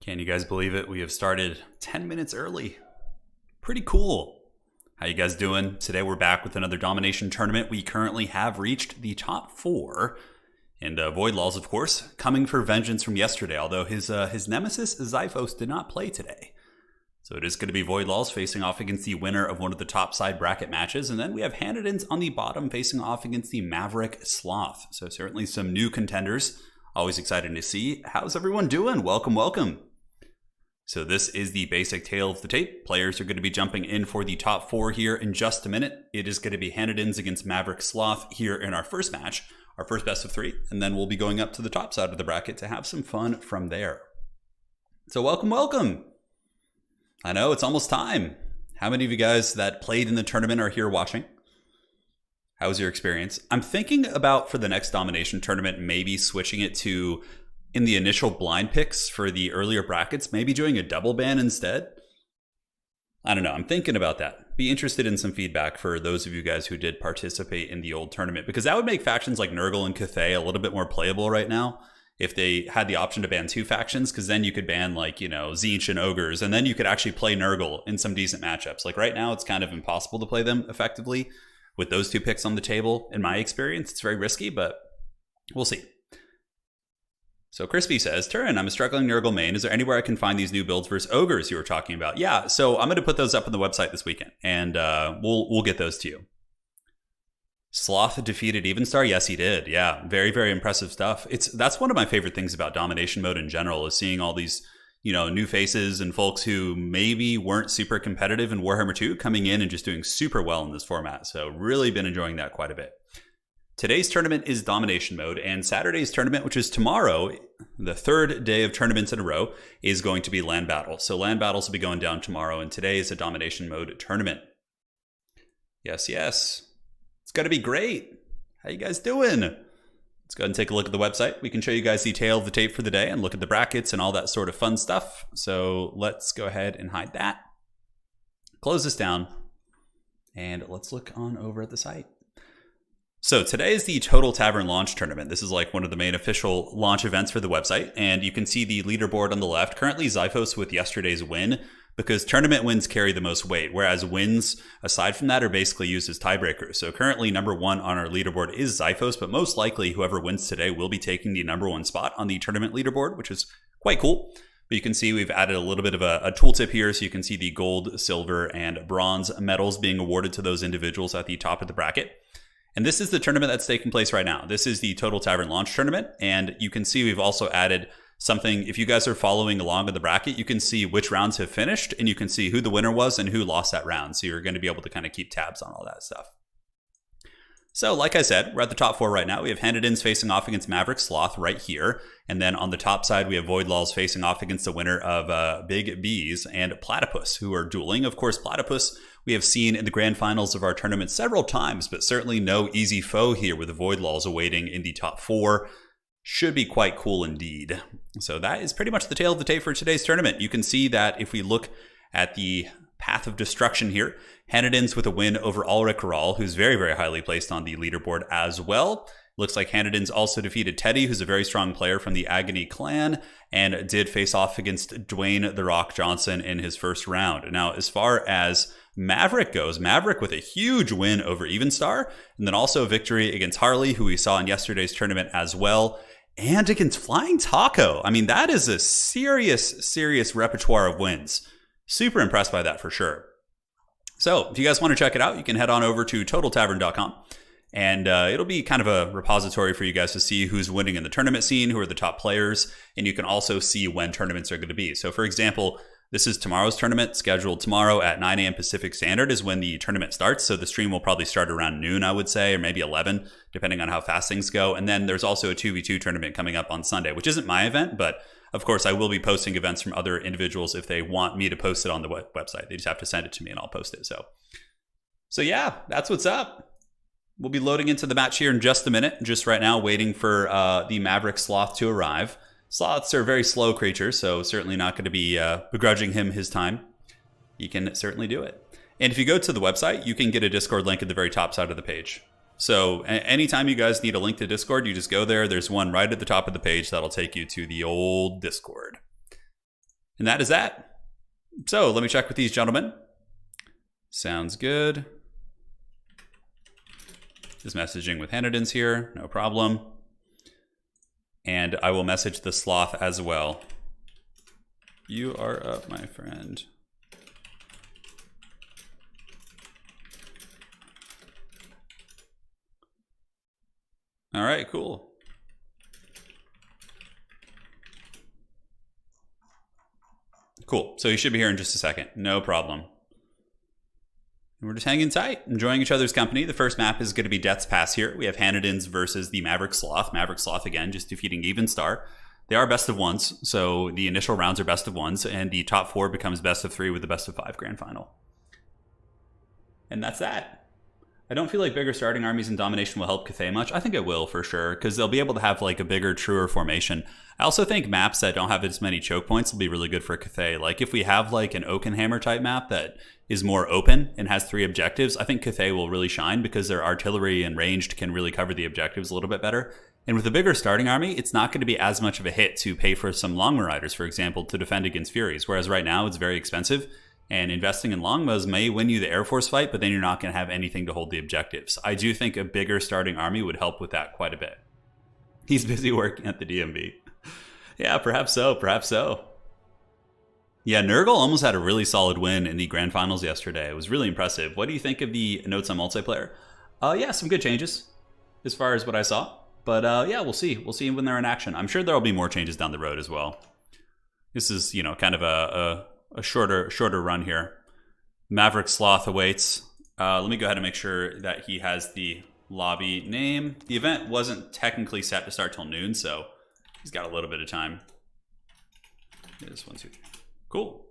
Can you guys believe it? We have started 10 minutes early. Pretty cool. How you guys doing? Today we're back with another domination tournament. We currently have reached the top 4. And Void Laws, of course, coming for vengeance from yesterday, although his nemesis, Xiphos, did not play today. So it is going to be Void Laws facing off against the winner of one of the top side bracket matches. And then we have Hanadins on the bottom facing off against the Maverick Sloth. So certainly some new contenders. Always excited to see. How's everyone doing? Welcome, welcome. So this is the basic tale of the tape. Players are going to be jumping in for the top 4 here in just a minute. It is going to be Hanadins against Maverick Sloth here in our first match, our first best of 3, and then we'll be going up to the top side of the bracket to have some fun from there. So welcome, welcome. I know it's almost time. How many of you guys that played in the tournament are here watching? How was your experience? I'm thinking about for the next domination tournament, maybe switching it to in the initial blind picks for the earlier brackets, maybe doing a double ban instead. I don't know. I'm thinking about that. Be interested in some feedback for those of you guys who did participate in the old tournament, because that would make factions like Nurgle and Cathay a little bit more playable right now if they had the option to ban 2 factions, because then you could ban like, you know, Tzeentch and Ogres, and then you could actually play Nurgle in some decent matchups. Like right now, it's kind of impossible to play them effectively with those 2 picks on the table. In my experience, it's very risky, but we'll see. So Crispy says, Turin, I'm a struggling Nurgle main. Is there anywhere I can find these new builds versus Ogres you were talking about? Yeah, so I'm going to put those up on the website this weekend, and we'll get those to you. Sloth defeated Evenstar? Yes, he did. Yeah, very, very impressive stuff. That's one of my favorite things about domination mode in general, is seeing all these, you know, new faces and folks who maybe weren't super competitive in Warhammer 2 coming in and just doing super well in this format. So really been enjoying that quite a bit. Today's tournament is domination mode, and Saturday's tournament, which is tomorrow, the 3rd day of tournaments in a row, is going to be land battles. So land battles will be going down tomorrow, and today is a domination mode tournament. Yes, yes. It's going to be great. How you guys doing? Let's go ahead and take a look at the website. We can show you guys the tale of the tape for the day and look at the brackets and all that sort of fun stuff. So let's go ahead and hide that. Close this down, and let's look on over at the site. So today is the Total Tavern launch tournament. This is like one of the main official launch events for the website. And you can see the leaderboard on the left. Currently Xiphos with yesterday's win, because tournament wins carry the most weight, whereas wins aside from that are basically used as tiebreakers. So currently number 1 on our leaderboard is Xiphos, but most likely whoever wins today will be taking the number 1 spot on the tournament leaderboard, which is quite cool. But you can see we've added a little bit of a tooltip here, so you can see the gold, silver, and bronze medals being awarded to those individuals at the top of the bracket. And this is the tournament that's taking place right now. This is the Total Tavern launch tournament. And you can see we've also added something. If you guys are following along in the bracket, you can see which rounds have finished, and you can see who the winner was and who lost that round. So you're going to be able to kind of keep tabs on all that stuff. So like I said, we're at the top 4 right now. We have Hanadins facing off against Maverick Sloth right here. And then on the top side, we have Void Laws facing off against the winner of Big Bees and Platypus, who are dueling. Of course, Platypus we have seen in the grand finals of our tournament several times, but certainly no easy foe here with the Void Laws awaiting in the top 4. Should be quite cool indeed. So that is pretty much the tale of the tape for today's tournament. You can see that if we look at the path of destruction here, Hanadins with a win over Ulrich Ral, who's very, very highly placed on the leaderboard as well. Looks like Hanadins also defeated Teddy, who's a very strong player from the Agony clan, and did face off against Dwayne The Rock Johnson in his first round. Now, as far as Maverick goes, Maverick with a huge win over Evenstar, and then also a victory against Harley, who we saw in yesterday's tournament as well, and against Flying Taco. I mean, that is a serious repertoire of wins. Super impressed by that for sure. So if you guys want to check it out, you can head on over to totaltavern.com. And it'll be kind of a repository for you guys to see who's winning in the tournament scene, who are the top players, and you can also see when tournaments are going to be. So for example, this is tomorrow's tournament, scheduled tomorrow at 9 a.m. Pacific Standard is when the tournament starts. So the stream will probably start around noon, I would say, or maybe 11, depending on how fast things go. And then there's also a 2v2 tournament coming up on Sunday, which isn't my event, but of course I will be posting events from other individuals if they want me to post it on the website. They just have to send it to me and I'll post it. So yeah, that's what's up. We'll be loading into the match here in just a minute. Just right now, waiting for the Maverick Sloth to arrive. Sloths are very slow creatures, so certainly not going to be begrudging him his time. He can certainly do it. And if you go to the website, you can get a Discord link at the very top side of the page. So anytime you guys need a link to Discord, you just go there. There's one right at the top of the page that'll take you to the old Discord. And that is that. So let me check with these gentlemen. Sounds good. Just messaging with Hanedans here, no problem. And I will message the Sloth as well. You are up, my friend. All right, cool. Cool, so you should be here in just a second, no problem. And we're just hanging tight, enjoying each other's company. The first map is going to be Death's Pass here. We have Hanedans versus the Maverick Sloth. Maverick Sloth, again, just defeating Even Star. They are best of ones, so the initial rounds are best of ones, and the top 4 becomes best of 3 with the best of 5 grand final. And that's that. I don't feel like bigger starting armies in Domination will help Cathay much. I think it will for sure, because they'll be able to have like a bigger, truer formation. I also think maps that don't have as many choke points will be really good for Cathay. Like if we have like an Oakenhammer type map that is more open and has 3 objectives, I think Cathay will really shine because their artillery and ranged can really cover the objectives a little bit better. And with a bigger starting army, it's not going to be as much of a hit to pay for some Longbow Riders, for example, to defend against Furies, whereas right now it's very expensive. And investing in longbows may win you the Air Force fight, but then you're not going to have anything to hold the objectives. I do think a bigger starting army would help with that quite a bit. He's busy working at the DMV. Yeah, perhaps so, perhaps so. Yeah, Nurgle almost had a really solid win in the Grand Finals yesterday. It was really impressive. What do you think of the notes on multiplayer? Yeah, some good changes as far as what I saw. But yeah, we'll see. We'll see when they're in action. I'm sure there will be more changes down the road as well. This is, you know, kind of a shorter run here. Maverick Sloth awaits. Let me go ahead and make sure that he has the lobby name. The event wasn't technically set to start till noon, so he's got a little bit of time. Here's 1, 2, 3. Cool.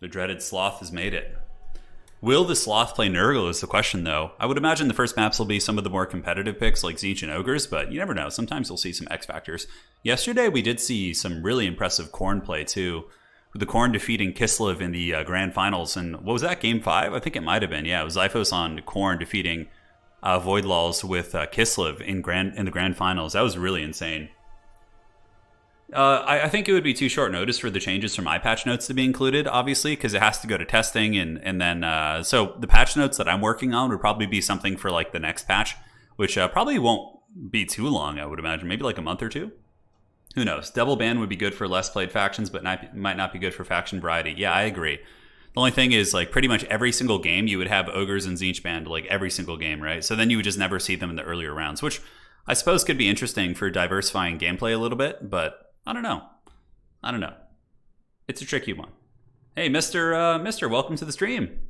The dreaded Sloth has made it. Will the Sloth play Nurgle is the question, though. I would imagine the first maps will be some of the more competitive picks like Tzeentch and Ogres, but you never know. Sometimes you'll see some X Factors. Yesterday, we did see some really impressive Khorne play, too. With the Khorne defeating Kislev in the Grand Finals. And what was that, Game 5? I think it might have been. Yeah, it was Zyphos on Khorne defeating Voidlaws with Kislev in the Grand Finals. That was really insane. I think it would be too short notice for the changes from my patch notes to be included, obviously, because it has to go to testing. And then, so the patch notes that I'm working on would probably be something for like the next patch, which probably won't be too long, I would imagine. Maybe like a month or 2. Who knows? Double ban would be good for less played factions, but might not be good for faction variety. Yeah, I agree. The only thing is, like, pretty much every single game, you would have Ogres and Tzeentch banned, like, every single game, right? So then you would just never see them in the earlier rounds, which I suppose could be interesting for diversifying gameplay a little bit, but I don't know. I don't know. It's a tricky one. Hey, Mister, welcome to the stream.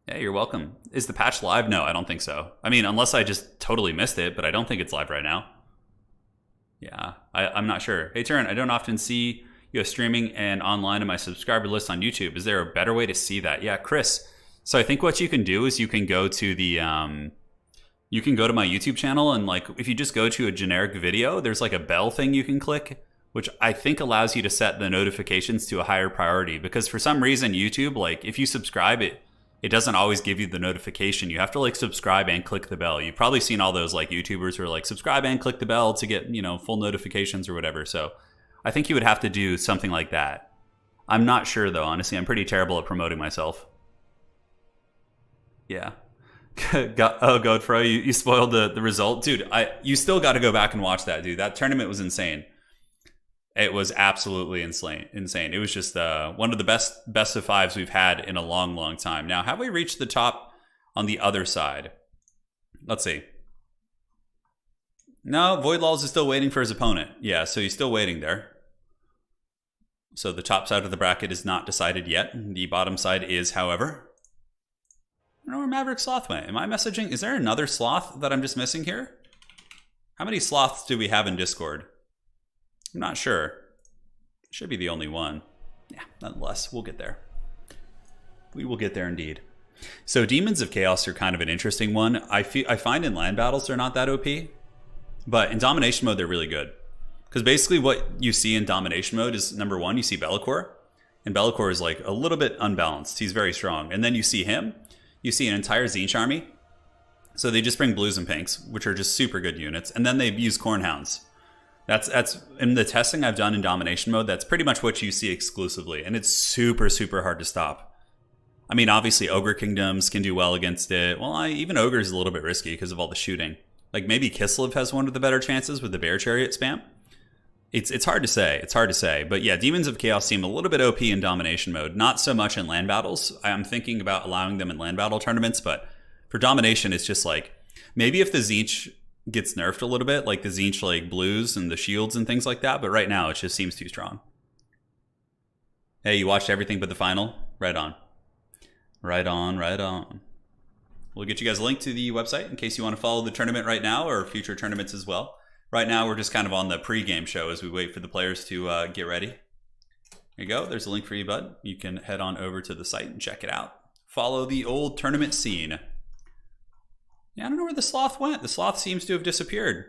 Hey, you're welcome. Is the patch live? No, I don't think so. I mean, unless I just totally missed it, but I don't think it's live right now. Yeah, I'm not sure. Hey, Turin, I don't often see you streaming and online in my subscriber list on YouTube. Is there a better way to see that? Yeah, Chris. So I think what you can do is you can go to the you can go to my YouTube channel, and like if you just go to a generic video, there's like a bell thing you can click, which I think allows you to set the notifications to a higher priority. Because for some reason, YouTube, like if you subscribe, it doesn't always give you the notification. You have to like subscribe and click the bell. You've probably seen all those like YouTubers who are like subscribe and click the bell to get, you know, full notifications or whatever. So I think you would have to do something like that. I'm not sure though, honestly. I'm pretty terrible at promoting myself. Yeah. Oh, Godfrey, you spoiled the result. Dude, you still got to go back and watch that, dude. That tournament was insane. It was absolutely insane. It was just one of the best of 5s we've had in a long, long time. Now, have we reached the top on the other side? Let's see. No, Voidlaws is still waiting for his opponent. Yeah, so he's still waiting there. So the top side of the bracket is not decided yet. The bottom side is, however. I don't know where Maverick Sloth went. Am I messaging? Is there another Sloth that I'm just missing here? How many Sloths do we have in Discord? I'm not sure. Should be the only one. Yeah, nonetheless, we'll get there. We will get there indeed. So Demons of Chaos are kind of an interesting one. I find in land battles they're not that OP, but in domination mode they're really good. Because basically what you see in domination mode is, number 1, you see Be'lakor, and Be'lakor is like a little bit unbalanced. He's very strong. And then you see him, you see an entire Tzeentch army. So they just bring blues and pinks, which are just super good units, and then they use Cornhounds. That's in the testing I've done in domination mode. That's pretty much what you see exclusively, and it's super super hard to stop. I mean, obviously Ogre Kingdoms can do well against it. Well, even Ogre is a little bit risky because of all the shooting. Like maybe Kislev has one of the better chances with the Bear Chariot spam. It's hard to say. It's hard to say. But yeah, Demons of Chaos seem a little bit OP in domination mode. Not so much in land battles. I'm thinking about allowing them in land battle tournaments, but for domination, it's just like, maybe if the Tzeentch gets nerfed a little bit, like the Tzeentch like blues and the shields and things like that, but right now it just seems too strong. Hey, you watched everything but the final? Right on. Right on, right on. We'll get you guys a link to the website in case you want to follow the tournament right now or future tournaments as well. Right now, we're just kind of on the pre-game show as we wait for the players to get ready. There you go. There's a link for you, bud. You can head on over to the site and check it out. Follow the old tournament scene. Yeah, I don't know where the Sloth went. The Sloth seems to have disappeared.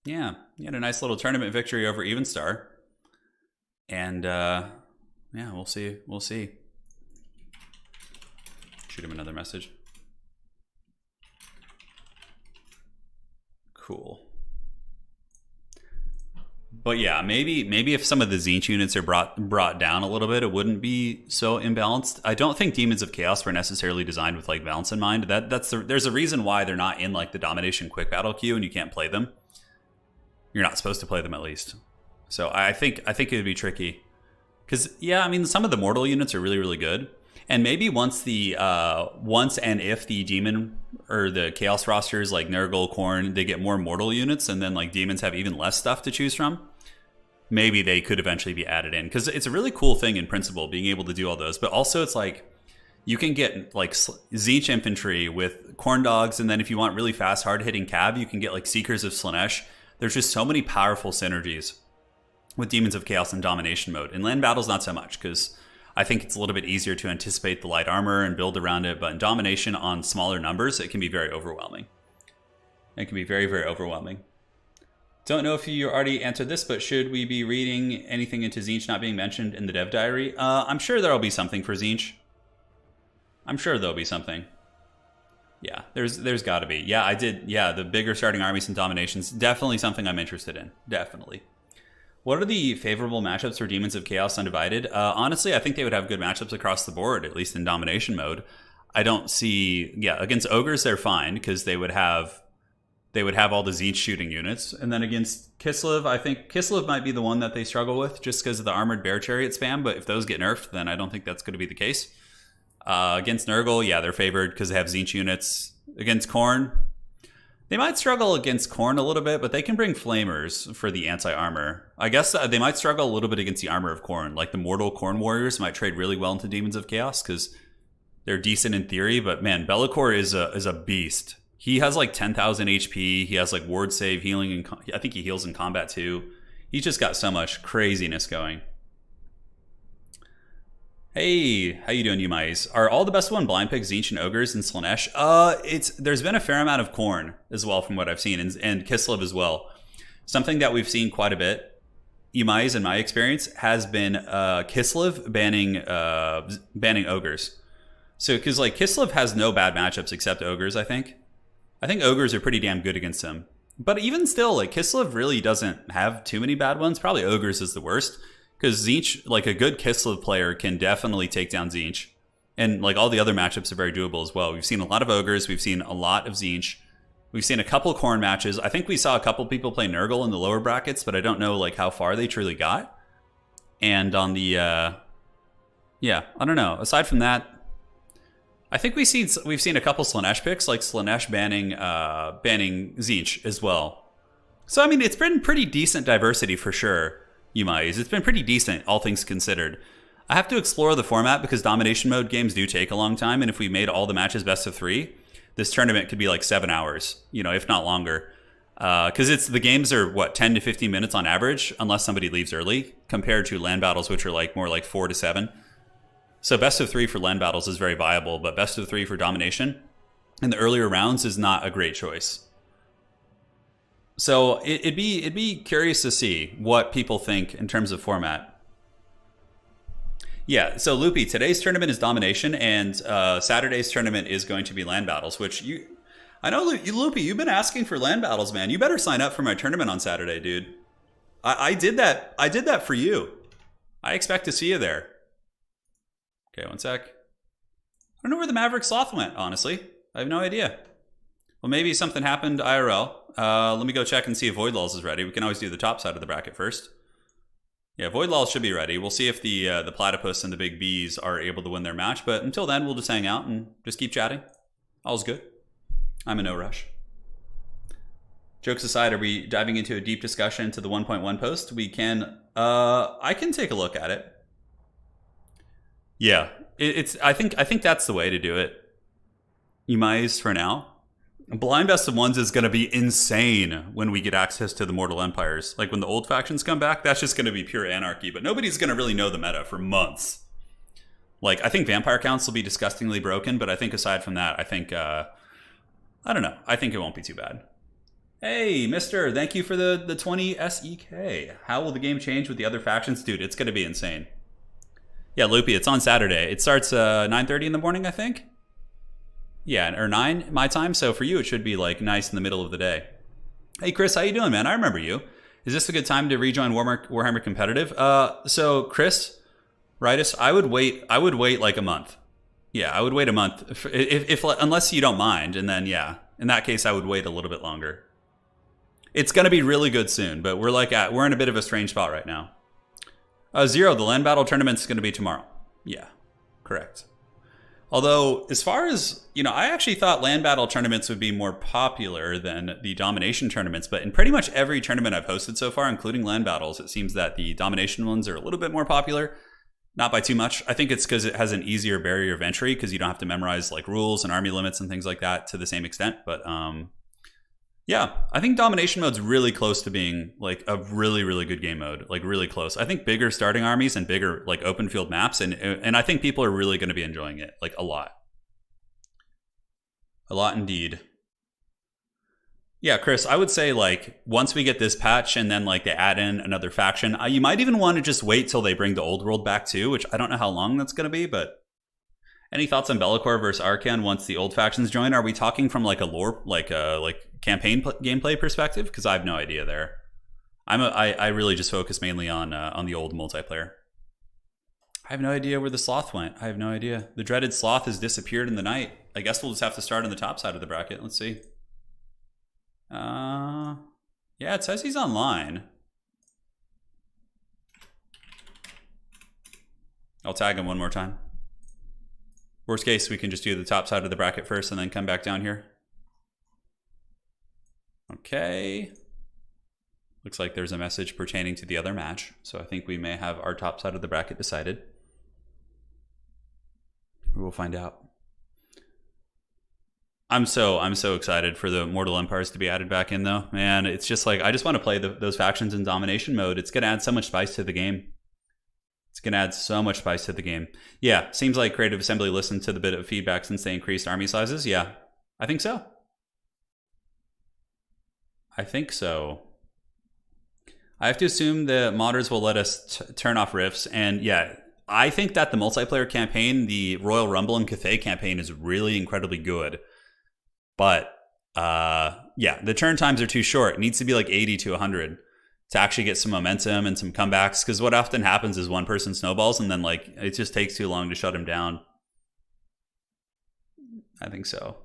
Yeah, he had a nice little tournament victory over Evenstar. And, yeah, we'll see. We'll see. Shoot him another message. Cool. But yeah, maybe if some of the Tzeentch units are brought down a little bit, it wouldn't be so imbalanced. I don't think Demons of Chaos were necessarily designed with like balance in mind. There's a reason why they're not in like the domination quick battle queue and you can't play them. You're not supposed to play them at least. So I think it would be tricky. Because yeah, I mean some of the mortal units are really, really good. And maybe once and if the demon or the chaos rosters like Nurgle, Khorne, they get more mortal units and then like demons have even less stuff to choose from, maybe they could eventually be added in. Because it's a really cool thing in principle, being able to do all those. But also it's like you can get like Tzeentch infantry with Khorne dogs, and then if you want really fast, hard-hitting cav, you can get like Seekers of Slaanesh. There's just so many powerful synergies with Demons of Chaos and Domination mode. In land battles, not so much, because I think it's a little bit easier to anticipate the light armor and build around it, but in domination on smaller numbers, it can be very overwhelming. It can be very, very overwhelming. Don't know if you already answered this, but should we be reading anything into Tzeentch not being mentioned in the dev diary? I'm sure there'll be something for Tzeentch. I'm sure there'll be something. Yeah, there's got to be. Yeah, I did. Yeah, the bigger starting armies and dominations, definitely something I'm interested in. Definitely. What are the favorable matchups for Demons of Chaos Undivided? Honestly, I think they would have good matchups across the board, at least in domination mode. I don't see... Yeah, against Ogres, they're fine, because they would have all the Tzeentch shooting units. And then against Kislev, I think Kislev might be the one that they struggle with, just because of the Armored Bear Chariot spam, but if those get nerfed, then I don't think that's going to be the case. Against Nurgle, yeah, they're favored, because they have Tzeentch units. Against Khorne... They might struggle against Khorne a little bit, but they can bring Flamers for the anti-armor. I guess they might struggle a little bit against the armor of Khorne. Like the mortal Khorne warriors might trade really well into Demons of Chaos because they're decent in theory. But man, Be'lakor is a beast. He has like 10,000 HP. He has like ward save, healing, and I think he heals in combat too. He's just got so much craziness going. Hey, how you doing, you mice? Are all the best one blind pick Tzeentch and Ogres and Slaanesh? There's been a fair amount of Khorne as well from what I've seen, and Kislev as well. Something that we've seen quite a bit, you mice, in my experience, has been Kislev banning Ogres. So, because like Kislev has no bad matchups except Ogres, I think. I think Ogres are pretty damn good against him. But even still, like Kislev really doesn't have too many bad ones. Probably Ogres is the worst. Because Tzeentch, like a good Kislev player, can definitely take down Tzeentch. And like all the other matchups are very doable as well. We've seen a lot of Ogres. We've seen a lot of Tzeentch. We've seen a couple Khorne matches. I think we saw a couple people play Nurgle in the lower brackets, but I don't know like how far they truly got. And on the, yeah, I don't know. Aside from that, I think we've seen a couple Slaanesh picks, like Slaanesh banning Tzeentch as well. So I mean, it's been pretty decent diversity for sure. It's been pretty decent, all things considered. I have to explore the format because domination mode games do take a long time, and if we made all the matches best of 3, this tournament could be like 7 hours, if not longer. Because the games are, 10 to 15 minutes on average, unless somebody leaves early, compared to land battles, which are like more like 4 to 7. So best of 3 for land battles is very viable, but best of 3 for domination in the earlier rounds is not a great choice. So it'd be curious to see what people think in terms of format. Yeah, so Loopy, today's tournament is domination, and Saturday's tournament is going to be land battles, which I know, Loopy, you've been asking for land battles, man. You better sign up for my tournament on Saturday, dude. I did that. I did that for you. I expect to see you there. Okay, one sec. I don't know where the Maverick Sloth went, honestly. I have no idea. Well, maybe something happened IRL. Let me go check and see if Void Lulls is ready. We can always do the top side of the bracket first. Yeah, Void Lulls should be ready. We'll see if the Platypus and the Big Bees are able to win their match. But until then, we'll just hang out and just keep chatting. All's good. I'm in no rush. Jokes aside, are we diving into a deep discussion into the 1.1 post? We can. I can take a look at it. Yeah, I think that's the way to do it. Umays for now. Blind Best of Ones is going to be insane when we get access to the Mortal Empires. Like when the old factions come back, that's just going to be pure anarchy. But nobody's going to really know the meta for months. Like I think Vampire counts will be disgustingly broken, but I think aside from that, I think I don't know. I think it won't be too bad. Hey, mister, thank you for the 20 SEK. How will the game change with the other factions? Dude, it's going to be insane. Yeah, Loopy, it's on Saturday. It starts 9:30 in the morning, I think. Yeah, or 9 my time. So for you, it should be like nice in the middle of the day. Hey, Chris, how you doing, man? I remember you. Is this a good time to rejoin Warhammer Competitive? So Chris, Rightus, I would wait like a month. Yeah, I would wait a month if unless you don't mind, and then yeah, in that case, I would wait a little bit longer. It's gonna be really good soon, but we're in a bit of a strange spot right now. Zero, the land battle tournament's gonna be tomorrow. Yeah, correct. Although, as far as, I actually thought land battle tournaments would be more popular than the domination tournaments, but in pretty much every tournament I've hosted so far, including land battles, it seems that the domination ones are a little bit more popular. Not by too much. I think it's because it has an easier barrier of entry because you don't have to memorize like rules and army limits and things like that to the same extent. But yeah, I think domination mode's really close to being like a really, really good game mode. Like really close. I think bigger starting armies and bigger like open field maps, and I think people are really going to be enjoying it like a lot. A lot indeed. Yeah, Chris, I would say like once we get this patch and then like they add in another faction, you might even want to just wait till they bring the old world back too, which I don't know how long that's going to be, but any thoughts on Bellicor versus Arcan once the old factions join? Are we talking from like a lore, like campaign gameplay perspective? Because I have no idea there. I really just focus mainly on the old multiplayer. I have no idea where the sloth went. I have no idea. The dreaded sloth has disappeared in the night. I guess we'll just have to start on the top side of the bracket. Let's see. Yeah, it says he's online. I'll tag him one more time. Worst case, we can just do the top side of the bracket first and then come back down here. Okay. Looks like there's a message pertaining to the other match. So I think we may have our top side of the bracket decided. We'll find out. I'm so excited for the Mortal Empires to be added back in though. Man, it's just like, I just want to play those factions in domination mode. It's going to add so much spice to the game. It's going to add so much spice to the game. Yeah, seems like Creative Assembly listened to the bit of feedback since they increased army sizes. Yeah, I think so. I think so. I have to assume the modders will let us turn off rifts. And yeah, I think that the multiplayer campaign, the Royal Rumble and Cathay campaign is really incredibly good. But yeah, the turn times are too short. It needs to be like 80 to 100 to actually get some momentum and some comebacks. Because what often happens is one person snowballs and then like it just takes too long to shut him down. I think so.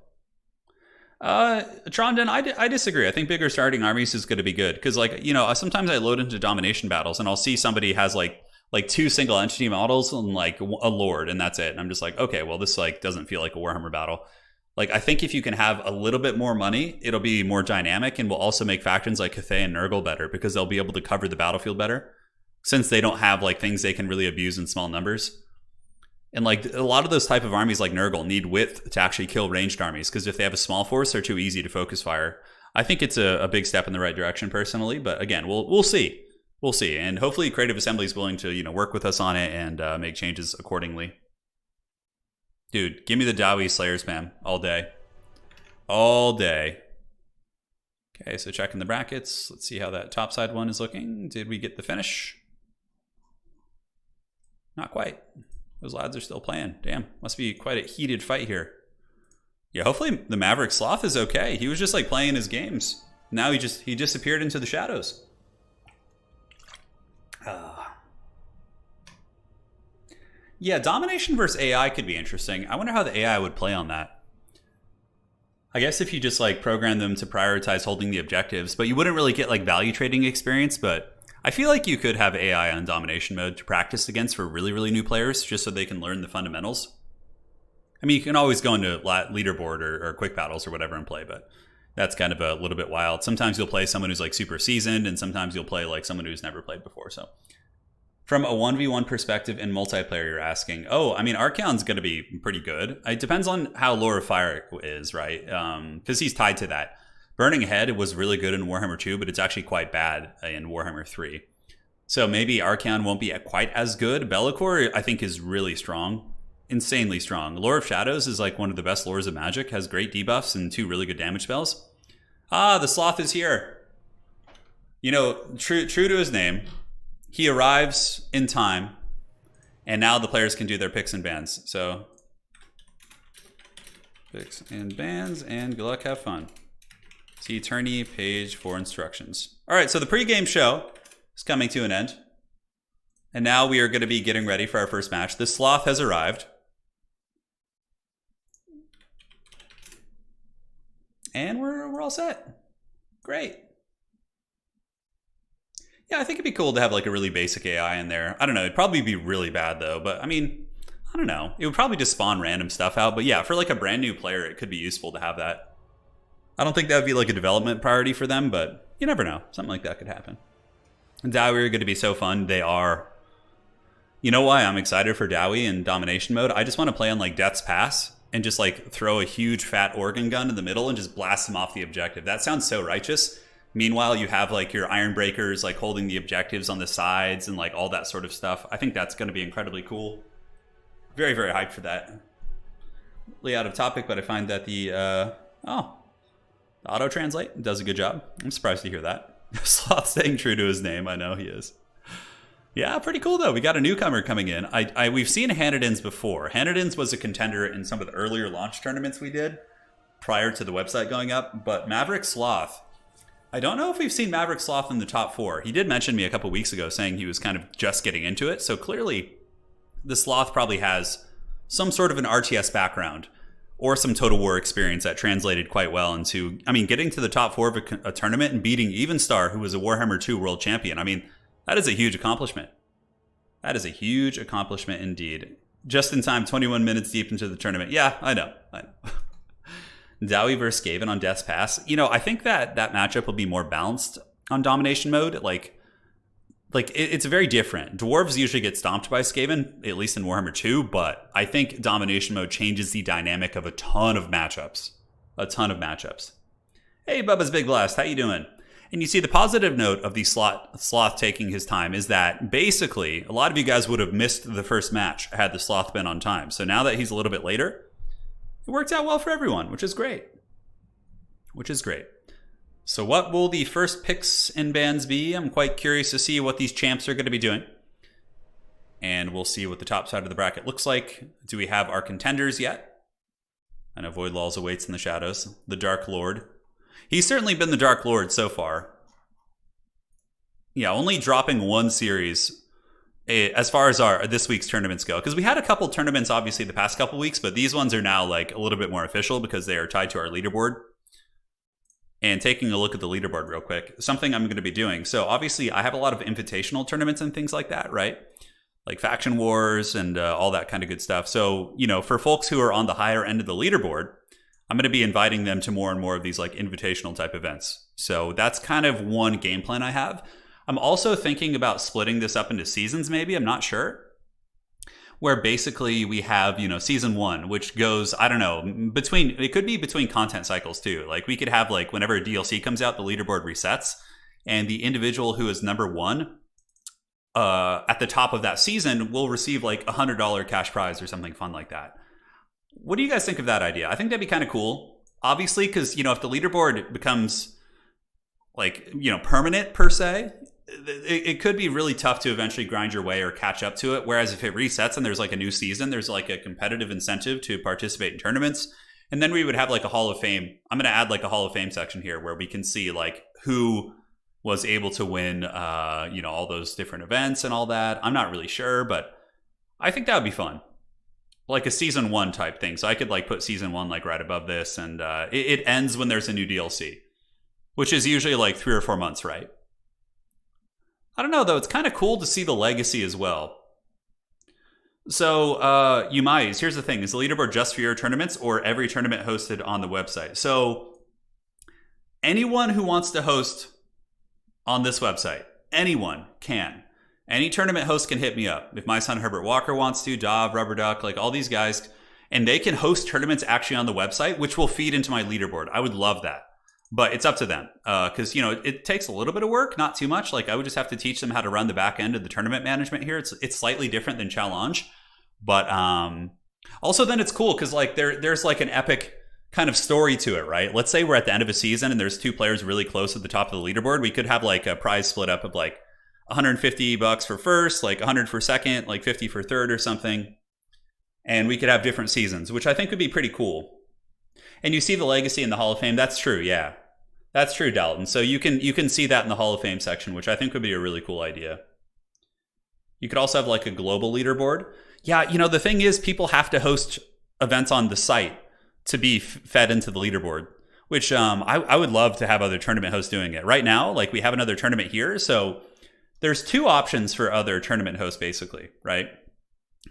Trondon, I disagree. I think bigger starting armies is going to be good. Because like, sometimes I load into domination battles and I'll see somebody has like 2 single entity models and like a lord and that's it. And I'm just like, okay, well this like doesn't feel like a Warhammer battle. Like, I think if you can have a little bit more money, it'll be more dynamic and will also make factions like Cathay and Nurgle better because they'll be able to cover the battlefield better since they don't have, like, things they can really abuse in small numbers. And, like, a lot of those type of armies like Nurgle need width to actually kill ranged armies because if they have a small force, they're too easy to focus fire. I think it's a big step in the right direction, personally. But, again, we'll see. We'll see. And hopefully Creative Assembly is willing to, work with us on it and make changes accordingly. Dude, give me the Dowie Slayer spam all day. All day. Okay, so checking the brackets. Let's see how that topside one is looking. Did we get the finish? Not quite. Those lads are still playing. Damn, must be quite a heated fight here. Yeah, hopefully the Maverick Sloth is okay. He was just like playing his games. Now he disappeared into the shadows. Yeah, domination versus AI could be interesting. I wonder how the AI would play on that. I guess if you just like program them to prioritize holding the objectives, but you wouldn't really get like value trading experience. But I feel like you could have AI on domination mode to practice against for really, really new players, just so they can learn the fundamentals. I mean, you can always go into leaderboard or quick battles or whatever and play, but that's kind of a little bit wild. Sometimes you'll play someone who's like super seasoned, and sometimes you'll play like someone who's never played before. So from a 1v1 perspective in multiplayer, you're asking, oh, I mean, Archaon's going to be pretty good. It depends on how Lore of Fire is, right? Because he's tied to that. Burning Head was really good in Warhammer 2, but it's actually quite bad in Warhammer 3. So maybe Archaon won't be quite as good. Be'lakor, I think, is really strong. Insanely strong. Lore of Shadows is like one of the best lores of Magic. Has great debuffs and 2 really good damage spells. Ah, the Sloth is here. You know, true to his name, he arrives in time, and now the players can do their picks and bans. So, picks and bans, and good luck, have fun. See tourney page for instructions. All right, so the pregame show is coming to an end. And now we are going to be getting ready for our first match. The Sloth has arrived. And we're all set. Great. Yeah, I think it'd be cool to have like a really basic AI in there. I don't know. It'd probably be really bad though. But I mean, I don't know. It would probably just spawn random stuff out. But yeah, for like a brand new player, it could be useful to have that. I don't think that would be like a development priority for them, but you never know. Something like that could happen. And Dowie are going to be so fun. They are. You know why I'm excited for Dowie in domination mode? I just want to play on like Death's Pass and just like throw a huge fat organ gun in the middle and just blast them off the objective. That sounds so righteous. Meanwhile, you have like your Iron Breakers like holding the objectives on the sides and like all that sort of stuff. I think that's going to be incredibly cool. Very, very hyped for that. Really out of topic, but I find that the auto translate does a good job. I'm surprised to hear that. Sloth staying true to his name. I know he is. Yeah, pretty cool though. We got a newcomer coming in. We've seen Hanadins before. Hanadins was a contender in some of the earlier launch tournaments we did prior to the website going up. But Maverick Sloth, I don't know if we've seen Maverick Sloth in the top 4. He did mention me a couple weeks ago saying he was kind of just getting into it. So clearly the Sloth probably has some sort of an RTS background or some Total War experience that translated quite well into, I mean, getting to the top 4 of a tournament and beating Evenstar, who was a Warhammer 2 world champion. I mean, that is a huge accomplishment. That is a huge accomplishment indeed. Just in time, 21 minutes deep into the tournament. Yeah, I know. Dowie versus Skaven on Death's Pass. You know, I think that matchup will be more balanced on domination mode. Like it's very different. Dwarves usually get stomped by Skaven, at least in Warhammer 2, but I think domination mode changes the dynamic of a ton of matchups. A ton of matchups. Hey, Bubba's Big Blast, how you doing? And you see the positive note of the Sloth taking his time is that basically a lot of you guys would have missed the first match had the Sloth been on time. So now that he's a little bit later, it worked out well for everyone, which is great. Which is great. So what will the first picks and bans be? I'm quite curious to see what these champs are going to be doing. And we'll see what the top side of the bracket looks like. Do we have our contenders yet? I know Void Laws awaits in the shadows. The Dark Lord. He's certainly been the Dark Lord so far. Yeah, only dropping one series as far as our this week's tournaments go. Because we had a couple tournaments, obviously, the past couple weeks, but these ones are now like a little bit more official because they are tied to our leaderboard. And taking a look at the leaderboard real quick, something I'm going to be doing. So obviously, I have a lot of invitational tournaments and things like that, right? Like Faction Wars and all that kind of good stuff. So, you know, for folks who are on the higher end of the leaderboard, I'm going to be inviting them to more and more of these like invitational type events. So that's kind of one game plan I have. I'm also thinking about splitting this up into seasons maybe. I'm not sure. Where basically we have, you know, season 1, which goes, I don't know, it could be between content cycles too. Like we could have like whenever a DLC comes out, the leaderboard resets and the individual who is number 1 at the top of that season will receive like $100 cash prize or something fun like that. What do you guys think of that idea? I think that'd be kind of cool. Obviously, because, you know, if the leaderboard becomes like, you know, permanent per se, it could be really tough to eventually grind your way or catch up to it. Whereas if it resets and there's like a new season, there's like a competitive incentive to participate in tournaments. And then we would have like a Hall of Fame. I'm going to add like a Hall of Fame section here where we can see like who was able to win, all those different events and all that. I'm not really sure, but I think that would be fun. Like a season 1 type thing. So I could like put season 1 like right above this, and it ends when there's a new DLC, which is usually like 3 or 4 months, right? I don't know though. It's kind of cool to see the legacy as well. So, Umais, here's the thing. Is the leaderboard just for your tournaments or every tournament hosted on the website? So, anyone who wants to host on this website, anyone can. Any tournament host can hit me up. If my son Herbert Walker wants to, Dov, Rubber Duck, like all these guys, and they can host tournaments actually on the website, which will feed into my leaderboard. I would love that. But it's up to them because, it takes a little bit of work, not too much. Like I would just have to teach them how to run the back end of the tournament management here. It's slightly different than Challenge. But also then it's cool because like there's like an epic kind of story to it, right? Let's say we're at the end of a season and there's 2 players really close at the top of the leaderboard. We could have like a prize split up of like $150 for first, like 100 for second, like 50 for third or something. And we could have different seasons, which I think would be pretty cool. And you see the legacy in the Hall of Fame. That's true. Yeah, that's true, Dalton. So you can see that in the Hall of Fame section, which I think would be a really cool idea. You could also have like a global leaderboard. Yeah, the thing is people have to host events on the site to be fed into the leaderboard, which I would love to have other tournament hosts doing it. Right now, like we have another tournament here. So there's 2 options for other tournament hosts, basically, right?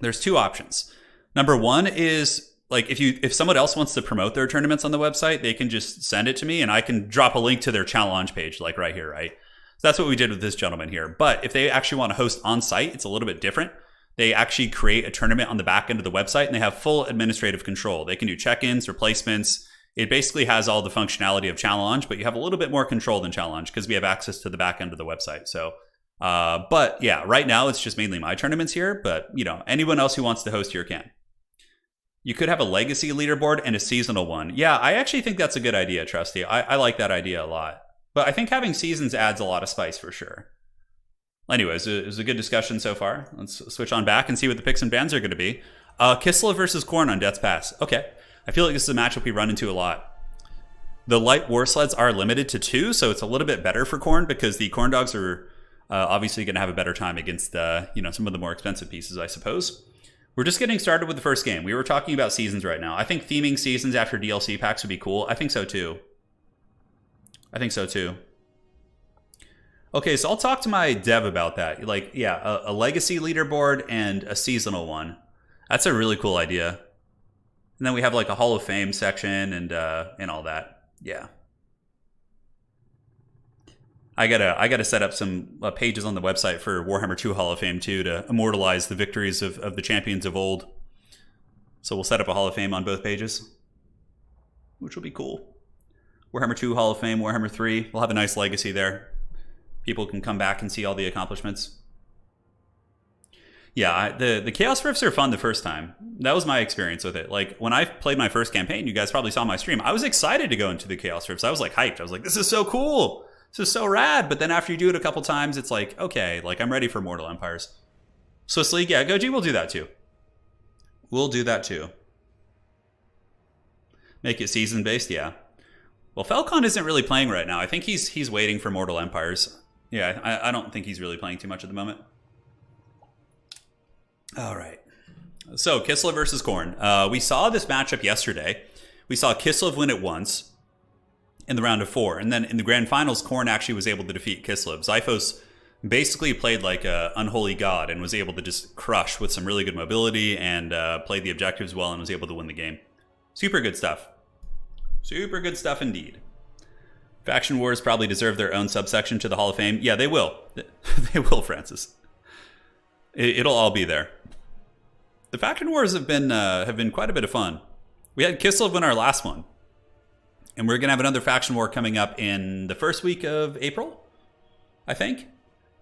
There's 2 options. Number 1 is like if someone else wants to promote their tournaments on the website, they can just send it to me and I can drop a link to their challenge page, like right here, right? So that's what we did with this gentleman here. But if they actually want to host on site, it's a little bit different. They actually create a tournament on the back end of the website and they have full administrative control. They can do check-ins, replacements. It basically has all the functionality of Challenge, but you have a little bit more control than Challenge because we have access to the back end of the website. So, but yeah, right now it's just mainly my tournaments here, but anyone else who wants to host here can. You could have a legacy leaderboard and a seasonal one. Yeah, I actually think that's a good idea, Trusty. I like that idea a lot. But I think having seasons adds a lot of spice for sure. Anyways, it was a good discussion so far. Let's switch on back and see what the picks and bans are going to be. Kislev versus Khorne on Death's Pass. Okay. I feel like this is a matchup we run into a lot. The light war sleds are limited to 2, so it's a little bit better for Khorne because the Khorne dogs are obviously going to have a better time against some of the more expensive pieces, I suppose. We're just getting started with the first game. We were talking about seasons right now. I think theming seasons after DLC packs would be cool. I think so too. Okay, so I'll talk to my dev about that. Like, yeah, a legacy leaderboard and a seasonal one. That's a really cool idea. And then we have like a Hall of Fame section and all that. Yeah. I gotta set up some pages on the website for Warhammer 2 Hall of Fame too to immortalize the victories of the champions of old. So we'll set up a Hall of Fame on both pages, which will be cool. Warhammer 2 Hall of Fame, Warhammer 3. We'll have a nice legacy there. People can come back and see all the accomplishments. Yeah, the Chaos Rifts are fun the first time. That was my experience with it. Like, when I played my first campaign, you guys probably saw my stream, I was excited to go into the Chaos Rifts. I was like hyped. I was like, this is so cool. This is so rad. But then after you do it a couple times, it's like, okay, like I'm ready for Mortal Empires. Swiss League, yeah, Goji, we'll do that too. We'll do that too. Make it season-based, yeah. Well, Falcon isn't really playing right now. I think he's waiting for Mortal Empires. Yeah, I don't think he's really playing too much at the moment. All right. So, Kislev versus Khorne. We saw this matchup yesterday. We saw Kislev win it once in the round of 4. And then in the grand finals, Khorne actually was able to defeat Kislev. Zyphos basically played like an unholy god and was able to just crush with some really good mobility and played the objectives well and was able to win the game. Super good stuff. Super good stuff indeed. Faction Wars probably deserve their own subsection to the Hall of Fame. Yeah, they will. They will, Francis. It'll all be there. The Faction Wars have been quite a bit of fun. We had Kislev win our last one. And we're going to have another Faction War coming up in the first week of April, I think.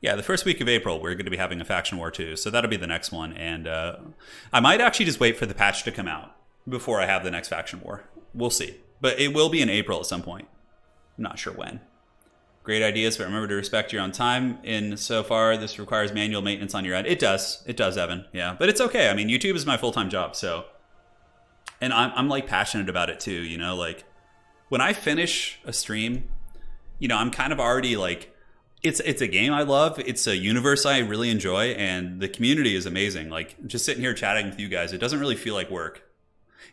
Yeah, the first week of April, we're going to be having a Faction War too. So that'll be the next one. And I might actually just wait for the patch to come out before I have the next Faction War. We'll see. But it will be in April at some point. I'm not sure when. Great ideas, but remember to respect your own time. In so far, this requires manual maintenance on your end. It does. It does, Evan. Yeah, but it's okay. I mean, YouTube is my full-time job, so And I'm like passionate about it too, you know, like when I finish a stream, you know, I'm kind of already like, it's a game I love. It's a universe I really enjoy, and the community is amazing. Like just sitting here chatting with you guys, it doesn't really feel like work.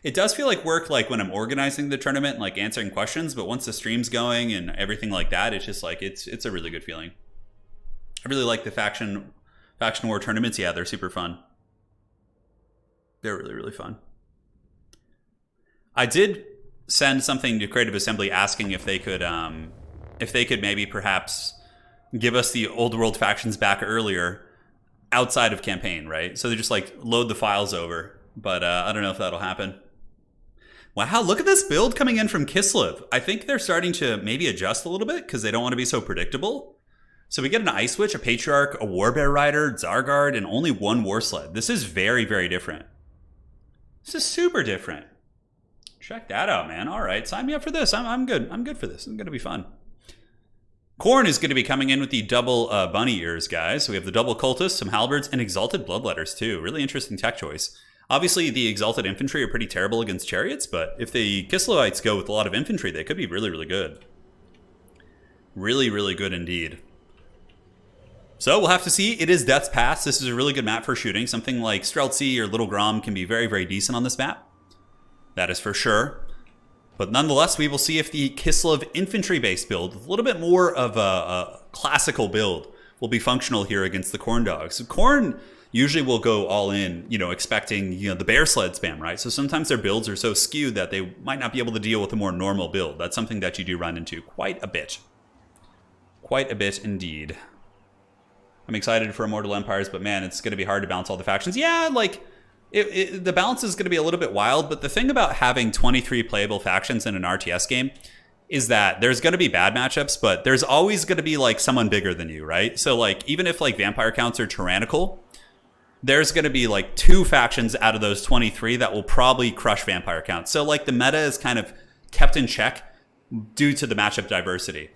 It does feel like work, like when I'm organizing the tournament and like answering questions, but once the stream's going and everything like that, it's just like, it's a really good feeling. I really like the faction war tournaments. Yeah, they're super fun. They're really, really fun. I did send something to Creative Assembly asking if they could maybe perhaps give us the old world factions back earlier outside of campaign, right? So they just like load the files over, but I don't know if that'll happen. Wow, look at this build coming in from Kislev. I think they're starting to maybe adjust a little bit because they don't want to be so predictable. So we get an Ice Witch, a Patriarch, a Warbear Rider, Zargard, and only one War Sled. This is very, very different. This is super different. Check that out, man. All right, sign me up for this. I'm good. I'm good for this. It's going to be fun. Khorne is going to be coming in with the double bunny ears, guys. So we have the double cultists, some halberds, and exalted bloodletters too. Really interesting tech choice. Obviously, the exalted infantry are pretty terrible against chariots, but if the Kislevites go with a lot of infantry, they could be really, really good. Really, really good indeed. So we'll have to see. It is Death's Pass. This is a really good map for shooting. Something like Streltsy or Little Grom can be very, very decent on this map. That is for sure. But nonetheless, we will see if the Kislev infantry-based build, with a little bit more of a classical build, will be functional here against the Khorne dogs. So Khorne usually will go all in, you know, expecting, you know, the bear sled spam, right? So sometimes their builds are so skewed that they might not be able to deal with a more normal build. That's something that you do run into quite a bit. Quite a bit indeed. I'm excited for Immortal Empires, but man, it's going to be hard to balance all the factions. Yeah, like, the balance is going to be a little bit wild, but the thing about having 23 playable factions in an RTS game is that there's going to be bad matchups, but there's always going to be, like, someone bigger than you, right? So, like, even if, like, vampire counts are tyrannical, there's going to be, like, 2 factions out of those 23 that will probably crush vampire counts. So, like, the meta is kind of kept in check due to the matchup diversity.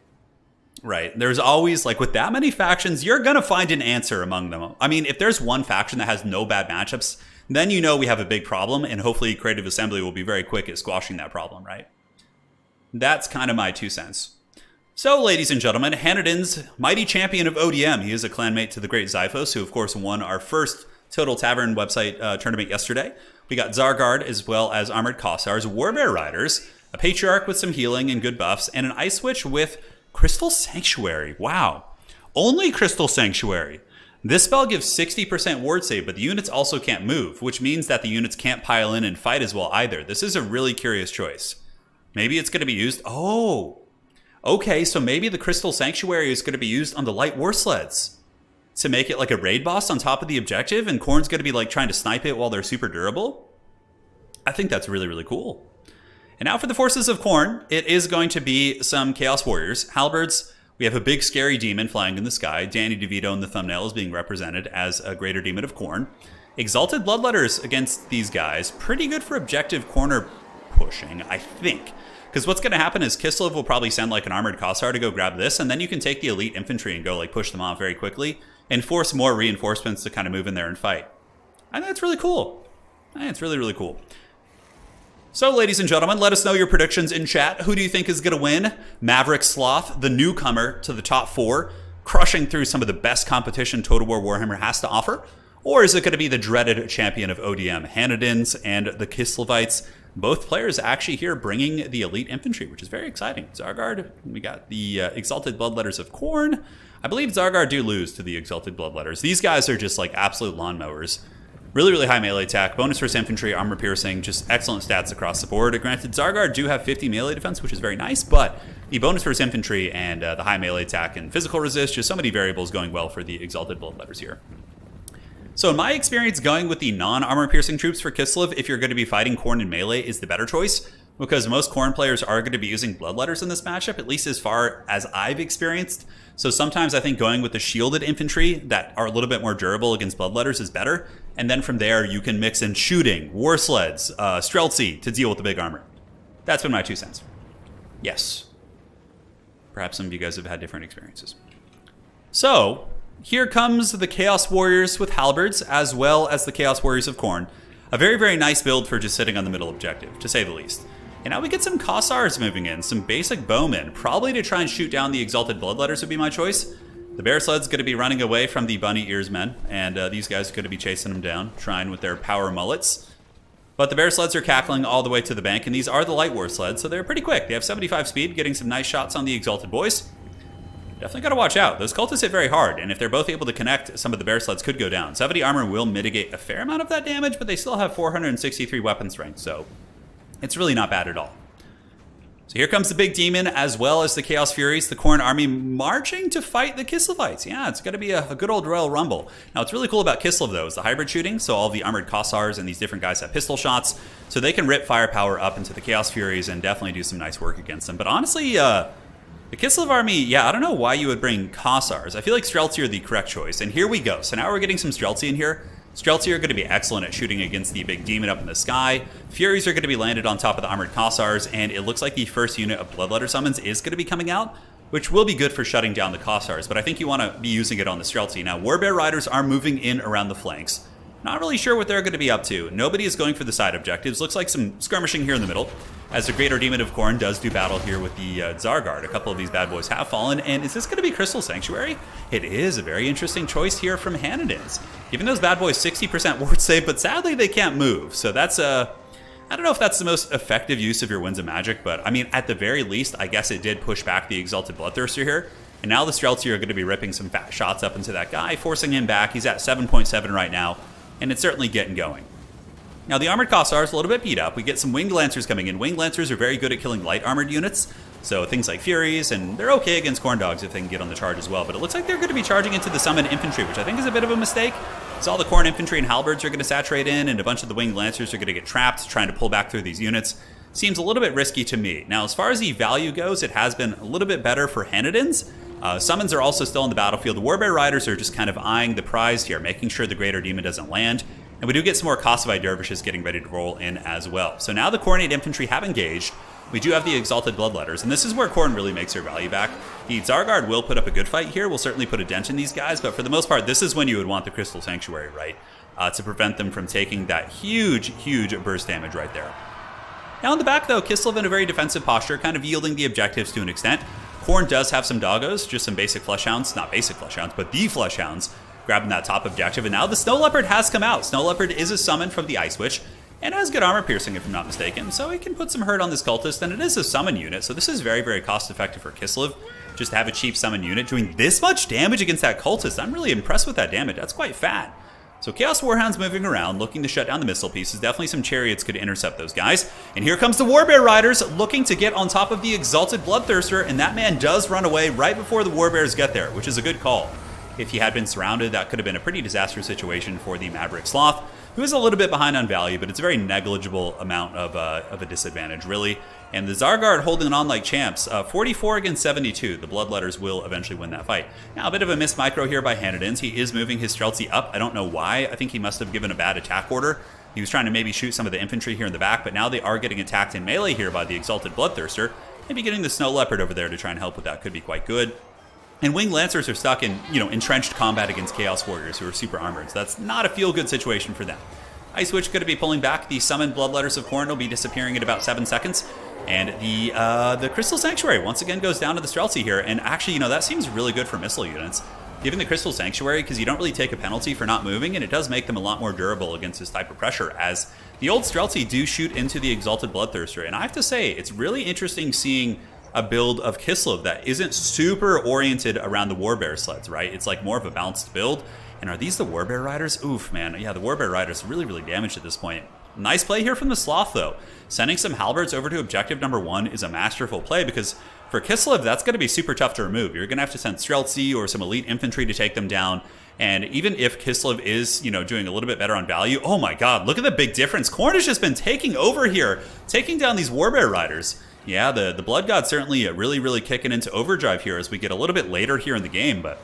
Right. There's always, like, with that many factions, you're going to find an answer among them. I mean, if there's one faction that has no bad matchups, then you know we have a big problem, and hopefully Creative Assembly will be very quick at squashing that problem, right? That's kind of my 2 cents. So, ladies and gentlemen, Hanadin's mighty champion of ODM. He is a clanmate to the great Zyphos, who, of course, won our first Total Tavern website tournament yesterday. We got Zargard, as well as Armored Kossars, Warbear Riders, a Patriarch with some healing and good buffs, and an Ice Witch with Crystal Sanctuary. Wow. Only Crystal Sanctuary. This spell gives 60% ward save, but the units also can't move, which means that the units can't pile in and fight as well either. This is a really curious choice. Maybe it's going to be used... Oh! Okay, so maybe the Crystal Sanctuary is going to be used on the light war sleds to make it like a raid boss on top of the objective, and Khorne's going to be like trying to snipe it while they're super durable? I think that's really, really cool. And now for the forces of Khorne, it is going to be some Chaos Warriors. Halberds, we have a big scary demon flying in the sky. Danny DeVito in the thumbnail is being represented as a greater demon of Khorne. Exalted Bloodletters against these guys. Pretty good for objective corner pushing, I think. Because what's going to happen is Kislev will probably send like an Armored Kossar to go grab this, and then you can take the elite infantry and go like push them off very quickly and force more reinforcements to kind of move in there and fight. I think that's really cool. I think it's really, really cool. So, ladies and gentlemen, let us know your predictions in chat. Who do you think is going to win? Maverick Sloth, the newcomer to the top 4, crushing through some of the best competition Total War Warhammer has to offer? Or is it going to be the dreaded champion of ODM, Hanadins and the Kislevites? Both players actually here bringing the elite infantry, which is very exciting. Zargard, we got the Exalted Bloodletters of Khorne. I believe Zargard do lose to the Exalted Bloodletters. These guys are just like absolute lawnmowers. Really, really high melee attack, bonus versus infantry, armor piercing, just excellent stats across the board. Granted, Zargard do have 50 melee defense, which is very nice, but the bonus versus infantry and the high melee attack and physical resist, just so many variables going well for the Exalted Bloodletters here. So in my experience, going with the non-armor piercing troops for Kislev, if you're going to be fighting Khorne in melee, is the better choice, because most Khorne players are going to be using Bloodletters in this matchup, at least as far as I've experienced. So sometimes I think going with the shielded infantry that are a little bit more durable against Bloodletters is better. And then from there, you can mix in shooting, war sleds, Streltsy to deal with the big armor. That's been my 2 cents. Yes. Perhaps some of you guys have had different experiences. So, here comes the Chaos Warriors with halberds, as well as the Chaos Warriors of Khorne. A very, very nice build for just sitting on the middle objective, to say the least. And now we get some Kossars moving in, some basic bowmen, probably to try and shoot down the Exalted Bloodletters would be my choice. The Bear Sled's going to be running away from the Bunny Ears men, and these guys are going to be chasing them down, trying with their power mullets. But the Bear Sleds are cackling all the way to the bank, and these are the Light War sleds, so they're pretty quick. They have 75 speed, getting some nice shots on the Exalted boys. Definitely got to watch out. Those cultists hit very hard, and if they're both able to connect, some of the Bear Sleds could go down. 70 armor will mitigate a fair amount of that damage, but they still have 463 weapon strength, so it's really not bad at all. So here comes the big demon, as well as the Chaos Furies, the Khorne army marching to fight the Kislevites. Yeah, it's going to be a good old Royal Rumble. Now, what's really cool about Kislev, though, is the hybrid shooting. So all the armored Kossars and these different guys have pistol shots, so they can rip firepower up into the Chaos Furies and definitely do some nice work against them. But honestly, the Kislev army, yeah, I don't know why you would bring Kossars. I feel like Streltsy are the correct choice. And here we go. So now we're getting some Streltsy in here. Streltsy are going to be excellent at shooting against the big demon up in the sky. Furies are going to be landed on top of the armored Kossars, and it looks like the first unit of Bloodletter summons is going to be coming out, which will be good for shutting down the Kossars, but I think you want to be using it on the Streltsy. Now, Warbear Riders are moving in around the flanks. Not really sure what they're going to be up to. Nobody is going for the side objectives. Looks like some skirmishing here in the middle, as the Greater Demon of Khorne does do battle here with the Zargard. A couple of these bad boys have fallen, and is this going to be Crystal Sanctuary? It is a very interesting choice here from Hanadins. Giving those bad boys 60% ward save, but sadly they can't move. So that's I don't know if that's the most effective use of your Winds of Magic, but I mean, at the very least, I guess it did push back the Exalted Bloodthirster here. And now the Streltsy are going to be ripping some fat shots up into that guy, forcing him back. He's at 7.7 right now, and it's certainly getting going. Now, the Armored Kossars a little bit beat up. We get some Winged Lancers coming in. Winged Lancers are very good at killing light armored units, so things like Furies, and they're okay against Khorne Dogs if they can get on the charge as well. But it looks like they're going to be charging into the Summoned Infantry, which I think is a bit of a mistake. So all the Khorne Infantry and Halberds are going to saturate in, and a bunch of the Winged Lancers are going to get trapped trying to pull back through these units. Seems a little bit risky to me. Now, as far as the value goes, it has been a little bit better for Hanadins. Summons are also still on the battlefield. The Warbear Riders are just kind of eyeing the prize here, making sure the Greater Demon doesn't land. And we do get some more Kossovite Dervishes getting ready to roll in as well. So now the Khornate Infantry have engaged. We do have the Exalted Bloodletters, and this is where Khorne really makes her value back. The Zargard will put up a good fight here. We'll certainly put a dent in these guys, but for the most part, this is when you would want the Crystal Sanctuary, right? To prevent them from taking that huge, huge burst damage right there. Now in the back, though, Kislev in a very defensive posture, kind of yielding the objectives to an extent. Khorne does have some doggos, just some basic Fleshhounds. Not basic Fleshhounds, but the Fleshhounds grabbing that top objective. And now the Snow Leopard has come out. Snow Leopard is a summon from the Ice Witch, and has good armor piercing if I'm not mistaken, so he can put some hurt on this cultist, and it is a summon unit, so this is very, very cost effective for Kislev. Just to have a cheap summon unit doing this much damage against that cultist. I'm really impressed with that damage. That's quite fat. So Chaos Warhound's moving around, looking to shut down the missile pieces. Definitely some chariots could intercept those guys. And here comes the Warbear Riders, looking to get on top of the Exalted Bloodthirster, and that man does run away right before the Warbears get there, which is a good call. If he had been surrounded, that could have been a pretty disastrous situation for the Maverick Sloth, who is a little bit behind on value, but it's a very negligible amount of a disadvantage, really. And the Zargard holding on like champs, 44 against 72. The Bloodletters will eventually win that fight. Now, a bit of a missed micro here by Hanadins. He is moving his Streltsy up. I don't know why. I think he must have given a bad attack order. He was trying to maybe shoot some of the infantry here in the back, but now they are getting attacked in melee here by the Exalted Bloodthirster. Maybe getting the Snow Leopard over there to try and help with that could be quite good. And Winged Lancers are stuck in, entrenched combat against Chaos Warriors who are super armored, so that's not a feel-good situation for them. Ice Witch going to be pulling back. The Summoned Bloodletters of Khorne will be disappearing in about 7 seconds. And the Crystal Sanctuary once again goes down to the Streltsy here. And actually, that seems really good for missile units. Giving the Crystal Sanctuary, because you don't really take a penalty for not moving, and it does make them a lot more durable against this type of pressure, as the old Streltsy do shoot into the Exalted Bloodthirster. And I have to say, it's really interesting seeing a build of Kislev that isn't super oriented around the Warbear sleds, right? It's like more of a balanced build. And are these the Warbear Riders? Oof, man. Yeah, the Warbear Riders are really, really damaged at this point. Nice play here from the Sloth, though. Sending some Halberds over to objective number 1 is a masterful play, because for Kislev, that's going to be super tough to remove. You're going to have to send Streltsy or some elite infantry to take them down. And even if Kislev is, doing a little bit better on value, oh my god, look at the big difference. Khorne has just been taking over here, taking down these Warbear Riders. Yeah, the Blood God certainly really, really kicking into overdrive here as we get a little bit later here in the game, but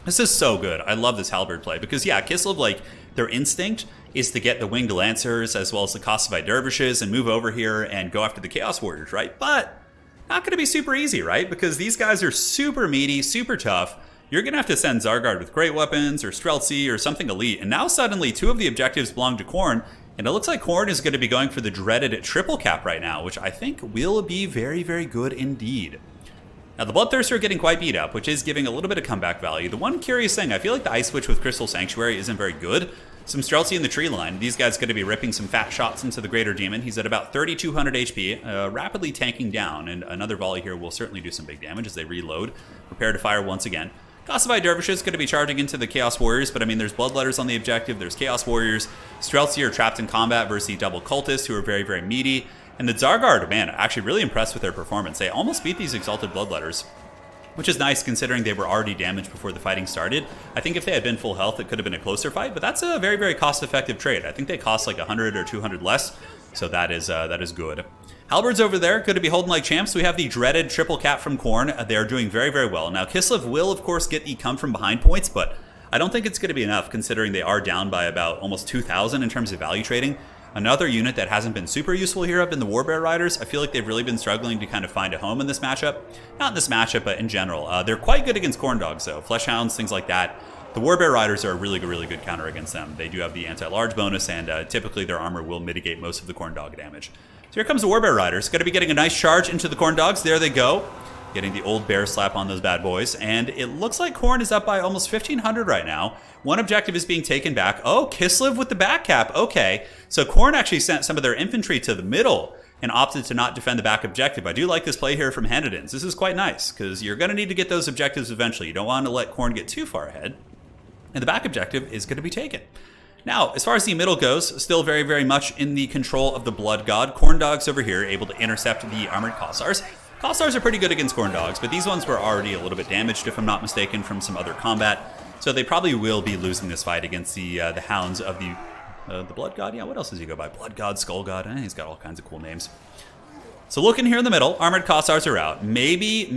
this is so good. I love this Halberd play because, yeah, Kislev, their instinct is to get the Winged Lancers as well as the Kossovite Dervishes and move over here and go after the Chaos Warriors, right? But not going to be super easy, right? Because these guys are super meaty, super tough. You're going to have to send Zargard with great weapons or Streltsy or something elite. And now suddenly 2 of the objectives belong to Khorne, And it looks like Khorne is going to be going for the dreaded triple cap right now, which I think will be very, very good indeed. Now, the Bloodthirster are getting quite beat up, which is giving a little bit of comeback value. The one curious thing, I feel like the Ice Witch with Crystal Sanctuary isn't very good. Some Streltsy in the tree line. These guys going to be ripping some fat shots into the Greater Demon. He's at about 3,200 HP, rapidly tanking down, and another volley here will certainly do some big damage as they reload. Prepare to fire once again. Gossified Dervishes going to be charging into the Chaos Warriors, but I mean, there's Bloodletters on the objective, there's Chaos Warriors. Streltsy are trapped in combat versus the double Cultists, who are very, very meaty. And the Zargard, man, actually really impressed with their performance. They almost beat these Exalted Bloodletters, which is nice considering they were already damaged before the fighting started. I think if they had been full health, it could have been a closer fight, but that's a very, very cost-effective trade. I think they cost like 100 or 200 less, so that is good. Halberds over there could be holding like champs. We have the dreaded triple cap from Khorne. They're doing very, very well. Now, Kislev will, of course, get the come from behind points, but I don't think it's going to be enough considering they are down by about almost 2,000 in terms of value trading. Another unit that hasn't been super useful here have been the Warbear Riders. I feel like they've really been struggling to kind of find a home in this matchup. Not in this matchup, but in general. They're quite good against Khorne Dogs, though. Fleshhounds, things like that. The Warbear Riders are a really good counter against them. They do have the anti-large bonus, and typically their armor will mitigate most of the Khorne Dog damage. So here comes the Warbear Riders. Going to be getting a nice charge into the Khorne Dogs. There they go. Getting the old bear slap on those bad boys. And it looks like Khorne is up by almost 1,500 right now. One objective is being taken back. Oh, Kislev with the back cap. Okay. So Khorne actually sent some of their infantry to the middle and opted to not defend the back objective. I do like this play here from Hanedins. This is quite nice because you're going to need to get those objectives eventually. You don't want to let Khorne get too far ahead. And the back objective is going to be taken. Now, as far as the middle goes, still very, very much in the control of the Blood God. Khorne Dogs over here able to intercept the Armored Kossars. Kossars are pretty good against Khorne Dogs, but these ones were already a little bit damaged, if I'm not mistaken, from some other combat. So they probably will be losing this fight against the Hounds of the Blood God. Yeah, what else does he go by? Blood God, Skull God. He's got all kinds of cool names. So looking here in the middle, Armored Kossars are out. Maybe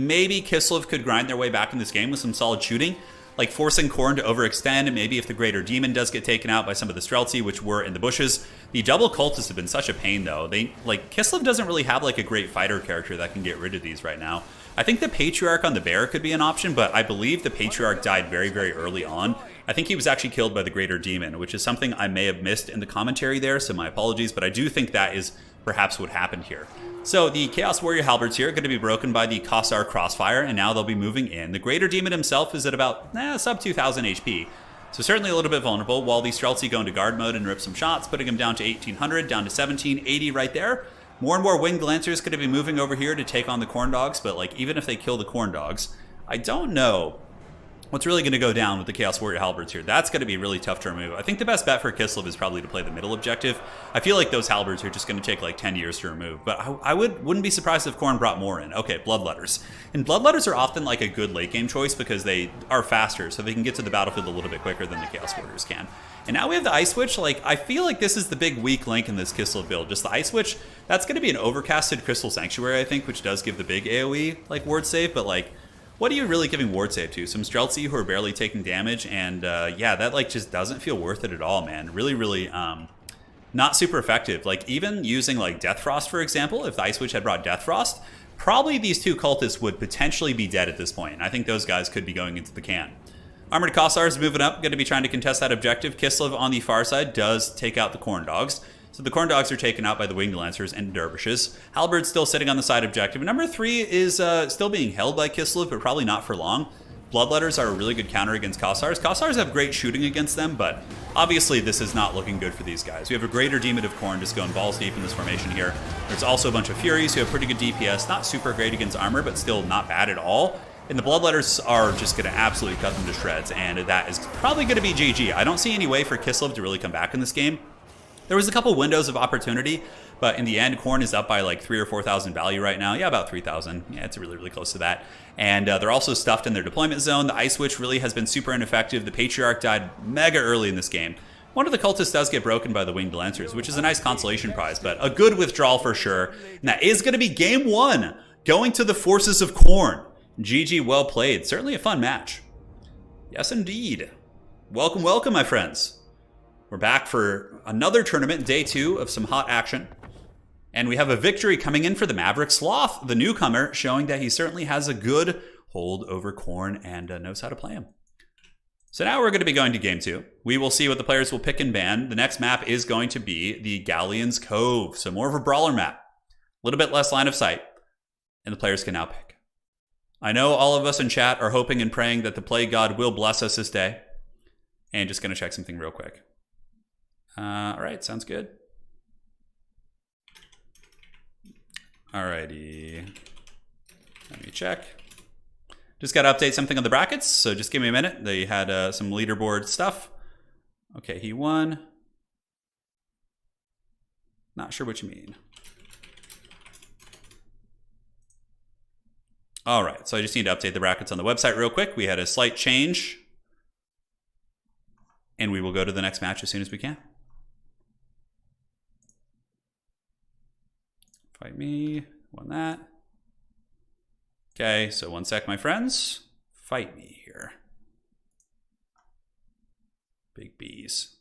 Kislev could grind their way back in this game with some solid shooting, like forcing Khorne to overextend, and maybe if the Greater Demon does get taken out by some of the Streltsy, which were in the bushes. The double Cultists have been such a pain, though. Kislev doesn't really have like a great fighter character that can get rid of these right now. I think the Patriarch on the Bear could be an option, but I believe the Patriarch died very, very early on. I think he was actually killed by the Greater Demon, which is something I may have missed in the commentary there, so my apologies, but I do think that is perhaps what happened here. So the Chaos Warrior Halberds here are going to be broken by the Kossar Crossfire, and now they'll be moving in. The Greater Demon himself is at about sub 2,000 HP, so certainly a little bit vulnerable, while the Streltsy go into guard mode and rip some shots, putting him down to 1,800, down to 1,780 right there. More and more Winged Lancers going to be moving over here to take on the Khorne Dogs, but like even if they kill the Khorne Dogs, I don't know what's really going to go down with the Chaos Warrior Halberds here. That's going to be really tough to remove. I think the best bet for Kislev is probably to play the middle objective. I feel like those Halberds are just going to take like 10 years to remove, but I wouldn't be surprised if Khorne brought more in. Okay, Bloodletters. And Bloodletters are often like a good late game choice because they are faster, so they can get to the battlefield a little bit quicker than the Chaos Warriors can. And now we have the Ice Witch. Like, I feel like this is the big weak link in this Kislev build. Just the Ice Witch. That's going to be an overcasted Crystal Sanctuary, I think, which does give the big AoE, like, ward save. But, like, what are you really giving ward save to? Some Streltsy who are barely taking damage. And, yeah, that, like, just doesn't feel worth it at all, man. Really, not super effective. Like, even using, like, Death Frost, for example, if the Ice Witch had brought Death Frost, probably these two cultists would potentially be dead at this point. And I think those guys could be going into the can. Armored Kossars moving up, going to be trying to contest that objective. Kislev on the far side does take out the Khorne Dogs. So the Khorne Dogs are taken out by the Winged Lancers and Dervishes. Halberd's still sitting on the side objective. Number 3 is still being held by Kislev, but probably not for long. Bloodletters are a really good counter against Kossars. Kossars have great shooting against them, but obviously this is not looking good for these guys. We have a Greater Demon of Khorne just going balls deep in this formation here. There's also a bunch of Furies who have pretty good DPS. Not super great against armor, but still not bad at all. And the Bloodletters are just going to absolutely cut them to shreds, and that is probably going to be GG. I don't see any way for Kislev to really come back in this game. There was a couple windows of opportunity, but in the end, Khorne is up by like 3,000 or 4,000 value right now. Yeah, about 3,000. Yeah, it's really close to that. And they're also stuffed in their deployment zone. The Ice Witch really has been super ineffective. The Patriarch died mega early in this game. One of the cultists does get broken by the Winged Lancers, which is a nice consolation prize, but a good withdrawal for sure. And that is going to be game 1, going to the forces of Khorne. GG, well played. Certainly a fun match. Yes, indeed. Welcome, welcome, my friends. We're back for another tournament, day 2 of some hot action. And we have a victory coming in for the Maverick Sloth, the newcomer, showing that he certainly has a good hold over Khorne and knows how to play him. So now we're going to be going to game 2. We will see what the players will pick and ban. The next map is going to be the Galleon's Cove. So more of a brawler map. A little bit less line of sight. And the players can now pick. I know all of us in chat are hoping and praying that the Plague God will bless us this day. And just going to check something real quick. All right, sounds good. Alrighty. Let me check. Just got to update something on the brackets, so just give me a minute. They had some leaderboard stuff. Okay, he won. Not sure what you mean. All right, so I just need to update the brackets on the website real quick. We had a slight change. And we will go to the next match as soon as we can. Fight me. Won that. Okay, so one sec, my friends. Fight me here. Big B's.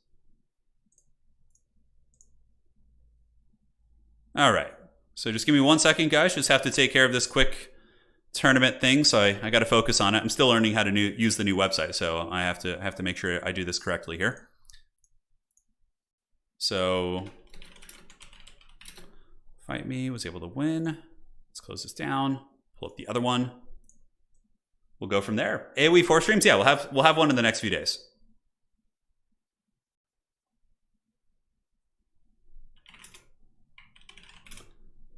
All right. So just give me 1 second, guys. Just have to take care of this quick tournament thing. So I got to focus on it. I'm still learning how to use the new website. So I have to make sure I do this correctly here. So Fight Me was able to win. Let's close this down. Pull up the other one. We'll go from there. AoE 4 streams? Yeah, we'll have one in the next few days.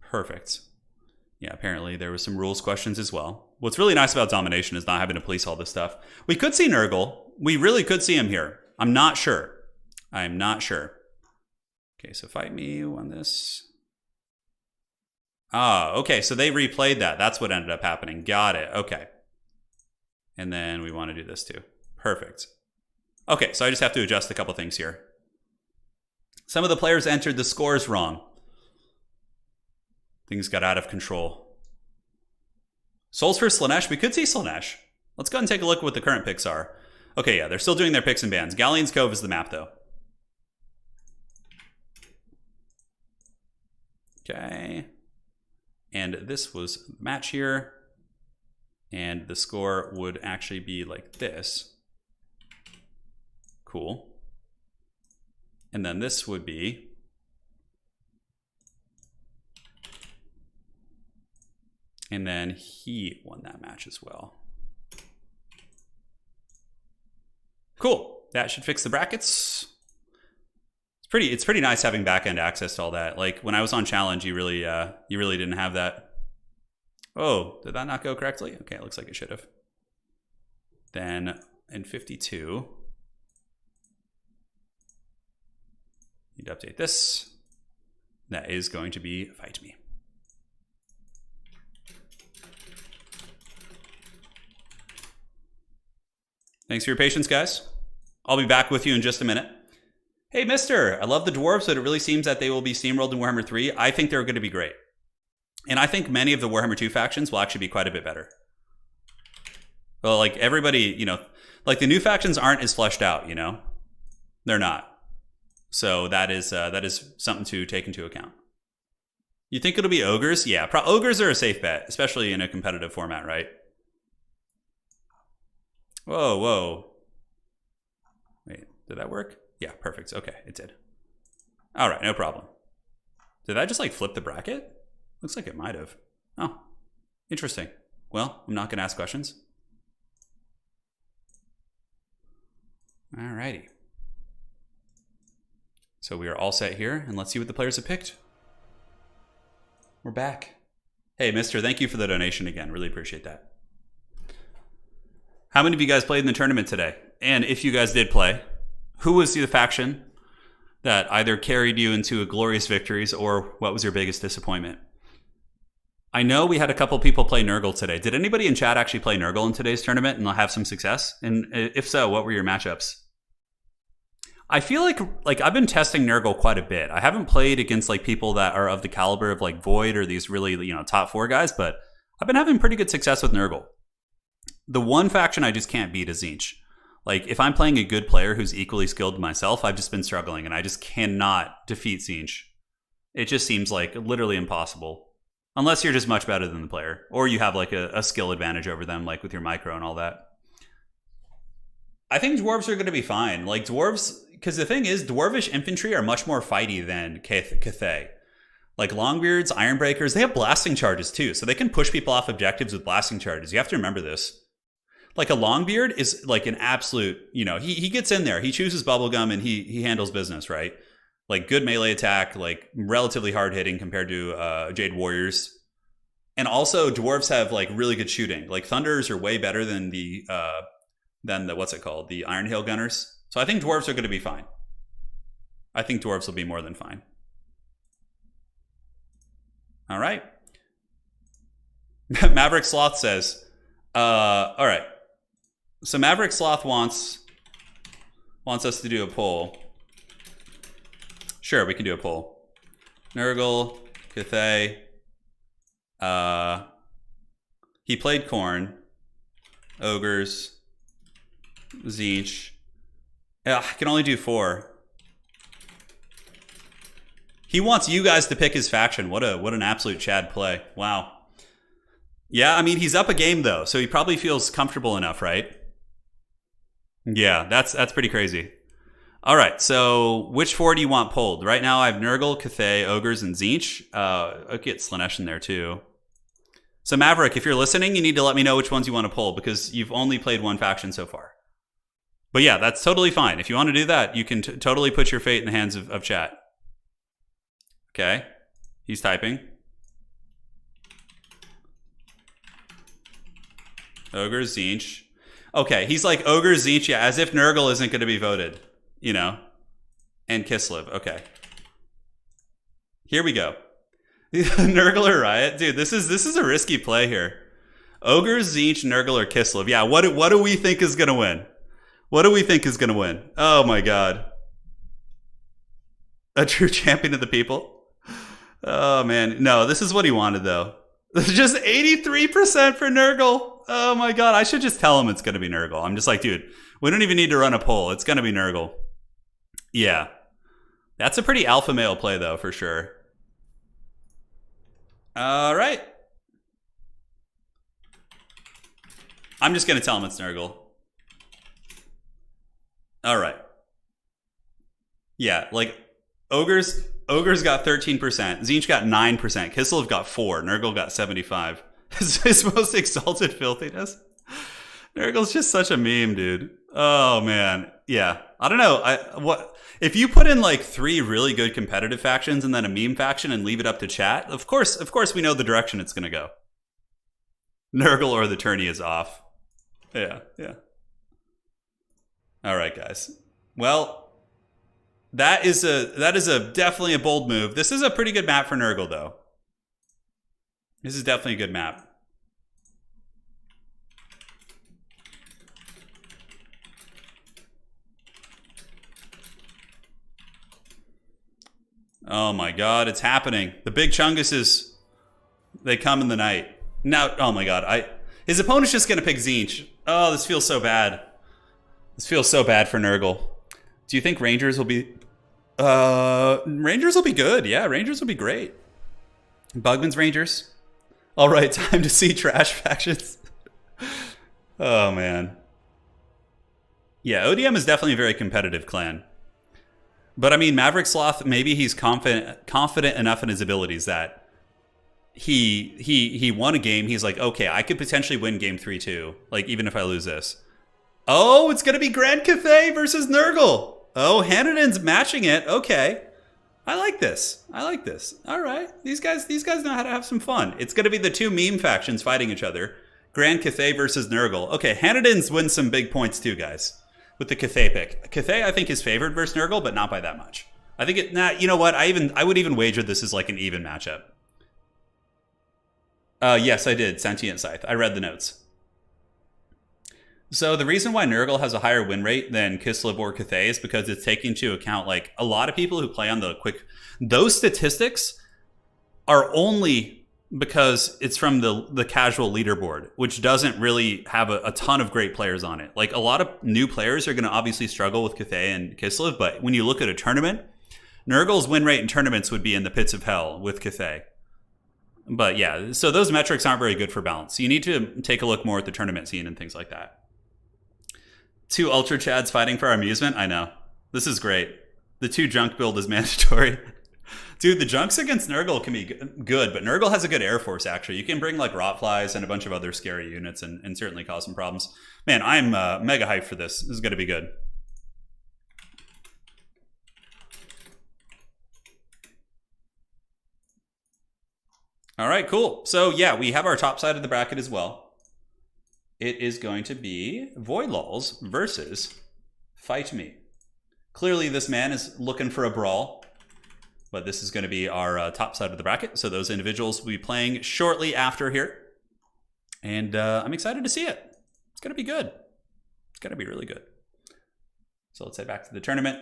Perfect. Yeah, apparently there was some rules questions as well. What's really nice about Domination is not having to police all this stuff. We could see Nurgle. We really could see him here. I'm not sure. I'm not sure. Okay, so Fight Me won this. Ah, okay, so they replayed that. That's what ended up happening. Got it. Okay. And then we want to do this too. Perfect. Okay, so I just have to adjust a couple things here. Some of the players entered the scores wrong. Things got out of control. Souls for Slaanesh? We could see Slaanesh. Let's go ahead and take a look at what the current picks are. Okay, yeah, they're still doing their picks and bans. Galleon's Cove is the map, though. Okay. And this was the match here. And the score would actually be like this. Cool. And then this would be... And then he won that match as well. Cool. That should fix the brackets. It's pretty nice having back-end access to all that. Like when I was on challenge, you really didn't have that. Oh, did that not go correctly? Okay, it looks like it should have. Then in 52, need to update this. That is going to be Fight Me. Thanks for your patience, guys. I'll be back with you in just a minute. Hey, mister, I love the dwarves, but it really seems that they will be steamrolled in Warhammer 3. I think they're going to be great. And I think many of the Warhammer 2 factions will actually be quite a bit better. Well, like everybody, you know, like the new factions aren't as fleshed out, you know? They're not. So that is something to take into account. You think it'll be ogres? Yeah, ogres are a safe bet, especially in a competitive format, right? Whoa, whoa. Wait, did that work? Yeah, perfect. Okay, it did. All right, no problem. Did I just like flip the bracket? Looks like it might have. Oh, interesting. Well, I'm not going to ask questions. All righty. So we are all set here, and let's see what the players have picked. We're back. Hey, mister, thank you for the donation again. Really appreciate that. How many of you guys played in the tournament today? And if you guys did play, who was the faction that either carried you into a glorious victories or what was your biggest disappointment? I know we had a couple people play Nurgle today. Did anybody in chat actually play Nurgle in today's tournament and have some success? And if so, what were your matchups? I feel like I've been testing Nurgle quite a bit. I haven't played against like people that are of the caliber of like Void or these really, you know, top 4 guys, but I've been having pretty good success with Nurgle. The one faction I just can't beat is Tzeentch. Like, if I'm playing a good player who's equally skilled to myself, I've just been struggling, and I just cannot defeat Tzeentch. It just seems like literally impossible. Unless you're just much better than the player. Or you have like a skill advantage over them, like with your micro and all that. I think dwarves are going to be fine. Like dwarves, because the thing is, dwarvish infantry are much more fighty than Cathay. Like Longbeards, Ironbreakers, they have blasting charges too, so they can push people off objectives with blasting charges. You have to remember this. Like a Longbeard is like an absolute, you know, he gets in there, he chooses bubblegum, and he handles business, right? Like good melee attack, like relatively hard hitting compared to Jade Warriors. And also dwarves have like really good shooting. Like Thunders are way better than the what's it called? The Iron Hail Gunners. So I think dwarves are going to be fine. I think dwarves will be more than fine. All right. Maverick Sloth says, all right. So Maverick Sloth wants us to do a poll. Sure, we can do a poll. Nurgle, Cathay. He played Khorne. Ogres. Tzeentch. I can only do 4. He wants you guys to pick his faction. What an absolute Chad play. Wow. Yeah, I mean, he's up a game, though, so he probably feels comfortable enough, right? Yeah, that's pretty crazy. All right, so which 4 do you want pulled? Right now, I have Nurgle, Cathay, Ogres, and Tzeentch. I'll get Slaanesh in there, too. So, Maverick, if you're listening, you need to let me know which ones you want to pull, because you've only played one faction so far. But yeah, that's totally fine. If you want to do that, you can totally put your fate in the hands of chat. Okay, he's typing. Ogre, Tzeentch. Okay, he's like Ogre, Tzeentch, yeah, as if Nurgle isn't going to be voted, you know. And Kislev, okay. Here we go. Nurgle or Riot? Dude, this is a risky play here. Ogre, Tzeentch, Nurgle, or Kislev. Yeah, what do we think is going to win? What do we think is going to win? Oh my god. A true champion of the people? Oh man, no, this is what he wanted though. Just 83% for Nurgle. Oh my god, I should just tell him it's gonna be Nurgle. I'm just like, dude, we don't even need to run a poll. It's gonna be Nurgle. Yeah. That's a pretty alpha male play though, for sure. All right. I'm just gonna tell him it's Nurgle. All right. Yeah, like Ogre's got 13%. Tzeentch got 9%. Kislev got 4%. Nurgle got 75%. His most exalted filthiness. Nurgle's just such a meme, dude. Oh man, yeah. I don't know. What if you put in like 3 really good competitive factions and then a meme faction and leave it up to chat? Of course, we know the direction it's gonna go. Nurgle or the tourney is off. Yeah. All right, guys. Well. That is definitely a bold move. This is a pretty good map for Nurgle, though. This is definitely a good map. Oh my god, it's happening. The big Chunguses, they come in the night. Now, oh my god, his opponent's just gonna pick Tzeentch. Oh, this feels so bad. This feels so bad for Nurgle. Do you think Rangers will be... Rangers will be good. Yeah, Rangers will be great. Bugman's Rangers. All right, time to see trash factions. Oh, man. Yeah, ODM is definitely a very competitive clan. But, I mean, Maverick Sloth, maybe he's confident enough in his abilities that he won a game. He's like, okay, I could potentially win game 3 too. Like, even if I lose this. Oh, it's going to be Grand Cathay versus Nurgle. Oh, Hanniden's matching it. Okay. I like this. All right. These guys know how to have some fun. It's going to be the 2 meme factions fighting each other. Grand Cathay versus Nurgle. Okay, Hanniden's win some big points too, guys, with the Cathay pick. Cathay, I think, is favored versus Nurgle, but not by that much. I think you know what? I would even wager this is like an even matchup. Yes, I did. Sentient Scythe. I read the notes. So the reason why Nurgle has a higher win rate than Kislev or Cathay is because it's taking into account like a lot of people who play on the quick. Those statistics are only because it's from the casual leaderboard, which doesn't really have a ton of great players on it. Like a lot of new players are going to obviously struggle with Cathay and Kislev, but when you look at a tournament, Nurgle's win rate in tournaments would be in the pits of hell with Cathay. But yeah, so those metrics aren't very good for balance. So you need to take a look more at the tournament scene and things like that. 2 Ultra Chads fighting for our amusement? I know. This is great. The 2 junk build is mandatory. Dude, the junks against Nurgle can be good, but Nurgle has a good air force, actually. You can bring, like, Rotflies and a bunch of other scary units and certainly cause some problems. Man, I'm mega hyped for this. This is going to be good. All right, cool. So, yeah, we have our top side of the bracket as well. It is going to be Voidlaws versus Fight Me. Clearly, this man is looking for a brawl, but this is going to be our top side of the bracket. So those individuals will be playing shortly after here. And I'm excited to see it. It's going to be good. It's going to be really good. So let's head back to the tournament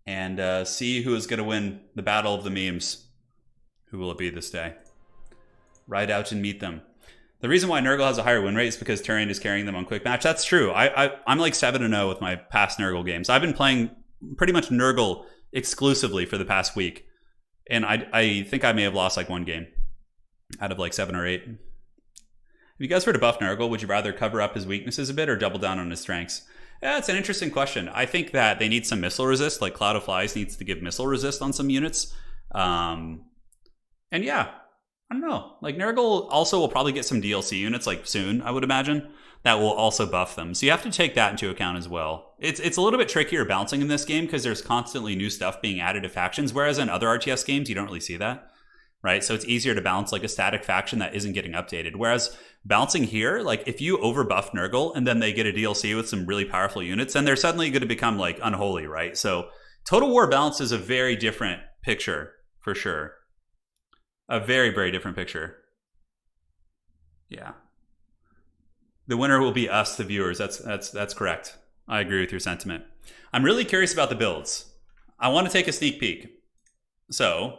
and see who is going to win the battle of the memes. Who will it be this day? Ride out and meet them. The reason why Nurgle has a higher win rate is because Turin is carrying them on quick match. That's true. I'm like 7-0 with my past Nurgle games. I've been playing pretty much Nurgle exclusively for the past week. And I think I may have lost like 1 game out of like 7 or 8. If you guys were to buff Nurgle, would you rather cover up his weaknesses a bit or double down on his strengths? Yeah, it's an interesting question. I think that they need some missile resist, like Cloud of Flies needs to give missile resist on some units. And yeah, I don't know. Like Nurgle also will probably get some DLC units like soon, I would imagine, that will also buff them. So you have to take that into account as well. It's a little bit trickier balancing in this game because there's constantly new stuff being added to factions, whereas in other RTS games, you don't really see that, right? So it's easier to balance like a static faction that isn't getting updated. Whereas balancing here, like if you overbuff Nurgle and then they get a DLC with some really powerful units, then they're suddenly going to become like unholy, right? So Total War balance is a very different picture for sure. A very, very different picture. Yeah. The winner will be us, the viewers. That's correct. I agree with your sentiment. I'm really curious about the builds. I want to take a sneak peek. So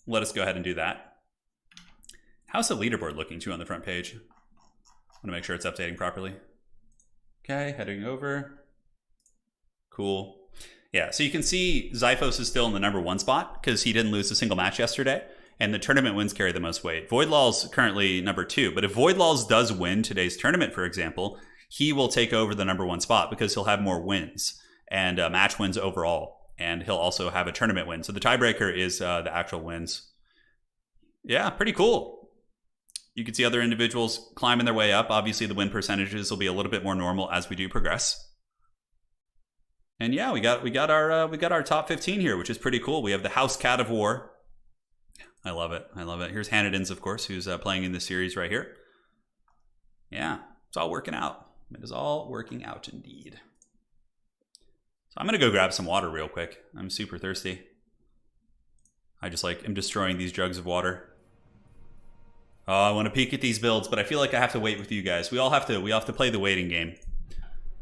let us go ahead and do that. How's the leaderboard looking too on the front page? I want to make sure it's updating properly. Okay, heading over. Cool. Yeah, so you can see Zyphos is still in the #1 spot because he didn't lose a single match yesterday. And the tournament wins carry the most weight. Voidlaw's currently #2, but if Voidlaws does win today's tournament, for example, he will take over the #1 spot because he'll have more wins and match wins overall. And he'll also have a tournament win. So the tiebreaker is the actual wins. Yeah, pretty cool. You can see other individuals climbing their way up. Obviously, the win percentages will be a little bit more normal as we do progress. And yeah, we got our top 15 here, which is pretty cool. We have the House Cat of War. I love it. I love it. Here's Hanadins, of course, who's playing in this series right here. Yeah, it's all working out. It is all working out indeed. So I'm going to go grab some water real quick. I'm super thirsty. I just am destroying these jugs of water. Oh, I want to peek at these builds, but I feel like I have to wait with you guys. We have to play the waiting game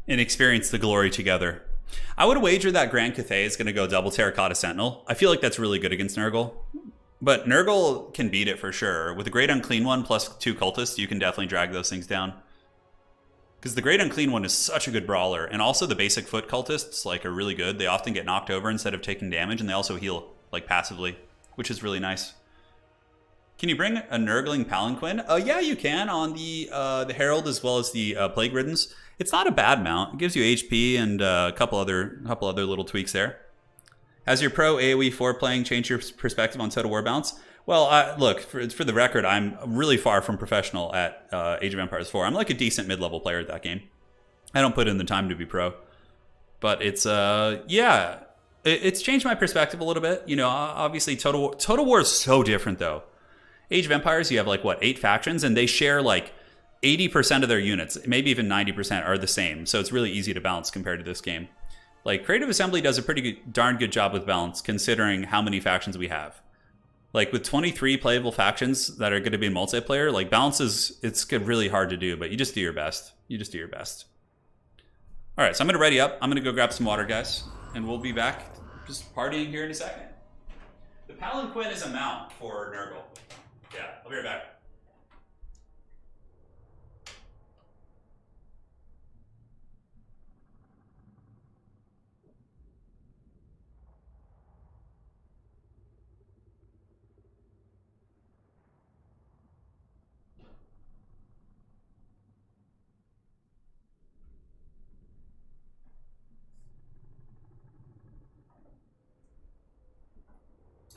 and experience the glory together. I would wager that Grand Cathay is going to go double Terracotta Sentinel. I feel like that's really good against Nurgle. But Nurgle can beat it for sure. With the Great Unclean One plus 2 Cultists, you can definitely drag those things down. Because the Great Unclean One is such a good brawler. And also the basic Foot Cultists are really good. They often get knocked over instead of taking damage. And they also heal passively, which is really nice. Can you bring a Nurgling Palanquin? Yeah, you can on the Herald as well as the Plague Riddens. It's not a bad mount. It gives you HP and a couple other little tweaks there. Has your pro AoE 4 playing changed your perspective on Total War balance? Well, look, for the record, I'm really far from professional at Age of Empires 4. I'm like a decent mid-level player at that game. I don't put in the time to be pro. But it's, yeah, it's changed my perspective a little bit. You know, obviously Total War is so different, though. Age of Empires, you have 8 factions, and they share 80% of their units, maybe even 90% are the same. So it's really easy to balance compared to this game. Creative Assembly does a pretty darn good job with balance, considering how many factions we have. With 23 playable factions that are going to be in multiplayer, balance it's really hard to do, but you just do your best. You just do your best. All right, so I'm going to ready up. I'm going to go grab some water, guys, and we'll be back just partying here in a second. The Palanquin is a mount for Nurgle. Yeah, I'll be right back.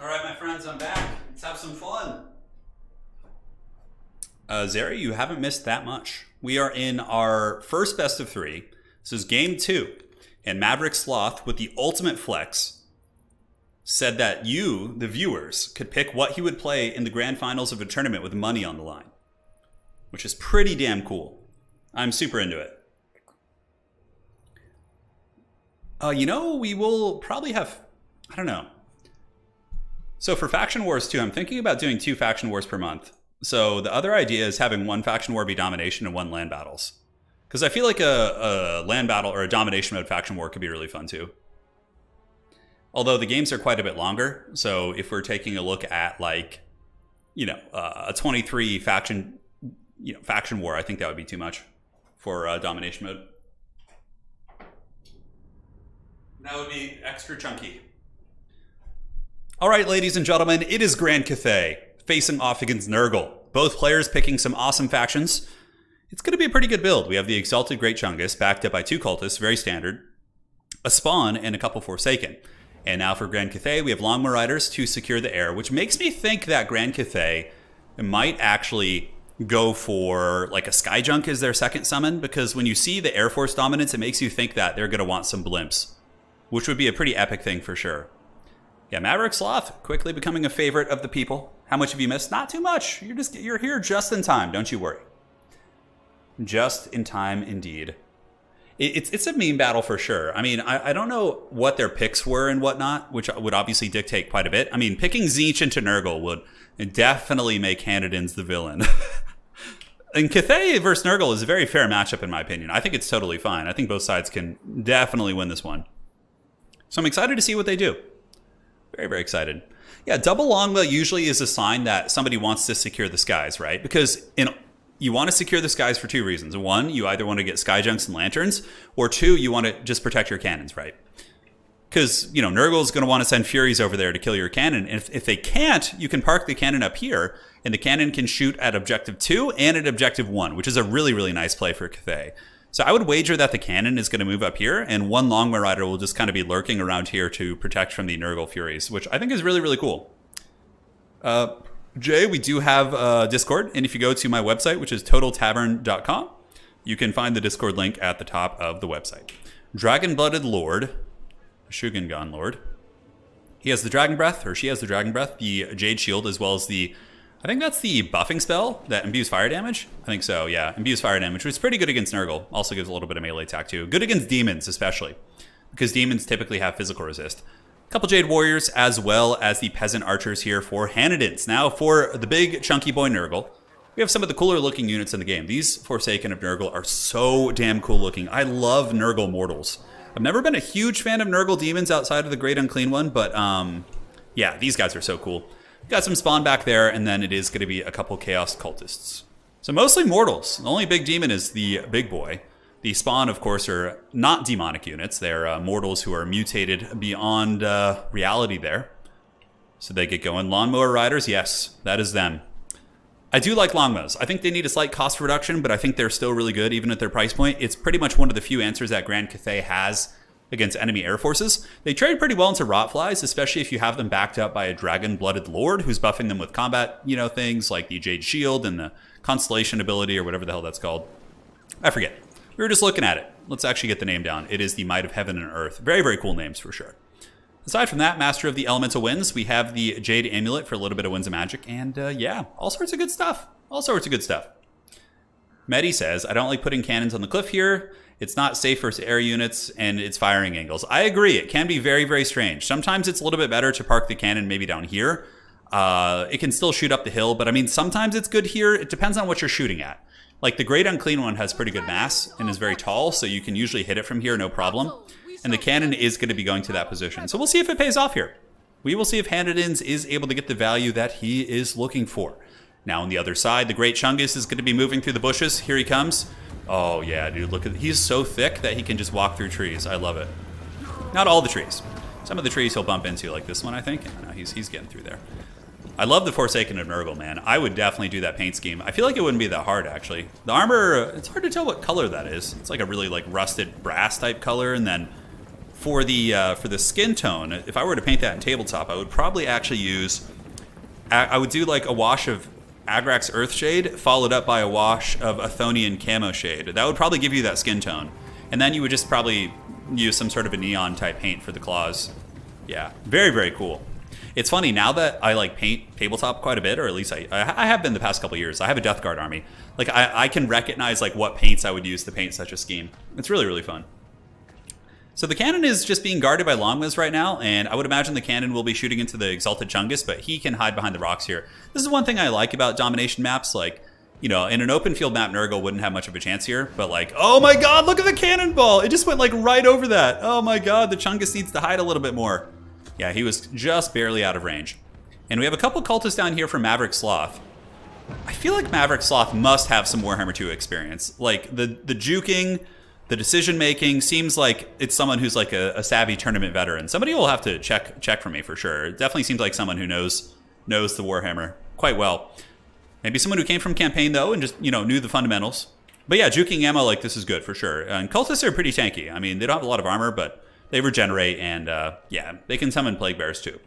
All right, my friends, I'm back. Let's have some fun. Zeri, you haven't missed that much. We are in our first best of 3. This is game 2. And Maverick Sloth, with the ultimate flex, said that you, the viewers, could pick what he would play in the grand finals of a tournament with money on the line. Which is pretty damn cool. I'm super into it. You know, we will probably have... I don't know. So for Faction Wars 2, I'm thinking about doing 2 Faction Wars per month. So the other idea is having 1 Faction War be Domination and 1 Land Battles. Because I feel like a Land Battle or a Domination mode Faction War could be really fun too. Although the games are quite a bit longer. So if we're taking a look at like, you know, a 23 Faction War, I think that would be too much for Domination mode. That would be extra chunky. All right, ladies and gentlemen, it is Grand Cathay facing off against Nurgle. Both players picking some awesome factions. It's going to be a pretty good build. We have the Exalted Great Chungus, backed up by 2 Cultists, very standard, a Spawn, and a couple Forsaken. And now for Grand Cathay, we have Longbow Riders to secure the air, which makes me think that Grand Cathay might actually go for like a Skyjunk as their second summon, because when you see the Air Force dominance, it makes you think that they're going to want some blimps, which would be a pretty epic thing for sure. Yeah, Maverick Sloth quickly becoming a favorite of the people. How much have you missed? Not too much. You're here just in time. Don't you worry. Just in time, indeed. It's a meme battle for sure. I mean, I don't know what their picks were and whatnot, which would obviously dictate quite a bit. I mean, picking Tzeentch into Nurgle would definitely make Hanadins the villain. And Cathay versus Nurgle is a very fair matchup in my opinion. I think it's totally fine. I think both sides can definitely win this one. So I'm excited to see what they do. Very, very excited. Yeah, double longbow usually is a sign that somebody wants to secure the skies, right? Because you want to secure the skies for 2 reasons. 1, you either want to get Skyjunks and Lanterns, or 2, you want to just protect your cannons, right? Because, you know, Nurgle's going to want to send Furies over there to kill your cannon. And if they can't, you can park the cannon up here, and the cannon can shoot at Objective 2 and at Objective 1, which is a really, really nice play for Cathay. So I would wager that the cannon is going to move up here, and 1 Longbow Rider will just kind of be lurking around here to protect from the Nurgle Furies, which I think is really, really cool. Jay, we do have Discord, and if you go to my website, which is totaltavern.com, you can find the Discord link at the top of the website. Dragon-Blooded Lord, Shugengan Lord. He has the Dragon Breath, or she has the Dragon Breath, the Jade Shield, as well as the... I think that's the buffing spell that imbues fire damage. I think so, yeah. Imbues fire damage, which is pretty good against Nurgle. Also gives a little bit of melee attack too. Good against demons, especially, because demons typically have physical resist. A couple Jade Warriors, as well as the Peasant Archers here for Hanadins. Now, for the big chunky boy Nurgle, we have some of the cooler looking units in the game. These Forsaken of Nurgle are so damn cool looking. I love Nurgle Mortals. I've never been a huge fan of Nurgle Demons outside of the Great Unclean one, but yeah, these guys are so cool. Got some spawn back there, and then it is going to be a couple Chaos Cultists. So mostly Mortals. The only big demon is the big boy. The spawn, of course, are not demonic units. They're Mortals who are mutated beyond reality there. So they get going. Lawnmower Riders, yes, that is them. I do like Longbows. I think they need a slight cost reduction, but I think they're still really good, even at their price point. It's pretty much one of the few answers that Grand Cathay has against enemy air forces. They trade pretty well into Rotflies, especially if you have them backed up by a Dragon-Blooded Lord who's buffing them with combat, you know, things like the Jade Shield and the Constellation ability or whatever the hell that's called. I forget. We were just looking at it. Let's actually get the name down. It is the Might of Heaven and Earth. Very, very cool names for sure. Aside from that, Master of the Elemental Winds, we have the Jade Amulet for a little bit of Winds of Magic, and yeah, all sorts of good stuff. All sorts of good stuff. Medi says, I don't like putting cannons on the cliff here. It's not safe for air units and its firing angles. I agree. It can be very, very strange. Sometimes it's a little bit better to park the cannon maybe down here. It can still shoot up the hill, but I mean, sometimes it's good here. It depends on what you're shooting at. Like the Great Unclean one has pretty good mass and is very tall, so you can usually hit it from here, no problem. And the cannon is going to be going to that position. So we'll see if it pays off here. We will see if Hanadins is able to get the value that he is looking for. Now on the other side, the Great Chungus is going to be moving through the bushes. Here he comes. Oh yeah, dude, look at he's so thick that he can just walk through trees. I love it. Not all the trees. Some of the trees he'll bump into, like this one, I think. No, he's getting through there. I love the Forsaken of Nurgle, man. I would definitely do that paint scheme. I feel like it wouldn't be that hard, actually. The armor, it's hard to tell what color that is. It's like a really like rusted brass type color, and then for the skin tone, if I were to paint that in tabletop, I would probably actually use, I would do like a wash of Agrax Earthshade followed up by a wash of Athonian Camo Shade. That would probably give you that skin tone. And then you would just probably use some sort of a neon type paint for the claws. Yeah, very, very cool. It's funny, now that I like paint tabletop quite a bit, or at least I have been the past couple years. I have a Death Guard army. Like I can recognize like what paints I would use to paint such a scheme. It's really, really fun. So the cannon is just being guarded by Longmas right now, and I would imagine the cannon will be shooting into the Exalted Chungus, but he can hide behind the rocks here. This is one thing I like about domination maps. Like, you know, in an open field map, Nurgle wouldn't have much of a chance here, but like, oh my god, look at the cannonball! It just went like right over that. Oh my god, the Chungus needs to hide a little bit more. Yeah, he was just barely out of range. And we have a couple cultists down here from Maverick Sloth. I feel like Maverick Sloth must have some Warhammer 2 experience. Like, the juking, the decision-making seems like it's someone who's like a savvy tournament veteran. Somebody will have to check for me for sure. It definitely seems like someone who knows the Warhammer quite well. Maybe someone who came from campaign, though, and just, you know, knew the fundamentals. But yeah, juking ammo like this is good for sure. And cultists are pretty tanky. I mean, they don't have a lot of armor, but they regenerate, and yeah, they can summon Plague Bears too.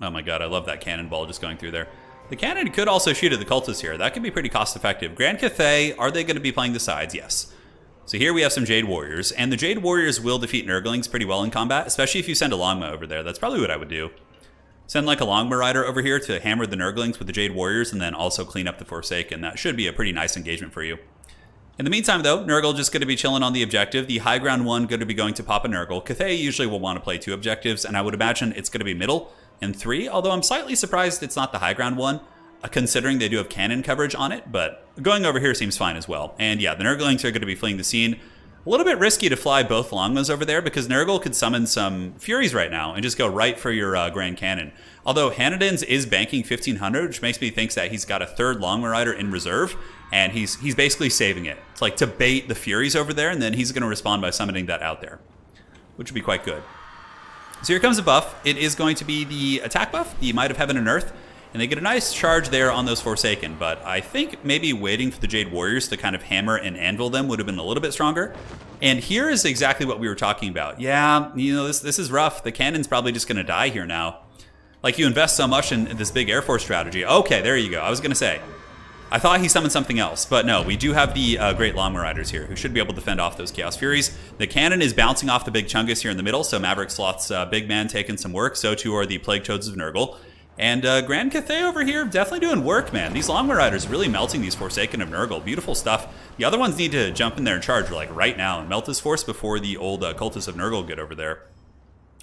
Oh my god, I love that cannonball just going through there. The cannon could also shoot at the cultists here. That could be pretty cost effective. Grand Cathay, are they going to be playing the sides? Yes. So here we have some Jade Warriors, and the Jade Warriors will defeat Nurglings pretty well in combat, especially if you send a Longma over there. That's probably what I would do. Send like a Longma Rider over here to hammer the Nurglings with the Jade Warriors, and then also clean up the Forsaken. That should be a pretty nice engagement for you. In the meantime, though, Nurgle just going to be chilling on the objective. The high ground one going to be going to pop a Nurgle. Cathay usually will want to play 2 objectives, and I would imagine it's going to be middle and 3, although I'm slightly surprised it's not the high ground one, considering they do have cannon coverage on it, but going over here seems fine as well. And yeah, the Nurglings are going to be fleeing the scene. A little bit risky to fly both Longmas over there because Nurgle could summon some Furies right now and just go right for your Grand Cannon. Although Hanadin's is banking 1,500, which makes me think that he's got a 3rd Longma Rider in reserve, and he's basically saving it. It's like to bait the Furies over there, and then he's going to respond by summoning that out there, which would be quite good. So here comes a buff. It is going to be the attack buff, the Might of Heaven and Earth, and they get a nice charge there on those Forsaken, but I think maybe waiting for the Jade Warriors to kind of hammer and anvil them would have been a little bit stronger. And here is exactly what we were talking about. Yeah, you know, this is rough. The cannon's probably just going to die here now. Like, you invest so much in this big Air Force strategy. Okay, there you go. I was going to say, I thought he summoned something else, but no, we do have the Great Longma Riders here who should be able to fend off those Chaos Furies. The cannon is bouncing off the big Chungus here in the middle, so Maverick Sloth's big man taking some work. So too are the Plague Toads of Nurgle. And Grand Cathay over here, definitely doing work, man. These Longma Riders really melting these Forsaken of Nurgle. Beautiful stuff. The other ones need to jump in there and charge like right now and melt this force before the old Cultists of Nurgle get over there.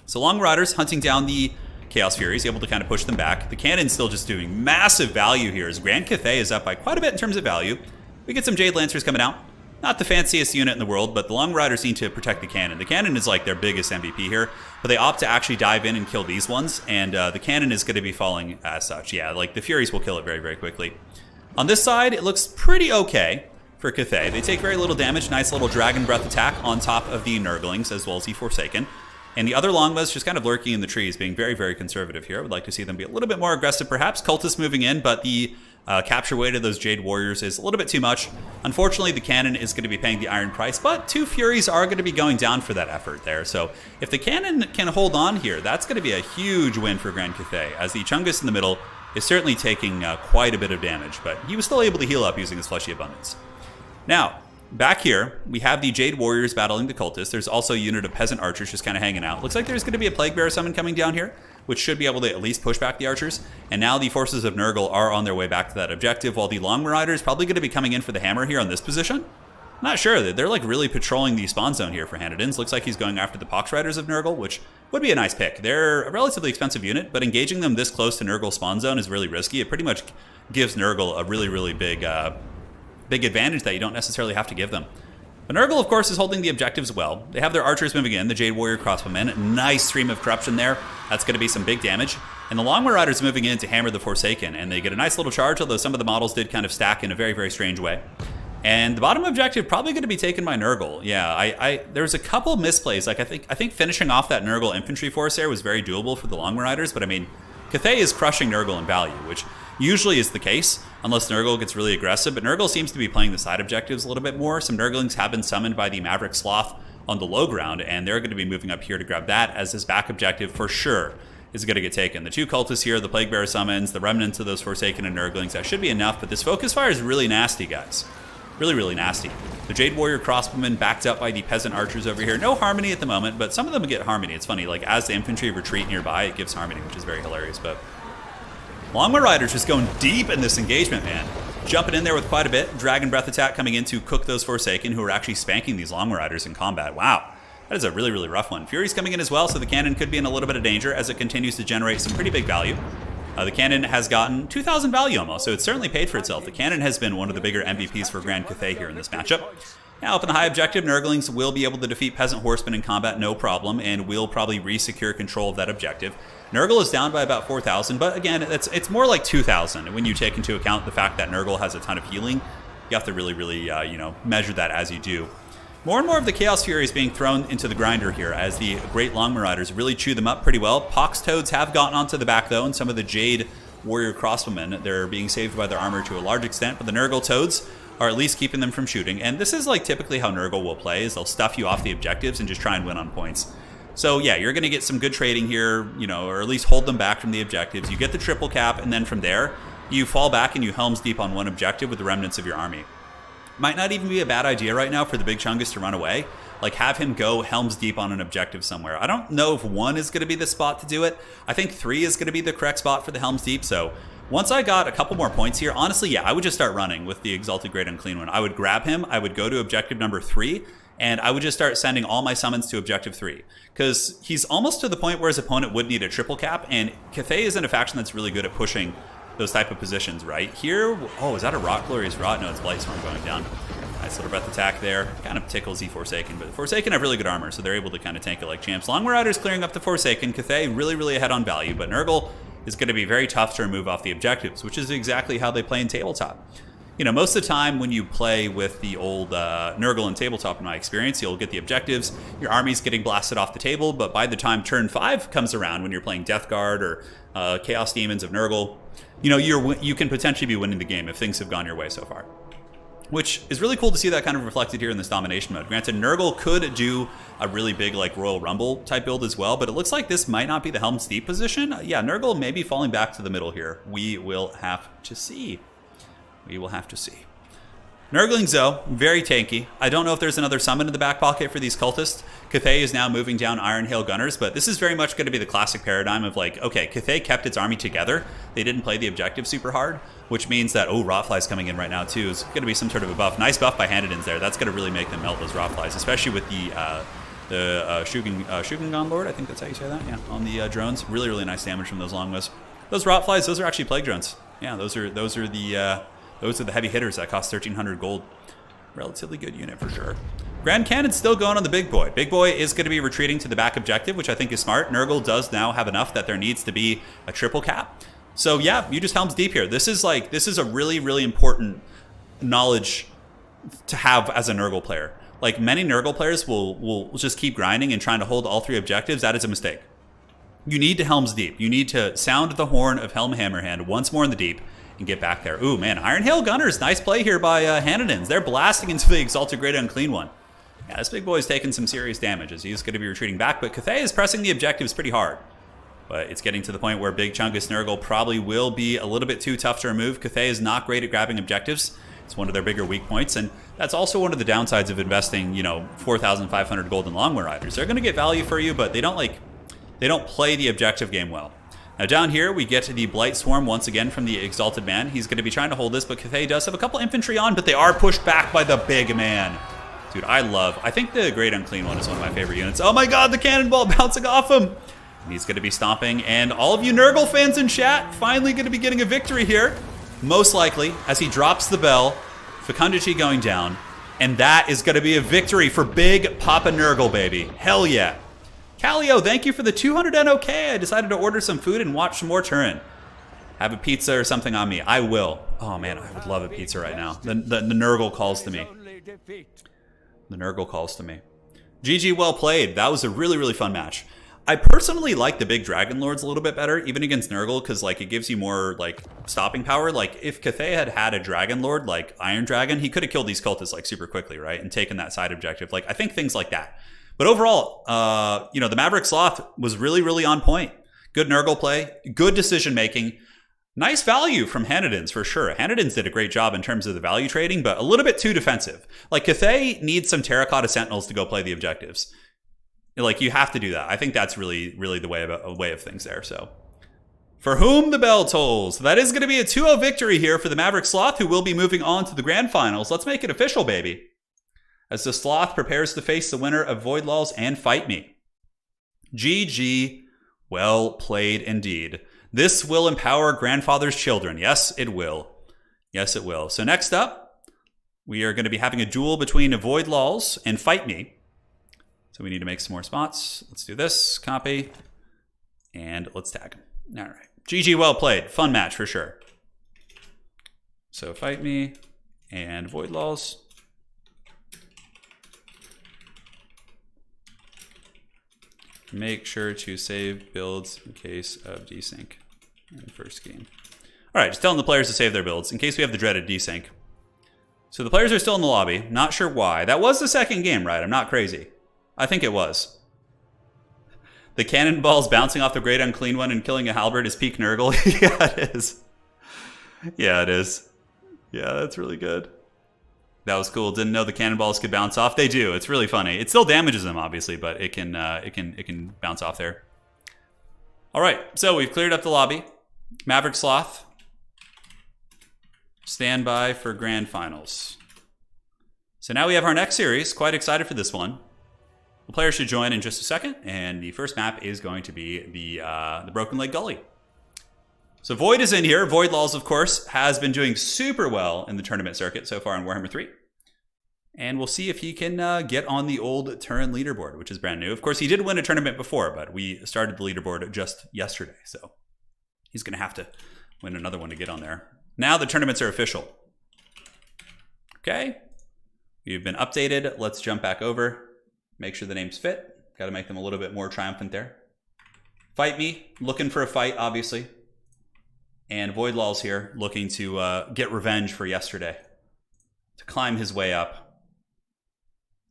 So Longma Riders hunting down the Chaos Furies, able to kind of push them back. The cannon's still just doing massive value here as Grand Cathay is up by quite a bit in terms of value. We get some Jade Lancers coming out. Not the fanciest unit in the world, but the Longma Riders need to protect the cannon. The cannon is like their biggest MVP here, but they opt to actually dive in and kill these ones, and the cannon is going to be falling as such. Yeah, like the Furies will kill it very, very quickly. On this side, it looks pretty okay for Cathay. They take very little damage, nice little Dragon Breath attack on top of the Nurglings, as well as the Forsaken. And the other Longmas just kind of lurking in the trees, being very, very conservative here. I would like to see them be a little bit more aggressive, perhaps. Cultists moving in, but the capture weight of those Jade Warriors is a little bit too much. Unfortunately, the cannon is going to be paying the iron price, but 2 Furies are going to be going down for that effort there. So if the cannon can hold on here, that's going to be a huge win for Grand Cathay, as the Chungus in the middle is certainly taking quite a bit of damage, but he was still able to heal up using his Fleshy Abundance. Now, back here, we have the Jade Warriors battling the Cultists. There's also a unit of Peasant Archers just kind of hanging out. Looks like there's going to be a Plague Bear summon coming down here, which should be able to at least push back the Archers. And now the forces of Nurgle are on their way back to that objective, while the Longma Riders probably going to be coming in for the hammer here on this position. Not sure. They're like really patrolling the spawn zone here for Hanadin's. Looks like he's going after the Pox Riders of Nurgle, which would be a nice pick. They're a relatively expensive unit, but engaging them this close to Nurgle spawn zone is really risky. It pretty much gives Nurgle a really, really big advantage that you don't necessarily have to give them. But Nurgle, of course, is holding the objectives well. They have their archers moving in, the Jade Warrior crossbowmen. Nice stream of corruption there. That's going to be some big damage. And the Longma Riders moving in to hammer the Forsaken, and they get a nice little charge, although some of the models did kind of stack in a very, very strange way. And the bottom objective probably going to be taken by Nurgle. Yeah, there's a couple misplays. Like I think finishing off that Nurgle infantry force there was very doable for the Longma Riders, but I mean, Cathay is crushing Nurgle in value, which usually is the case, unless Nurgle gets really aggressive, but Nurgle seems to be playing the side objectives a little bit more. Some Nurglings have been summoned by the Maverick Sloth on the low ground, and they're going to be moving up here to grab that as his back objective for sure is going to get taken. The 2 cultists here, the Plague Bearer summons, the remnants of those Forsaken and Nurglings, that should be enough, but this focus fire is really nasty, guys. Really, really nasty. The Jade Warrior crossbowmen backed up by the Peasant Archers over here. No harmony at the moment, but some of them get harmony. It's funny, like as the infantry retreat nearby, it gives harmony, which is very hilarious, but Longbow Riders just going deep in this engagement, man. Jumping in there with quite a bit. Dragon Breath attack coming in to cook those Forsaken who are actually spanking these Longbow Riders in combat. Wow. That is a really, really rough one. Fury's coming in as well, so the cannon could be in a little bit of danger as it continues to generate some pretty big value. The cannon has gotten 2,000 value almost, so it's certainly paid for itself. The cannon has been one of the bigger MVPs for Grand Cathay here in this matchup. Now up in the high objective, Nurglings will be able to defeat Peasant Horsemen in combat, no problem, and will probably re-secure control of that objective. Nurgle is down by about 4,000, but again, it's more like 2,000 when you take into account the fact that Nurgle has a ton of healing. You have to really, really, measure that as you do. More and more of the Chaos Fury is being thrown into the grinder here as the Great Longbow Riders really chew them up pretty well. Pox Toads have gotten onto the back though, and some of the Jade Warrior Crossbowmen, they're being saved by their armor to a large extent, but the Nurgle Toads are at least keeping them from shooting. And this is like typically how Nurgle will play, is they'll stuff you off the objectives and just try and win on points. So yeah, you're going to get some good trading here, or at least hold them back from the objectives. You get the triple cap, and then from there, you fall back and you Helm's Deep on one objective with the remnants of your army. Might not even be a bad idea right now for the Big Chungus to run away. Like, have him go Helm's Deep on an objective somewhere. I don't know if 1 is going to be the spot to do it. I think 3 is going to be the correct spot for the Helm's Deep. So once I got a couple more points here, honestly, yeah, I would just start running with the Exalted Great Unclean One. I would grab him. I would go to objective number 3. And I would just start sending all my summons to objective 3. Because he's almost to the point where his opponent would need a triple cap. And Cathay isn't a faction that's really good at pushing those type of positions, right? Here, oh, is that a Rock Glorious Rot? No, it's Blightstorm going down. Nice little breath attack there. Kind of tickles the Forsaken, but the Forsaken have really good armor, so they're able to kind of tank it like champs. Longbow Riders clearing up the Forsaken. Cathay really, really ahead on value, but Nurgle is going to be very tough to remove off the objectives, which is exactly how they play in tabletop. Most of the time when you play with the old Nurgle in tabletop, in my experience, you'll get the objectives, your army's getting blasted off the table, but by the time turn 5 comes around, when you're playing Death Guard or Chaos Demons of Nurgle, you can potentially be winning the game if things have gone your way so far. Which is really cool to see that kind of reflected here in this domination mode. Granted, Nurgle could do a really big like Royal Rumble type build as well, but it looks like this might not be the Helm's Deep position. Yeah, Nurgle may be falling back to the middle here. We will have to see. We will have to see. Nurglings, though, very tanky. I don't know if there's another summon in the back pocket for these cultists. Cathay is now moving down Iron Hail Gunners, but this is very much going to be the classic paradigm of like, okay, Cathay kept its army together. They didn't play the objective super hard, which means that, oh, Rotfly's coming in right now too. It's going to be some sort of a buff. Nice buff by Handedins there. That's going to really make them melt those Rotflies, especially with the Shugengon Lord. I think that's how you say that. Yeah, on the drones. Really, really nice damage from those longbows. Those Rotflies, those are actually Plague Drones. Yeah, those are the heavy hitters that cost 1,300 gold. Relatively good unit for sure. Grand Cannon's still going on the Big Boy. Big Boy is going to be retreating to the back objective, which I think is smart. Nurgle does now have enough that there needs to be a triple cap. So yeah, you just Helm's Deep here. This is a really, really important knowledge to have as a Nurgle player. Like, many Nurgle players will just keep grinding and trying to hold all 3 objectives. That is a mistake. You need to Helm's Deep. You need to sound the horn of Helm Hammerhand once more in the deep and get back there. Ooh, man, Iron Hail Gunners. Nice play here by Handedins. They're blasting into the Exalted Great Unclean One. Yeah, this big boy's taking some serious damage as he's going to be retreating back, but Cathay is pressing the objectives pretty hard. But it's getting to the point where Big Chungus Nurgle probably will be a little bit too tough to remove. Cathay is not great at grabbing objectives. It's one of their bigger weak points, and that's also one of the downsides of investing, 4,500 gold in Longbow Riders. They're going to get value for you, but they don't play the objective game well. Now down here, we get to the Blight Swarm once again from the Exalted Man. He's going to be trying to hold this, but Cathay does have a couple infantry on, but they are pushed back by the big man. Dude, I think the Great Unclean One is one of my favorite units. Oh my god, the cannonball bouncing off him! And he's going to be stomping, and all of you Nurgle fans in chat finally going to be getting a victory here. Most likely, as he drops the bell, Fecundity going down, and that is going to be a victory for Big Papa Nurgle, baby. Hell yeah. Calio, thank you for the 200 NOK. I decided to order some food and watch some more Turin. Have a pizza or something on me. I will. Oh man, I would love a pizza right now. The Nurgle calls to me. The Nurgle calls to me. GG, well played. That was a really, really fun match. I personally like the big Dragon Lords a little bit better, even against Nurgle, because like it gives you more like stopping power. Like if Cathay had had a Dragon Lord like Iron Dragon, he could have killed these cultists like super quickly, right? And taken that side objective. Like I think things like that. But overall, you know, the Maverick Sloth was really, really on point. Good Nurgle play, good decision making. Nice value from Hanadins for sure. Hanadins did a great job in terms of the value trading, but a little bit too defensive. Like Cathay needs some Terracotta Sentinels to go play the objectives. Like you have to do that. I think that's really, really the way of things there. So, for whom the bell tolls. That is going to be a 2-0 victory here for the Maverick Sloth, who will be moving on to the grand finals. Let's make it official, baby. As the Sloth prepares to face the winner of Void Laws and Fight Me. GG. Well played indeed. This will empower grandfather's children. Yes, it will. Yes, it will. So next up, we are going to be having a duel between Void Laws and Fight Me. So we need to make some more spots. Let's do this, copy, and let's tag him. All right. GG, well played. Fun match for sure. So Fight Me and Void Laws. Make sure to save builds in case of desync in first game. All right, just telling the players to save their builds in case we have the dreaded desync. So the players are still in the lobby. Not sure why. That was the second game, right? I'm not crazy. I think it was. The cannonballs bouncing off the Great Unclean One and killing a halberd is peak Nurgle. Yeah, it is. Yeah, it is. Yeah, that's really good. That was cool. Didn't know the cannonballs could bounce off. They do. It's really funny. It still damages them, obviously, but it can bounce off there. All right, so we've cleared up the lobby. Maverick Sloth. Stand by for grand finals. So now we have our next series. Quite excited for this one. The players should join in just a second, and the first map is going to be the Broken Leg Gully. So Void is in here. Void Laws, of course, has been doing super well in the tournament circuit so far in Warhammer 3. And we'll see if he can get on the old Turin leaderboard, which is brand new. Of course, he did win a tournament before, but we started the leaderboard just yesterday. So he's going to have to win another one to get on there. Now the tournaments are official. Okay. We've been updated. Let's jump back over. Make sure the names fit. Got to make them a little bit more triumphant there. Fight Me. Looking for a fight, obviously. And Void Laws here, looking to get revenge for yesterday. To climb his way up.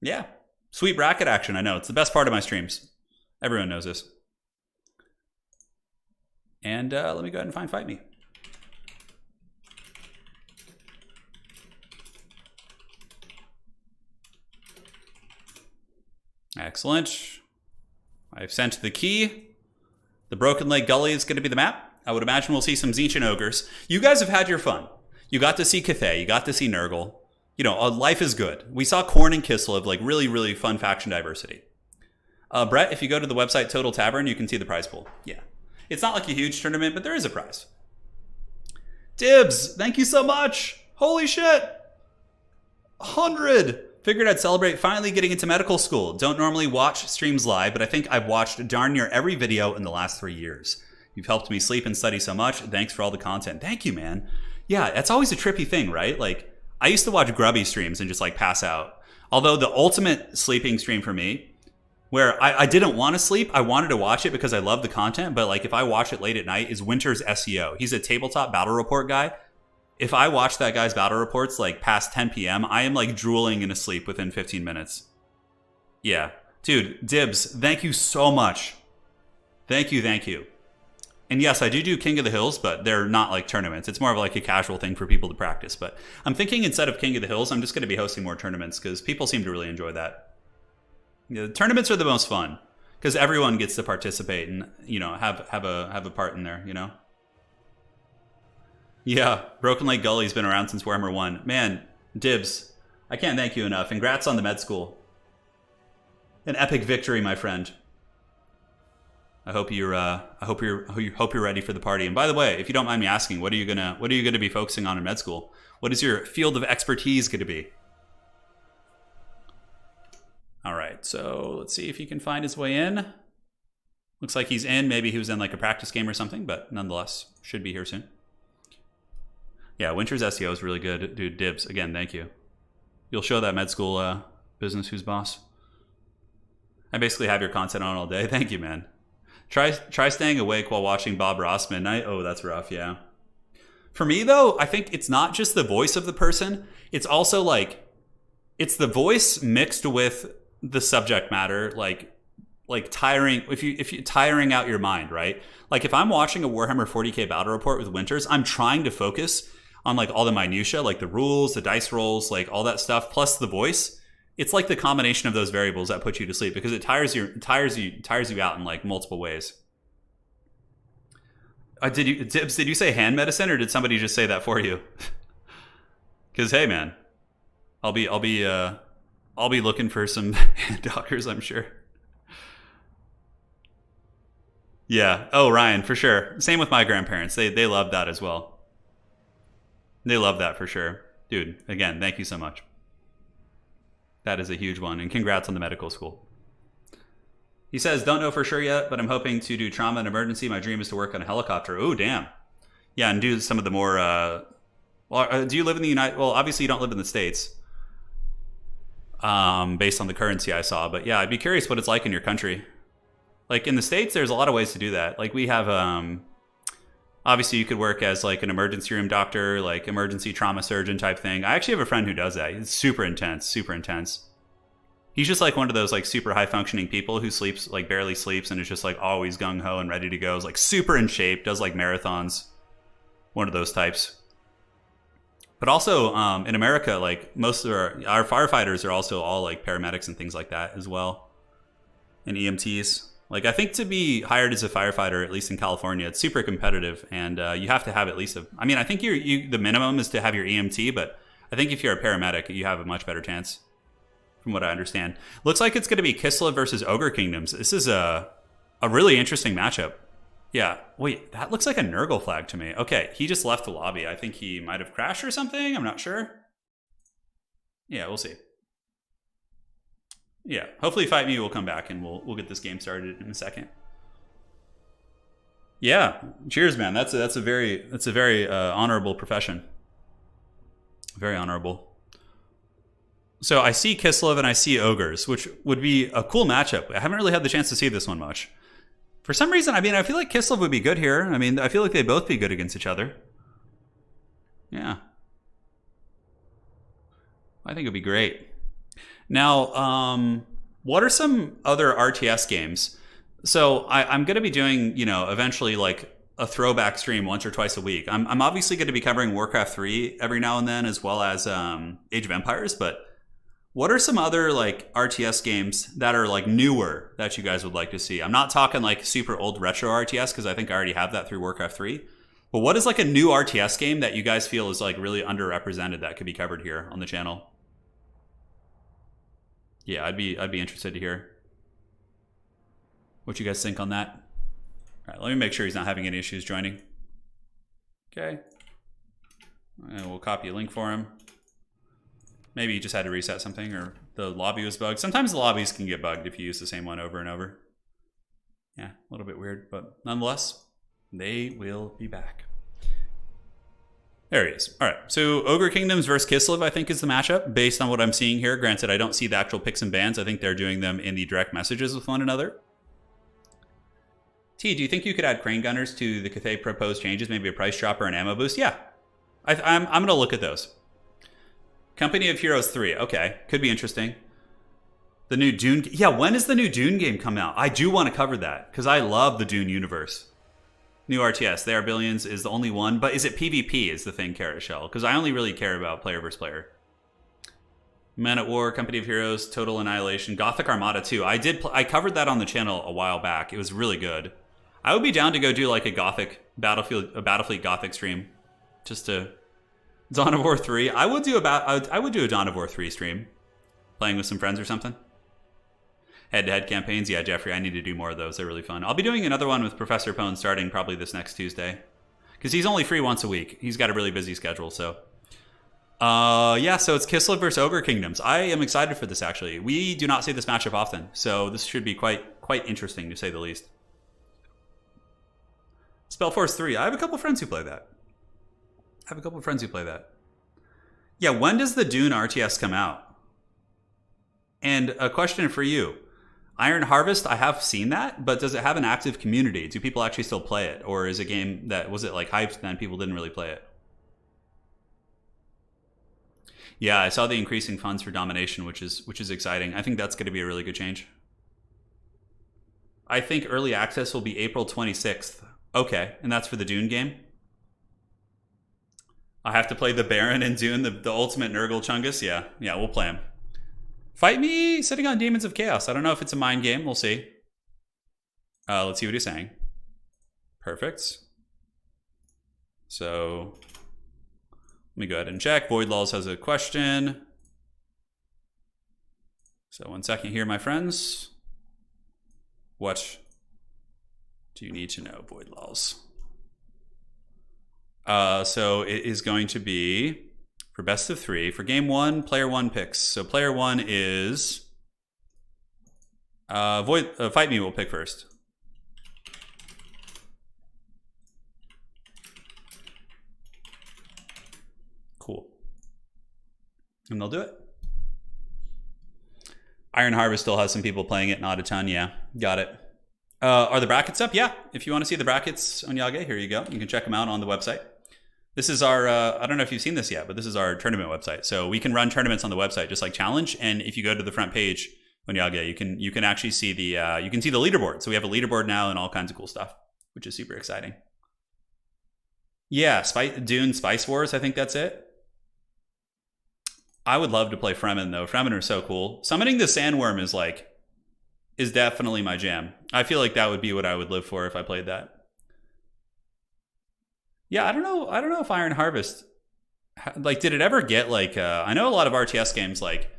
Yeah. Sweet bracket action, I know. It's the best part of my streams. Everyone knows this. And let me go ahead and find Fight Me. Excellent. I've sent the key. The Broken Leg Gully is going to be the map. I would imagine we'll see some Tzeentch and Ogres. You guys have had your fun. You got to see Cathay. You got to see Nurgle. You know, life is good. We saw Khorne and Kislev, like really, really fun faction diversity. Brett, if you go to the website Total Tavern, you can see the prize pool. Yeah. It's not like a huge tournament, but there is a prize. Dibs, thank you so much. Holy shit. 100. Figured I'd celebrate finally getting into medical school. Don't normally watch streams live, but I think I've watched darn near every video in the last 3 years. You've helped me sleep and study so much. Thanks for all the content. Thank you, man. Yeah, that's always a trippy thing, right? Like, I used to watch grubby streams and just like pass out. Although the ultimate sleeping stream for me, where I didn't want to sleep, I wanted to watch it because I love the content, but like if I watch it late at night, is Winter's SEO. He's a tabletop battle report guy. If I watch that guy's battle reports like past 10 p.m., I am like drooling and asleep within 15 minutes. Yeah. Dude, Dibs, thank you so much. Thank you, thank you. And yes, I do King of the Hills, but they're not like tournaments. It's more of like a casual thing for people to practice. But I'm thinking instead of King of the Hills, I'm just going to be hosting more tournaments because people seem to really enjoy that. Yeah, the tournaments are the most fun because everyone gets to participate and, you know, have a part in there, you know? Yeah, Broken Leg Gully's been around since Warhammer 1. Man, Dibs, I can't thank you enough. Congrats on the med school. An epic victory, my friend. I hope you're ready for the party. And by the way, if you don't mind me asking, what are you gonna be focusing on in med school? What is your field of expertise going to be? All right, so let's see if he can find his way in. Looks like he's in. Maybe he was in like a practice game or something, but nonetheless, should be here soon. Yeah, Winter's SEO is really good. Dude, Dibs, again, thank you. You'll show that med school business who's boss. I basically have your content on all day. Thank you, man. Try staying awake while watching Bob Ross midnight. Oh, that's rough. Yeah. For me though, I think it's not just the voice of the person. It's also like it's the voice mixed with the subject matter, like tiring. If you tiring out your mind, right? Like if I'm watching a Warhammer 40k battle report with Winters, I'm trying to focus on like all the minutia, like the rules, the dice rolls, like all that stuff, plus the voice. It's like the combination of those variables that put you to sleep because it tires you out in like multiple ways. Did you say hand medicine or did somebody just say that for you? Because hey, man, I'll be looking for some hand doctors, I'm sure. Yeah. Oh, Ryan, for sure. Same with my grandparents. They love that as well. They love that for sure, dude. Again, thank you so much. That is a huge one. And congrats on the medical school. He says, don't know for sure yet, but I'm hoping to do trauma and emergency. My dream is to work on a helicopter. Oh, damn. Yeah, and do some of the more... do you live in the United... Well, obviously you don't live in the States. Based on the currency I saw. But yeah, I'd be curious what it's like in your country. Like in the States, there's a lot of ways to do that. Like we have... obviously, you could work as like an emergency room doctor, like emergency trauma surgeon type thing. I actually have a friend who does that. It's super intense, super intense. He's just like one of those like super high functioning people who sleeps, like barely sleeps and is just like always gung ho and ready to go. Is like super in shape, does like marathons. One of those types. But also in America, like most of our firefighters are also all like paramedics and things like that as well. And EMTs. Like, I think to be hired as a firefighter, at least in California, it's super competitive, and you have to have at least I mean, I think the minimum is to have your EMT, but I think if you're a paramedic, you have a much better chance, from what I understand. Looks like it's going to be Kislev versus Ogre Kingdoms. This is a really interesting matchup. Yeah. Wait, that looks like a Nurgle flag to me. Okay, he just left the lobby. I think he might have crashed or something. I'm not sure. Yeah, we'll see. Yeah, hopefully Fight Me will come back and we'll get this game started in a second. Yeah, cheers, man. That's a very honorable profession. Very honorable. So I see Kislev and I see Ogres, which would be a cool matchup. I haven't really had the chance to see this one much. For some reason, I mean, I feel like Kislev would be good here. I mean, I feel like they'd both be good against each other. Yeah. I think it'd be great. Now, what are some other RTS games? So I'm going to be doing, eventually like a throwback stream once or twice a week. I'm obviously going to be covering Warcraft 3 every now and then, as well as Age of Empires. But what are some other like RTS games that are like newer that you guys would like to see? I'm not talking like super old retro RTS because I think I already have that through Warcraft 3. But what is like a new RTS game that you guys feel is like really underrepresented that could be covered here on the channel? Yeah, I'd be interested to hear what you guys think on that. All right, let me make sure he's not having any issues joining. Okay. And we'll copy a link for him. Maybe he just had to reset something or the lobby was bugged. Sometimes the lobbies can get bugged if you use the same one over and over. Yeah, a little bit weird, but nonetheless, they will be back. There he is. All right, so Ogre Kingdoms versus Kislev, I think, is the matchup based on what I'm seeing here. Granted, I don't see the actual picks and bans. I think they're doing them in the direct messages with one another. T, do you think you could add crane gunners to the Cathay proposed changes? Maybe a price drop or an ammo boost? Yeah, I'm going to look at those. Company of Heroes 3. Okay, could be interesting. The new Dune. Yeah, when does the new Dune game come out? I do want to cover that because I love the Dune universe. New RTS, They Are Billions is the only one, but is it PvP is the thing, Carrot Shell? Because I only really care about player versus player. Men at War, Company of Heroes, Total Annihilation, Gothic Armada 2. I covered that on the channel a while back. It was really good. I would be down to go do like a Battlefleet Gothic stream, just to Dawn of War 3. I would do a Dawn of War 3 stream, playing with some friends or something. Head-to-head campaigns, yeah, Jeffrey, I need to do more of those. They're really fun. I'll be doing another one with Professor Pone starting probably this next Tuesday. Because he's only free once a week. He's got a really busy schedule, so. Yeah, so it's Kislev versus Ogre Kingdoms. I am excited for this, actually. We do not see this matchup often, so this should be quite interesting, to say the least. Spellforce 3. I have a couple friends who play that. Yeah, when does the Dune RTS come out? And a question for you. Iron Harvest, I have seen that, but does it have an active community? Do people actually still play it? Or is it a game that, was it like hyped and then people didn't really play it? Yeah, I saw the increasing funds for domination, which is exciting. I think that's going to be a really good change. I think early access will be April 26th. Okay, and that's for the Dune game? I have to play the Baron and Dune, the ultimate Nurgle Chungus? Yeah, we'll play him. Fight me sitting on Demons of Chaos. I don't know if it's a mind game. We'll see. Let's see what he's saying. Perfect. So let me go ahead and check. Void Laws has a question. So 1 second here, my friends. What do you need to know, Void Laws? So it is going to be for best of 3. For game 1, player 1 picks. So player 1 is Fight Me will pick first. Cool. And they'll do it. Iron Harvest still has some people playing it, not a ton. Yeah, got it. Are the brackets up? Yeah. If you want to see the brackets on Yage, here you go. You can check them out on the website. This is our, I don't know if you've seen this yet, but this is our tournament website. So we can run tournaments on the website, just like Challenge. And if you go to the front page on Yage, you can actually see the leaderboard. So we have a leaderboard now and all kinds of cool stuff, which is super exciting. Yeah, Dune Spice Wars, I think that's it. I would love to play Fremen though. Fremen are so cool. Summoning the Sandworm is definitely my jam. I feel like that would be what I would live for if I played that. Yeah, I don't know if Iron Harvest, like, did it ever get like, I know a lot of RTS games like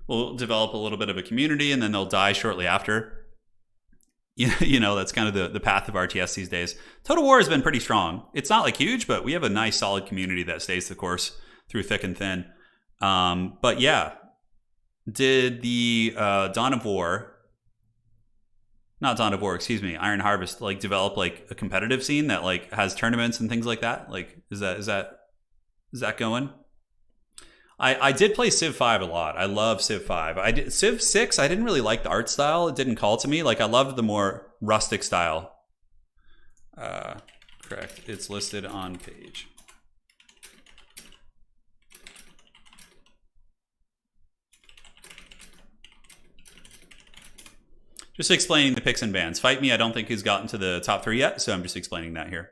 will develop a little bit of a community and then they'll die shortly after. You know, that's kind of the path of RTS these days. Total War has been pretty strong. It's not like huge, but we have a nice solid community that stays the course through thick and thin. But yeah, did the Iron Harvest like develop like a competitive scene that like has tournaments and things like that? Like, is that going? I did play Civ 5 a lot. I love Civ 5. Civ 6, I didn't really like the art style. It didn't call to me. Like, I loved the more rustic style. Correct. It's listed on page. Just explaining the picks and bans. Fight Me, I don't think he's gotten to the top 3 yet, so I'm just explaining that here.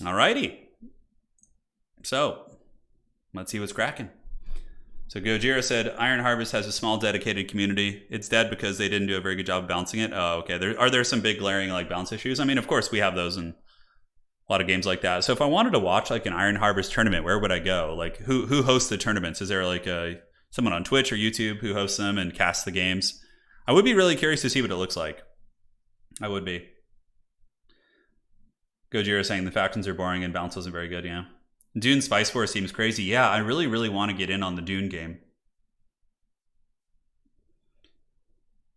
Alrighty. So, let's see what's cracking. So Gojira said, Iron Harvest has a small dedicated community. It's dead because they didn't do a very good job of balancing it. Oh, okay. Are there some big glaring like balance issues? I mean, of course we have those in a lot of games like that. So if I wanted to watch like an Iron Harvest tournament, where would I go? Like who hosts the tournaments? Is there like someone on Twitch or YouTube who hosts them and casts the games? I would be really curious to see what it looks like. I would be. Gojira saying the factions are boring and balance wasn't very good, yeah. Dune Spice Wars seems crazy. Yeah, I really, really want to get in on the Dune game.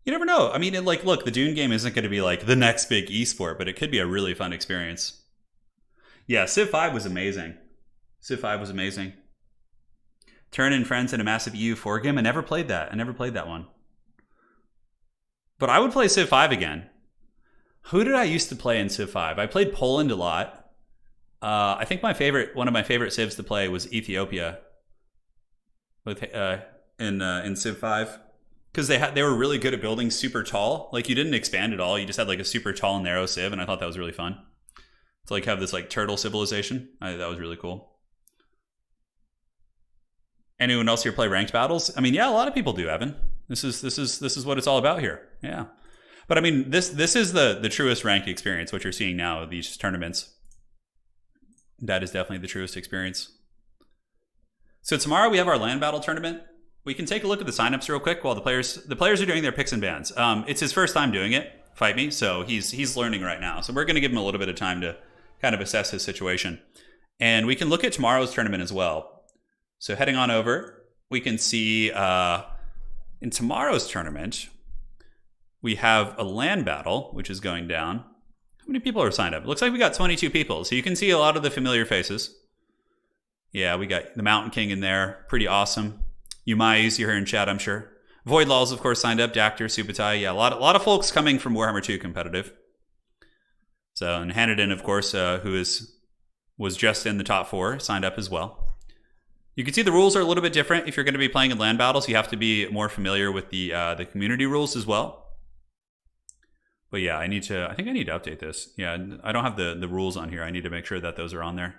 You never know. I mean, look, the Dune game isn't going to be like the next big esport, but it could be a really fun experience. Yeah, Civ 5 was amazing. Civ 5 was amazing. Turin and Friends in a massive EU4 game. I never played that one. But I would play Civ 5 again. Who did I used to play in Civ 5? I played Poland a lot. I think one of my favorite civs to play was Ethiopia with in Civ 5, because they were really good at building super tall. Like, you didn't expand at all. You just had like a super tall and narrow civ, and I thought that was really fun to like have this like turtle civilization. That was really cool. Anyone else here play ranked battles? I mean, yeah, a lot of people do, Evan. This is what it's all about here. Yeah. But I mean, this is the truest ranked experience, what you're seeing now, these tournaments. That is definitely the truest experience. So tomorrow we have our land battle tournament. We can take a look at the signups real quick while the players are doing their picks and bans. It's his first time doing it, Fight Me, so he's learning right now. So we're going to give him a little bit of time to kind of assess his situation. And we can look at tomorrow's tournament as well. So heading on over, we can see in tomorrow's tournament, we have a land battle, which is going down. How many people are signed up? It looks like we got 22 people. So you can see a lot of the familiar faces. Yeah, we got the Mountain King in there. Pretty awesome. Umais, you're here in chat, I'm sure. Void Laws, of course, signed up. Dactyr, Subutai. Yeah, a lot of folks coming from Warhammer 2 competitive. So, and Hanadin, of course, who was just in the top 4, signed up as well. You can see the rules are a little bit different. If you're going to be playing in land battles, you have to be more familiar with the community rules as well. But yeah, I think I need to update this. Yeah, I don't have the rules on here. I need to make sure that those are on there.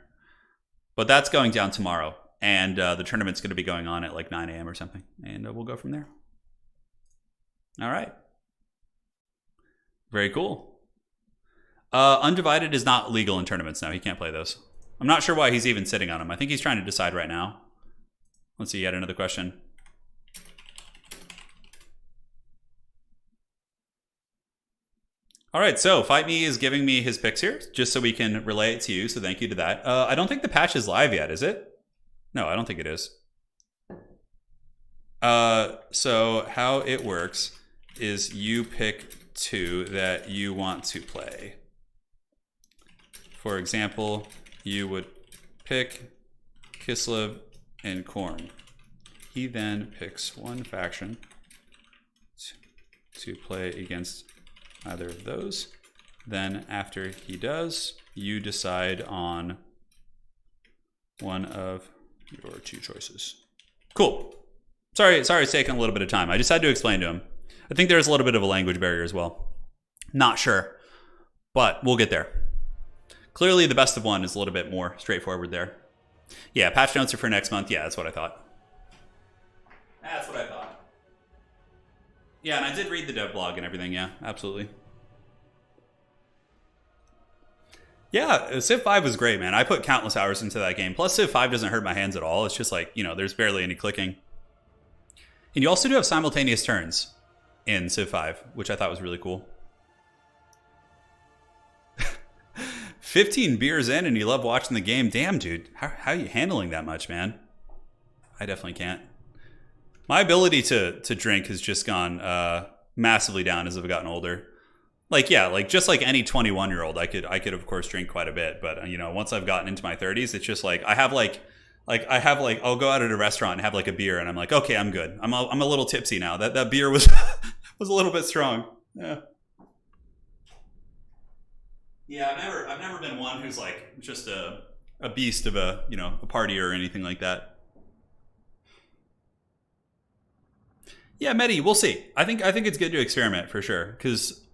But that's going down tomorrow. And the tournament's going to be going on at like 9 a.m. or something. And we'll go from there. All right. Very cool. Undivided is not legal in tournaments now. He can't play those. I'm not sure why he's even sitting on them. I think he's trying to decide right now. Let's see, yet another question. All right, so Fight Me is giving me his picks here, just so we can relay it to you, so thank you to that. I don't think the patch is live yet, is it? No, I don't think it is. So how it works is you pick 2 that you want to play. For example, you would pick Kislev and Khorne. He then picks one faction to play against either of those. Then after he does, you decide on one of your 2 choices. Cool. Sorry it's taking a little bit of time. I just had to explain to him. I think there's a little bit of a language barrier as well. Not sure, but we'll get there. Clearly the best of one is a little bit more straightforward there. Yeah, patch notes are for next month. Yeah, that's what I thought. That's what I thought. Yeah, and I did read the dev blog and everything. Yeah, absolutely. Yeah, Civ 5 was great, man. I put countless hours into that game. Plus, Civ 5 doesn't hurt my hands at all. It's just like, you know, there's barely any clicking. And you also do have simultaneous turns in Civ 5, which I thought was really cool. 15 beers in and you love watching the game. Damn, dude. How are you handling that much, man? I definitely can't. My ability to drink has just gone massively down as I've gotten older. Like, yeah, like just like any 21-year-old, I could of course drink quite a bit, but you know, once I've gotten into my 30s, it's just like I have like I'll go out at a restaurant and have like a beer, and I'm like, okay, I'm good. I'm a little tipsy now. That beer was was a little bit strong. Yeah. Yeah, I've never been one who's like just a beast of a partier or anything like that. Yeah, Medi, we'll see. I think it's good to experiment for sure, because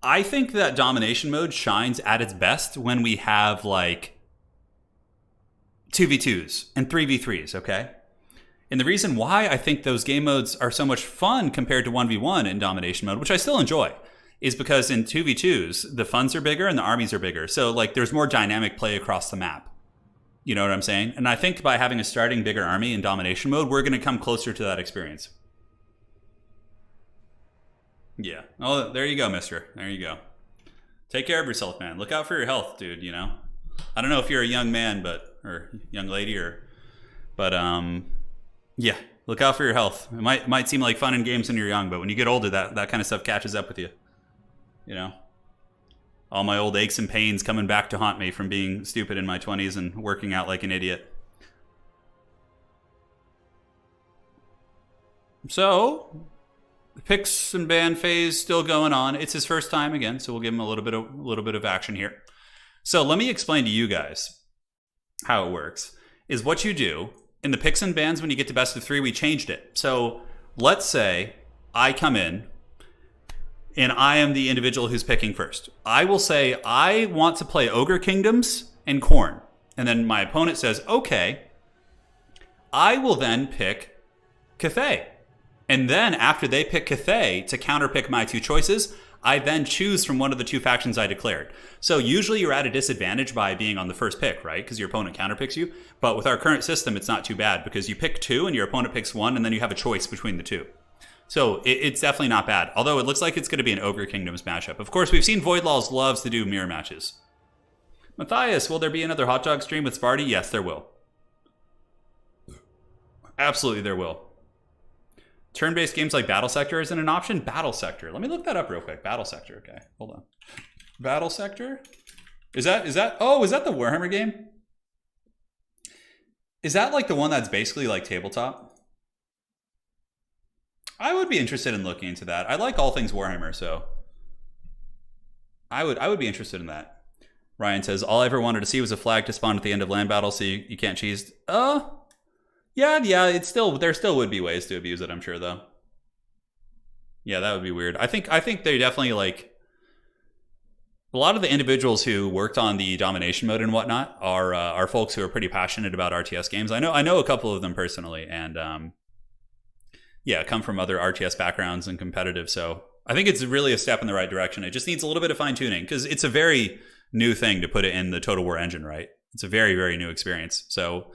I think that domination mode shines at its best when we have like 2v2s and 3v3s, okay? And the reason why I think those game modes are so much fun compared to 1v1 in domination mode, which I still enjoy, is because in 2v2s, the funds are bigger and the armies are bigger. So like there's more dynamic play across the map. You know what I'm saying? And I think by having a starting bigger army in domination mode, we're going to come closer to that experience. Yeah. Oh, there you go, mister. There you go. Take care of yourself, man. Look out for your health, dude, you know? I don't know if you're a young man, or young lady, but yeah, look out for your health. It might seem like fun in games when you're young, but when you get older, that kind of stuff catches up with you. You know? All my old aches and pains coming back to haunt me from being stupid in my 20s and working out like an idiot. So, the picks and ban phase still going on. It's his first time again, so we'll give him a little bit of action here. So let me explain to you guys how it works. Is what you do in the picks and bans when you get to best of 3, we changed it. So let's say I come in and I am the individual who's picking first. I will say I want to play Ogre Kingdoms and Khorne, and then my opponent says okay. I will then pick Cathay. And then after they pick Cathay to counterpick my 2 choices, I then choose from one of the 2 factions I declared. So usually you're at a disadvantage by being on the first pick, right? Because your opponent counterpicks you. But with our current system, it's not too bad because you pick 2 and your opponent picks 1, and then you have a choice between the 2. So it's definitely not bad. Although it looks like it's going to be an Ogre Kingdoms matchup. Of course, we've seen Void Laws loves to do mirror matches. Matthias, will there be another hot dog stream with Sparty? Yes, there will. Absolutely, there will. Turn-based games like Battle Sector isn't an option? Battle Sector. Let me look that up real quick. Battle Sector, okay. Hold on. Battle Sector? Is that oh, is that the Warhammer game? Is that like the one that's basically like tabletop? I would be interested in looking into that. I like all things Warhammer, so I would be interested in that. Ryan says, all I ever wanted to see was a flag to spawn at the end of land battle so you can't cheese. Yeah, it's still, there still would be ways to abuse it, I'm sure, though. Yeah, that would be weird. I think they definitely, like, a lot of the individuals who worked on the domination mode and whatnot are folks who are pretty passionate about RTS games. I know a couple of them personally, and yeah, come from other RTS backgrounds and competitive, so I think it's really a step in the right direction. It just needs a little bit of fine-tuning, because it's a very new thing to put it in the Total War engine, right? It's a very, very new experience. So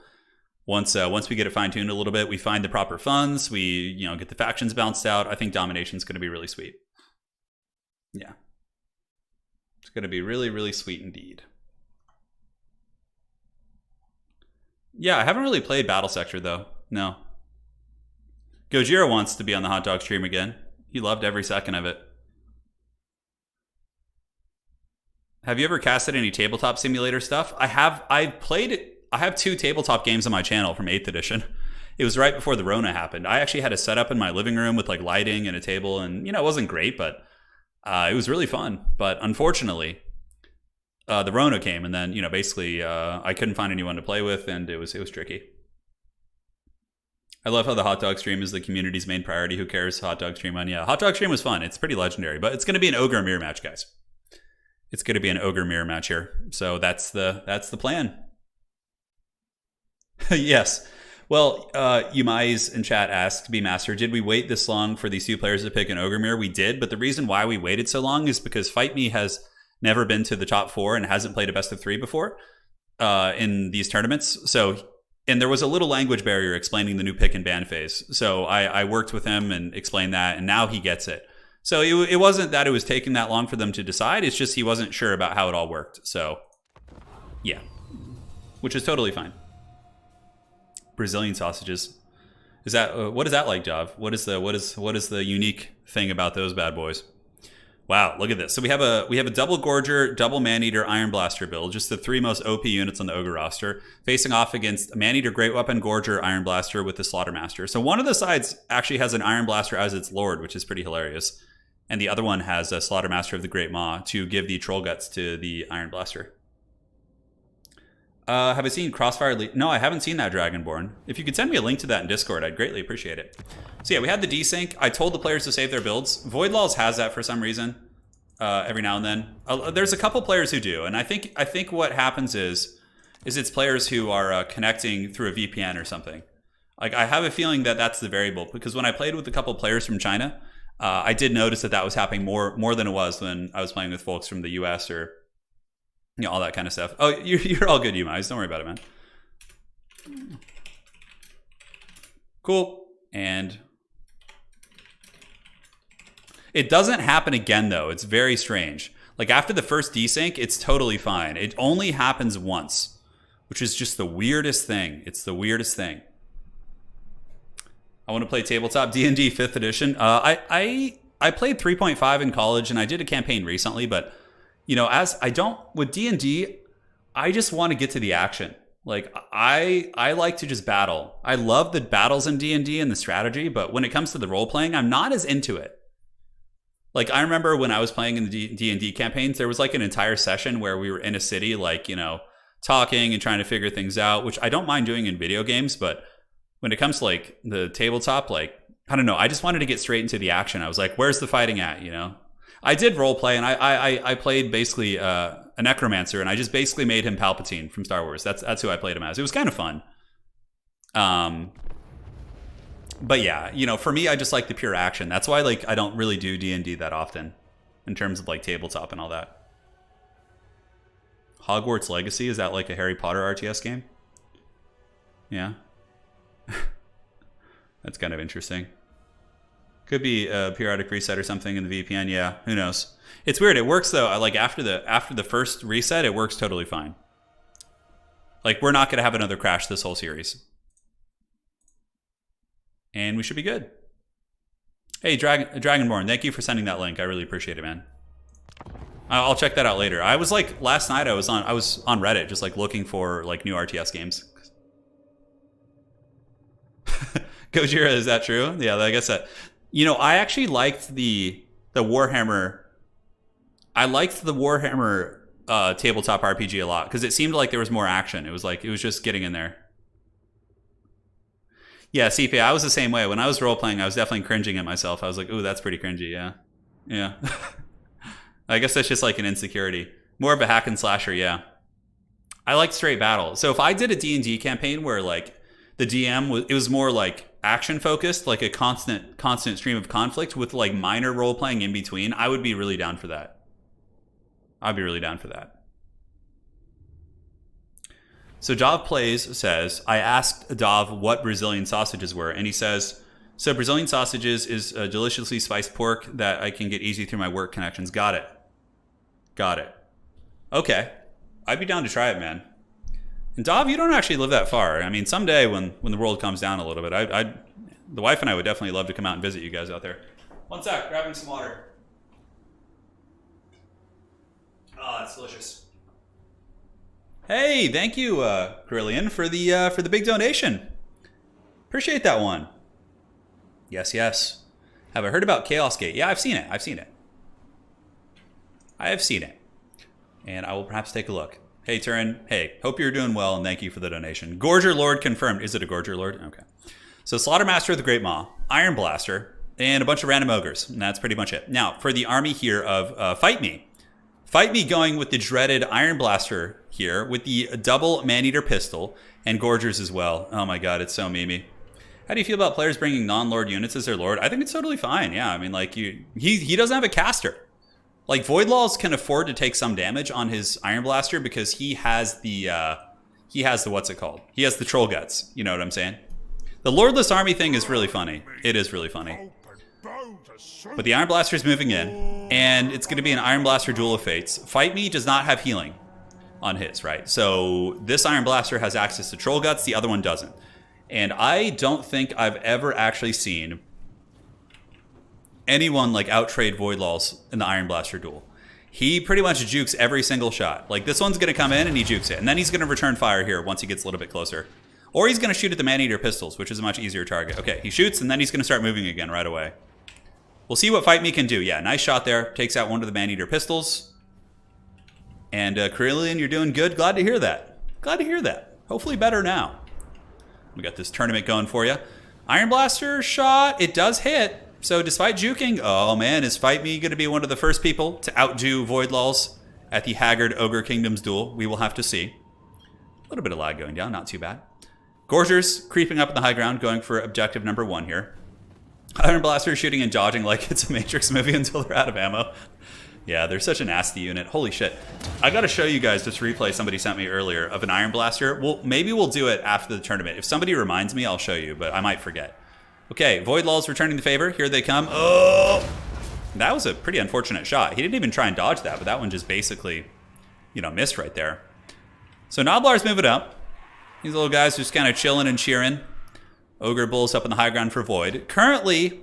once we get it fine-tuned a little bit, we find the proper funds, we get the factions balanced out, I think domination's going to be really sweet. Yeah. It's going to be really, really sweet indeed. Yeah, I haven't really played Battle Sector, though. No. Gojira wants to be on the hot dog stream again. He loved every second of it. Have you ever casted any tabletop simulator stuff? I have. I have 2 tabletop games on my channel from 8th edition. It was right before the Rona happened. I actually had a setup in my living room with like lighting and a table, and it wasn't great, but it was really fun. But unfortunately, the Rona came, and then basically I couldn't find anyone to play with, and it was tricky. I love how the hot dog stream is the community's main priority. Who cares? Hot dog stream on. Yeah, hot dog stream was fun. It's pretty legendary, but it's going to be an Ogre mirror match, guys. It's going to be an Ogre mirror match here. So that's the plan. Yes. Well, Umais in chat asked, B-Master, did we wait this long for these 2 players to pick an Ogre mirror? We did, but the reason why we waited so long is because Fight Me has never been to the top 4 and hasn't played a best of 3 before in these tournaments. And there was a little language barrier explaining the new pick and ban phase. So I worked with him and explained that, and now he gets it. So it wasn't that it was taking that long for them to decide. It's just he wasn't sure about how it all worked. So, yeah. Which is totally fine. Brazilian sausages. Is that what is that like, Jav? What is the unique thing about those bad boys? Wow, look at this. So we have a double Gorger, double Maneater, Iron Blaster build, just the 3 most OP units on the Ogre roster, facing off against Maneater, Great Weapon, Gorger, Iron Blaster with the Slaughtermaster. So one of the sides actually has an Iron Blaster as its lord, which is pretty hilarious. And the other one has a Slaughtermaster of the Great Maw to give the Troll Guts to the Iron Blaster. Have I seen Crossfire? No, I haven't seen that Dragonborn. If you could send me a link to that in Discord, I'd greatly appreciate it. So yeah, we had the desync. I told the players to save their builds. Void Laws has that for some reason. Every now and then. There's a couple players who do, and I think what happens is it's players who are connecting through a VPN or something. Like, I have a feeling that that's the variable, because when I played with a couple players from China, I did notice that was happening more than it was when I was playing with folks from the US or all that kind of stuff. Oh, you're all good, you guys. Don't worry about it, man. Cool. And it doesn't happen again, though. It's very strange. Like, after the first desync, it's totally fine. It only happens once, which is just the weirdest thing. It's the weirdest thing. I want to play tabletop D&D 5th edition. I played 3.5 in college, and I did a campaign recently, but with D&D, I just want to get to the action. Like, I like to just battle. I love the battles in D&D and the strategy, but when it comes to the role playing, I'm not as into it. Like, I remember when I was playing in the D&D campaigns, there was like an entire session where we were in a city, like, talking and trying to figure things out, which I don't mind doing in video games, but when it comes to like the tabletop, like, I don't know, I just wanted to get straight into the action. I was like, where's the fighting at, I did role play, and I played basically a necromancer, and I just basically made him Palpatine from Star Wars. That's who I played him as. It was kind of fun. But yeah, for me, I just like the pure action. That's why, like, I don't really do D&D that often in terms of like tabletop and all that. Hogwarts Legacy, is that like a Harry Potter RTS game? Yeah. That's kind of interesting. Could be a periodic reset or something in the VPN. Yeah, who knows? It's weird. It works though. Like, after the first reset, it works totally fine. Like, we're not going to have another crash this whole series. And we should be good. Hey, Dragonborn, thank you for sending that link. I really appreciate it, man. I'll check that out later. I was like, last night I was on Reddit just like looking for like new RTS games. Gojira, is that true? Yeah, I guess that. You know, I actually liked the Warhammer. I liked the Warhammer tabletop RPG a lot because it seemed like there was more action. It was just getting in there. Yeah, CP, I was the same way. When I was role playing, I was definitely cringing at myself. I was like, ooh, that's pretty cringy. Yeah, yeah. I guess that's just like an insecurity. More of a hack and slasher. Yeah. I like straight battle. So if I did a D&D campaign where like the DM it was more like action focused, like a constant stream of conflict with like minor role playing in between, I would be really down for that. I'd be really down for that. So Dov Plays says, I asked Dov what Brazilian sausages were, and he says, so Brazilian sausages is a deliciously spiced pork that I can get easy through my work connections. Got it. Got it. Okay. I'd be down to try it, man. And Dov, you don't actually live that far. I mean, someday when the world comes down a little bit, the wife and I would definitely love to come out and visit you guys out there. One sec, grabbing some water. Oh, that's delicious. Hey, thank you, Grillian, for the big donation. Appreciate that one. Yes, yes. Have I heard about Chaos Gate? Yeah, I've seen it. I have seen it. And I will perhaps take a look. Hey, Turin. Hey, hope you're doing well, and thank you for the donation. Gorger Lord confirmed. Is it a Gorger Lord? Okay. So Slaughtermaster of the Great Maw, Iron Blaster, and a bunch of random ogres. And that's pretty much it. Now, for the army here of Fight Me. Fight Me going with the dreaded Iron Blaster here, with the double Maneater pistol, and Gorgers as well. Oh my god, it's so memey. How do you feel about players bringing non-lord units as their lord? I think it's totally fine. Yeah, I mean, like, he doesn't have a caster. Like, Voidlaws can afford to take some damage on his Iron Blaster because he has the what's it called? He has the troll guts. You know what I'm saying? The Lordless Army thing is really funny. It is really funny. But the Iron Blaster is moving in, and it's going to be an Iron Blaster Duel of Fates. Fight Me does not have healing on his, right? So this Iron Blaster has access to troll guts. The other one doesn't. And I don't think I've ever actually seen anyone like outtrade Voidlaws in the Iron Blaster duel. He pretty much jukes every single shot. Like, this one's going to come in and he jukes it. And then he's going to return fire here once he gets a little bit closer. Or he's going to shoot at the Maneater pistols, which is a much easier target. Okay, he shoots and then he's going to start moving again right away. We'll see what Fight Me can do. Yeah, nice shot there. Takes out one of the Maneater pistols. And Carillion, you're doing good. Glad to hear that. Glad to hear that. Hopefully better now. We got this tournament going for you. Iron Blaster shot. It does hit. So despite juking, oh man, is Fight Me going to be one of the first people to outdo Voidlaws at the Haggard Ogre Kingdoms duel? We will have to see. A little bit of lag going down, not too bad. Gorgers creeping up in the high ground, going for objective number 1 here. Iron Blaster shooting and dodging like it's a Matrix movie until they're out of ammo. Yeah, they're such a nasty unit. Holy shit. I got to show you guys this replay somebody sent me earlier of an Iron Blaster. Well, maybe we'll do it after the tournament. If somebody reminds me, I'll show you, but I might forget. Okay, Voidlaws returning the favor. Here they come. Oh! That was a pretty unfortunate shot. He didn't even try and dodge that, but that one just basically, you know, missed right there. So Noblar's moving up. These little guys just kind of chilling and cheering. Ogre Bulls up in the high ground for Void. Currently,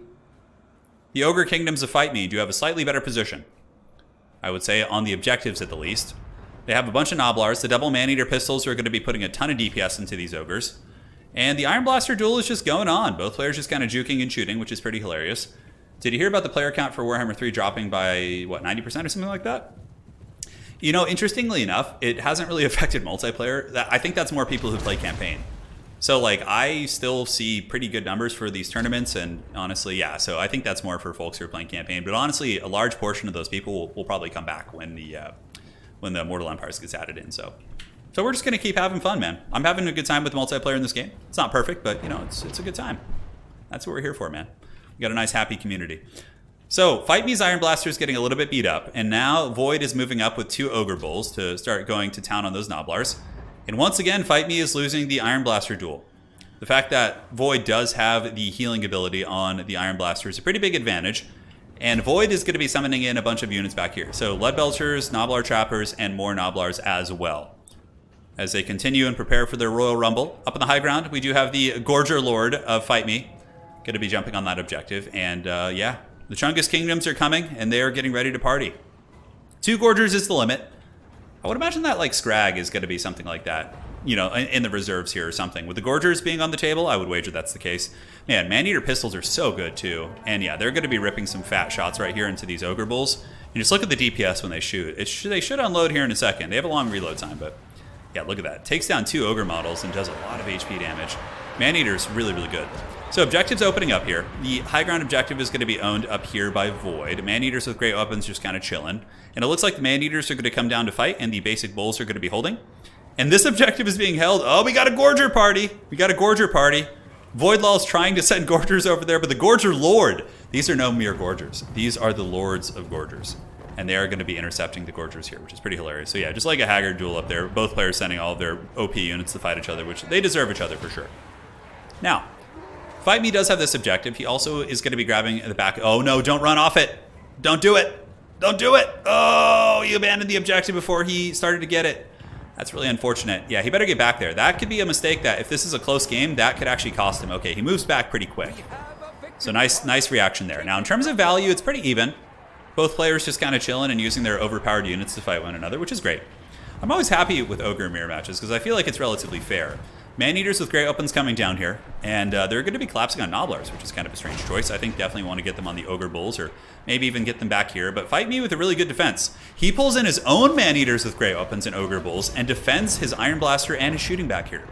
the Ogre Kingdoms of Fight Me do have a slightly better position. I would say on the objectives at the least. They have a bunch of Noblars. The double Maneater pistols are going to be putting a ton of DPS into these Ogres. And the Iron Blaster duel is just going on. Both players just kind of juking and shooting, which is pretty hilarious. Did you hear about the player count for Warhammer 3 dropping by, what, 90% or something like that? You know, interestingly enough, it hasn't really affected multiplayer. I think that's more people who play campaign. So, like, I still see pretty good numbers for these tournaments, and honestly, yeah. So I think that's more for folks who are playing campaign. But honestly, a large portion of those people will probably come back when the Mortal Empires gets added in. So we're just gonna keep having fun, man. I'm having a good time with multiplayer in this game. It's not perfect, but you know, it's a good time. That's what we're here for, man. We got a nice, happy community. So Fight Me's Iron Blaster is getting a little bit beat up, and now Void is moving up with 2 Ogre Bulls to start going to town on those Noblars. And once again, Fight Me is losing the Iron Blaster duel. The fact that Void does have the healing ability on the Iron Blaster is a pretty big advantage. And Void is going to be summoning in a bunch of units back here. So Leadbelchers, Noblar Trappers, and more Noblars as well. As they continue and prepare for their Royal Rumble. Up in the high ground, we do have the Gorger Lord of Fight Me. Going to be jumping on that objective. And yeah, the Chungus Kingdoms are coming, and they are getting ready to party. 2 Gorgers is the limit. I would imagine that like Scrag is going to be something like that, you know, in the reserves here or something. With the Gorgers being on the table, I would wager that's the case. Man, Maneater pistols are so good too. And yeah, they're going to be ripping some fat shots right here into these Ogre Bulls. And just look at the DPS when they shoot. They should unload here in a second. They have a long reload time, but yeah, look at that. Takes down 2 Ogre models and does a lot of HP damage. Maneater's really, really good. So objectives opening up here. The high ground objective is going to be owned up here by Void. Maneaters with great weapons just kind of chilling. And it looks like the Maneaters are going to come down to fight and the basic Bulls are going to be holding. And this objective is being held. Oh, we got a Gorger party. We got a Gorger party. Voidlaw's trying to send Gorgers over there, but the Gorger Lord. These are no mere Gorgers. These are the Lords of Gorgers. And they are going to be intercepting the Gorgers here, which is pretty hilarious. So yeah, just like a Haggard duel up there, both players sending all of their OP units to fight each other, which they deserve each other for sure. Now, Fight Me does have this objective. He also is going to be grabbing the back. Oh no, don't run off it. Don't do it. Don't do it. Oh, he abandoned the objective before he started to get it. That's really unfortunate. Yeah, he better get back there. That could be a mistake that if this is a close game, that could actually cost him. Okay, he moves back pretty quick. So nice reaction there. Now, in terms of value, it's pretty even. Both players just kind of chilling and using their overpowered units to fight one another, which is great. I'm always happy with Ogre mirror matches because I feel like it's relatively fair. Maneaters with great weapons coming down here, and they're going to be collapsing on Nobblers, which is kind of a strange choice. I think definitely want to get them on the Ogre Bulls, or maybe even get them back here, but Fight Me with a really good defense. He pulls in his own Maneaters with great weapons and Ogre Bulls, and defends his Iron Blaster and his shooting back here.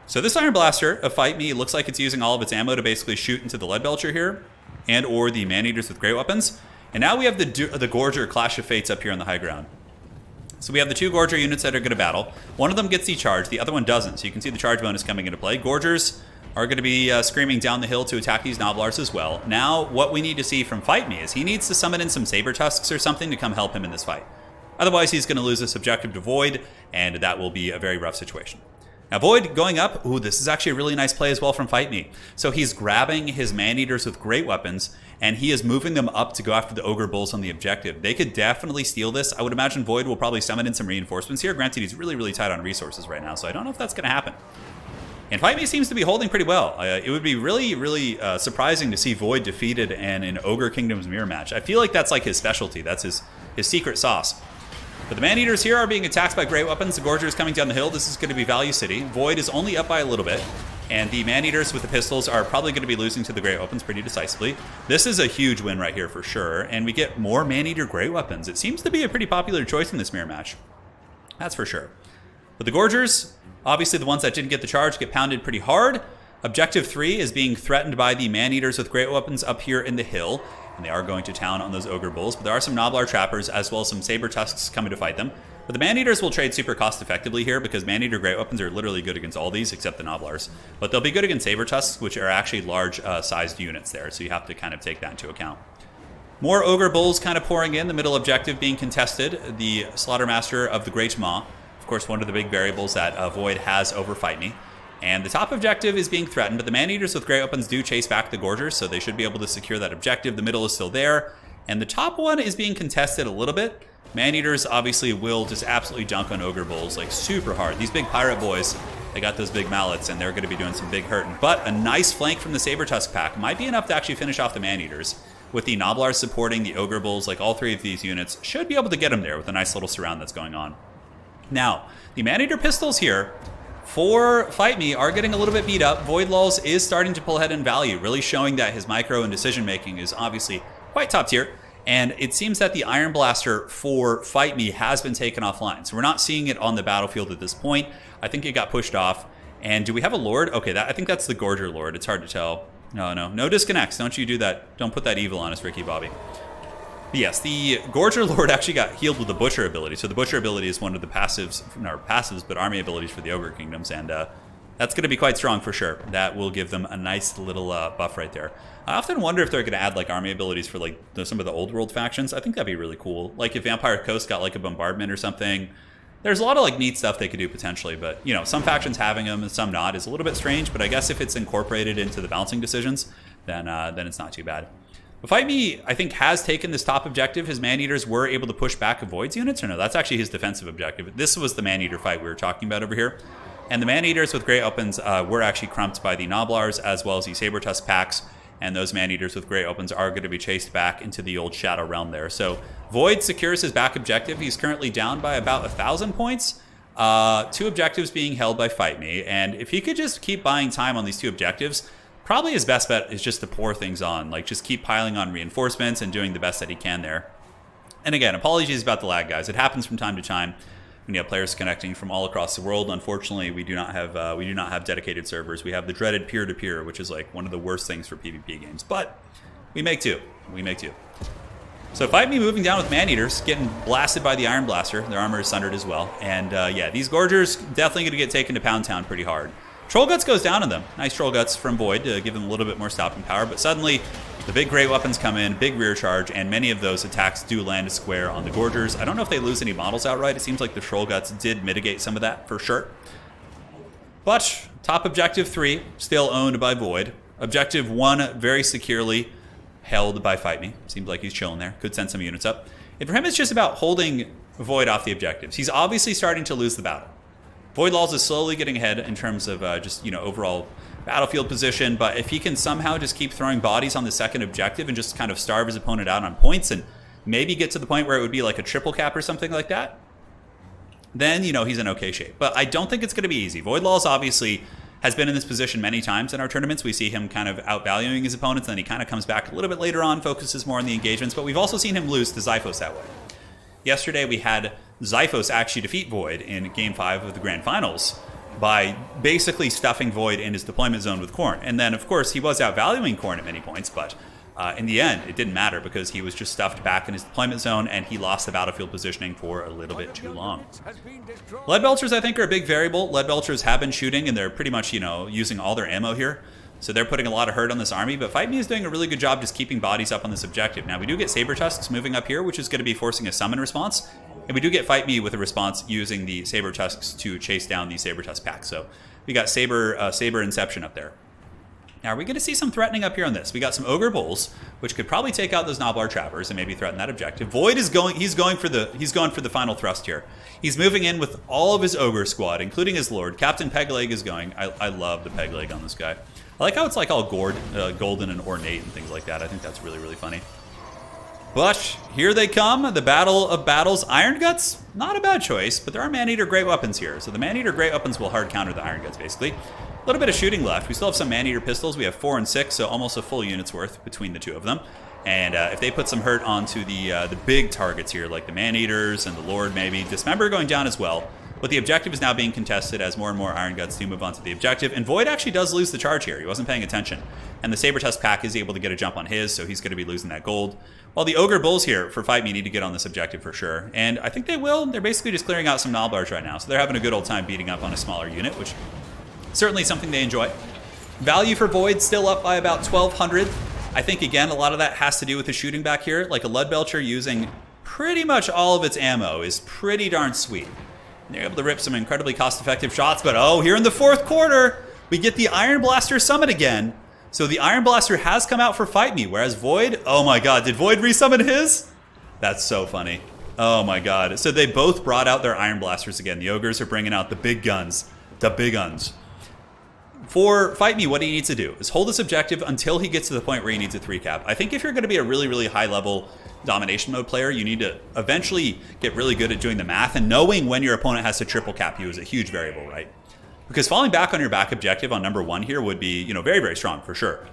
So this Iron Blaster of Fight Me looks like it's using all of its ammo to basically shoot into the Lead Belcher here, and or the Maneaters with great weapons. And now we have the Gorger Clash of Fates up here on the high ground. So we have the 2 Gorger units that are going to battle. One of them gets the charge, the other one doesn't. So you can see the charge bonus coming into play. Gorgers are going to be screaming down the hill to attack these Nobblars as well. Now, what we need to see from Fight Me is he needs to summon in some Saber Tusks or something to come help him in this fight. Otherwise, he's going to lose this objective to Void, and that will be a very rough situation. Now, Void going up. Ooh, this is actually a really nice play as well from Fight Me. So he's grabbing his Maneaters with great weapons, and he is moving them up to go after the Ogre Bulls on the objective. They could definitely steal this. I would imagine Void will probably summon in some reinforcements here. Granted, he's really, really tight on resources right now, so I don't know if that's going to happen. And Fight Me seems to be holding pretty well. It would be really, really surprising to see Void defeated in an Ogre Kingdoms mirror match. I feel like that's like his specialty. That's his secret sauce. But the Maneaters here are being attacked by great weapons. The Gorger is coming down the hill. This is going to be Value City. Void is only up by a little bit. And the Maneaters with the pistols are probably going to be losing to the great weapons pretty decisively. This is a huge win right here for sure. And we get more Maneater great weapons. It seems to be a pretty popular choice in this mirror match. That's for sure. But the Gorgers, obviously the ones that didn't get the charge, get pounded pretty hard. Objective 3 is being threatened by the Maneaters with great weapons up here in the hill. And they are going to town on those Ogre Bulls. But there are some Nobblar Trappers as well as some Saber Tusks coming to fight them. But the Maneaters will trade super cost effectively here because Maneater great weapons are literally good against all these except the Nobblars. But they'll be good against Saber Tusks, which are actually large sized units there. So you have to kind of take that into account. More Ogre Bulls kind of pouring in. The middle objective being contested. The Slaughtermaster of the Great Maw. Of course, one of the big variables that Void has over Fight Me. And the top objective is being threatened, but the Maneaters with great weapons do chase back the Gorgers, so they should be able to secure that objective. The middle is still there, and the top one is being contested a little bit. Maneaters obviously will just absolutely dunk on Ogre Bulls, like super hard. These big pirate boys, they got those big mallets, and they're going to be doing some big hurting. But a nice flank from the Saber Tusk pack might be enough to actually finish off the Maneaters. With the Nobblars supporting the Ogre Bulls, like all 3 of these units, should be able to get them there with a nice little surround that's going on. Now, the Maneater pistols here for Fight Me are getting a little bit beat up. Voidlaws is starting to pull ahead in value, really showing that his micro and decision making is obviously quite top tier. And it seems that the Iron Blaster for Fight Me has been taken offline. So we're not seeing it on the battlefield at this point. I think it got pushed off. And do we have a Lord? Okay, I think that's the Gorger Lord. It's hard to tell. No disconnects. Don't you do that. Don't put that evil on us, Ricky Bobby. But yes, the Gorger Lord actually got healed with the Butcher ability. So the Butcher ability is one of the passives, not passives, but army abilities for the Ogre Kingdoms. And that's going to be quite strong for sure. That will give them a nice little buff right there. I often wonder if they're going to add like army abilities for like some of the old world factions. I think that'd be really cool. Like if Vampire Coast got like a bombardment or something. There's a lot of like neat stuff they could do potentially, but you know, some factions having them and some not is a little bit strange. But I guess if it's incorporated into the balancing decisions, then it's not too bad. But Fight Me, I think, has taken this top objective. His Maneaters were able to push back Void's units, or no? That's actually his defensive objective. This was the Maneater fight we were talking about over here. And the Maneaters with great weapons were actually crumped by the Nobblars as well as the Saber Tusk packs. and those Man-Eaters with great weapons are going to be chased back into the old Shadow Realm there. So Void secures his back objective. He's currently down by about 1,000 points. 2 objectives being held by Fight Me, and if he could just keep buying time on these 2 objectives, probably his best bet is just to pour things on, like just keep piling on reinforcements and doing the best that he can there. And again, apologies about the lag, guys. It happens from time to time when you have players connecting from all across the world. Unfortunately, we do not have dedicated servers. We have the dreaded peer-to-peer, which is like one of the worst things for PvP games. But we make do. We make do. So Fight Me moving down with Man-Eaters, getting blasted by the Iron Blaster. Their armor is sundered as well. And yeah, these Gorgers definitely going to get taken to Pound Town pretty hard. Troll Guts goes down on them. Nice Troll Guts from Void to give them a little bit more stopping power. But suddenly, the big great weapons come in, big rear charge, and many of those attacks do land square on the Gorgers. I don't know if they lose any models outright. It seems like the Troll Guts did mitigate some of that for sure. But top objective 3, still owned by Void. Objective 1, very securely held by Fight Me. Seems like he's chilling there. Could send some units up. And for him, it's just about holding Void off the objectives. He's obviously starting to lose the battle. Void Laws is slowly getting ahead in terms of just, overall battlefield position, but if he can somehow just keep throwing bodies on the second objective and just kind of starve his opponent out on points and maybe get to the point where it would be like a triple cap or something like that, then, he's in okay shape. But I don't think it's going to be easy. Void Laws obviously has been in this position many times in our tournaments. We see him kind of outvaluing his opponents, and then he kind of comes back a little bit later on, focuses more on the engagements, but we've also seen him lose to Xiphos that way. Yesterday we had Xiphos actually defeat Void in Game 5 of the Grand Finals by basically stuffing Void in his deployment zone with Khorne. And then, of course, he was outvaluing Khorne at many points, but in the end, it didn't matter because he was just stuffed back in his deployment zone and he lost the battlefield positioning for a little bit too long. Lead Belchers, I think, are a big variable. Lead Belchers have been shooting and they're pretty much, using all their ammo here. So they're putting a lot of hurt on this army, but Fight Me is doing a really good job just keeping bodies up on this objective. Now, we do get Saber Tusks moving up here, which is going to be forcing a summon response. And we do get Fight Me with a response using the Saber Tusks to chase down the Saber Tusk pack. So we got Saber Inception up there. Now, are we going to see some threatening up here on this? We got some Ogre Bulls, which could probably take out those Noblar Trappers and maybe threaten that objective. Void is going for the final thrust here. He's moving in with all of his Ogre squad, including his Lord. Captain Pegleg is going. I love the Pegleg on this guy. I like how it's like all golden and ornate and things like that. I think that's really, really funny. But here they come, the Battle of Battles. Iron Guts, not a bad choice, but there are Man-Eater great weapons here. So the Man-Eater great weapons will hard counter the Iron Guts, basically. A little bit of shooting left. We still have some Man-Eater pistols. We have 4 and 6, so almost a full unit's worth between the 2 of them. And if they put some hurt onto the big targets here, like the Man-Eaters and the Lord maybe, Dismember going down as well. But the objective is now being contested as more and more Iron Guts do move on to the objective. And Void actually does lose the charge here. He wasn't paying attention. And the Saber Tusk pack is able to get a jump on his, so he's going to be losing that gold. While the Ogre Bulls here for Fight Me need to get on this objective for sure. And I think they will. They're basically just clearing out some Noblars right now. So they're having a good old time beating up on a smaller unit, which certainly something they enjoy. Value for Void still up by about 1,200. I think, again, a lot of that has to do with the shooting back here. Like a Lead Belcher using pretty much all of its ammo is pretty darn sweet. They're able to rip some incredibly cost-effective shots, but oh, here in the 4th quarter, we get the Iron Blaster summon again. So the Iron Blaster has come out for Fight Me, whereas Void, oh my god, did Void resummon his? That's so funny. Oh my god. So they both brought out their Iron Blasters again. The Ogres are bringing out the big guns. The big guns. For Fight Me, what he needs to do is hold this objective until he gets to the point where he needs a 3-cap. I think if you're going to be a really, really high-level domination mode player, you need to eventually get really good at doing the math, and knowing when your opponent has to triple cap you is a huge variable, right? Because falling back on your back objective on number 1 here would be, very, very strong for sure.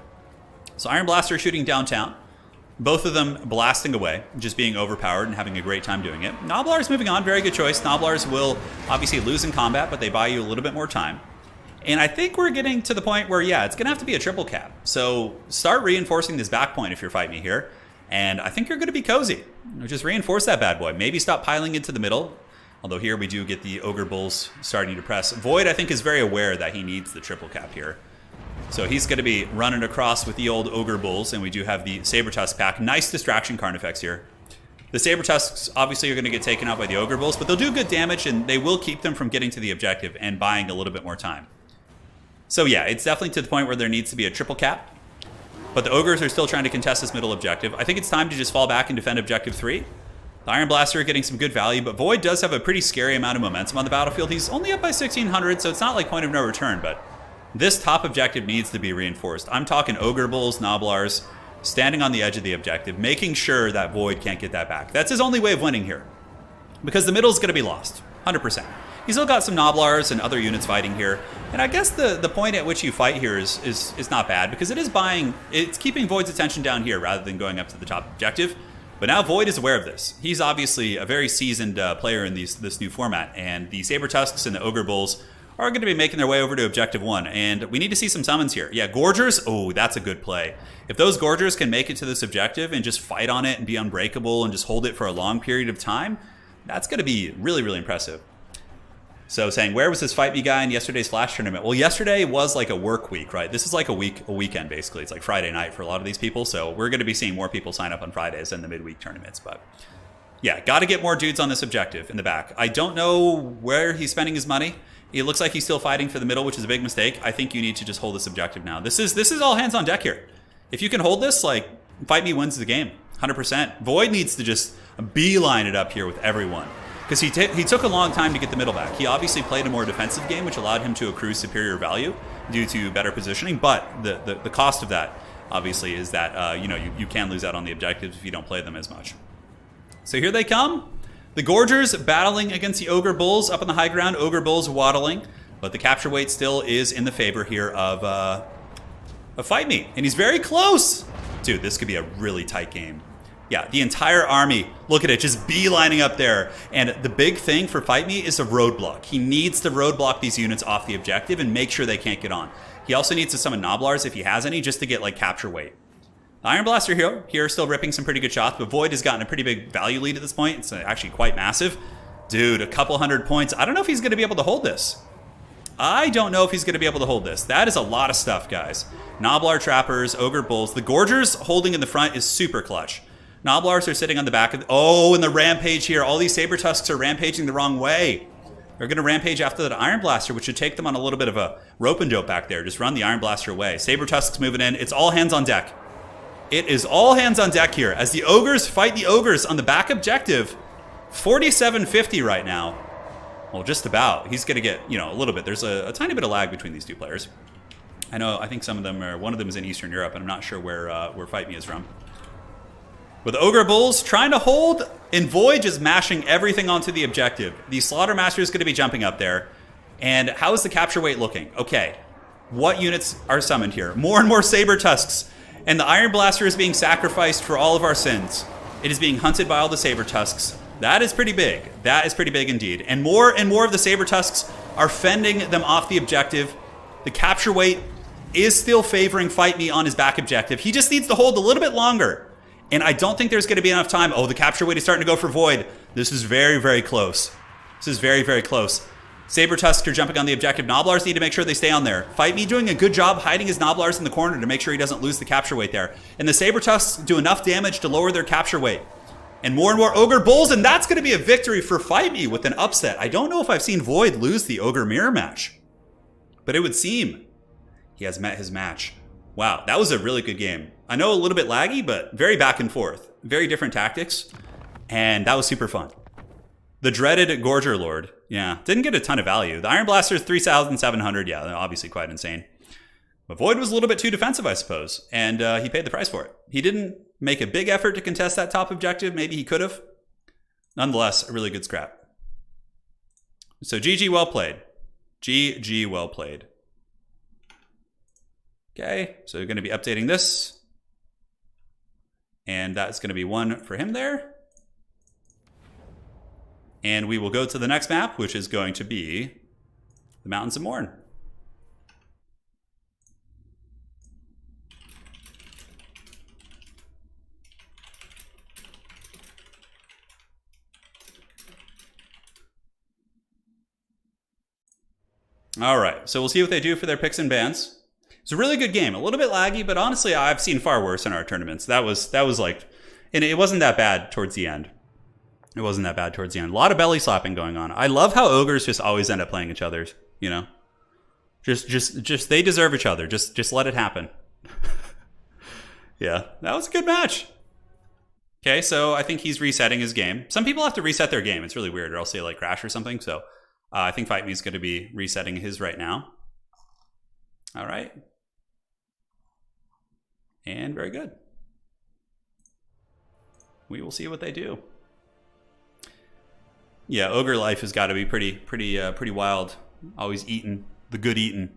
So Iron Blaster shooting downtown. Both of them blasting away, just being overpowered and having a great time doing it. Noblar's moving on, very good choice. Noblars will obviously lose in combat, but they buy you a little bit more time. And I think we're getting to the point where, yeah, it's going to have to be a triple cap. So start reinforcing this back point if you're Fight Me here. And I think you're going to be cozy. Just reinforce that bad boy. Maybe stop piling into the middle. Although here we do get the Ogre Bulls starting to press. Void, I think, is very aware that he needs the triple cap here. So he's going to be running across with the old Ogre Bulls. And we do have the Saber Tusk pack. Nice distraction Carnifex here. The Saber Tusks obviously are going to get taken out by the Ogre Bulls. But they'll do good damage. And they will keep them from getting to the objective and buying a little bit more time. So yeah, it's definitely to the point where there needs to be a triple cap. But the Ogres are still trying to contest this middle objective. I think it's time to just fall back and defend objective 3. The Iron Blaster are getting some good value, but Void does have a pretty scary amount of momentum on the battlefield. He's only up by 1,600, so it's not like point of no return, but This top objective needs to be reinforced. I'm talking Ogre Bulls, Noblars, standing on the edge of the objective, making sure that Void can't get that back. That's his only way of winning here. Because the middle's going to be lost, 100%. He's still got some Noblars and other units fighting here. And I guess the point at which you fight here is not bad, because it's keeping Void's attention down here rather than going up to the top objective. But now Void is aware of this. He's obviously a very seasoned player in this new format, and the Saber Tusks and the Ogre Bulls are going to be making their way over to Objective 1, and we need to see some summons here. Yeah, Gorgers, oh, that's a good play. If those Gorgers can make it to this objective and just fight on it and be unbreakable and just hold it for a long period of time, that's going to be really, really impressive. So saying, where was this Fight Me guy in yesterday's Flash tournament? Well, yesterday was like a work week, right? This is like a weekend, basically. It's like Friday night for a lot of these people, so we're going to be seeing more people sign up on Fridays than the midweek tournaments, but yeah, got to get more dudes on this objective in the back. I don't know where he's spending his money. It looks like he's still fighting for the middle, which is a big mistake. I think you need to just hold this objective now. This is all hands on deck here. If you can hold this, like, Fight Me wins the game, 100%. Void needs to just beeline it up here with everyone, because he took a long time to get the middle back. He obviously played a more defensive game, which allowed him to accrue superior value due to better positioning, but the cost of that, obviously, is that you can lose out on the objectives if you don't play them as much. So here they come. The Gorgers battling against the Ogre Bulls up on the high ground. Ogre Bulls waddling, but the capture weight still is in the favor here of Fight Me, and he's very close. Dude, this could be a really tight game. Yeah, the entire army, look at it, just beelining up there. And the big thing for Fight Me is a roadblock. He needs to roadblock these units off the objective and make sure they can't get on. He also needs to summon Noblars if he has any, just to get like capture weight. Iron Blaster here still ripping some pretty good shots, but Void has gotten a pretty big value lead at this point. It's actually quite massive. Dude, a couple hundred points. I don't know if he's going to be able to hold this. I don't know if he's going to be able to hold this. That is a lot of stuff, guys. Noblar Trappers, Ogre Bulls. The Gorgers holding in the front is super clutch. Noblars are sitting on the back of... Oh, and the Rampage here. All these Saber Tusks are rampaging the wrong way. They're going to rampage after that Iron Blaster, which should take them on a little bit of a rope and dope back there. Just run the Iron Blaster away. Saber Tusks moving in. It's all hands on deck. It is all hands on deck here as the Ogres fight the Ogres on the back objective. 4750 right now. Well, just about. He's going to get, a little bit. There's a tiny bit of lag between these two players. I think some of them are, one of them is in Eastern Europe, and I'm not sure where Fight Me is from. With Ogre Bulls trying to hold, and Void just mashing everything onto the objective. The Slaughter Master is going to be jumping up there. And how is the capture weight looking? Okay, what units are summoned here? More and more Saber Tusks. And the Iron Blaster is being sacrificed for all of our sins. It is being hunted by all the Saber Tusks. That is pretty big. That is pretty big indeed. And more of the Saber Tusks are fending them off the objective. The capture weight is still favoring Fight Me on his back objective. He just needs to hold a little bit longer. And I don't think there's going to be enough time. Oh, the capture weight is starting to go for Void. This is very, very close. This is very, very close. Saber Tusks are jumping on the objective. Noblars need to make sure they stay on there. Fight Me doing a good job hiding his Noblars in the corner to make sure he doesn't lose the capture weight there. And the Saber Tusks do enough damage to lower their capture weight. And more Ogre Bulls, and that's going to be a victory for Fight Me with an upset. I don't know if I've seen Void lose the Ogre Mirror match, but it would seem he has met his match. Wow, that was a really good game. I know a little bit laggy, but very back and forth. Very different tactics, and that was super fun. The dreaded Gorger Lord. Yeah, didn't get a ton of value. The Iron Blaster is 3,700. Yeah, obviously quite insane. But Void was a little bit too defensive, I suppose, and he paid the price for it. He didn't make a big effort to contest that top objective. Maybe he could have. Nonetheless, a really good scrap. So GG, well played. GG, well played. Okay, so we're going to be updating this. And that's going to be one for him there. And we will go to the next map, which is going to be the Mountains of Morn. All right, so we'll see what they do for their picks and bans. It's a really good game, a little bit laggy, but honestly, I've seen far worse in our tournaments. That was like, and it wasn't that bad towards the end. It wasn't that bad towards the end. A lot of belly slapping going on. I love how ogres just always end up playing each other's, Just they deserve each other. Just let it happen. Yeah, that was a good match. Okay, so I think he's resetting his game. Some people have to reset their game. It's really weird, or else they like crash or something. So I think Fight Me is going to be resetting his right now. All right. And very good. We will see what they do. Yeah, Ogre life has got to be pretty wild. Always eating the good eating.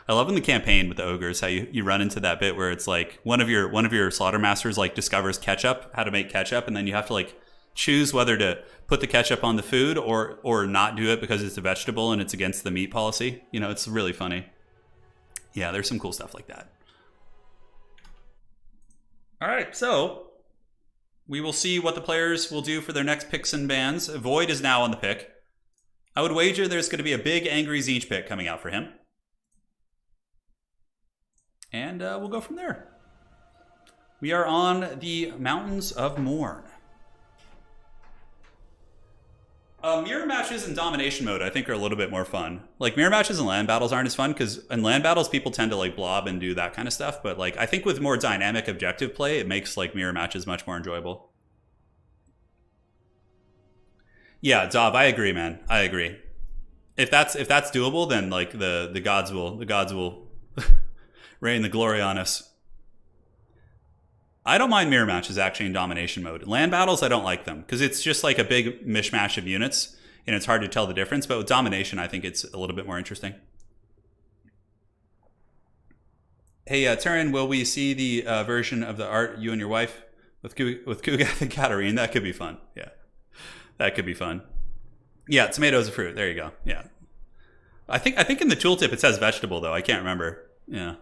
I love in the campaign with the ogres how you run into that bit where it's like one of your slaughter masters like discovers ketchup, how to make ketchup, and then you have to like choose whether to put the ketchup on the food or not do it because it's a vegetable and it's against the meat policy. You know, it's really funny. Yeah, there's some cool stuff like that. All right, so we will see what the players will do for their next picks and bans. Void is now on the pick. I would wager there's going to be a big angry Tzeentch pick coming out for him. And we'll go from there. We are on the Mountains of Morn. Mirror matches in domination mode, I think, are a little bit more fun. Like, mirror matches and land battles aren't as fun, because in land battles, people tend to, like, blob and do that kind of stuff. But, like, I think with more dynamic objective play, it makes, like, mirror matches much more enjoyable. Yeah, Zob, I agree, man. I agree. If that's doable, then, like, the gods will rain the glory on us. I don't mind mirror matches actually in domination mode. Land battles, I don't like them because it's just like a big mishmash of units and it's hard to tell the difference. But with domination, I think it's a little bit more interesting. Hey, Turin, will we see the version of the art you and your wife with Kugath and Katarine? That could be fun. Yeah, that could be fun. Yeah, tomatoes are fruit. There you go. Yeah, I think in the tooltip it says vegetable though. I can't remember. Yeah,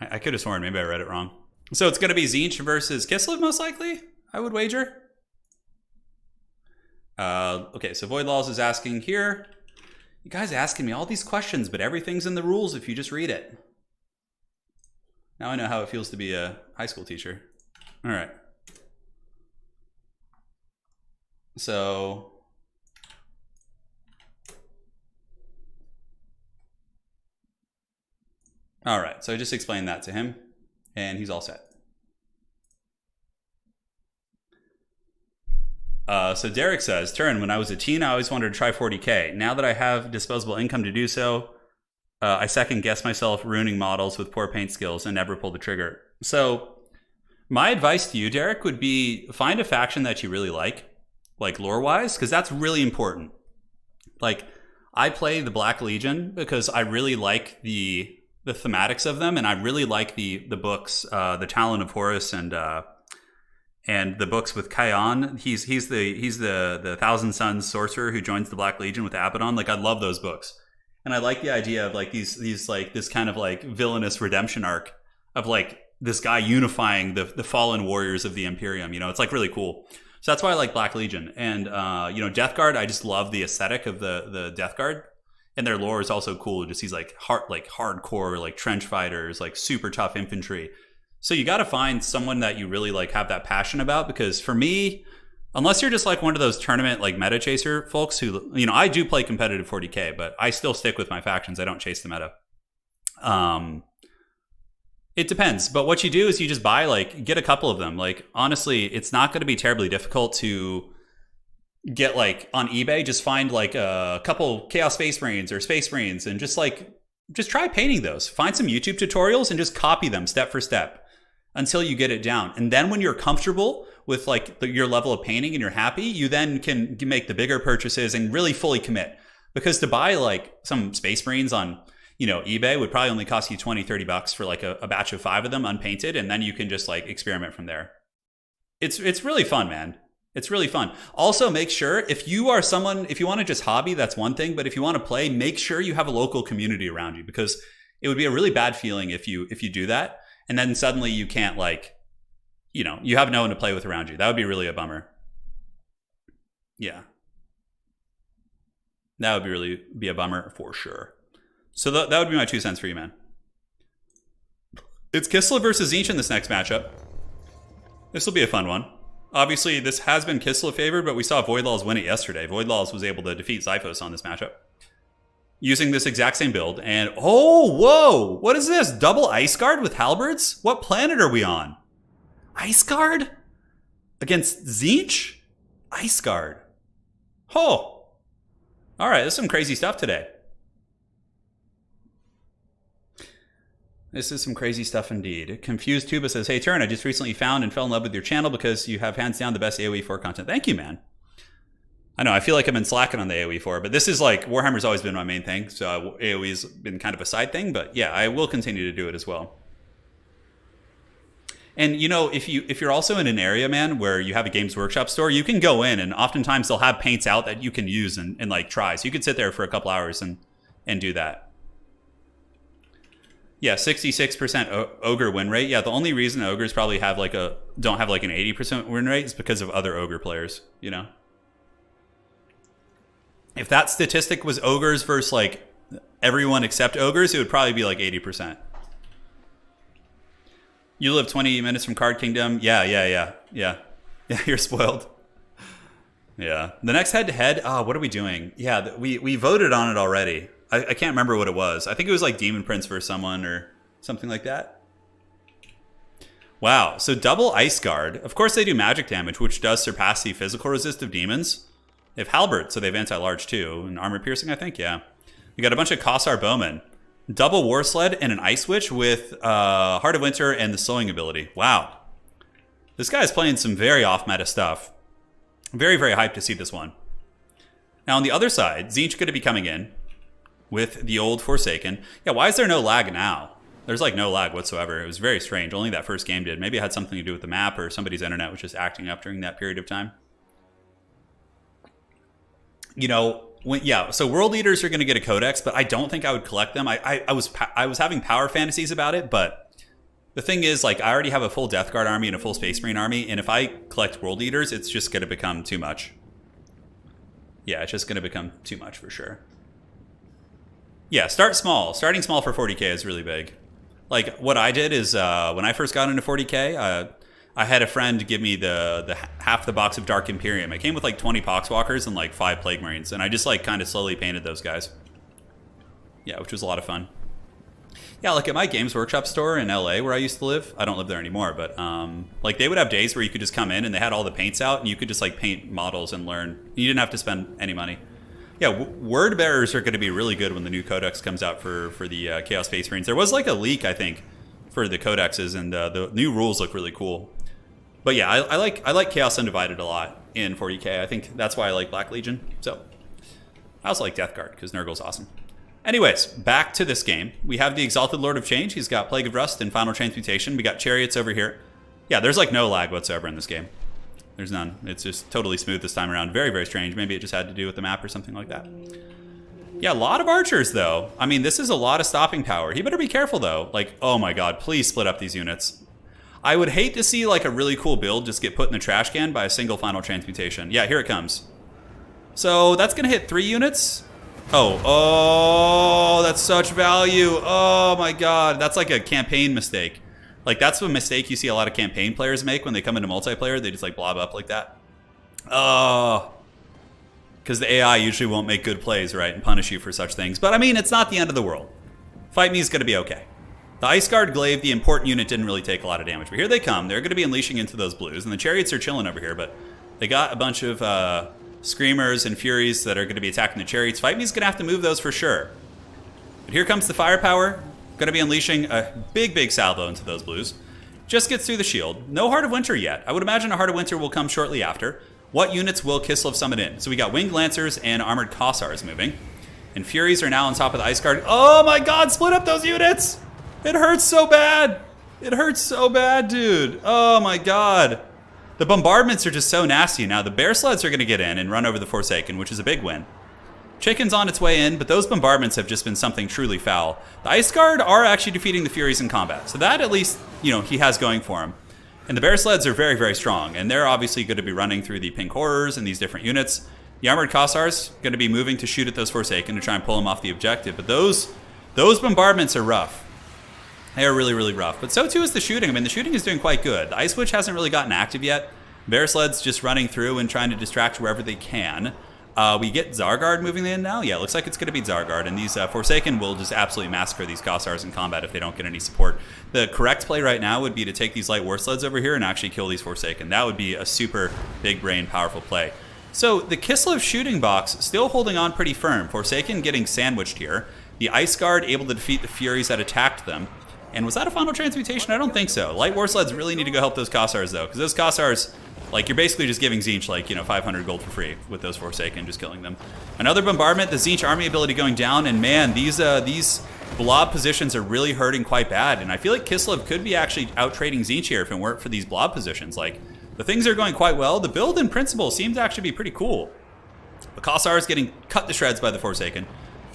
I could have sworn. Maybe I read it wrong. So it's going to be Tzeentch versus Kislev, most likely, I would wager. Okay, so Void Laws is asking here. You guys are asking me all these questions, but everything's in the rules if you just read it. Now I know how it feels to be a high school teacher. All right. So... all right, so I just explained that to him. And he's all set. So Derek says, Turin, when I was a teen, I always wanted to try 40K. Now that I have disposable income to do so, I second guess myself ruining models with poor paint skills and never pull the trigger. So my advice to you, Derek, would be find a faction that you really like lore-wise, because that's really important. Like, I play the Black Legion because I really like the thematics of them, and I really like the books, the Talon of Horus and the books with Kion. He's the Thousand Suns sorcerer who joins the Black Legion with Abaddon. Like, I love those books, and I like the idea of like these like this kind of like villainous redemption arc of like this guy unifying the fallen warriors of the Imperium. You know, it's like really cool. So that's why I like Black Legion, and you know, Death Guard. I just love the aesthetic of the Death Guard. And their lore is also cool. Just these like hardcore like trench fighters, like super tough infantry. So you got to find someone that you really like have that passion about. Because for me, unless you're just like one of those tournament like meta chaser folks who, you know, I do play competitive 40K, but I still stick with my factions. I don't chase the meta. It depends. But what you do is you just buy get a couple of them. Like, honestly, it's not going to be terribly difficult to get like on eBay, just find like a couple Chaos Space Marines or Space Marines and just try painting those. Find some YouTube tutorials and just copy them step for step until you get it down. And then when you're comfortable with like your level of painting and you're happy, you then can make the bigger purchases and really fully commit. Because to buy like some Space Marines on, you know, eBay would probably only cost you $20-30 for like a batch of 5 of them unpainted, and then you can just like experiment from there. It's really fun, man. It's really fun. Also, make sure if you want to just hobby, that's one thing. But if you want to play, make sure you have a local community around you, because it would be a really bad feeling if you do that. And then suddenly you can't you have no one to play with around you. That would be really a bummer. Yeah. That would be a bummer for sure. So that would be my 2 cents for you, man. It's Kislev versus Tzeentch in this next matchup. This will be a fun one. Obviously, this has been Kislev favored, but we saw Void Laws win it yesterday. Void Laws was able to defeat Zyphos on this matchup using this exact same build. And, oh, whoa! What is this? Double Ice Guard with Halberds? What planet are we on? Ice Guard? Against Tzeentch? Ice Guard. Oh. All right, there's some crazy stuff today. This is some crazy stuff indeed. Confused Tuba says, hey, Turin, I just recently found and fell in love with your channel because you have hands down the best AoE 4 content. Thank you, man. I know, I feel like I've been slacking on the AoE 4, but this is like, Warhammer's always been my main thing, so AoE's been kind of a side thing, but yeah, I will continue to do it as well. And you know, if you're also in an area, man, where you have a Games Workshop store, you can go in and oftentimes they'll have paints out that you can use and like try. So you could sit there for a couple hours and do that. Yeah, 66% Ogre win rate. Yeah, the only reason Ogres probably have don't have like an 80% win rate is because of other Ogre players, you know? If that statistic was Ogres versus like everyone except Ogres, it would probably be like 80%. You live 20 minutes from Card Kingdom. Yeah, you're spoiled. Yeah. The next head-to-head, what are we doing? Yeah, we voted on it already. I can't remember what it was. I think it was like Demon Prince versus someone or something like that. Wow. So double Ice Guard. Of course they do magic damage, which does surpass the physical resist of demons. They have Halberd, so they have anti-large too. And armor piercing, I think, yeah. We got a bunch of Kossar Bowmen. Double War Sled and an Ice Witch with Heart of Winter and the Slowing ability. Wow. This guy is playing some very off-meta stuff. Very, very hyped to see this one. Now on the other side, Tzeentch going to be coming in with the old Forsaken. Yeah, why is there no lag now? There's like no lag whatsoever. It was very strange. Only that first game did. Maybe it had something to do with the map or somebody's internet was just acting up during that period of time. You know, so world leaders are going to get a codex, but I don't think I would collect them. I was having power fantasies about it, but the thing is, like, I already have a full Death Guard army and a full Space Marine army, and if I collect world leaders, it's just going to become too much. Yeah, it's just going to become too much for sure. Yeah, start small. Starting small for 40k is really big. Like, what I did is, when I first got into 40k, I had a friend give me the half the box of Dark Imperium. It came with like 20 Poxwalkers and like 5 Plague Marines, and I just like kind of slowly painted those guys. Yeah, which was a lot of fun. Yeah, like at my Games Workshop store in LA where I used to live, I don't live there anymore, but like they would have days where you could just come in and they had all the paints out and you could just like paint models and learn. You didn't have to spend any money. Yeah, Word Bearers are going to be really good when the new Codex comes out for the Chaos Space Marines. There was like a leak, I think, for the Codexes, and the new rules look really cool. But yeah, I like Chaos Undivided a lot in 40k. I think that's why I like Black Legion. So I also like Death Guard because Nurgle's awesome. Anyways, back to this game. We have the Exalted Lord of Change. He's got Plague of Rust and Final Transmutation. We got Chariots over here. Yeah, there's like no lag whatsoever in this game. There's none. It's just totally smooth this time around. Very, very strange. Maybe it just had to do with the map or something like that. Yeah, a lot of archers though. I mean, this is a lot of stopping power. He better be careful though. Like, oh my god, please split up these units. I would hate to see like a really cool build just get put in the trash can by a single Final Transmutation. Yeah, here it comes. So that's going to hit 3 units. Oh, that's such value. Oh my god, that's like a campaign mistake. Like that's a mistake you see a lot of campaign players make when they come into multiplayer. They just like blob up like that. Oh, because the AI usually won't make good plays, right, and punish you for such things. But I mean, it's not the end of the world. Fight Me is going to be okay. The Ice Guard Glaive, the important unit, didn't really take a lot of damage. But here they come. They're going to be unleashing into those blues. And the Chariots are chilling over here. But they got a bunch of Screamers and Furies that are going to be attacking the Chariots. Fight Me's going to have to move those for sure. But here comes the Firepower. Going to be unleashing a big, big salvo into those blues. Just gets through the shield. No Heart of Winter yet. I would imagine a Heart of Winter will come shortly after. What units will Kislev summon in? So we got Winged Lancers and Armored Kossars moving. And Furies are now on top of the Ice Guard. Oh my god, split up those units! It hurts so bad. It hurts so bad, dude. Oh my god. The bombardments are just so nasty now. The Bear Sleds are going to get in and run over the Forsaken, which is a big win. Chicken's on its way in, but those bombardments have just been something truly foul. The Ice Guard are actually defeating the Furies in combat. So that at least, you know, he has going for him. And the Bear Sleds are very, very strong. And they're obviously going to be running through the Pink Horrors and these different units. The Armored Kossars going to be moving to shoot at those Forsaken to try and pull them off the objective. But those bombardments are rough. They are really, really rough. But so too is the shooting. I mean, the shooting is doing quite good. The Ice Witch hasn't really gotten active yet. Bear Sled's just running through and trying to distract wherever they can. We get Zargard moving in now. Yeah, it looks like it's going to be Zargard. And these Forsaken will just absolutely massacre these Kossars in combat if they don't get any support. The correct play right now would be to take these Light War Sleds over here and actually kill these Forsaken. That would be a super big brain, powerful play. So the Kislev shooting box still holding on pretty firm. Forsaken getting sandwiched here. The Ice Guard able to defeat the Furies that attacked them. And was that a final transmutation? I don't think so. Light war sleds really need to go help those Kossars, though, because those Kossars, like, you're basically just giving Tzeentch, like, 500 gold for free with those Forsaken, just killing them. Another bombardment, the Tzeentch army ability going down, and man, these blob positions are really hurting quite bad, and I feel like Kislev could be actually out-trading Tzeentch here if it weren't for these blob positions. Like, the things are going quite well. The build, in principle, seems to actually be pretty cool. The Kossar is getting cut to shreds by the Forsaken.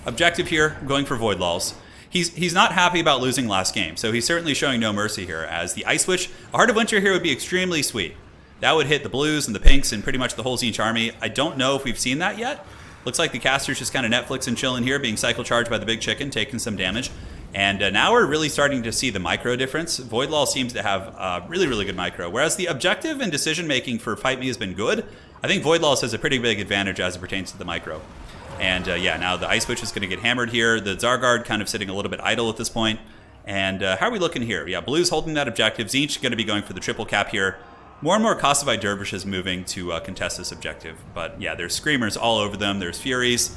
Objective here, going for Void Lulls. He's not happy about losing last game, so he's certainly showing no mercy here, as the Ice Witch, a Heart of Winter here would be extremely sweet. That would hit the blues and the pinks and pretty much the whole Tzeentch army. I don't know if we've seen that yet. Looks like the caster's just kind of Netflix and chilling here, being cycle charged by the big chicken, taking some damage. And now we're really starting to see the micro difference. Void Lull seems to have really, really good micro, whereas the objective and decision-making for Fight Me has been good. I think Void Lull has a pretty big advantage as it pertains to the micro. And yeah, now the Ice Witch is going to get hammered here. The Zargard kind of sitting a little bit idle at this point. And how are we looking here? Yeah, Blue's holding that objective. Tzeentch going to be going for the triple cap here. More and more Kossovite Dervishes moving to contest this objective. But yeah, there's Screamers all over them. There's Furies.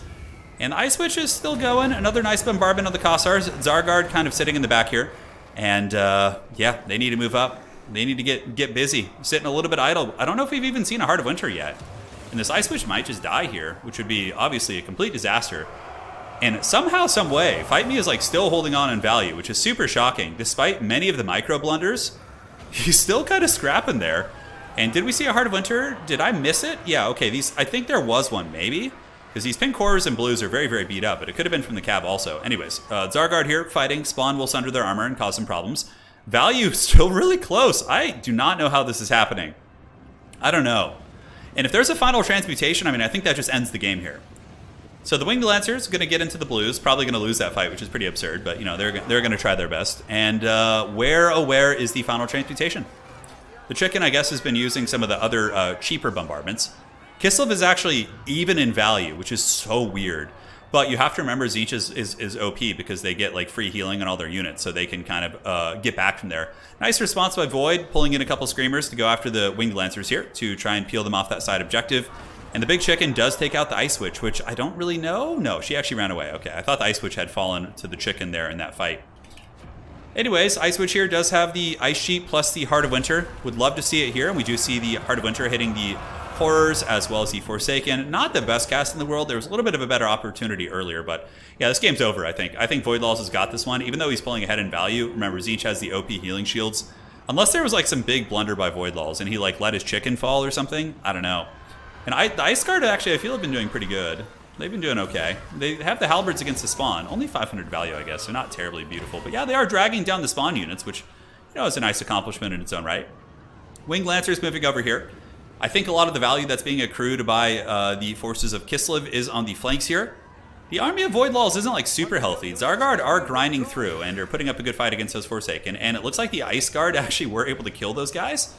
And the Ice Witch is still going. Another nice bombardment on the Kossars. Zargard kind of sitting in the back here. And yeah, they need to move up. They need to get busy. Sitting a little bit idle. I don't know if we've even seen a Heart of Winter yet. And this Ice Witch might just die here, which would be obviously a complete disaster. And somehow, some way, Fight Me is like still holding on in value, which is super shocking. Despite many of the micro blunders, he's still kind of scrapping there. And did we see a Heart of Winter? Did I miss it? Yeah, okay, I think there was one, maybe. Because these pink cores and blues are very, very beat up, but it could have been from the cab also. Anyways, Zargard here fighting. Spawn will sunder their armor and cause some problems. Value still really close. I do not know how this is happening. I don't know. And if there's a final transmutation, I mean, I think that just ends the game here. So the Winged Lancer's going to get into the blues, probably going to lose that fight, which is pretty absurd, but, they're going to try their best. And where is the final transmutation? The chicken, I guess, has been using some of the other cheaper bombardments. Kislev is actually even in value, which is so weird. But you have to remember Tzeentch is OP because they get like free healing on all their units, so they can kind of get back from there. Nice response by Void, pulling in a couple Screamers to go after the Winged Lancers here to try and peel them off that side objective. And the big chicken does take out the Ice Witch, which I don't really know. No, she actually ran away. Okay, I thought the Ice Witch had fallen to the chicken there in that fight. Anyways, Ice Witch here does have the Ice Sheet plus the Heart of Winter. Would love to see it here, and we do see the Heart of Winter hitting the Horrors as well as the Forsaken. Not the best cast in the world. There was a little bit of a better opportunity earlier, but yeah, this game's over, I think. I think Void Lulls has got this one, even though he's pulling ahead in value. Remember, Tzeentch has the OP healing shields. Unless there was like some big blunder by Void Lulls and he like let his chicken fall or something. I don't know. And the Ice Guard actually I feel have been doing pretty good. They've been doing okay. They have the Halberds against the spawn. Only 500 value, I guess. They're not terribly beautiful. But yeah, they are dragging down the spawn units, which is a nice accomplishment in its own right. Winged Lancers moving over here. I think a lot of the value that's being accrued by the forces of Kislev is on the flanks here. The army of Void Lulls isn't like super healthy. Zargard are grinding through and are putting up a good fight against those Forsaken. And it looks like the Ice Guard actually were able to kill those guys.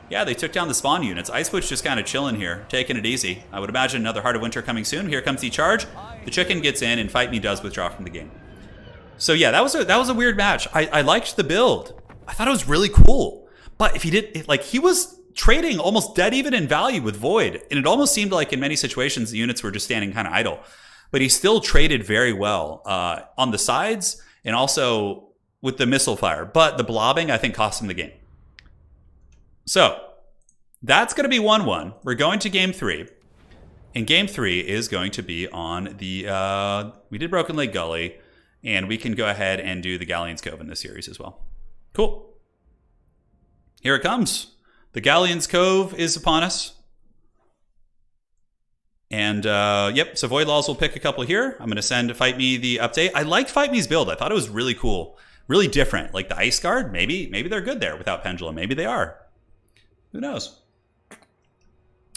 Yeah, they took down the spawn units. Ice Witch just kind of chilling here, taking it easy. I would imagine another Heart of Winter coming soon. Here comes the charge. The chicken gets in and Fight Me does withdraw from the game. So yeah, that was a weird match. I liked the build. I thought it was really cool. But if he did, like, he was trading almost dead even in value with Void. And it almost seemed like in many situations the units were just standing kind of idle. But he still traded very well on the sides and also with the missile fire. But the blobbing, I think, cost him the game. So that's going to be 1-1. We're going to game 3. And game 3 is going to be on the... we did Broken Lake Gully. And we can go ahead and do the Galleon's Cove in this series as well. Cool. Here it comes. The Galleon's Cove is upon us. And, yep, so Void Lulls will pick a couple here. I'm going to send Fight Me the update. I liked Fight Me's build. I thought it was really cool. Really different. Like the Ice Guard, maybe they're good there without Pendulum. Maybe they are. Who knows?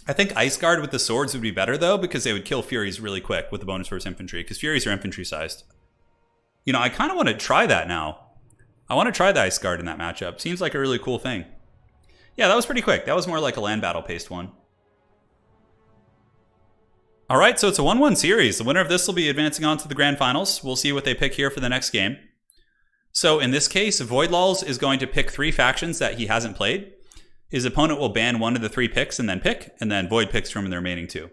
I think Ice Guard with the swords would be better, though, because they would kill Furies really quick with the bonus versus infantry, because Furies are infantry-sized. I kind of want to try that now. I want to try the Ice Guard in that matchup. Seems like a really cool thing. Yeah, that was pretty quick. That was more like a land battle paced one. All right, so it's a 1-1 series. The winner of this will be advancing on to the grand finals. We'll see what they pick here for the next game. So in this case, Void Lulls is going to pick 3 factions that he hasn't played. His opponent will ban one of the 3 picks and then Void picks from the remaining 2.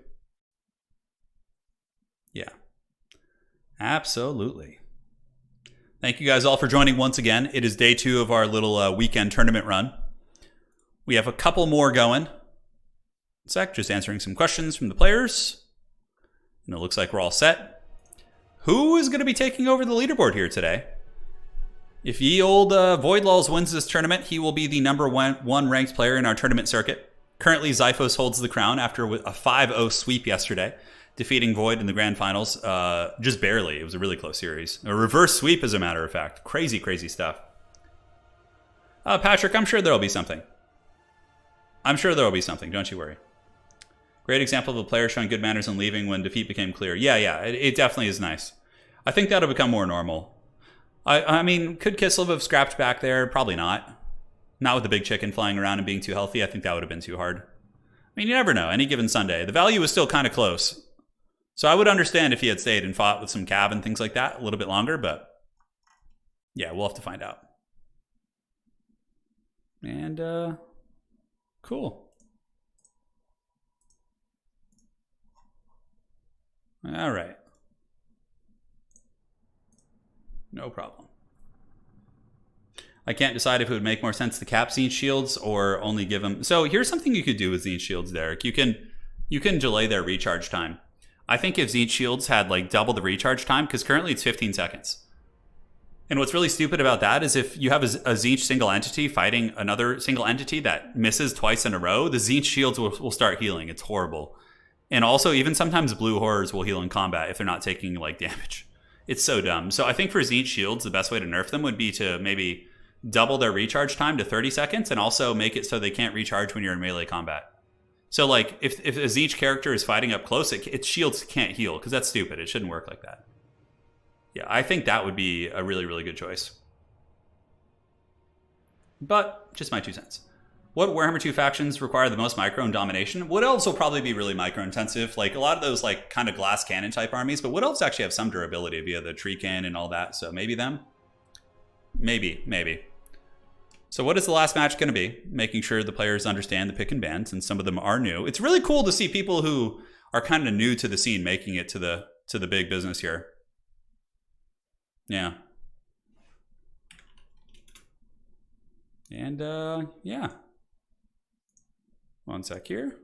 Yeah. Absolutely. Thank you guys all for joining once again. It is day 2 of our little weekend tournament run. We have a couple more going. Sec, just answering some questions from the players. And it looks like we're all set. Who is going to be taking over the leaderboard here today? If ye old Voidlulls wins this tournament, he will be the number one ranked player in our tournament circuit. Currently, Zyphos holds the crown after a 5-0 sweep yesterday, defeating Void in the grand finals, just barely. It was a really close series. A reverse sweep, as a matter of fact. Crazy, crazy stuff. Patrick, I'm sure there'll be something. I'm sure there'll be something, don't you worry. Great example of a player showing good manners and leaving when defeat became clear. Yeah, it definitely is nice. I think that'll become more normal. I mean, could Kislev have scrapped back there? Probably not. Not with the big chicken flying around and being too healthy. I think that would have been too hard. I mean, you never know. Any given Sunday. The value was still kind of close. So I would understand if he had stayed and fought with some Cav and things like that a little bit longer, but yeah, we'll have to find out. And, cool. All right. No problem. I can't decide if it would make more sense to cap Zinch shields or only give them. So here's something you could do with Zinch shields, Derek. You can delay their recharge time. I think if Zinch shields had like double the recharge time, because currently it's 15 seconds. And what's really stupid about that is if you have a Zinch single entity fighting another single entity that misses twice in a row, the Zinch shields will start healing. It's horrible. And also, even sometimes blue horrors will heal in combat if they're not taking like damage. It's so dumb. So I think for Zinch shields, the best way to nerf them would be to maybe double their recharge time to 30 seconds and also make it so they can't recharge when you're in melee combat. So like if a Zinch character is fighting up close, its shields can't heal because that's stupid. It shouldn't work like that. Yeah, I think that would be a really, really good choice. But just my 2 cents. What Warhammer 2 factions require the most micro and domination? Wood Elves will probably be really micro intensive. Like a lot of those like kind of glass cannon type armies, but Wood Elves actually have some durability via the tree cannon and all that. So maybe them? Maybe. So what is the last match going to be? Making sure the players understand the pick and ban, since some of them are new. It's really cool to see people who are kind of new to the scene making it to the big business here. Yeah. And yeah. 1 sec here.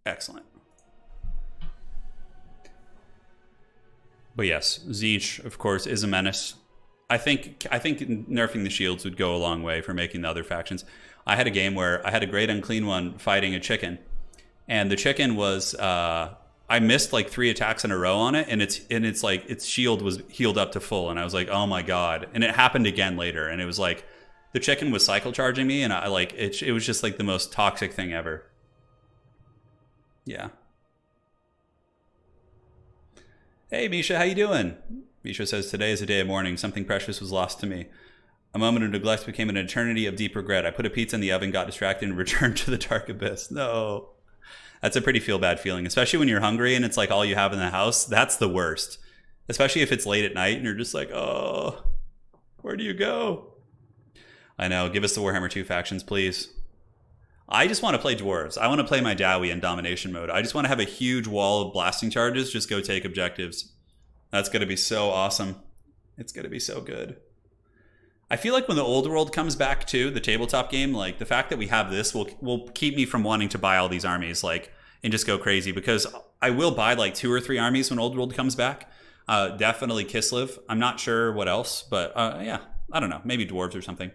Excellent. But yes, Zinch, of course, is a menace. I think nerfing the shields would go a long way for making the other factions. I had a game where I had a great unclean one fighting a chicken, and the chicken was I missed like 3 attacks in a row on it, and it's like its shield was healed up to full, and I was like, oh my god! And it happened again later, and it was like the chicken was cycle charging me, and I like it was just like the most toxic thing ever. Yeah. Hey Misha, how you doing? Misha says, today is a day of mourning. Something precious was lost to me. A moment of neglect became an eternity of deep regret. I put a pizza in the oven, got distracted, and returned to the dark abyss. No. That's a pretty feel-bad feeling, especially when you're hungry and it's like all you have in the house. That's the worst. Especially if it's late at night and you're just like, oh, where do you go? I know. Give us the Warhammer 2 factions, please. I just want to play dwarves. I want to play my Dowie in domination mode. I just want to have a huge wall of blasting charges. Just go take objectives. That's going to be so awesome. It's going to be so good. I feel like when the old world comes back too, the tabletop game, like the fact that we have this will keep me from wanting to buy all these armies like and just go crazy, because I will buy like 2 or 3 armies when old world comes back. Definitely Kislev. I'm not sure what else, but yeah, I don't know. Maybe dwarves or something.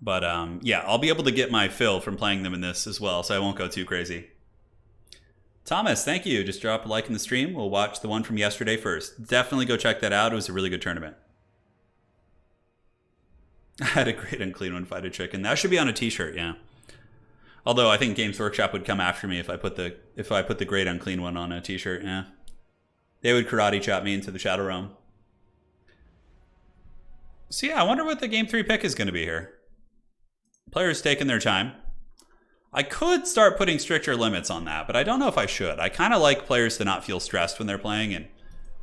But yeah, I'll be able to get my fill from playing them in this as well, so I won't go too crazy. Thomas, thank you. Just drop a like in the stream. We'll watch the one from yesterday first. Definitely go check that out. It was a really good tournament. I had a great unclean one fight a chicken. That should be on a t-shirt, yeah. Although I think Games Workshop would come after me if I put the great unclean one on a t-shirt, yeah. They would karate chop me into the Shadow Realm. So yeah, I wonder what the Game 3 pick is going to be here. Players taking their time. I could start putting stricter limits on that, but I don't know if I should. I kind of like players to not feel stressed when they're playing, and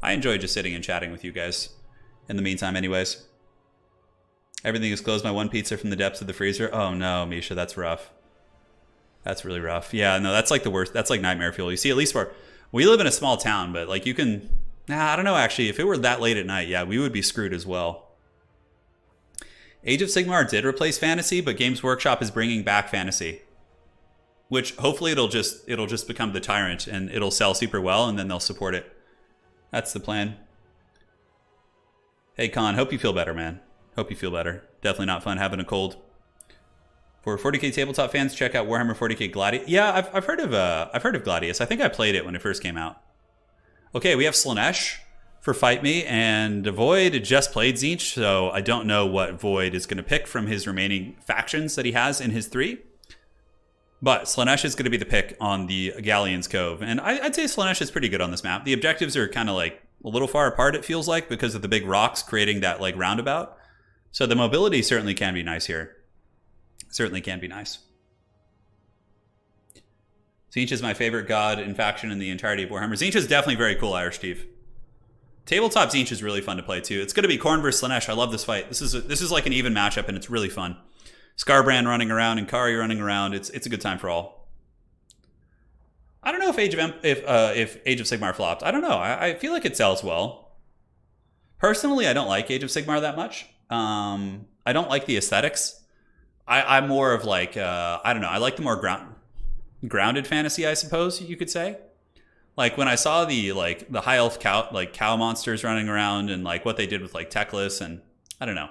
I enjoy just sitting and chatting with you guys in the meantime anyways. Everything is closed by 1 pizza from the depths of the freezer. Oh no, Misha, that's rough. That's really rough. Yeah, no, that's like the worst. That's like nightmare fuel. You see, at least we live in a small town, but like you can Nah, I don't know, actually. If it were that late at night, yeah, we would be screwed as well. Age of Sigmar did replace Fantasy, but Games Workshop is bringing back Fantasy. Which, hopefully, it'll just become the Tyrant, and it'll sell super well, and then they'll support it. That's the plan. Hey, Con, hope you feel better, man. Hope you feel better. Definitely not fun having a cold. For 40k tabletop fans, check out Warhammer 40k Gladius. Yeah, I've heard of Gladius. I think I played it when it first came out. Okay, we have Slaanesh for Fight Me, and Void just played Tzeentch, so I don't know what Void is going to pick from his remaining factions that he has in his 3. But Slaanesh is going to be the pick on the Galleon's Cove, and I'd say Slaanesh is pretty good on this map. The objectives are kind of like a little far apart, it feels like, because of the big rocks creating that like roundabout. So the mobility certainly can be nice here. Certainly can be nice. Tzeentch is my favorite god in faction in the entirety of Warhammer. Tzeentch is definitely very cool, Irish Steve. Tabletop Tzeentch is really fun to play too. It's going to be Khorne versus Slaanesh. I love this fight. This is like an even matchup, and it's really fun. Skarbrand running around and Kari running around. It's a good time for all. I don't know if Age of Sigmar flopped. I don't know. I feel like it sells well. Personally, I don't like Age of Sigmar that much. I don't like the aesthetics. I'm more of like I don't know. I like the more grounded fantasy, I suppose you could say. Like when I saw the high elf cow monsters running around, and like what they did with like Teclis, and I don't know.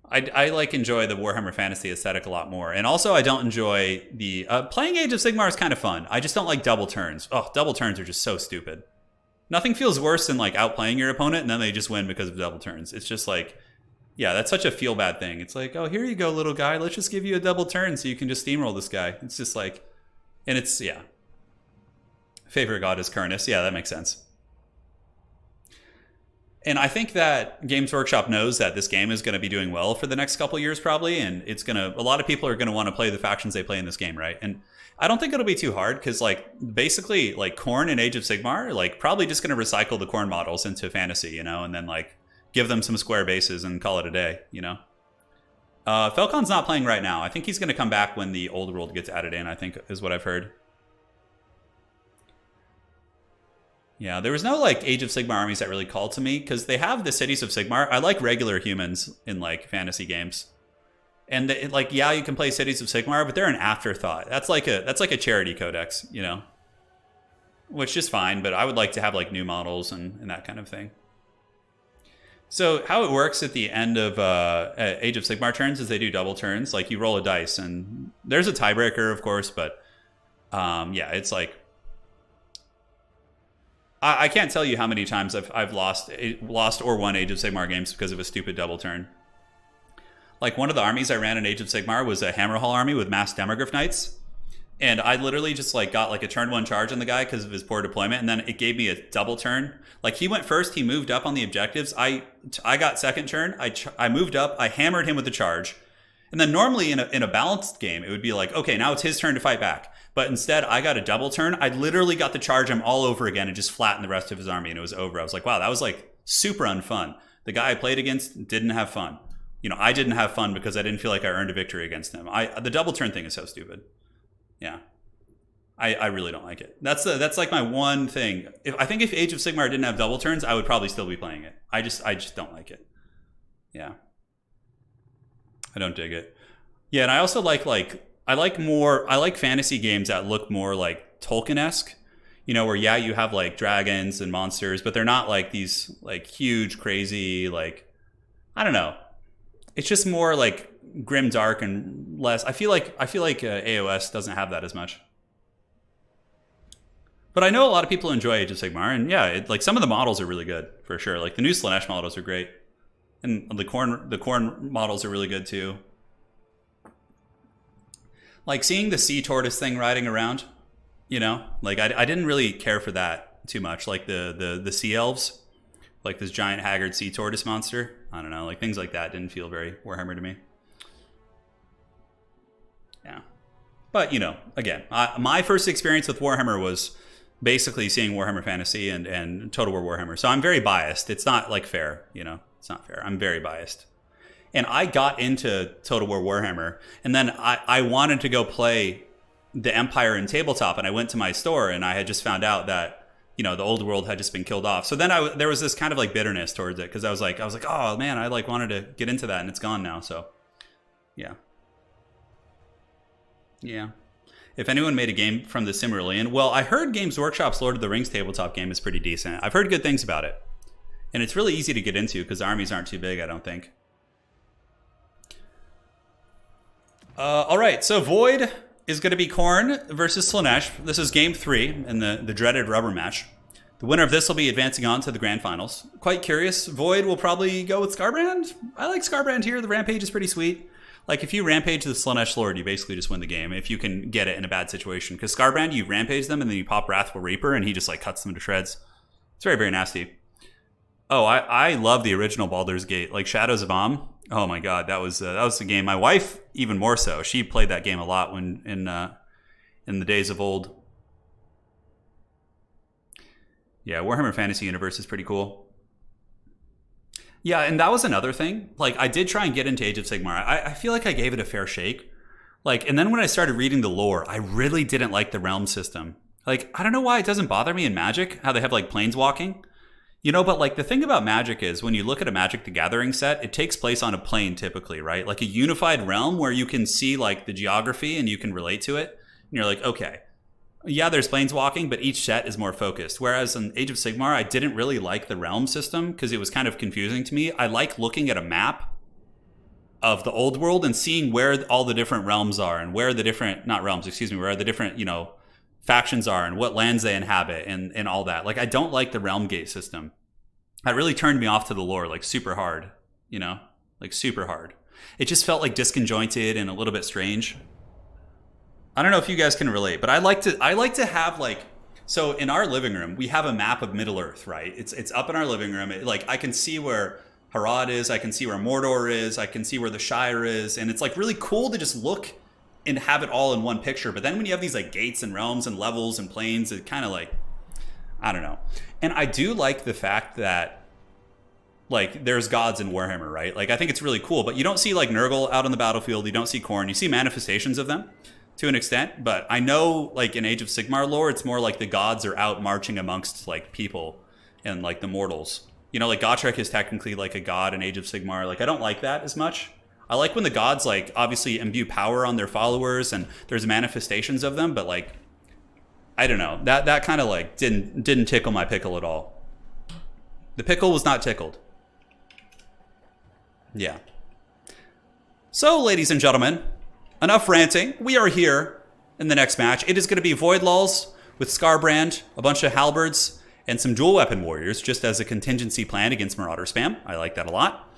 I like enjoy the Warhammer Fantasy aesthetic a lot more. And also I don't enjoy the playing Age of Sigmar is kind of fun. I just don't like double turns. Oh, double turns are just so stupid. Nothing feels worse than like outplaying your opponent and then they just win because of double turns. It's just like, yeah, that's such a feel bad thing. It's like, oh, here you go, little guy. Let's just give you a double turn so you can just steamroll this guy. It's just like, and it's, yeah. Favorite god is Kurnus. Yeah, that makes sense. And I think that Games Workshop knows that this game is going to be doing well for the next couple years probably, and it's going to, a lot of people are going to want to play the factions they play in this game, right? And I don't think it'll be too hard because like basically like Khorne and Age of Sigmar, like probably just going to recycle the Khorne models into fantasy, you know, and then like give them some square bases and call it a day, you know? Falcon's not playing right now. I think he's going to come back when the old world gets added in, I think is what I've heard. Yeah, there was no like Age of Sigmar armies that really called to me because they have the cities of Sigmar. I like regular humans in like fantasy games, and they, like yeah, you can play cities of Sigmar, but they're an afterthought. That's like a charity codex, you know, which is fine. But I would like to have like new models and that kind of thing. So how it works at the end of Age of Sigmar turns is they do double turns. Like you roll a dice, and there's a tiebreaker, of course, but yeah, it's like. I can't tell you how many times I've lost or won Age of Sigmar games because of a stupid double turn. Like one of the armies I ran in Age of Sigmar was a Hammerhall army with mass Demogryph Knights. And I literally just like got like a turn 1 charge on the guy because of his poor deployment. And then it gave me a double turn. Like he went first, he moved up on the objectives. I got second turn. I moved up, I hammered him with the charge. And then normally in a balanced game, it would be like, okay, now it's his turn to fight back. But instead, I got a double turn. I literally got the charge him all over again and just flattened the rest of his army, and it was over. I was like, wow, that was like super unfun. The guy I played against didn't have fun. You know, I didn't have fun because I didn't feel like I earned a victory against him. The double turn thing is so stupid. Yeah. I really don't like it. That's like my one thing. I think if Age of Sigmar didn't have double turns, I would probably still be playing it. I just don't like it. Yeah. I don't dig it. Yeah, and I also like I like fantasy games that look more like Tolkien-esque, you know, where yeah, you have like dragons and monsters, but they're not like these like huge, crazy, like, I don't know. It's just more like grim, dark, and less. I feel like AOS doesn't have that as much. But I know a lot of people enjoy Age of Sigmar, and yeah, like some of the models are really good for sure. Like the new Slaanesh models are great, and the Khorne models are really good too. Like seeing the sea tortoise thing riding around, you know, like I didn't really care for that too much. Like the sea elves, like this giant haggard sea tortoise monster. I don't know, like things like that didn't feel very Warhammer to me. Yeah, but you know, again, my first experience with Warhammer was basically seeing Warhammer Fantasy and Total War Warhammer. So I'm very biased. It's not like fair, you know, it's not fair. I'm very biased. And I got into Total War Warhammer, and then I wanted to go play the Empire in tabletop, and I went to my store, and I had just found out that you know, the old world had just been killed off. So then there was this kind of like bitterness towards it, because I was like, oh man, I like wanted to get into that, and it's gone now. So yeah. If anyone made a game from the Silmarillion, well, I heard Games Workshop's Lord of the Rings tabletop game is pretty decent. I've heard good things about it, and it's really easy to get into because the armies aren't too big, I don't think. All right, so Void is going to be Khorne versus Slaanesh. This is game 3 in the dreaded rubber match. The winner of this will be advancing on to the grand finals. Quite curious. Void will probably go with Skarbrand. I like Skarbrand here. The rampage is pretty sweet. Like, if you rampage the Slaanesh Lord, you basically just win the game if you can get it in a bad situation. Because Skarbrand, you rampage them and then you pop Wrathful Reaper and he just like cuts them to shreds. It's very, very nasty. Oh, I love the original Baldur's Gate. Like Shadows of Amn. Oh my god, that was the game. My wife, even more so. She played that game a lot when in the days of old. Yeah, Warhammer Fantasy Universe is pretty cool. Yeah, and that was another thing. Like, I did try and get into Age of Sigmar. I feel like I gave it a fair shake. Like, and then when I started reading the lore, I really didn't like the realm system. Like, I don't know why it doesn't bother me in Magic, how they have like planeswalking. You know, but like the thing about Magic is when you look at a Magic the Gathering set, it takes place on a plane typically, right? Like a unified realm where you can see like the geography and you can relate to it. And you're like, okay, yeah, there's planeswalking, but each set is more focused. Whereas in Age of Sigmar, I didn't really like the realm system because it was kind of confusing to me. I like looking at a map of the old world and seeing where all the different realms are and where the different, not realms, excuse me, where the different, you know, factions are and what lands they inhabit and all that. Like, I don't like the realm gate system. That really turned me off to the lore, like super hard, you know, like super hard. It just felt like disconjointed and a little bit strange. I don't know if you guys can relate, but I like to have like, so in our living room, we have a map of Middle Earth, right? It's up in our living room. Like I can see where Harad is. I can see where Mordor is. I can see where the Shire is. And it's like really cool to just look and have it all in one picture. But then when you have these like gates and realms and levels and planes, it kind of like, I don't know. And I do like the fact that like there's gods in Warhammer, right? Like I think it's really cool, but you don't see like Nurgle out on the battlefield. You don't see Khorne. You see manifestations of them to an extent, but I know like in Age of Sigmar lore, it's more like the gods are out marching amongst like people and like the mortals. You know, like Gotrek is technically like a god in Age of Sigmar. Like I don't like that as much. I like when the gods like obviously imbue power on their followers and there's manifestations of them, but like I don't know. That kind of like didn't tickle my pickle at all. The pickle was not tickled. Yeah. So, ladies and gentlemen, enough ranting. We are here in the next match. It is going to be Void Lulls with Skarbrand, a bunch of halberds, and some dual weapon warriors, just as a contingency plan against Marauder spam. I like that a lot.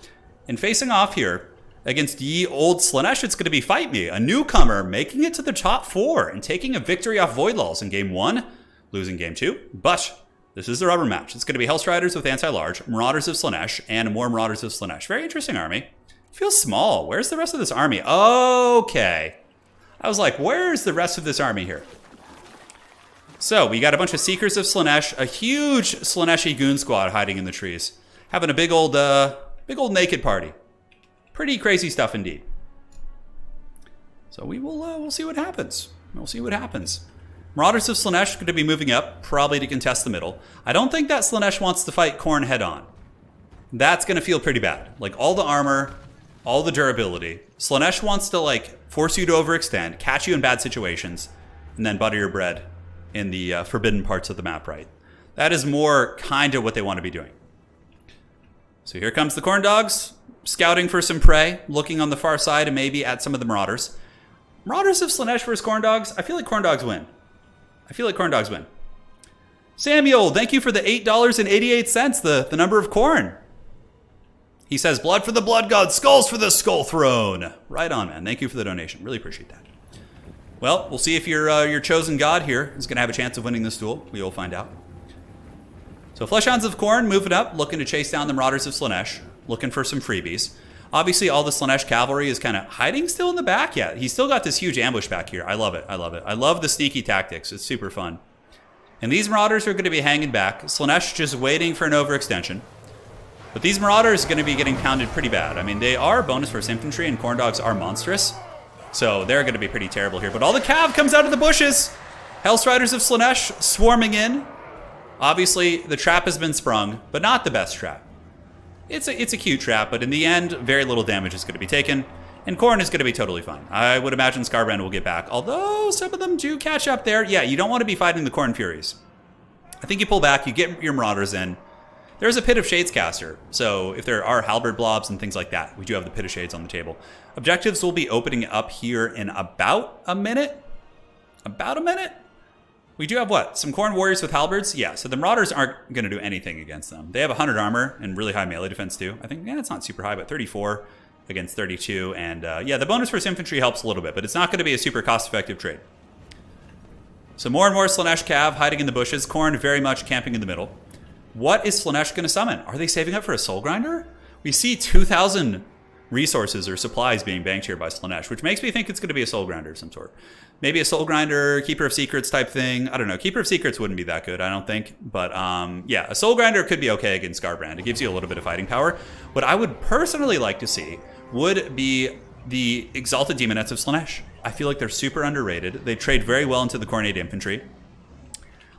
And facing off here against ye old Slaanesh, it's going to be Fight Me, a newcomer making it to the top 4 and taking a victory off Void Lulls in game 1, losing game 2. But this is the rubber match. It's going to be Hellstriders with anti-large, Marauders of Slaanesh, and more Marauders of Slaanesh. Very interesting army. Feels small. Where's the rest of this army? Okay. I was like, where's the rest of this army here? So we got a bunch of Seekers of Slaanesh, a huge Slaaneshi goon squad hiding in the trees, having a big old naked party. Pretty crazy stuff indeed. So we'll see what happens. We'll see what happens. Marauders of Slaanesh are going to be moving up, probably to contest the middle. I don't think that Slaanesh wants to fight Khorne head on. That's going to feel pretty bad. Like all the armor, all the durability. Slaanesh wants to like force you to overextend, catch you in bad situations, and then butter your bread in the forbidden parts of the map, right? That is more kind of what they want to be doing. So here comes the Khorne dogs, scouting for some prey, looking on the far side and maybe at some of the Marauders. Marauders of Slaanesh versus Khorne dogs. I feel like Khorne dogs win. Samuel, thank you for the $8.88, the number of corn. He says, blood for the blood god, skulls for the skull throne. Right on, man. Thank you for the donation. Really appreciate that. Well, we'll see if your chosen god here is going to have a chance of winning this duel. We will find out. So Fleshhounds of Khorne moving up, looking to chase down the Marauders of Slaanesh, looking for some freebies. Obviously, all the Slaanesh cavalry is kind of hiding still in the back. Yeah, he's still got this huge ambush back here. I love it. I love the sneaky tactics. It's super fun. And these Marauders are going to be hanging back. Slaanesh just waiting for an overextension. But these Marauders are going to be getting pounded pretty bad. I mean, they are bonus versus infantry, and Khorne dogs are monstrous. So they're going to be pretty terrible here. But all the cav comes out of the bushes. Hellstriders of Slaanesh swarming in. Obviously, the trap has been sprung, but not the best trap. It's a cute trap, but in the end, very little damage is going to be taken, and Khorne is going to be totally fine. I would imagine Skarbrand will get back, although some of them do catch up there. Yeah, you don't want to be fighting the Khorne Furies. I think you pull back, you get your Marauders in. There's a Pit of Shades caster, so if there are Halberd blobs and things like that, we do have the Pit of Shades on the table. Objectives will be opening up here in about a minute. About a minute? We do have what? Some Khorne Warriors with Halberds? Yeah, so the Marauders aren't going to do anything against them. They have 100 armor and really high melee defense too. I think, yeah, it's not super high, but 34 against 32. And yeah, the bonus for infantry helps a little bit, but it's not going to be a super cost-effective trade. So more and more Slaanesh Cav hiding in the bushes. Khorne very much camping in the middle. What is Slaanesh going to summon? Are they saving up for a Soul Grinder? We see 2,000 resources or supplies being banked here by Slaanesh, which makes me think it's going to be a Soul Grinder of some sort. Maybe a Soul Grinder, Keeper of Secrets type thing. I don't know. Keeper of Secrets wouldn't be that good, I don't think. But yeah, a Soul Grinder could be okay against Skarbrand. It gives you a little bit of fighting power. What I would personally like to see would be the Exalted Demonettes of Slaanesh. I feel like they're super underrated. They trade very well into the Khornate Infantry.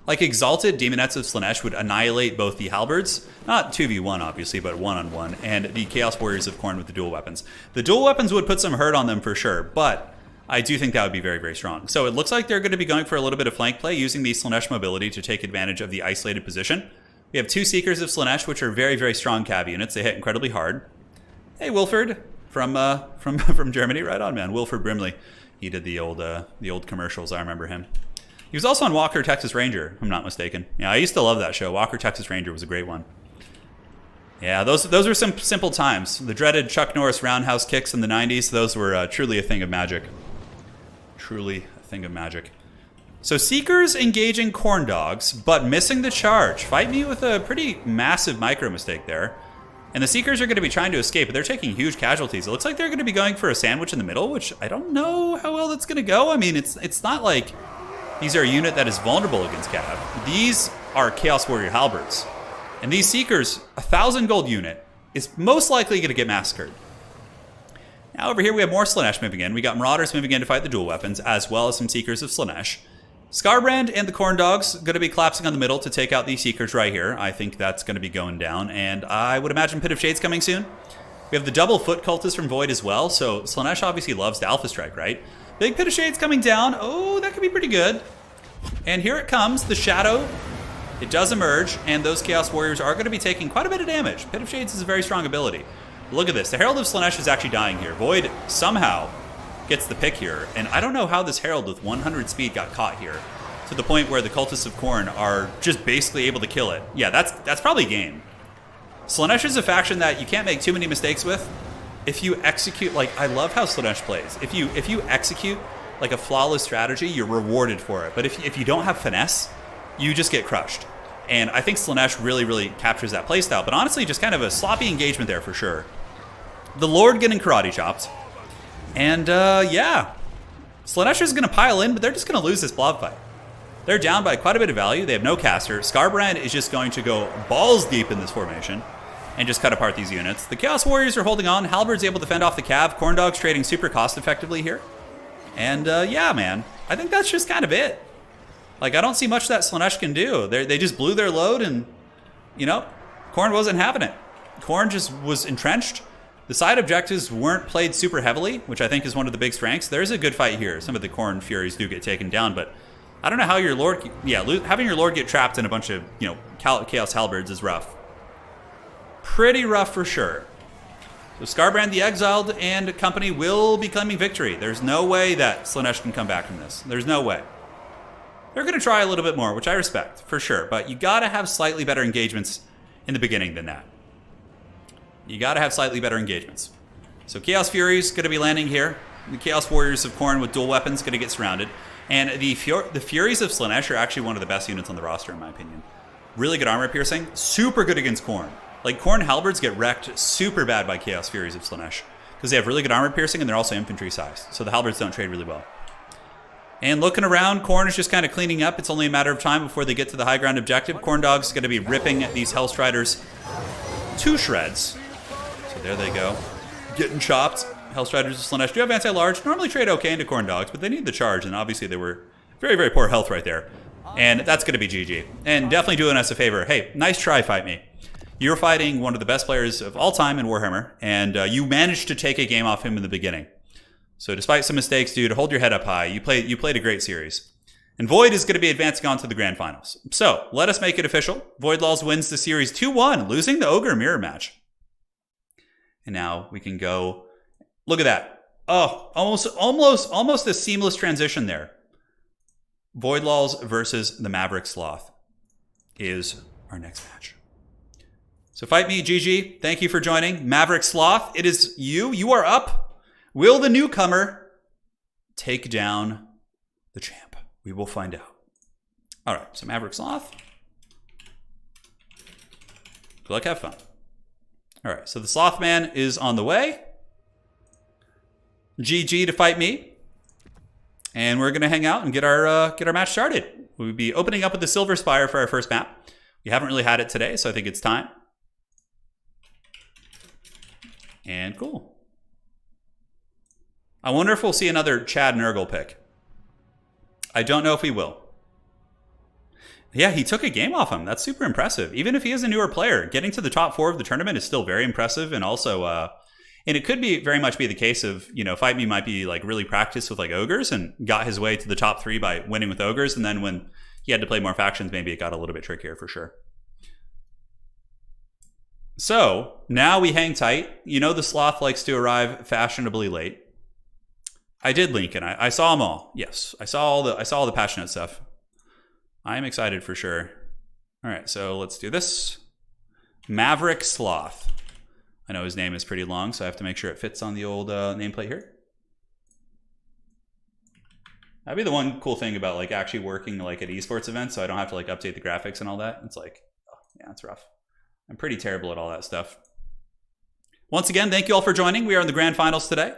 Like Exalted Demonettes of Slaanesh would annihilate both the Halberds, not 2v1 obviously, but 1-on-1, and the Chaos Warriors of Khorne with the dual weapons. The dual weapons would put some hurt on them for sure, but I do think that would be very, very strong. So it looks like they're going to be going for a little bit of flank play, using the Slaanesh mobility to take advantage of the isolated position. We have two Seekers of Slaanesh, which are very, very strong cav units. They hit incredibly hard. Hey, Wilford from Germany, right on, man. Wilford Brimley. He did the old commercials. I remember him. He was also on Walker, Texas Ranger, if I'm not mistaken. Yeah, I used to love that show. Walker, Texas Ranger was a great one. Yeah, those were some simple times. The dreaded Chuck Norris roundhouse kicks in the 90s, those were truly a thing of magic. Truly a thing of magic. So Seekers engaging Corn Dogs, but missing the charge. Fight me with a pretty massive micro mistake there. And the Seekers are going to be trying to escape, but they're taking huge casualties. It looks like they're going to be going for a sandwich in the middle, which I don't know how well that's going to go. I mean, it's not like these are a unit that is vulnerable against Cav. These are Chaos Warrior Halberds. And these Seekers, 1,000 gold unit, is most likely going to get massacred. Now over here we have more Slaanesh moving in. We got Marauders moving in to fight the dual weapons, as well as some Seekers of Slaanesh. Skarbrand and the Corn Dogs going to be collapsing on the middle to take out these Seekers right here. I think that's going to be going down, and I would imagine Pit of Shades coming soon. We have the double Foot Cultist from Void as well, so Slaanesh obviously loves the Alpha Strike, right? Big Pit of Shades coming down. Oh, that could be pretty good. And here it comes, the Shadow. It does emerge, and those Chaos Warriors are going to be taking quite a bit of damage. Pit of Shades is a very strong ability. Look at this. The Herald of Slaanesh is actually dying here. Void somehow gets the pick here, and I don't know how this Herald with 100 speed got caught here, to the point where the Cultists of Khorne are just basically able to kill it. Yeah, that's probably game. Slaanesh is a faction that you can't make too many mistakes with. If you execute, like, I love how Slaanesh plays. If you execute like a flawless strategy, you're rewarded for it. But if you don't have finesse, you just get crushed. And I think Slaanesh really, really captures that playstyle. But honestly, just kind of a sloppy engagement there for sure. The Lord getting karate chopped. And yeah, Slaanesh is going to pile in, but they're just going to lose this blob fight. They're down by quite a bit of value. They have no caster. Skarbrand is just going to go balls deep in this formation and just cut apart these units. The Chaos Warriors are holding on. Halberd's able to fend off the Cav. Corn Dogs trading super cost effectively here. And yeah, man, I think that's just kind of it. Like, I don't see much that Slaanesh can do. They just blew their load, and, you know, Khorne wasn't having it. Khorne just was entrenched. The side objectives weren't played super heavily, which I think is one of the big strengths. There's a good fight here. Some of the Khorne Furies do get taken down, but I don't know how your Lord... Yeah, having your Lord get trapped in a bunch of, you know, Chaos Halberds is rough. Pretty rough for sure. So Skarbrand the Exiled and company will be claiming victory. There's no way that Slaanesh can come back from this. There's no way. They're going to try a little bit more, which I respect, for sure. But you got to have slightly better engagements in the beginning than that. You got to have slightly better engagements. So Chaos Furies going to be landing here. The Chaos Warriors of Khorne with dual weapons going to get surrounded. And the Furies of Slaanesh are actually one of the best units on the roster, in my opinion. Really good armor piercing. Super good against Khorne. Like, Khorne Halberds get wrecked super bad by Chaos Furies of Slaanesh, because they have really good armor piercing and they're also infantry sized. So the Halberds don't trade really well. And looking around, Khorne is just kind of cleaning up. It's only a matter of time before they get to the high ground objective. Corn Dog's going to be ripping these Hellstriders to shreds. So there they go. Getting chopped. Hellstriders of Slaanesh do have anti-large. Normally trade okay into Corn Dogs, but they need the charge, and obviously they were very, very poor health right there. And that's going to be GG. And definitely doing us a favor. Hey, nice try, Fight Me. You're fighting one of the best players of all time in Warhammer, and you managed to take a game off him in the beginning. So despite some mistakes, dude, hold your head up high. You played a great series. And Void is going to be advancing on to the Grand Finals. So let us make it official. Void Laws wins the series 2-1, losing the Ogre mirror match. And now we can go. Look at that. Oh, almost a seamless transition there. Void Laws versus the Maverick Sloth is our next match. So Fight Me, GG. Thank you for joining. Maverick Sloth, it is you. You are up. Will the newcomer take down the champ? We will find out. All right, so Maverick Sloth. Good luck, have fun. All right, so the Sloth Man is on the way. GG to Fight Me. And we're going to hang out and get our match started. We'll be opening up with the Silver Spire for our first map. We haven't really had it today, so I think it's time. And cool. I wonder if we'll see another Chad Nurgle pick. I don't know if we will. Yeah, he took a game off him. That's super impressive. Even if he is a newer player, getting to the top 4 of the tournament is still very impressive. And also, and it could be very much be the case of, you know, Fight Me might be like really practiced with like Ogres and got his way to the top 3 by winning with Ogres. And then when he had to play more factions, maybe it got a little bit trickier for sure. So now we hang tight. You know, the Sloth likes to arrive fashionably late. I did link and I saw them all. Yes, I saw all the passionate stuff. I am excited for sure. All right, so let's do this. Maverick Sloth. I know his name is pretty long, so I have to make sure it fits on the old nameplate here. That'd be the one cool thing about like actually working like at esports events, so I don't have to like update the graphics and all that. It's like, oh, yeah, it's rough. I'm pretty terrible at all that stuff. Once again, thank you all for joining. We are in the Grand Finals today.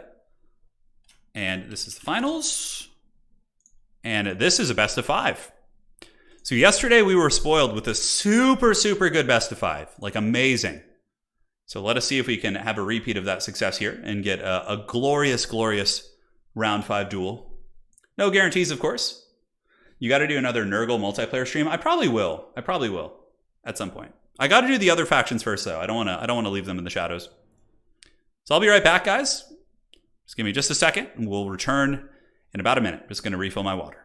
And this is the finals. And this is a best of 5. So yesterday we were spoiled with a super, super good best of 5. Like amazing. So let us see if we can have a repeat of that success here and get a glorious, glorious round 5 duel. No guarantees, of course. You got to do another Nurgle multiplayer stream. I probably will. At some point. I got to do the other factions first, though. I don't want to leave them in the shadows. So I'll be right back, guys. Just give me just a second, and we'll return in about a minute. Just going to refill my water.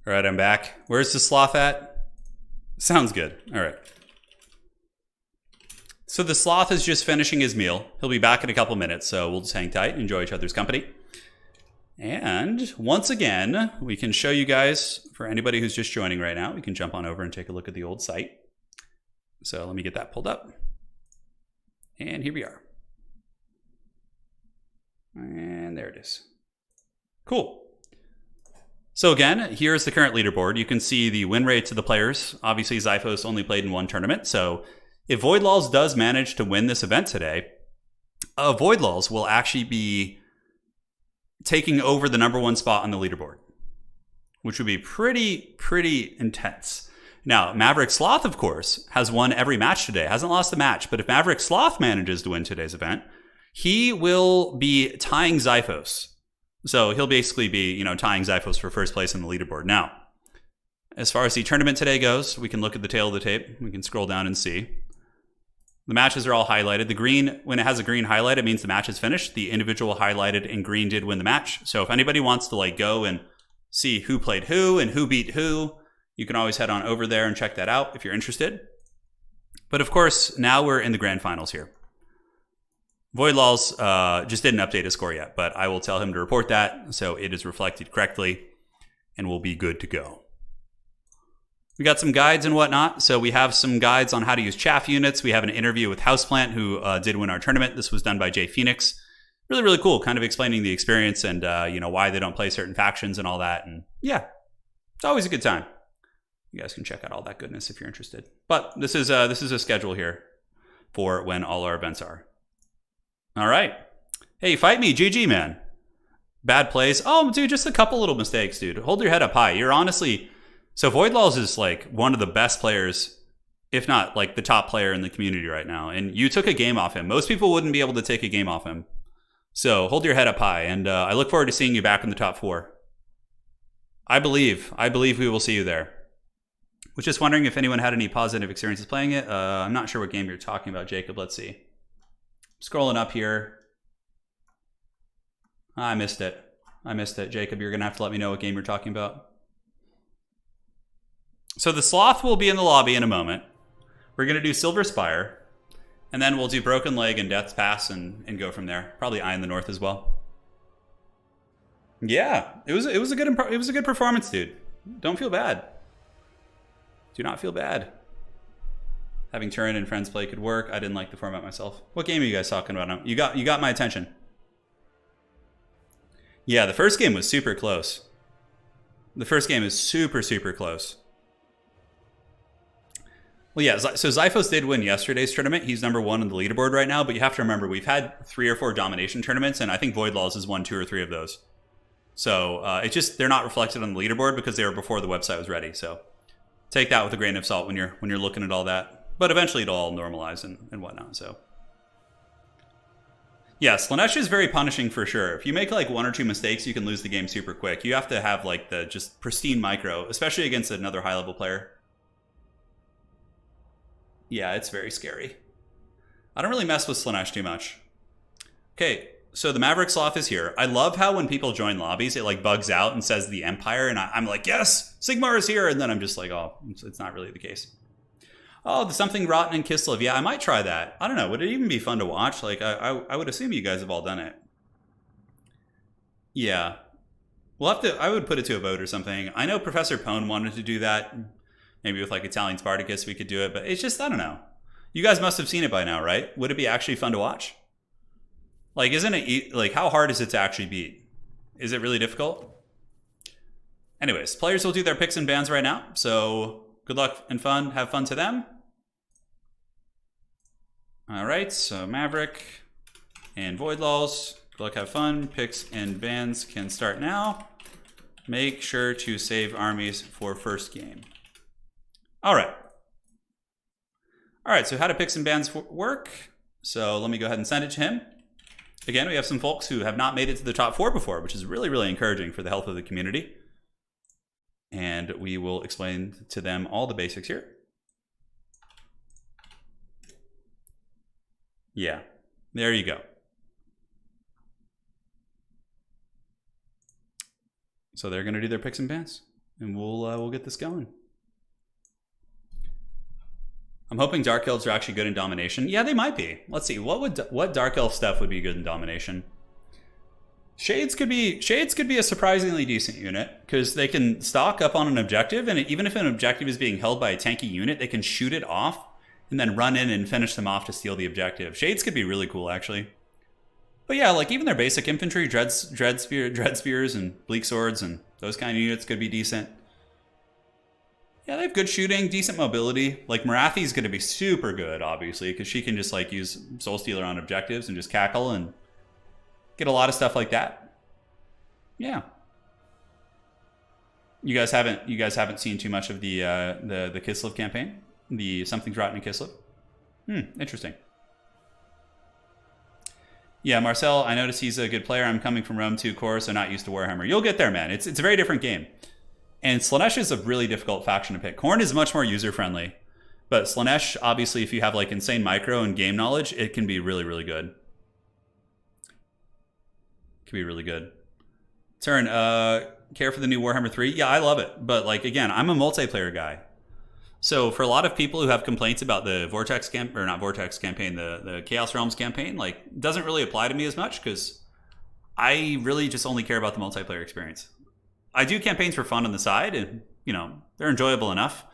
All right, I'm back. Where's the Sloth at? Sounds good. All right. So the Sloth is just finishing his meal. He'll be back in a couple minutes, so we'll just hang tight and enjoy each other's company. And once again, we can show you guys, for anybody who's just joining right now, we can jump on over and take a look at the old site. So let me get that pulled up. And here we are. And there it is. Cool. So again, here's the current leaderboard. You can see the win rate to the players. Obviously, Zyphos only played in 1 tournament. So if Void Laws does manage to win this event today, Void Laws will actually be taking over the #1 spot on the leaderboard, which would be pretty intense. Now, Maverick Sloth, of course, has won every match today. Hasn't lost a match. But if Maverick Sloth manages to win today's event, he will be tying Zyphos. So he'll basically be, tying Zyphos for first place in the leaderboard. Now, as far as the tournament today goes, we can look at the tail of the tape. We can scroll down and see. The matches are all highlighted. The green, when it has a green highlight, it means the match is finished. The individual highlighted in green did win the match. So if anybody wants to go and see who played who and who beat who, you can always head on over there and check that out if you're interested. But of course, now we're in the grand finals here. Voidlaws just didn't update his score yet, but I will tell him to report that so it is reflected correctly and we'll be good to go. We got some guides and whatnot. So we have some guides on how to use chaff units. We have an interview with Houseplant, who did win our tournament. This was done by Jay Phoenix. Really, really cool, kind of explaining the experience and why they don't play certain factions and all that. And yeah, it's always a good time. You guys can check out all that goodness if you're interested. But this is a schedule here for when all our events are. All right. Hey, fight me, GG, man. Bad plays. Oh, dude, just a couple little mistakes, dude. Hold your head up high. You're honestly... So Voidlaws is like one of the best players, if not like the top player in the community right now. And you took a game off him. Most people wouldn't be able to take a game off him. So hold your head up high. And I look forward to seeing you back in the top 4. I believe we will see you there. Was just wondering if anyone had any positive experiences playing it. I'm not sure what game you're talking about, Jacob. Let's see. Scrolling up here. I missed it. Jacob, you're going to have to let me know what game you're talking about. So the Sloth will be in the lobby in a moment. We're going to do Silver Spire. And then we'll do Broken Leg and Death's Pass and go from there. Probably Eye in the North as well. Yeah, it was a good performance, dude. Don't feel bad. Do not feel bad. Having Turin and friends play could work. I didn't like the format myself. What game are you guys talking about? You got my attention. Yeah, the first game was super close. The first game is super, super close. Well, yeah, so Zyphos did win yesterday's tournament. He's number 1 on the leaderboard right now, but you have to remember, we've had 3 or 4 domination tournaments, and I think Voidlaws has won 2 or 3 of those. So it's just, they're not reflected on the leaderboard because they were before the website was ready. So take that with a grain of salt when you're looking at all that. But eventually it'll all normalize and whatnot, so. Yeah, Slanesh is very punishing for sure. If you make like 1 or 2 mistakes, you can lose the game super quick. You have to have like the just pristine micro, especially against another high-level player. Yeah, it's very scary. I don't really mess with Slanesh too much. Okay, so the Maverick Sloth is here. I love how when people join lobbies, it like bugs out and says the Empire, and I'm like, yes, Sigmar is here, and then I'm just like, oh, it's not really the case. Oh, the Something Rotten in Kislev. Yeah, I might try that. I don't know. Would it even be fun to watch? Like, I would assume you guys have all done it. Yeah. We'll have to... I would put it to a vote or something. I know Professor Pone wanted to do that. Maybe with, like, Italian Spartacus we could do it. But it's just... I don't know. You guys must have seen it by now, right? Would it be actually fun to watch? Like, isn't it... Like, how hard is it to actually beat? Is it really difficult? Anyways, players will do their picks and bans right now. So, good luck and fun. Have fun to them. All right, so Maverick and Voidlaws, good luck, have fun. Picks and bans can start now. Make sure to save armies for first game. All right. All right, so how do picks and bans work? So let me go ahead and send it to him. Again, we have some folks who have not made it to the top 4 before, which is really, really encouraging for the health of the community. And we will explain to them all the basics here. Yeah, there you go. So they're going to do their picks and bans, and we'll get this going. I'm hoping Dark Elves are actually good in Domination. Yeah, they might be. Let's see. What Dark Elf stuff would be good in Domination? Shades could be a surprisingly decent unit because they can stock up on an objective, and even if an objective is being held by a tanky unit, they can shoot it off and then run in and finish them off to steal the objective. Shades could be really cool, actually. But yeah, like even their basic infantry, dread spears and bleak swords and those kind of units could be decent. Yeah, they have good shooting, decent mobility. Like Marathi's going to be super good, obviously, because she can just like use Soul Stealer on objectives and just cackle and get a lot of stuff like that. Yeah. You guys haven't seen too much of the Kislev campaign? The Something's Rotten in Kislev? Interesting. Yeah, Marcel, I notice he's a good player. I'm coming from Rome 2 core, so not used to Warhammer. You'll get there, man. It's a very different game. And Slanesh is a really difficult faction to pick. Khorne is much more user-friendly. But Slanesh, obviously, if you have like insane micro and game knowledge, it can be really, really good. It can be really good. Turin, care for the new Warhammer 3. Yeah, I love it. But like, again, I'm a multiplayer guy. So for a lot of people who have complaints about the Vortex camp, or not Vortex campaign, the Chaos Realms campaign, like, doesn't really apply to me as much because I really just only care about the multiplayer experience. I do campaigns for fun on the side, and you know, they're enjoyable enough.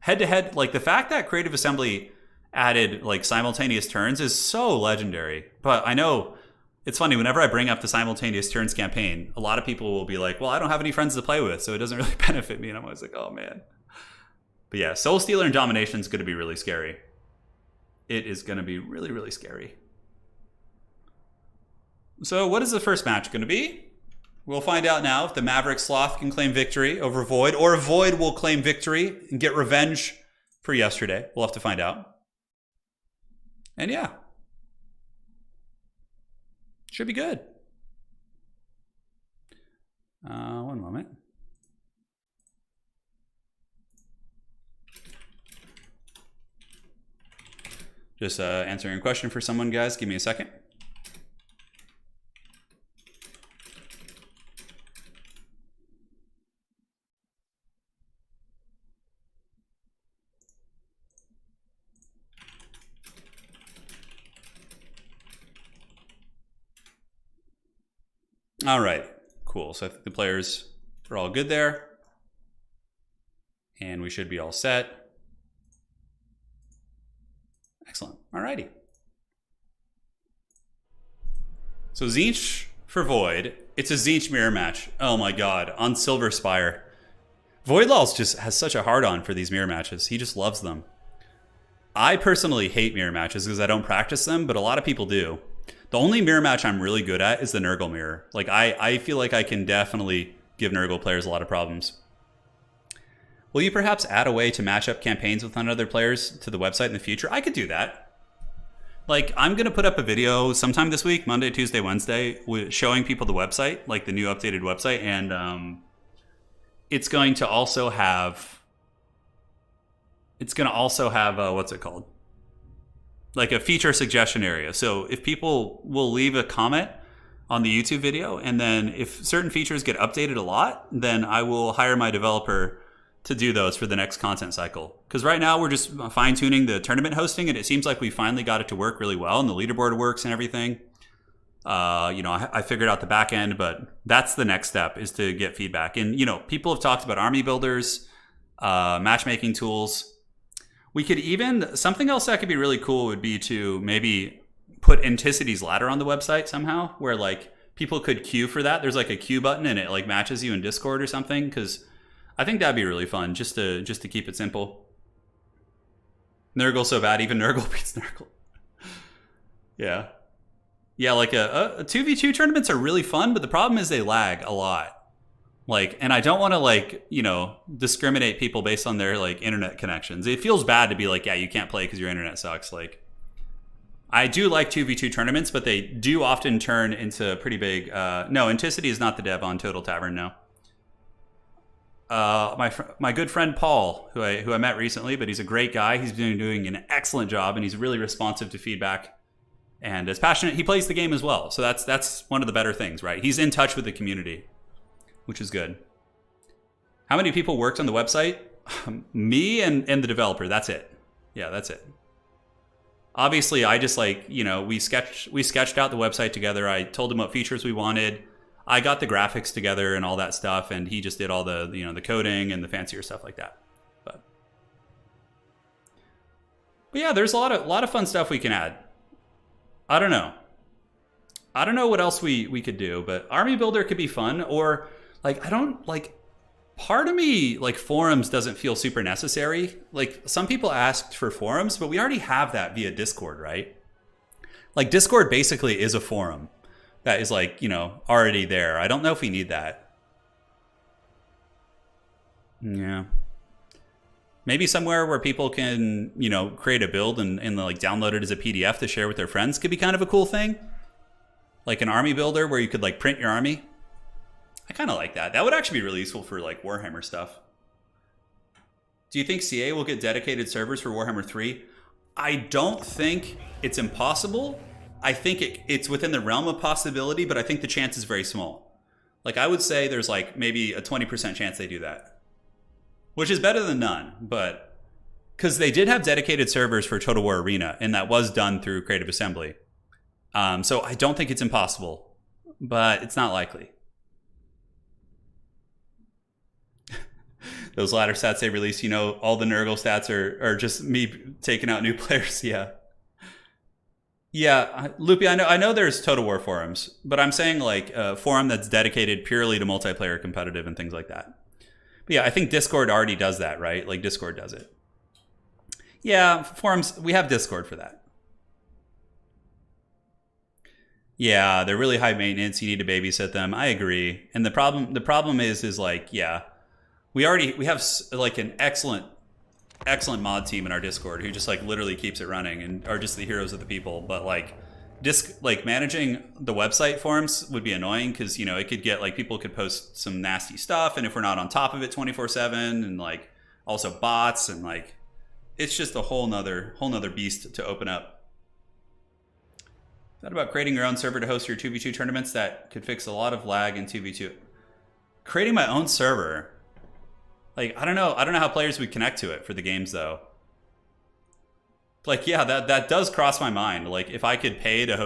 Head to head, like the fact that Creative Assembly added like simultaneous turns is so legendary. But I know it's funny, whenever I bring up the simultaneous turns campaign, a lot of people will be like, well, I don't have any friends to play with, so it doesn't really benefit me. And I'm always like, oh man. But yeah, Soul Stealer and Domination is going to be really scary. It is going to be really, really scary. So what is the first match going to be? We'll find out now if the Maverick Sloth can claim victory over Void, or Void will claim victory and get revenge for yesterday. We'll have to find out. And yeah. Should be good. One moment. Just answering a question for someone, guys. Give me a second. All right, cool. So I think the players are all good there. And we should be all set. Excellent. All righty. So Tzeentch for Void. It's a Tzeentch mirror match. Oh my god, on Silver Spire. Voidlaws just has such a hard-on for these mirror matches. He just loves them. I personally hate mirror matches because I don't practice them, but a lot of people do. The only mirror match I'm really good at is the Nurgle mirror. Like, I feel like I can definitely give Nurgle players a lot of problems. Will you perhaps add a way to match up campaigns with other players to the website in the future? I could do that. Like, I'm going to put up a video sometime this week, Monday, Tuesday, Wednesday, showing people the website, like the new updated website. And it's going to also have... what's it called? Like a feature suggestion area. So if people will leave a comment on the YouTube video, and then if certain features get updated a lot, then I will hire my developer to do those for the next content cycle. Because right now we're just fine-tuning the tournament hosting, and it seems like we finally got it to work really well, and the leaderboard works and everything. You know, I figured out the back end, but that's the next step, is to get feedback. And, you know, people have talked about army builders, matchmaking tools. We could even, something else that could be really cool would be to maybe put Anticity's ladder on the website somehow, where like people could queue for that. There's like a queue button and it like matches you in Discord or something, because I think that'd be really fun, just to keep it simple. Nurgle so bad, even Nurgle beats Nurgle. Yeah. Yeah, like a 2v2 tournaments are really fun, but the problem is they lag a lot. Like, and I don't want to like, you know, discriminate people based on their like internet connections. It feels bad to be like, yeah, you can't play because your internet sucks. Like, I do like 2v2 tournaments, but they do often turn into pretty big. No, Anticity is not the dev on Total Tavern. No. My good friend Paul, who I met recently, but he's a great guy. He's been doing an excellent job, and he's really responsive to feedback, and is passionate. He plays the game as well, so that's one of the better things, right? He's in touch with the community, which is good. How many people worked on the website? Me and the developer. That's it. Yeah, that's it. Obviously, I just like, you know, we sketched out the website together. I told him what features we wanted. I got the graphics together and all that stuff, and he just did all the, you know, the coding and the fancier stuff like that. But yeah, there's a lot of fun stuff we can add. I don't know what else we could do, but Army Builder could be fun. Or like, I don't like, part of me like forums doesn't feel super necessary. Like, some people asked for forums, but we already have that via Discord, right? Like, Discord basically is a forum that is like, you know, already there. I don't know if we need that. Yeah. Maybe somewhere where people can, you know, create a build and like download it as a PDF to share with their friends could be kind of a cool thing. Like an army builder where you could like print your army. I kind of like that. That would actually be really useful for like Warhammer stuff. Do you think CA will get dedicated servers for Warhammer 3? I don't think it's impossible. I think it's within the realm of possibility, but I think the chance is very small. Like, I would say there's like maybe a 20% chance they do that, which is better than none. But because they did have dedicated servers for Total War Arena, and that was done through Creative Assembly. So I don't think it's impossible, but it's not likely. Those latter stats they released, you know, all the Nurgle stats are just me taking out new players. Yeah. Yeah, Loopy, I know there's Total War forums, but I'm saying like a forum that's dedicated purely to multiplayer competitive and things like that. But yeah, I think Discord already does that, right? Like Discord does it. Yeah, forums, we have Discord for that. Yeah, they're really high maintenance. You need to babysit them. I agree. And the problem is like, yeah, we have like an excellent mod team in our Discord who just like literally keeps it running and are just the heroes of the people. But like managing the website forums would be annoying because, you know, it could get like people could post some nasty stuff, and if we're not on top of it 24/7, and like also bots, and like it's just a whole nother beast to open up. Thought about creating your own server to host your 2v2 tournaments? That could fix a lot of lag in 2v2. Creating my own server. Like, I don't know how players would connect to it for the games, though. Like, yeah, that does cross my mind. Like, if I could pay to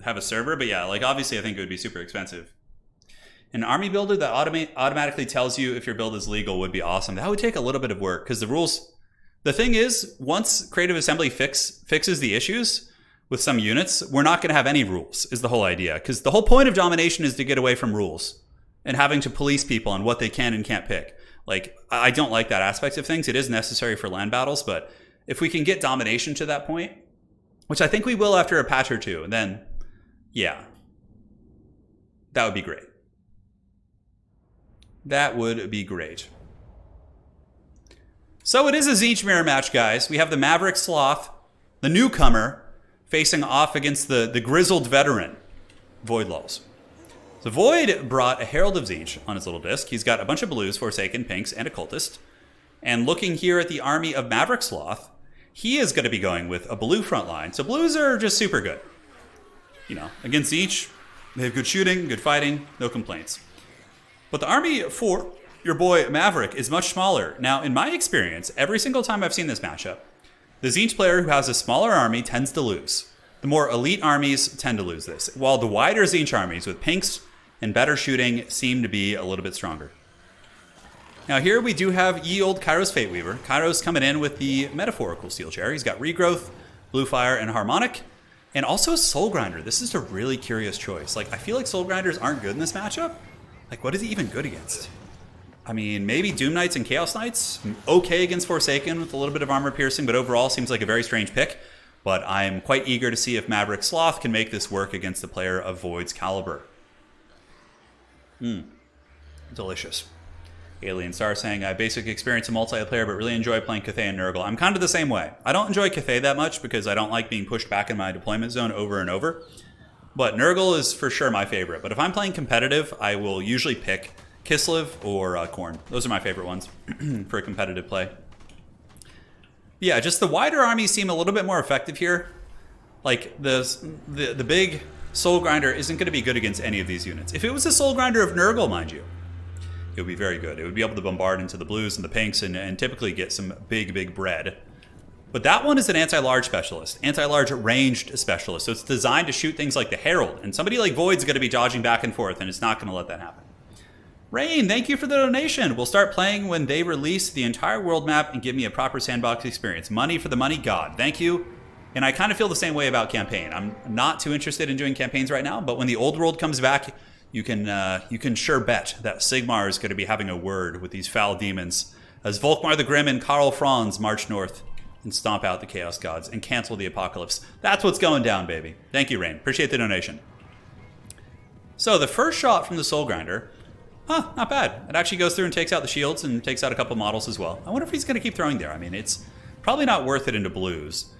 have a server, but yeah, like, obviously I think it would be super expensive. An army builder that automatically tells you if your build is legal would be awesome. That would take a little bit of work, because the rules... The thing is, once Creative Assembly fixes the issues with some units, we're not going to have any rules, is the whole idea. Because the whole point of domination is to get away from rules and having to police people on what they can and can't pick. Like, I don't like that aspect of things. It is necessary for land battles, but if we can get domination to that point, which I think we will after a patch or two, then, yeah, that would be great. That would be great. So it is a Tzeentch mirror match, guys. We have the Maverick Sloth, the newcomer, facing off against the grizzled veteran, Void Lulz. So Void brought a Herald of Tzeentch on his little disc. He's got a bunch of blues, Forsaken, Pinks, and a Cultist. And looking here at the army of Maverick Sloth, he is going to be going with a blue front line. So blues are just super good. You know, against Tzeentch, they have good shooting, good fighting, no complaints. But the army for your boy Maverick is much smaller. Now, in my experience, every single time I've seen this matchup, the Tzeentch player who has a smaller army tends to lose. The more elite armies tend to lose this, while the wider Tzeentch armies with Pinks and better shooting seem to be a little bit stronger. Now here we do have ye old Kairos Fateweaver. Kairos coming in with the metaphorical steel chair. He's got Regrowth, Blue Fire, and Harmonic, and also Soul Grinder. This is a really curious choice. Like, I feel like Soul Grinders aren't good in this matchup. Like, what is he even good against? I mean, maybe Doom Knights and Chaos Knights. Okay against Forsaken with a little bit of armor piercing, but overall seems like a very strange pick. But I'm quite eager to see if Maverick Sloth can make this work against the player of Void's caliber. Delicious. Alien Star saying, I have basic experience in multiplayer, but really enjoy playing Cathay and Nurgle. I'm kind of the same way. I don't enjoy Cathay that much because I don't like being pushed back in my deployment zone over and over. But Nurgle is for sure my favorite. But if I'm playing competitive, I will usually pick Kislev or Khorne. Those are my favorite ones for competitive play. Yeah, just the wider armies seem a little bit more effective here. Like, the big Soul Grinder isn't going to be good against any of these units. If it was a Soul Grinder of Nurgle, mind you, it would be very good. It would be able to bombard into the blues and the pinks and typically get some big bread. But that one is an anti-large specialist, anti-large ranged specialist. So it's designed to shoot things like the Herald. And somebody like Void's going to be dodging back and forth, and it's not going to let that happen. Rain, thank you for the donation. We'll start playing when they release the entire world map and give me a proper sandbox experience. Money for the money, God. Thank you. And I kind of feel the same way about campaign. I'm not too interested in doing campaigns right now, but when the old world comes back, you can sure bet that Sigmar is going to be having a word with these foul demons as Volkmar the Grim and Karl Franz march north and stomp out the Chaos Gods and cancel the apocalypse. That's what's going down, baby. Thank you, Rain. Appreciate the donation. So the first shot from the Soul Grinder, not bad. It actually goes through and takes out the shields and takes out a couple models as well. I wonder if he's going to keep throwing there. I mean, it's probably not worth it into blues.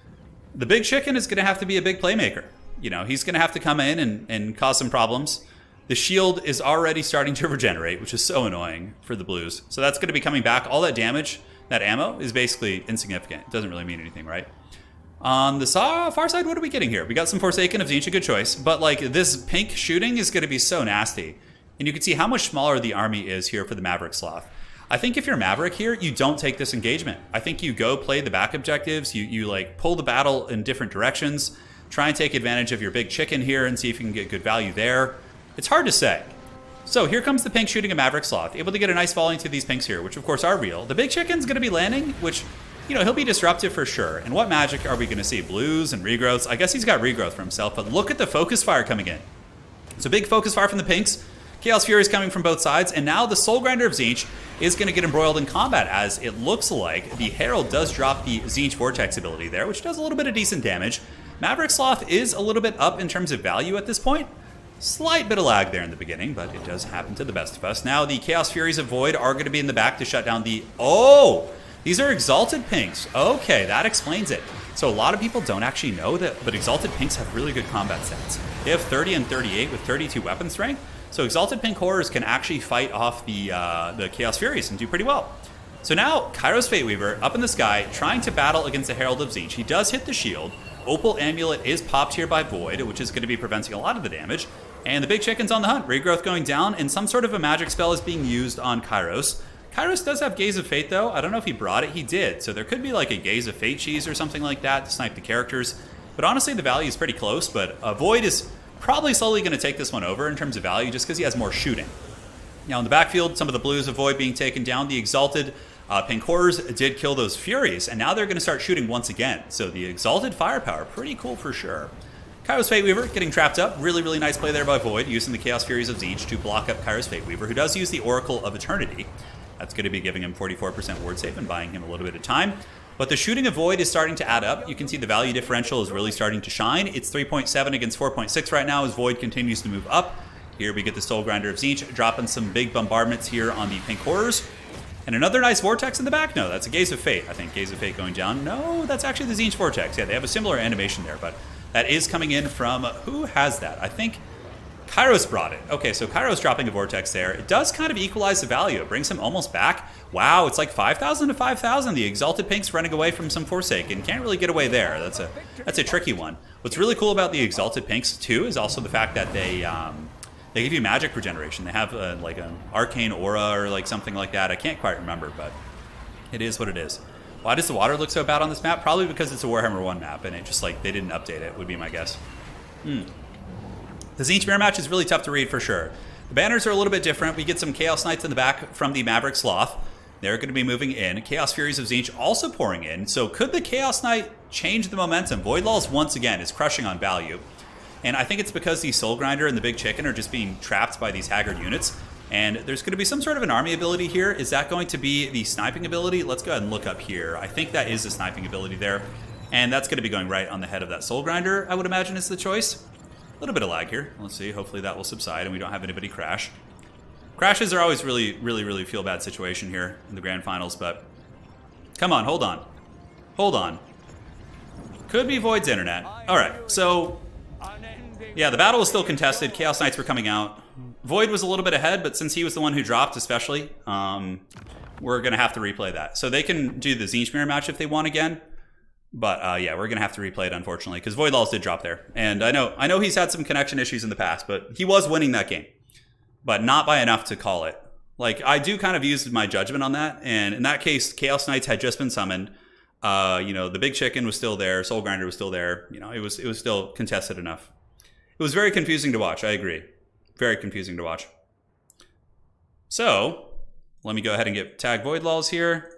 The big chicken is going to have to be a big playmaker. You know, he's going to have to come in and cause some problems. The shield is already starting to regenerate, which is so annoying for the blues. So that's going to be coming back. All that damage, that ammo, is basically insignificant. It doesn't really mean anything, right? On the far side, what are we getting here? We got some Forsaken of Tzeentch, a good choice. But, like, this pink shooting is going to be so nasty. And you can see how much smaller the army is here for the Maverick Sloth. I think if you're Maverick here, you don't take this engagement. I think you go play the back objectives. You like pull the battle in different directions. Try and take advantage of your big chicken here and see if you can get good value there. It's hard to say. So here comes the pink shooting a Maverick Sloth, able to get a nice volley to these pinks here, which of course are real. The big chicken's going to be landing, which, you know, he'll be disruptive for sure. And what magic are we going to see? Blues and regrowths. I guess he's got regrowth for himself, but look at the focus fire coming in. So big focus fire from the pinks. Chaos Fury is coming from both sides, and now the Soul Grinder of Tzeentch is going to get embroiled in combat, as it looks like the Herald does drop the Tzeentch Vortex ability there, which does a little bit of decent damage. Maverick Sloth is a little bit up in terms of value at this point. Slight bit of lag there in the beginning, but it does happen to the best of us. Now the Chaos Furies of Void are going to be in the back to shut down the... Oh! These are Exalted Pinks. Okay, that explains it. So a lot of people don't actually know that, but Exalted Pinks have really good combat stats. They have 30 and 38 with 32 weapon strength. So Exalted Pink Horrors can actually fight off the Chaos Furies and do pretty well. So now Kairos Fateweaver up in the sky trying to battle against the Herald of Tzeentch. He does hit the shield. Opal Amulet is popped here by Void, which is going to be preventing a lot of the damage. And the big chicken's on the hunt. Regrowth going down, and some sort of a magic spell is being used on Kairos. Kairos does have Gaze of Fate, though. I don't know if he brought it. He did. So there could be like a Gaze of Fate cheese or something like that to snipe the characters. But honestly, the value is pretty close. But Void is probably slowly going to take this one over in terms of value just because he has more shooting. Now in the backfield, some of the blues of Void being taken down. The Exalted Pink Horrors did kill those Furies, and now they're going to start shooting once again. So the Exalted Firepower, pretty cool for sure. Kairos Fateweaver getting trapped up. Really, really nice play there by Void, using the Chaos Furies of Tzeentch to block up Kairos Fateweaver, who does use the Oracle of Eternity. That's going to be giving him 44% ward save and buying him a little bit of time. But the shooting of Void is starting to add up. You can see the value differential is really starting to shine. It's 3.7 against 4.6 right now as Void continues to move up. Here we get the Soul Grinder of Tzeentch dropping some big bombardments here on the Pink Horrors. And another nice Vortex in the back. No, that's a Gaze of Fate. I think Gaze of Fate going down. No, that's actually the Tzeentch Vortex. Yeah, they have a similar animation there, but that is coming in from... Who has that? I think Kairos brought it. Okay, so Kairos dropping a Vortex there. It does kind of equalize the value. It brings him almost back. Wow, it's like 5,000 to 5,000. The Exalted Pink's running away from some Forsaken. Can't really get away there. That's a tricky one. What's really cool about the Exalted Pinks, too, is also the fact that they give you magic regeneration. They have like an arcane aura or like something like that. I can't quite remember, but it is what it is. Why does the water look so bad on this map? Probably because it's a Warhammer 1 map, and it just like they didn't update it, would be my guess. The Tzeentch mirror match is really tough to read for sure. The banners are a little bit different. We get some Chaos Knights in the back from the Maverick Sloth. They're going to be moving in. Chaos Furies of Tzeentch also pouring in. So could the Chaos Knight change the momentum? Void Laws once again is crushing on value. And I think it's because the Soul Grinder and the Big Chicken are just being trapped by these Haggard units. And there's going to be some sort of an army ability here. Is that going to be the sniping ability? Let's go ahead and look up here. I think that is the sniping ability there. And that's going to be going right on the head of that Soul Grinder, I would imagine is the choice. A little bit of lag here. Let's see. Hopefully that will subside and we don't have anybody crash. Crashes are always really feel bad situation here in the grand finals, but come on, hold on. Hold on. Could be Void's internet. All right, so yeah, the battle was still contested. Chaos Knights were coming out. Void was a little bit ahead, but since he was the one who dropped especially, we're going to have to replay that. So they can do the Tzeentch mirror match if they want again. But yeah, we're going to have to replay it, unfortunately, because Void Laws did drop there. And I know he's had some connection issues in the past, but he was winning that game. But not by enough to call it. Like, I do kind of use my judgment on that. And in that case, Chaos Knights had just been summoned. You know, the Big Chicken was still there. Soul Grinder was still there. You know, it was still contested enough. It was very confusing to watch. I agree. Very confusing to watch. So, let me go ahead and get tag Void Laws here.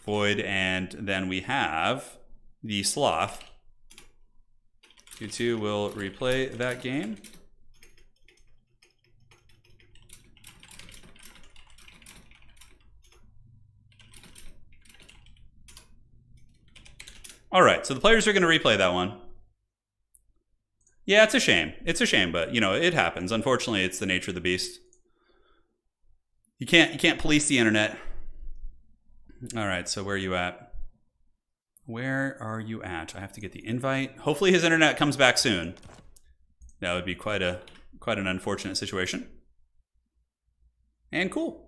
Void, and then we have the Sloth. Q2 will replay that game. All right, so the players are going to replay that one. Yeah, it's a shame. It's a shame, but you know, it happens. Unfortunately, it's the nature of the beast. You can't police the internet. All right, so where are you at? Where are you at? I have to get the invite. Hopefully his internet comes back soon. That would be quite an unfortunate situation. And cool.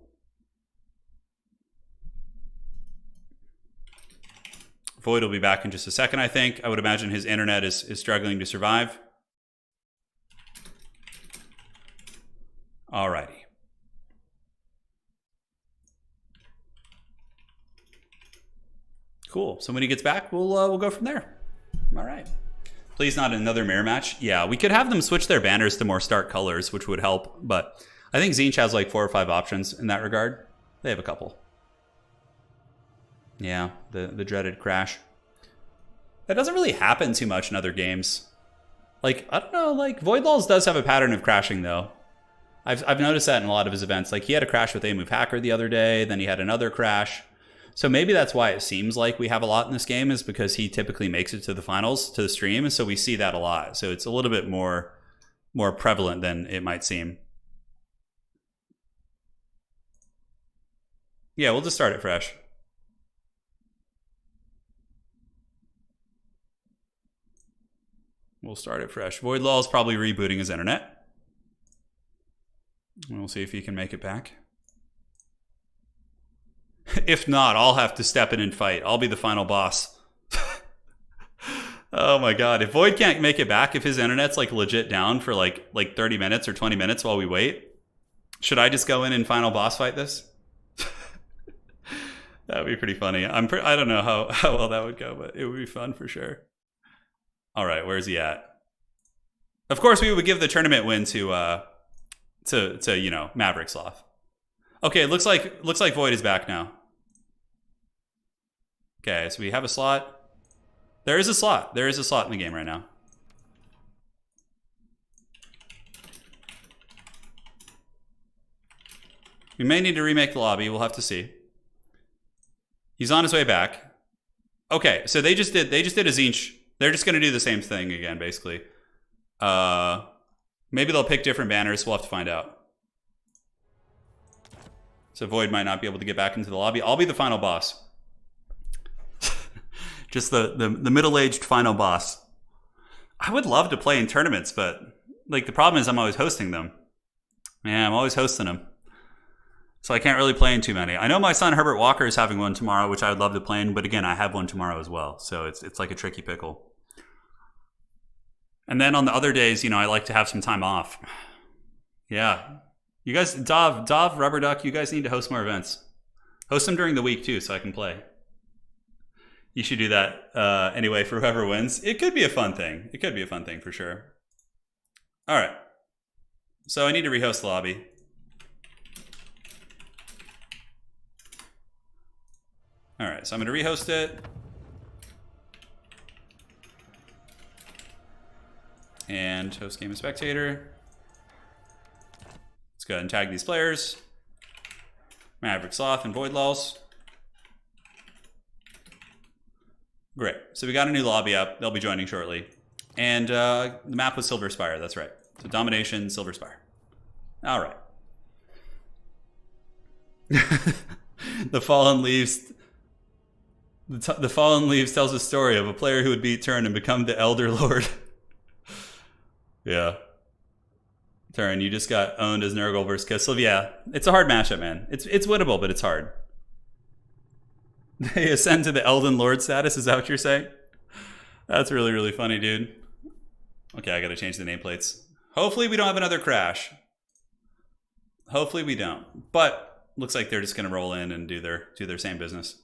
Void will be back in just a second, I think. I would imagine his internet is struggling to survive. Alrighty. Cool. So when he gets back, we'll go from there. All right. Please not another mirror match. Yeah, we could have them switch their banners to more stark colors, which would help. But I think Tzeentch has like 4 or 5 options in that regard. They have a couple. Yeah, the dreaded crash. That doesn't really happen too much in other games. Like, I don't know, like Void Lulz does have a pattern of crashing though. I've noticed that in a lot of his events. Like he had a crash with A-Move Hacker the other day, then he had another crash. So maybe that's why it seems like we have a lot in this game, is because he typically makes it to the finals, to the stream, and so we see that a lot. So it's a little bit more prevalent than it might seem. Yeah, we'll just start it fresh. We'll start it fresh. Void Lulz is probably rebooting his internet. We'll see if he can make it back. If not, I'll have to step in and fight. I'll be the final boss. Oh my god. If Void can't make it back, if his internet's like legit down for like 30 minutes or 20 minutes while we wait, should I just go in and final boss fight this? That would be pretty funny. I don't know how well that would go, but it would be fun for sure. All right, where's he at? Of course, we would give the tournament win to you know, Maverick Sloth. Okay, it looks like Void is back now. Okay, so we have a slot. There is a slot. There is a slot in the game right now. We may need to remake the lobby. We'll have to see. He's on his way back. Okay, so they just did a Tzeentch. They're just going to do the same thing again, basically. Maybe they'll pick different banners. We'll have to find out. So Void might not be able to get back into the lobby. I'll be the final boss. Just the middle-aged final boss. I would love to play in tournaments, but like the problem is I'm always hosting them. Yeah, I'm always hosting them. So I can't really play in too many. I know my son Herbert Walker is having one tomorrow, which I would love to play in, but again, I have one tomorrow as well. So it's like a tricky pickle. And then on the other days, you know, I like to have some time off. Yeah. You guys, Dov, Rubber Duck, you guys need to host more events. Host them during the week too, so I can play. You should do that anyway for whoever wins. It could be a fun thing. It could be a fun thing for sure. All right. So I need to rehost the lobby. All right, so I'm going to rehost it. And host game and spectator. Let's go ahead and tag these players. Maverick Sloth and Void Lulz. Great. So we got a new lobby up. They'll be joining shortly. And the map was Silver Spire. That's right. So Domination, Silver Spire. All right. The Fallen Leaves. The Fallen Leaves tells a story of a player who would beat Turin and become the Elder Lord. Yeah. Turin, you just got owned as Nurgle versus Kislev. Yeah, it's a hard matchup, man. It's winnable, but it's hard. They ascend to the Elden Lord status, is that what you're saying? That's really, really funny, dude. Okay, I gotta change the nameplates. Hopefully we don't have another crash. Hopefully we don't. But looks like they're just gonna roll in and do their same business.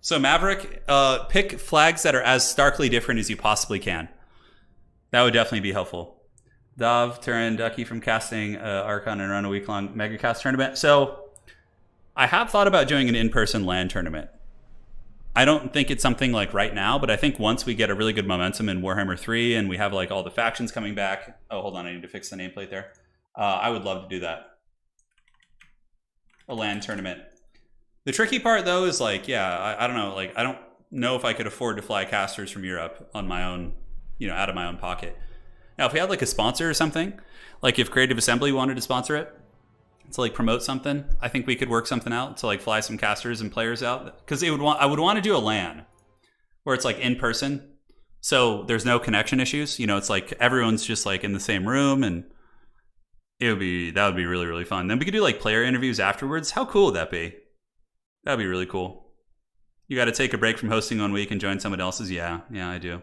So Maverick, pick flags that are as starkly different as you possibly can. That would definitely be helpful. Dov, Turin, Ducky from casting Archon and run a week-long megacast tournament. So I have thought about doing an in-person LAN tournament. I don't think it's something like right now, but I think once we get a really good momentum in Warhammer 3 and we have like all the factions coming back. Oh, hold on, I need to fix the nameplate there. I would love to do that. A LAN tournament. The tricky part though is like, yeah, I don't know. Like, I don't know if I could afford to fly casters from Europe on my own, you know, out of my own pocket. Now, if we had like a sponsor or something, like if Creative Assembly wanted to sponsor it, to like promote something, I think we could work something out to like fly some casters and players out. Because I would want to do a LAN where it's like in person, so there's no connection issues. You know, it's like everyone's just like in the same room, and that would be really, really fun. Then we could do like player interviews afterwards. How cool would that be? That'd be really cool. You got to take a break from hosting 1 week and join someone else's. Yeah, I do.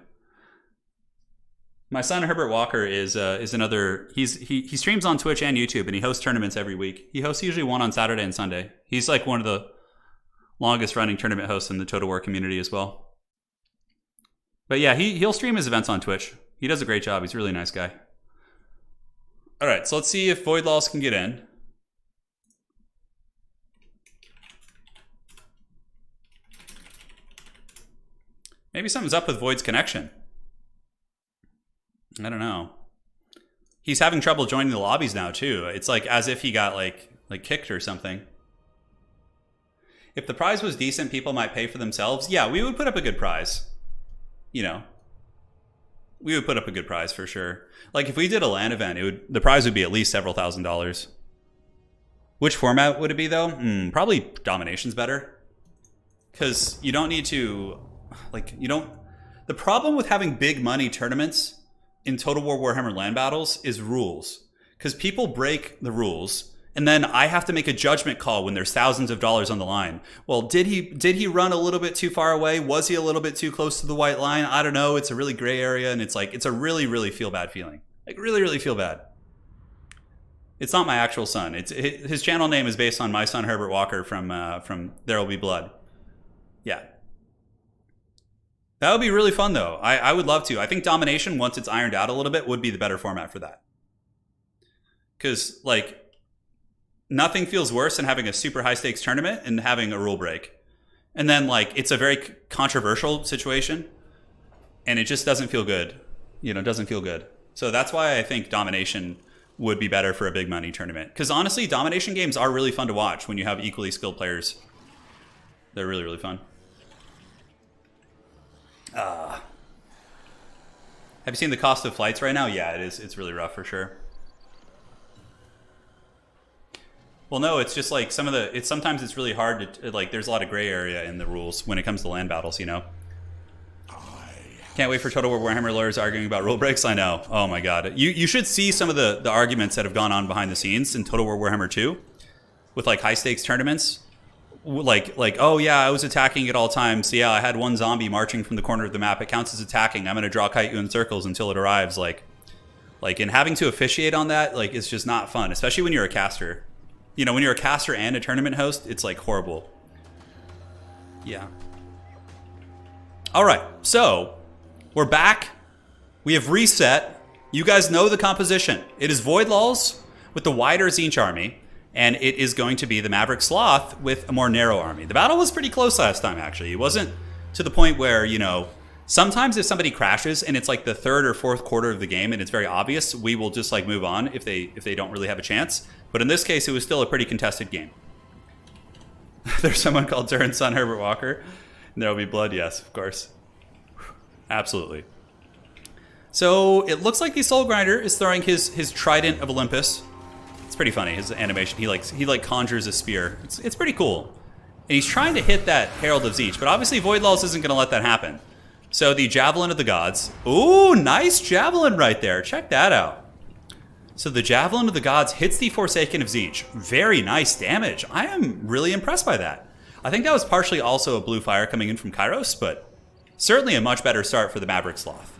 My son Herbert Walker is another. He streams on Twitch and YouTube, and he hosts tournaments every week. He hosts usually one on Saturday and Sunday. He's like one of the longest running tournament hosts in the Total War community as well. But yeah, he'll stream his events on Twitch. He does a great job. He's a really nice guy. All right, so let's see if Void Laws can get in. Maybe something's up with Void's connection. I don't know. He's having trouble joining the lobbies now too. It's like as if he got like kicked or something. If the prize was decent, people might pay for themselves. Yeah, we would put up a good prize. You know, we would put up a good prize for sure. Like if we did a LAN event, the prize would be at least several $1,000s. Which format would it be though? Probably Domination's better. Because you don't need to, the problem with having big money tournaments in Total War Warhammer LAN battles is rules. Because people break the rules, and then I have to make a judgment call when there's thousands of dollars on the line. Well, did he run a little bit too far away? Was he a little bit too close to the white line? I don't know. It's a really gray area, and it's a really, really feel bad feeling. Like really, really feel bad. It's not my actual son. His channel name is based on my son Herbert Walker from There Will Be Blood. Yeah. That would be really fun, though. I would love to. I think Domination, once it's ironed out a little bit, would be the better format for that. Because, nothing feels worse than having a super high-stakes tournament and having a rule break. And then, it's a very controversial situation, and it just doesn't feel good. It doesn't feel good. So that's why I think Domination would be better for a big money tournament. Because, honestly, Domination games are really fun to watch when you have equally skilled players. They're really, really fun. Have you seen the cost of flights right now? Yeah, it is. It's really rough for sure. Well, no, it's just sometimes it's really hard to, there's a lot of gray area in the rules when it comes to LAN battles, Can't wait for Total War Warhammer lawyers arguing about rule breaks. I know. Oh my God. You should see some of the arguments that have gone on behind the scenes in Total War Warhammer 2 with high stakes tournaments. Oh yeah, I was attacking at all times. So yeah, I had one zombie marching from the corner of the map. It counts as attacking. I'm going to draw kite you in circles until it arrives. And having to officiate on that, it's just not fun, especially when you're a caster. When you're a caster and a tournament host, it's horrible. Yeah. All right, so we're back. We have reset. You guys know the composition. It is Void Laws with the wider Tzeentch army. And it is going to be the Maverick Sloth with a more narrow army. The battle was pretty close last time, actually. It wasn't to the point where, sometimes if somebody crashes and it's the third or fourth quarter of the game and it's very obvious, we will just move on if they don't really have a chance. But in this case, it was still a pretty contested game. There's someone called Turin's son Herbert Walker. There will be blood, yes, of course. Absolutely. So it looks like the Soul Grinder is throwing his Trident of Olympus. It's pretty funny, his animation. He conjures a spear. It's pretty cool. And he's trying to hit that Herald of Tzeentch, but obviously Void Laws isn't going to let that happen. So the Javelin of the Gods. Ooh, nice Javelin right there. Check that out. So the Javelin of the Gods hits the Forsaken of Tzeentch. Very nice damage. I am really impressed by that. I think that was partially also a blue fire coming in from Kairos, but certainly a much better start for the Maverick Sloth.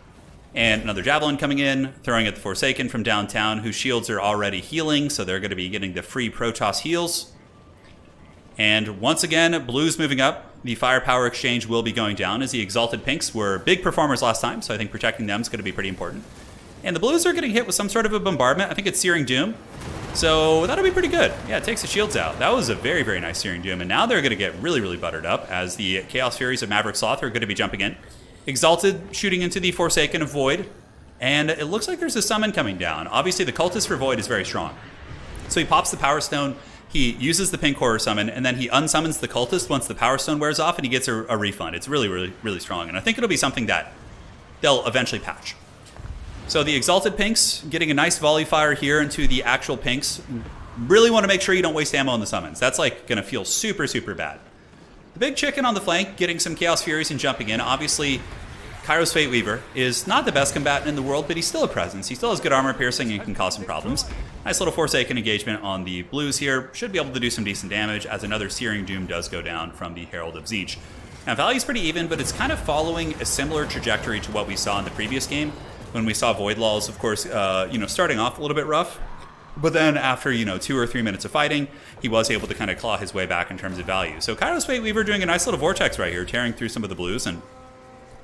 And another Javelin coming in, throwing at the Forsaken from downtown, whose shields are already healing, so they're going to be getting the free Protoss heals. And once again, blues moving up. The firepower exchange will be going down, as the Exalted Pinks were big performers last time, so I think protecting them is going to be pretty important. And the blues are getting hit with some sort of a bombardment. I think it's Searing Doom. So that'll be pretty good. Yeah, it takes the shields out. That was a very, very nice Searing Doom. And now they're going to get really, really buttered up, as the Chaos Furies of Maverick Sloth are going to be jumping in. Exalted shooting into the Forsaken of Void, and it looks like there's a summon coming down. Obviously, the Cultist for Void is very strong. So he pops the Power Stone, he uses the Pink Horror Summon, and then he unsummons the Cultist once the Power Stone wears off, and he gets a refund. It's really, really, really strong, and I think it'll be something that they'll eventually patch. So the Exalted Pinks getting a nice volley fire here into the actual Pinks. Really want to make sure you don't waste ammo on the summons. That's going to feel super, super bad. The big chicken on the flank, getting some Chaos Furies and jumping in. Obviously, Kairos Fate Weaver is not the best combatant in the world, but he's still a presence. He still has good armor piercing and can cause some problems. Nice little Forsaken engagement on the blues here. Should be able to do some decent damage, as another Searing Doom does go down from the Herald of Tzeentch. Now, value's pretty even, but it's kind of following a similar trajectory to what we saw in the previous game, when we saw Void Laws, of course, starting off a little bit rough. But then after, 2 or 3 minutes of fighting, he was able to kind of claw his way back in terms of value. So Kairos Fate Weaver doing a nice little vortex right here, tearing through some of the blues, and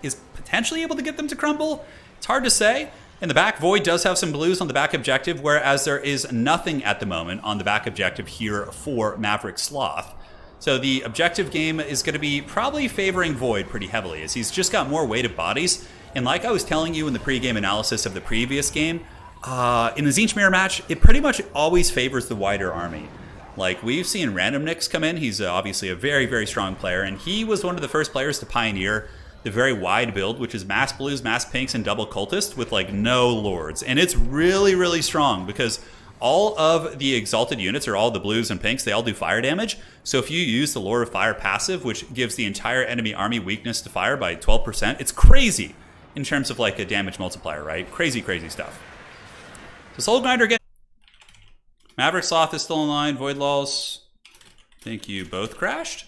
is potentially able to get them to crumble. It's hard to say. In the back, Void does have some blues on the back objective, whereas there is nothing at the moment on the back objective here for Maverick Sloth. So the objective game is going to be probably favoring Void pretty heavily, as he's just got more weighted bodies. And like I was telling you in the pregame analysis of the previous game, in the Tzeentch Mirror match, it pretty much always favors the wider army. Like, we've seen Random Nix come in. He's obviously a very, very strong player, and he was one of the first players to pioneer the very wide build, which is mass blues, mass pinks, and double cultist with, like, no lords. And it's really, really strong because all of the exalted units, or all the blues and pinks, they all do fire damage. So if you use the Lord of Fire passive, which gives the entire enemy army weakness to fire by 12%, it's crazy in terms of, like, a damage multiplier, right? Crazy, crazy stuff. So Soul Grinder again. Maverick Sloth is still online. Void Laws, I think you both crashed.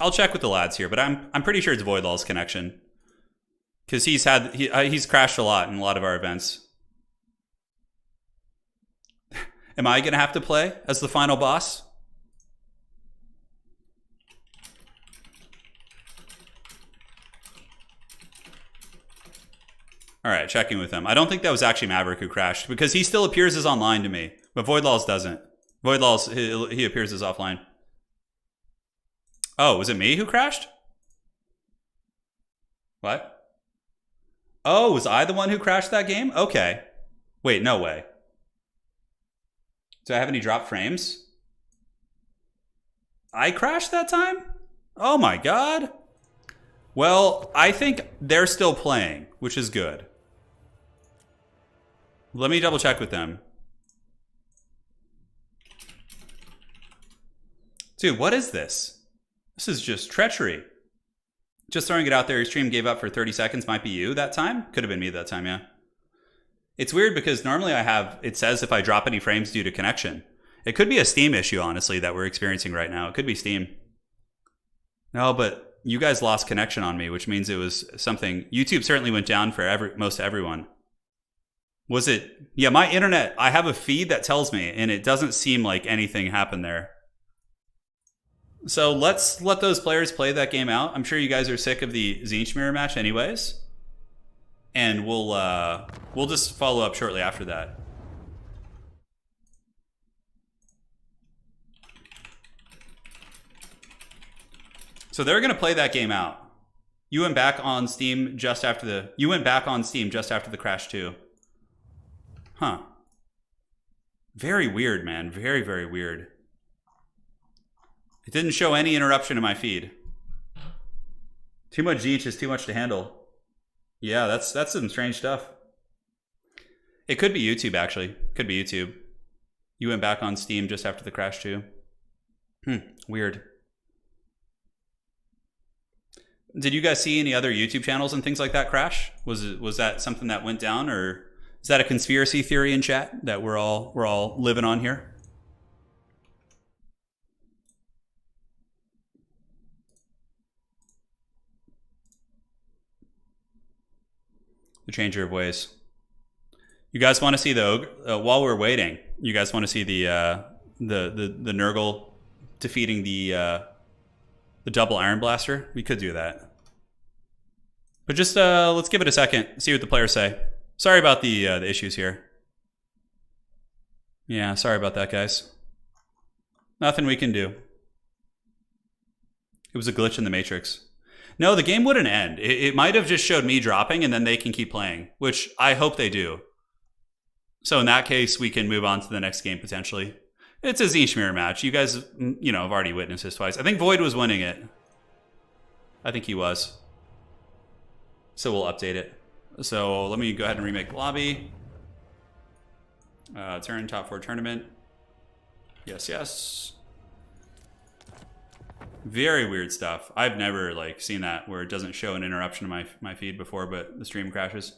I'll check with the lads here, but I'm pretty sure it's Void Laws connection, because he's crashed a lot in a lot of our events. Am I gonna have to play as the final boss? All right, checking with him. I don't think that was actually Maverick who crashed, because he still appears as online to me, but Void Laws doesn't. Void Laws, he appears as offline. Oh, was it me who crashed? What? Oh, was I the one who crashed that game? Okay. Wait, no way. Do I have any drop frames? I crashed that time? Oh my god. Well, I think they're still playing, which is good. Let me double check with them. Dude, what is this? This is just treachery. Just throwing it out there, your stream gave up for 30 seconds. Might be you that time. Could have been me that time, yeah. It's weird because normally it says if I drop any frames due to connection. It could be a Steam issue, honestly, that we're experiencing right now. It could be Steam. No, but you guys lost connection on me, which means it was something. YouTube certainly went down for most everyone. Was it? Yeah, my internet, I have a feed that tells me, and it doesn't seem like anything happened there. So let's let those players play that game out. I'm sure you guys are sick of the Tzeentch Mirror match anyways. And we'll just follow up shortly after that. So they're gonna play that game out. You went back on Steam just after the crash too. Huh. Very weird, man. Very, very weird. It didn't show any interruption in my feed. Too much Tzeentch is too much to handle. Yeah, that's some strange stuff. It could be YouTube, actually. Could be YouTube. You went back on Steam just after the crash too. Weird. Did you guys see any other YouTube channels and things like that crash? Was that something that went down, or is that a conspiracy theory in chat that we're all living on here? The changer of ways. You guys want to see the Ogre? While we're waiting, you guys want to see the Nurgle defeating the double Iron Blaster? We could do that, but just let's give it a second, see what the players say. Sorry about the issues here. Yeah, sorry about that, guys. Nothing we can do. It was a glitch in the Matrix. No, the game wouldn't end. It might have just showed me dropping, and then they can keep playing, which I hope they do. So in that case, we can move on to the next game, potentially. It's a Tzeentch Mirror match. You guys, have already witnessed this twice. I think Void was winning it. I think he was. So we'll update it. So let me go ahead and remake the lobby. Turin top 4 tournament. Yes, yes. Very weird stuff. I've never seen that where it doesn't show an interruption in my feed before, but the stream crashes.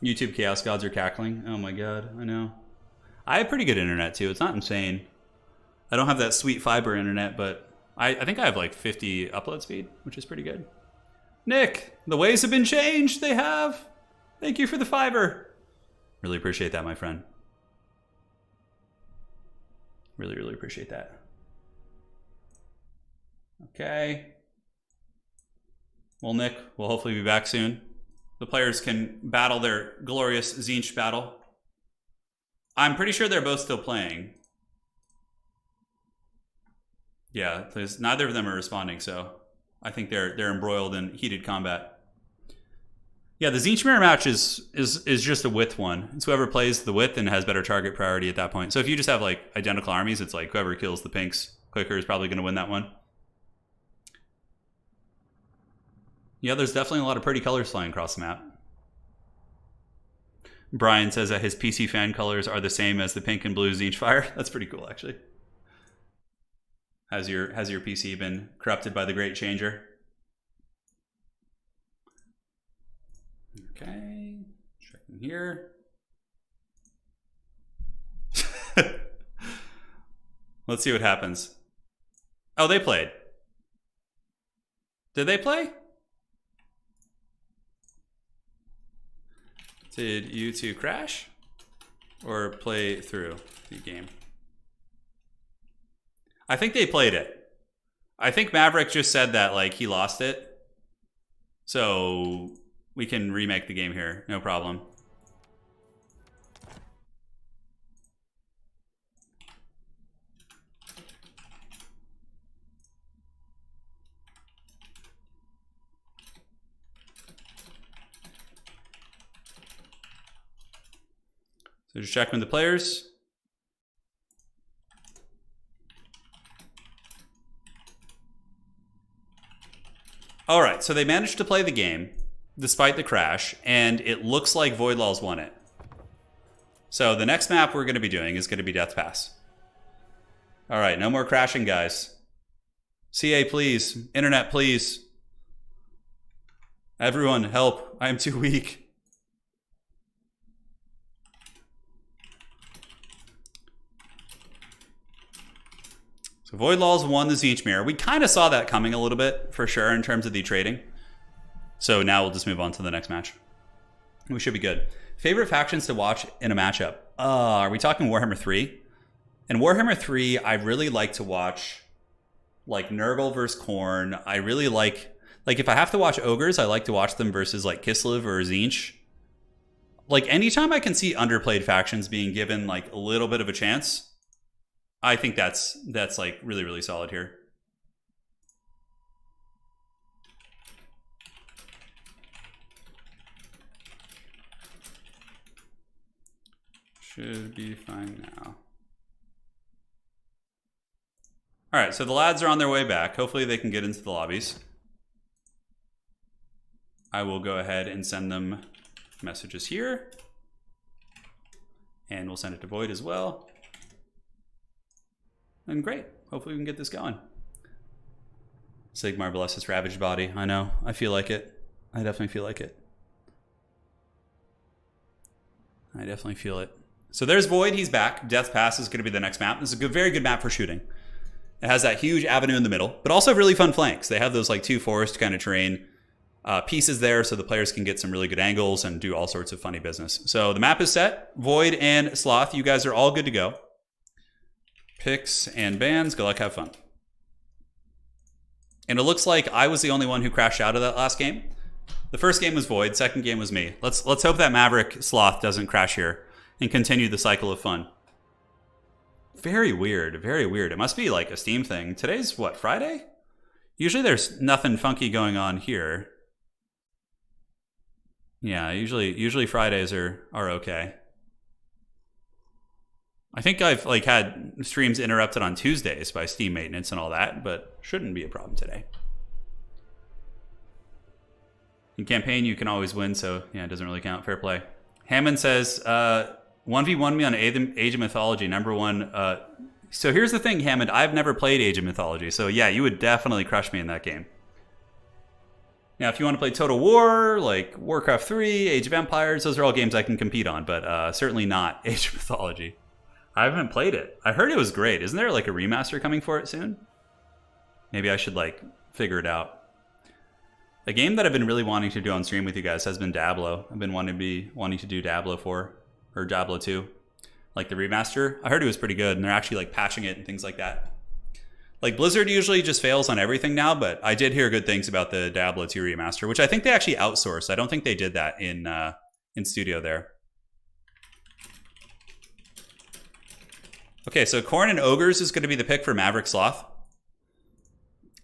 YouTube Chaos Gods are cackling. Oh my god, I know. I have pretty good internet too. It's not insane. I don't have that sweet fiber internet, but I think I have like 50 upload speed, which is pretty good. Nick, the ways have been changed. They have. Thank you for the $5. Really appreciate that, my friend. Really, really appreciate that. Okay. Well, Nick, we'll hopefully be back soon. The players can battle their glorious Tzeentch battle. I'm pretty sure they're both still playing. Yeah, because neither of them are responding, so I think they're embroiled in heated combat. Yeah, the Tzeentch mirror match is just a width one. It's whoever plays the width and has better target priority at that point. So if you just have like identical armies, it's like whoever kills the pinks quicker is probably going to win that one. Yeah, there's definitely a lot of pretty colors flying across the map. Brian says that his PC fan colors are the same as the pink and blue Tzeentch Fire. That's pretty cool, actually. Has your PC been corrupted by the Great Changer? Okay, checking here. Let's see what happens. Oh, they played. Did they play? Did you two crash or play through the game? I think they played it. I think Maverick just said that like he lost it. So we can remake the game here, no problem. So just check with the players. All right, so they managed to play the game despite the crash, and it looks like Voidlaw's won it. So the next map we're going to be doing is going to be Death Pass. All right, no more crashing, guys. CA, please. Internet, please. Everyone, help. I am too weak. So Voidlaw's won the Tzeentch mirror. We kind of saw that coming a little bit, for sure, in terms of the trading. So now we'll just move on to the next match. We should be good. Favorite factions to watch in a matchup? Are we talking Warhammer 3? In Warhammer 3, I really like to watch like Nurgle versus Khorne. I really like if I have to watch Ogres, I like to watch them versus like Kislev or Tzeentch. Like anytime I can see underplayed factions being given like a little bit of a chance, I think that's like really, really solid here. Should be fine now. All right, so the lads are on their way back. Hopefully they can get into the lobbies. I will go ahead and send them messages here. And we'll send it to Void as well. And great. Hopefully we can get this going. Sigmar bless his ravaged body. I know. I feel like it. I definitely feel like it. I definitely feel it. So there's Void. He's back. Death Pass is going to be the next map. This is a very good map for shooting. It has that huge avenue in the middle, but also really fun flanks. They have those like two forest kind of terrain pieces there so the players can get some really good angles and do all sorts of funny business. So the map is set. Void and Sloth, you guys are all good to go. Picks and bans, good luck, have fun. And it looks like I was the only one who crashed out of that last game. The first game was Void, second game was me. Let's hope that Maverick Sloth doesn't crash here and continue the cycle of fun. Very weird, very weird. It must be like a Steam thing. Today's what, Friday? Usually there's nothing funky going on here. Yeah, usually Fridays are okay. I think I've like had streams interrupted on Tuesdays by Steam maintenance and all that, but shouldn't be a problem today. In campaign, you can always win, so yeah, it doesn't really count. Fair play. Hammond says, 1v1 me on Age of Mythology, number one. So here's the thing, Hammond. I've never played Age of Mythology, so yeah, you would definitely crush me in that game. Now, if you want to play Total War, like Warcraft 3, Age of Empires, those are all games I can compete on, but certainly not Age of Mythology. I haven't played it. I heard it was great. Isn't there like a remaster coming for it soon? Maybe I should like figure it out. A game that I've been really wanting to do on stream with you guys has been Diablo. I've been wanting to do Diablo 4 or Diablo 2, like the remaster. I heard it was pretty good, and they're actually like patching it and things like that. Like Blizzard usually just fails on everything now, but I did hear good things about the Diablo 2 remaster, which I think they actually outsourced. I don't think they did that in studio there. Okay, so Khorne and Ogres is going to be the pick for Maverick Sloth.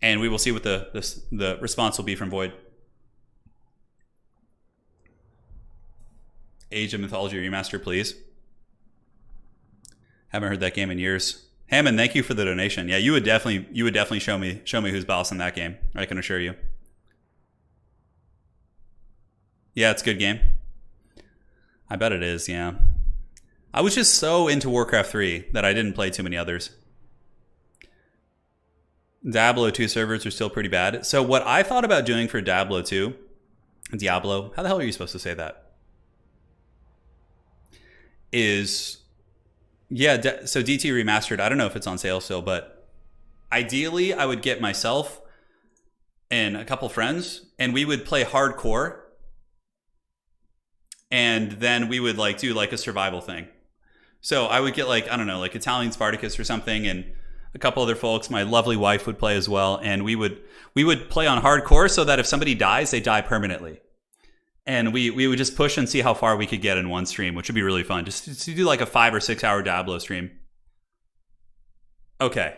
And we will see what the response will be from Void. Age of Mythology remaster, please. Haven't heard that game in years. Hammond, thank you for the donation. Yeah, you would definitely show me who's boss in that game. I can assure you. Yeah, it's a good game. I bet it is. Yeah. I was just so into Warcraft 3 that I didn't play too many others. Diablo 2 servers are still pretty bad. So what I thought about doing for Diablo 2, Diablo, how the hell are you supposed to say that? Is, yeah, so DT Remastered, I don't know if it's on sale still, but ideally I would get myself and a couple friends, and we would play hardcore, and then we would like do like a survival thing. So I would get like, I don't know, like Italian Spartacus or something, and a couple other folks, my lovely wife would play as well, and we would play on hardcore so that if somebody dies, they die permanently. And we would just push and see how far we could get in one stream, which would be really fun. Just to do like a 5 or 6 hour Diablo stream. Okay.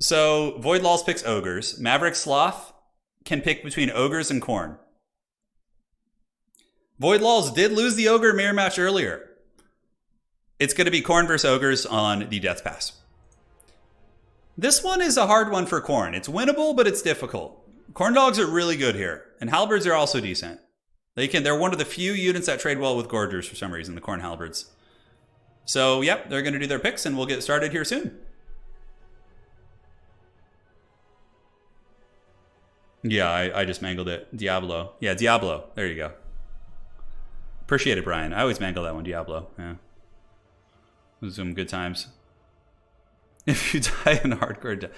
So Void Laws picks Ogres. Maverick Sloth can pick between Ogres and Khorne. Void Laws did lose the Ogre mirror match earlier. It's going to be Khorne versus Ogres on the Death Pass. This one is a hard one for Khorne. It's winnable, but it's difficult. Khorne dogs are really good here, and halberds are also decent. They're one of the few units that trade well with Gorgers for some reason, the Khorne halberds. So, yep, they're going to do their picks, and we'll get started here soon. Yeah, I just mangled it. Diablo. Yeah, Diablo. There you go. Appreciate it, Brian. I always mangle that one, Diablo. Yeah. Those are some good times. If you die in hardcore,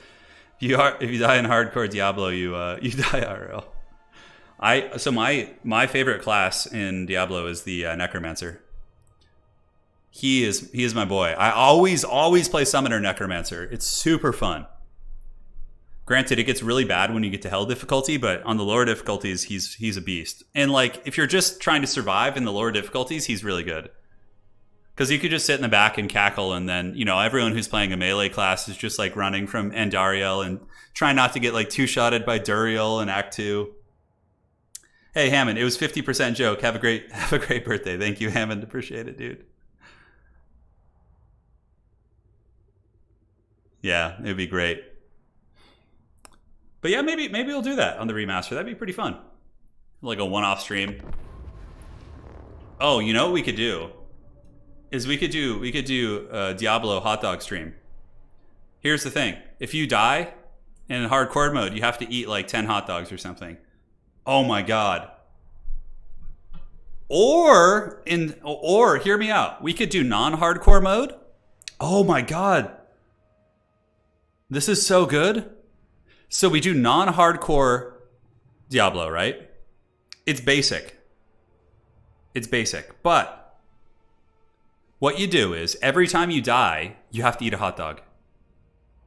if you die in hardcore Diablo, you die IRL. So my favorite class in Diablo is the Necromancer. He is my boy. I always play Summoner Necromancer. It's super fun. Granted, it gets really bad when you get to Hell difficulty, but on the lower difficulties, he's a beast. And like if you're just trying to survive in the lower difficulties, he's really good. Because you could just sit in the back and cackle, and then, you know, everyone who's playing a melee class is just like running from Andariel and trying not to get like two-shotted by Duriel in Act 2. Hey, Hammond, it was 50% joke. Have a great birthday. Thank you, Hammond. Appreciate it, dude. Yeah, it'd be great. But yeah, maybe we'll do that on the remaster. That'd be pretty fun. Like a one-off stream. Oh, you know what we could do? Is we could do a Diablo hot dog stream. Here's the thing. If you die in hardcore mode, you have to eat like 10 hot dogs or something. Oh my god. Or hear me out. We could do non-hardcore mode. Oh my god. This is so good. So we do non-hardcore Diablo, right? It's basic. But what you do is, every time you die, you have to eat a hot dog.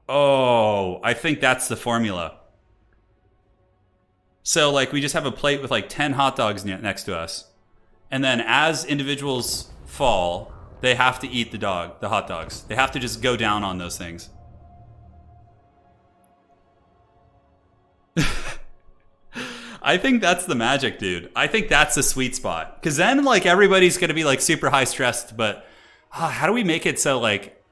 Oh, I think that's the formula. So, like, we just have a plate with, like, 10 hot dogs next to us. And then as individuals fall, they have to eat the hot dogs. They have to just go down on those things. I think that's the magic, dude. I think that's the sweet spot. Because then, like, everybody's going to be, like, super high stressed, but how do we make it so, like,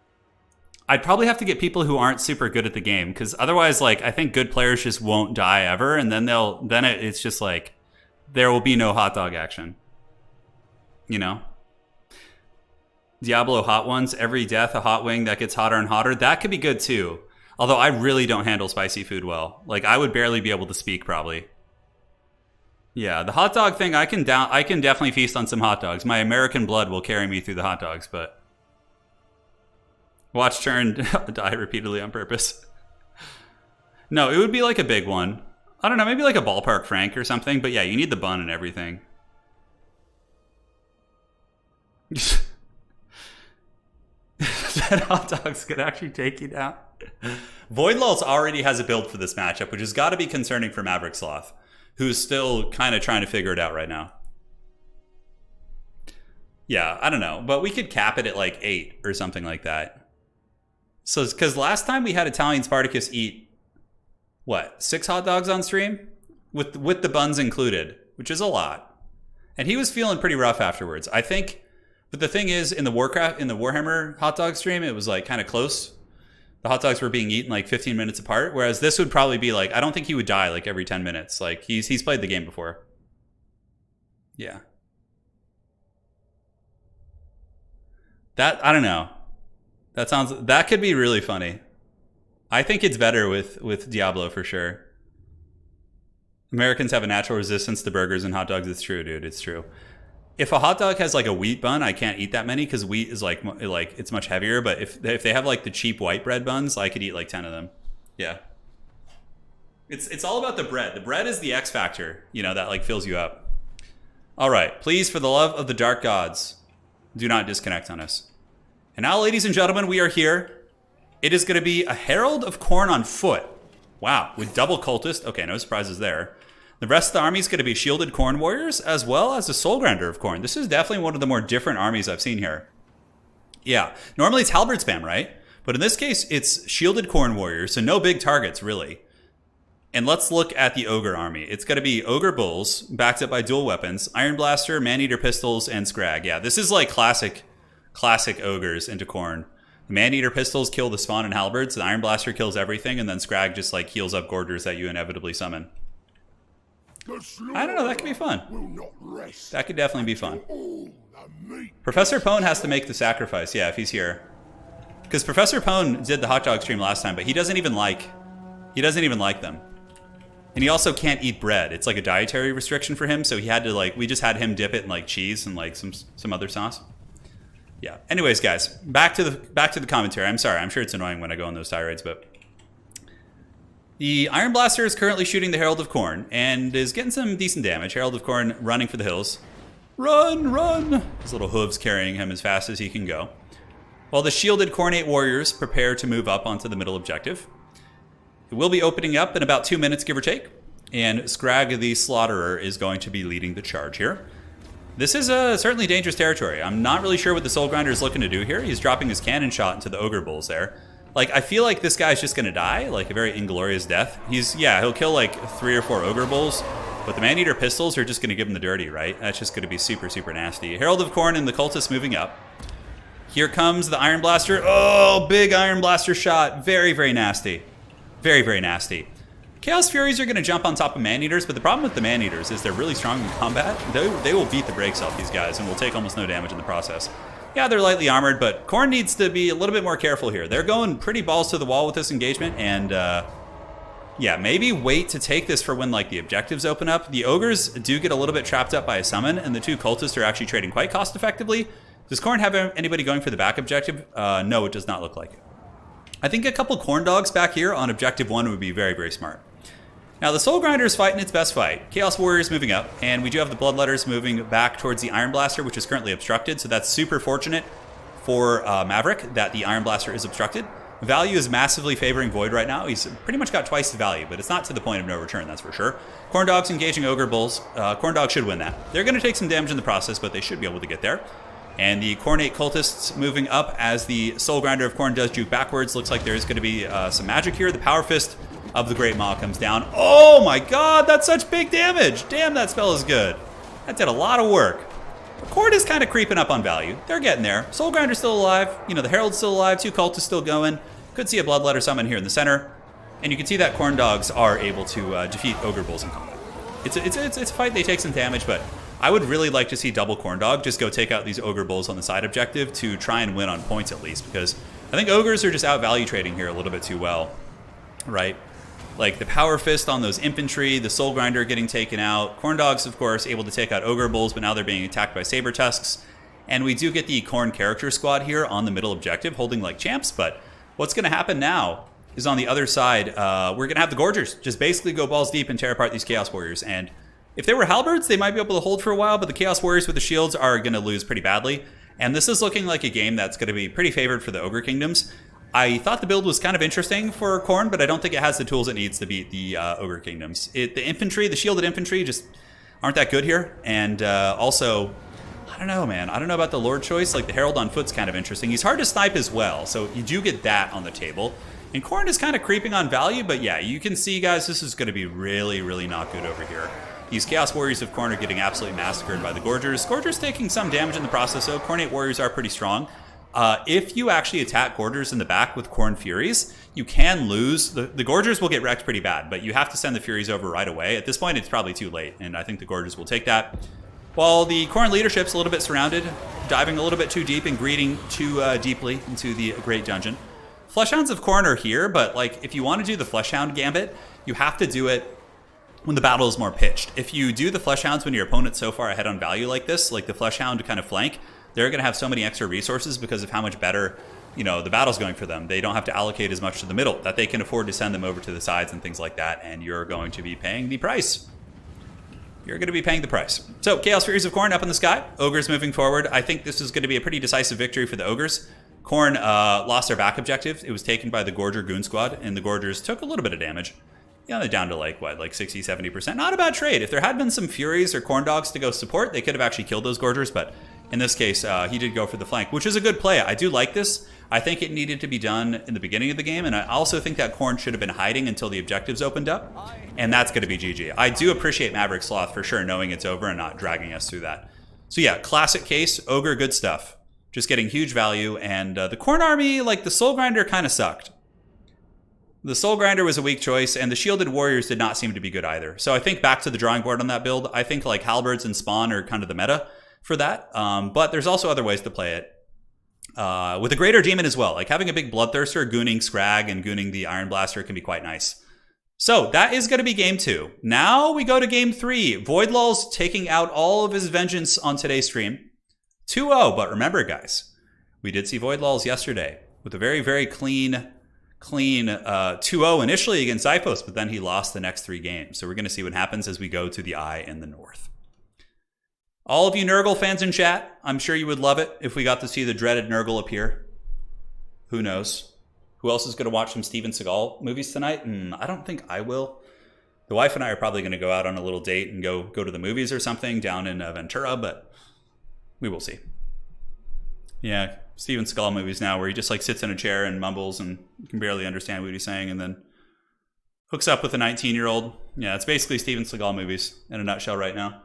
I'd probably have to get people who aren't super good at the game, because otherwise, like, I think good players just won't die ever, and then it's just like there will be no hot dog action. You know? Diablo hot ones, every death a hot wing that gets hotter and hotter. That could be good too. Although I really don't handle spicy food well. Like, I would barely be able to speak probably. Yeah, the hot dog thing, I can definitely feast on some hot dogs. My American blood will carry me through the hot dogs, but watch turn die repeatedly on purpose. No, it would be like a big one. I don't know, maybe like a ballpark frank or something. But yeah, you need the bun and everything. That hot dogs could actually take you down. Voidlulz already has a build for this matchup, which has got to be concerning for Maverick Sloth, who's still kind of trying to figure it out right now. Yeah, I don't know, but we could cap it at like 8 or something like that. So, because last time we had Italian Spartacus eat, what, 6 hot dogs on stream? With the buns included, which is a lot. And he was feeling pretty rough afterwards. I think, but the thing is, in the Warhammer hot dog stream, it was like kind of close. The hot dogs were being eaten like 15 minutes apart, whereas this would probably be like, I don't think he would die like every 10 minutes. Like he's played the game before. Yeah. That, I don't know. That could be really funny. I think it's better with Diablo for sure. Americans have a natural resistance to burgers and hot dogs. It's true, dude. It's true. If a hot dog has like a wheat bun, I can't eat that many because wheat is like it's much heavier. But if they have like the cheap white bread buns, I could eat like 10 of them. Yeah. It's all about the bread. The bread is the X factor, you know, that like fills you up. All right, please, for the love of the dark gods, do not disconnect on us. And now, ladies and gentlemen, we are here. It is going to be a Herald of Khorne on foot. Wow, with double cultist. Okay, no surprises there. The rest of the army is going to be shielded Khorne warriors, as well as the Soul Grinder of Khorne. This is definitely one of the more different armies I've seen here. Yeah, normally it's halberd spam, right? But in this case, it's shielded Khorne warriors, so no big targets, really. And let's look at the Ogre army. It's going to be Ogre Bulls, backed up by dual weapons, Iron Blaster, Man-Eater Pistols, and Scrag. Yeah, this is like classic Ogres into Khorne. The Man-Eater Pistols kill the spawn and halberds, the Iron Blaster kills everything, and then Scrag just like heals up Gorgers that you inevitably summon. I don't know, that could be fun. That could definitely be fun. Professor Pone has to make the sacrifice, yeah, if he's here. Because Professor Pone did the hot dog stream last time, but he doesn't even like them. And he also can't eat bread. It's like a dietary restriction for him, so he had to like, we just had him dip it in like cheese and like some other sauce. Yeah. Anyways, guys, back to the commentary. I'm sorry. I'm sure it's annoying when I go on those tirades, but the Iron Blaster is currently shooting the Herald of Khorne and is getting some decent damage. Herald of Khorne running for the hills. Run, run! His little hooves carrying him as fast as he can go. While the shielded Khornate warriors prepare to move up onto the middle objective. It will be opening up in about 2 minutes, give or take. And Scrag the Slaughterer is going to be leading the charge here. This is certainly dangerous territory. I'm not really sure what the Soul Grinder is looking to do here. He's dropping his cannon shot into the Ogre Bulls there. Like, I feel like this guy's just going to die, like a very inglorious death. He'll kill like 3 or 4 Ogre Bulls, but the Man-Eater Pistols are just going to give him the dirty, right? That's just going to be super, super nasty. Herald of Khorne and the Cultists moving up. Here comes the Iron Blaster. Oh, big Iron Blaster shot. Very, very nasty. Very, very nasty. Chaos Furies are going to jump on top of Man-Eaters, but the problem with the Man-Eaters is they're really strong in combat. They will beat the brakes off these guys and will take almost no damage in the process. Yeah, they're lightly armored, but Khorne needs to be a little bit more careful here. They're going pretty balls to the wall with this engagement, and yeah, maybe wait to take this for when like the objectives open up. The Ogres do get a little bit trapped up by a summon, and the 2 Cultists are actually trading quite cost effectively. Does Khorne have anybody going for the back objective? No, it does not look like it. I think a couple Corn Dogs back here on objective 1 would be very, very smart. Now, the Soul Grinder is fighting its best fight. Chaos Warriors moving up, and we do have the Bloodletters moving back towards the Iron Blaster, which is currently obstructed, so that's super fortunate for Maverick that the Iron Blaster is obstructed. Value is massively favoring Void right now. He's pretty much got twice the value, but it's not to the point of no return, that's for sure. Corn Dogs engaging Ogre Bulls. Corn Dogs should win that. They're going to take some damage in the process, but they should be able to get there. And the Khornate Cultists moving up as the Soul Grinder of Khorne does juke backwards. Looks like there's going to be some magic here. The Power Fist of the Great Maw comes down. Oh my god, that's such big damage. Damn, that spell is good. That did a lot of work. But Khorne is kind of creeping up on value. They're getting there. Soul Grinder's still alive. You know, the Herald's still alive. 2 Cultists still going. Could see a Bloodletter summon here in the center. And you can see that Corn Dogs are able to defeat Ogre Bulls in combat. It's a fight. They take some damage, but I would really like to see double Corn Dog just go take out these Ogre Bulls on the side objective to try and win on points at least, because I think Ogres are just out value trading here a little bit too well, right? Like the Power Fist on those infantry, the Soul Grinder getting taken out. Corn Dogs, of course, able to take out Ogre Bulls, but now they're being attacked by Saber Tusks. And we do get the Khorne character squad here on the middle objective, holding like champs, but what's going to happen now is on the other side. We're going to have the Gorgers just basically go balls deep and tear apart these Chaos Warriors. And if they were Halberds, they might be able to hold for a while, but the Chaos Warriors with the shields are going to lose pretty badly. And this is looking like a game that's going to be pretty favored for the Ogre Kingdoms. I thought the build was kind of interesting for Khorne, but I don't think it has the tools it needs to beat the Ogre Kingdoms. The infantry, the shielded infantry, just aren't that good here. And also, I don't know, man. I don't know about the Lord choice. Like, the Herald on Foot's kind of interesting. He's hard to snipe as well, so you do get that on the table. And Khorne is kind of creeping on value, but yeah, you can see, guys, this is going to be really, really not good over here. These Chaos Warriors of Khorne are getting absolutely massacred by the Gorgers. Gorgers taking some damage in the process, though. Khornate Warriors are pretty strong. If you actually attack Gorgers in the back with Khorne Furies, you can lose. The Gorgers will get wrecked pretty bad, but you have to send the Furies over right away. At this point, it's probably too late, and I think the Gorgers will take that. While the Khorne leadership's a little bit surrounded, diving a little bit too deep and greeting too deeply into the Great Dungeon. Fleshhounds of Khorne are here, but like if you want to do the Fleshhound Gambit, you have to do it when the battle is more pitched. If you do the Fleshhounds when your opponent's so far ahead on value like this, like the Fleshhound kind of flank, they're going to have so many extra resources because of how much better, you know, the battle's going for them. They don't have to allocate as much to the middle, that they can afford to send them over to the sides and things like that, and you're going to be paying the price. You're going to be paying the price. So, Chaos Furies of Khorne up in the sky. Ogres moving forward. I think this is going to be a pretty decisive victory for the Ogres. Khorne lost their back objective. It was taken by the Gorger Goon Squad, and the Gorgers took a little bit of damage. Yeah, they're down to like, what, like 60, 70%. Not a bad trade. If there had been some Furies or Khorne Dogs to go support, they could have actually killed those Gorgers, but in this case, he did go for the flank, which is a good play. I do like this. I think it needed to be done in the beginning of the game, and I also think that Khorne should have been hiding until the objectives opened up, and that's going to be GG. I do appreciate Maverick Sloth for sure, knowing it's over and not dragging us through that. So yeah, classic case, Ogre, good stuff. Just getting huge value, and the Khorne army, like the Soul Grinder kind of sucked. The Soul Grinder was a weak choice, and the Shielded Warriors did not seem to be good either. So I think back to the drawing board on that build. I think like Halberds and Spawn are kind of the meta for that, but there's also other ways to play it. With a Greater Demon as well, like having a big Bloodthirster, gooning Scrag and gooning the Iron Blaster can be quite nice. So that is going to be game 2. Now we go to game 3. Voidlul's taking out all of his vengeance on today's stream. 2-0, but remember guys, we did see Voidlul's yesterday with a very, very clean 2-0 initially against Zyphos, but then he lost the next 3 games. So we're going to see what happens as we go to the Eye in the North. All of you Nurgle fans in chat, I'm sure you would love it if we got to see the dreaded Nurgle appear. Who knows? Who else is going to watch some Steven Seagal movies tonight? I don't think I will. The wife and I are probably going to go out on a little date and go to the movies or something down in Ventura, but we will see. Yeah, Steven Seagal movies now where he just like sits in a chair and mumbles and you can barely understand what he's saying and then hooks up with a 19-year-old. Yeah, it's basically Steven Seagal movies in a nutshell right now.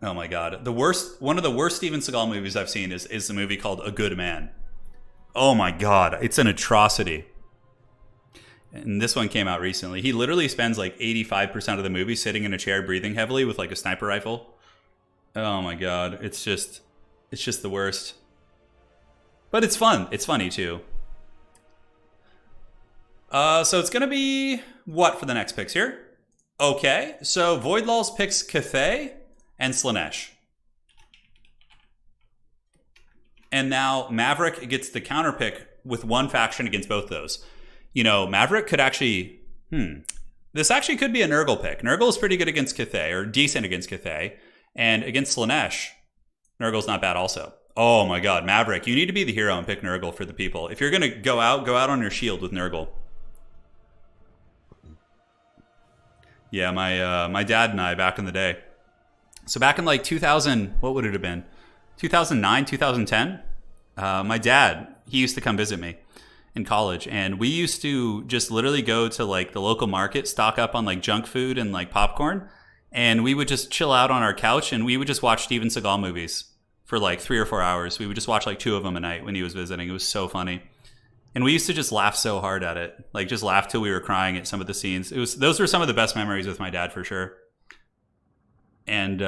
Oh my god. One of the worst Steven Seagal movies I've seen is the movie called A Good Man. Oh my god, it's an atrocity. And this one came out recently. He literally spends like 85% of the movie sitting in a chair breathing heavily with like a sniper rifle. Oh my god, it's just the worst. But it's fun. It's funny too. So it's gonna be what for the next picks here? Okay, so Voidlul's picks Cathay and Slaanesh. And now Maverick gets the counter pick with one faction against both those. You know, Maverick could actually... This actually could be a Nurgle pick. Nurgle is pretty good against Cathay, or decent against Cathay. And against Slaanesh, Nurgle's not bad also. Oh my god, Maverick, you need to be the hero and pick Nurgle for the people. If you're going to go out on your shield with Nurgle. Yeah, my dad and I back in the day. So back in like 2000, what would it have been? 2009, 2010? My dad, he used to come visit me in college. And we used to just literally go to like the local market, stock up on like junk food and like popcorn. And we would just chill out on our couch and we would just watch Steven Seagal movies for like 3 or 4 hours. We would just watch like 2 of them a night when he was visiting. It was so funny. And we used to just laugh so hard at it. Like just laugh till we were crying at some of the scenes. Those were some of the best memories with my dad for sure. And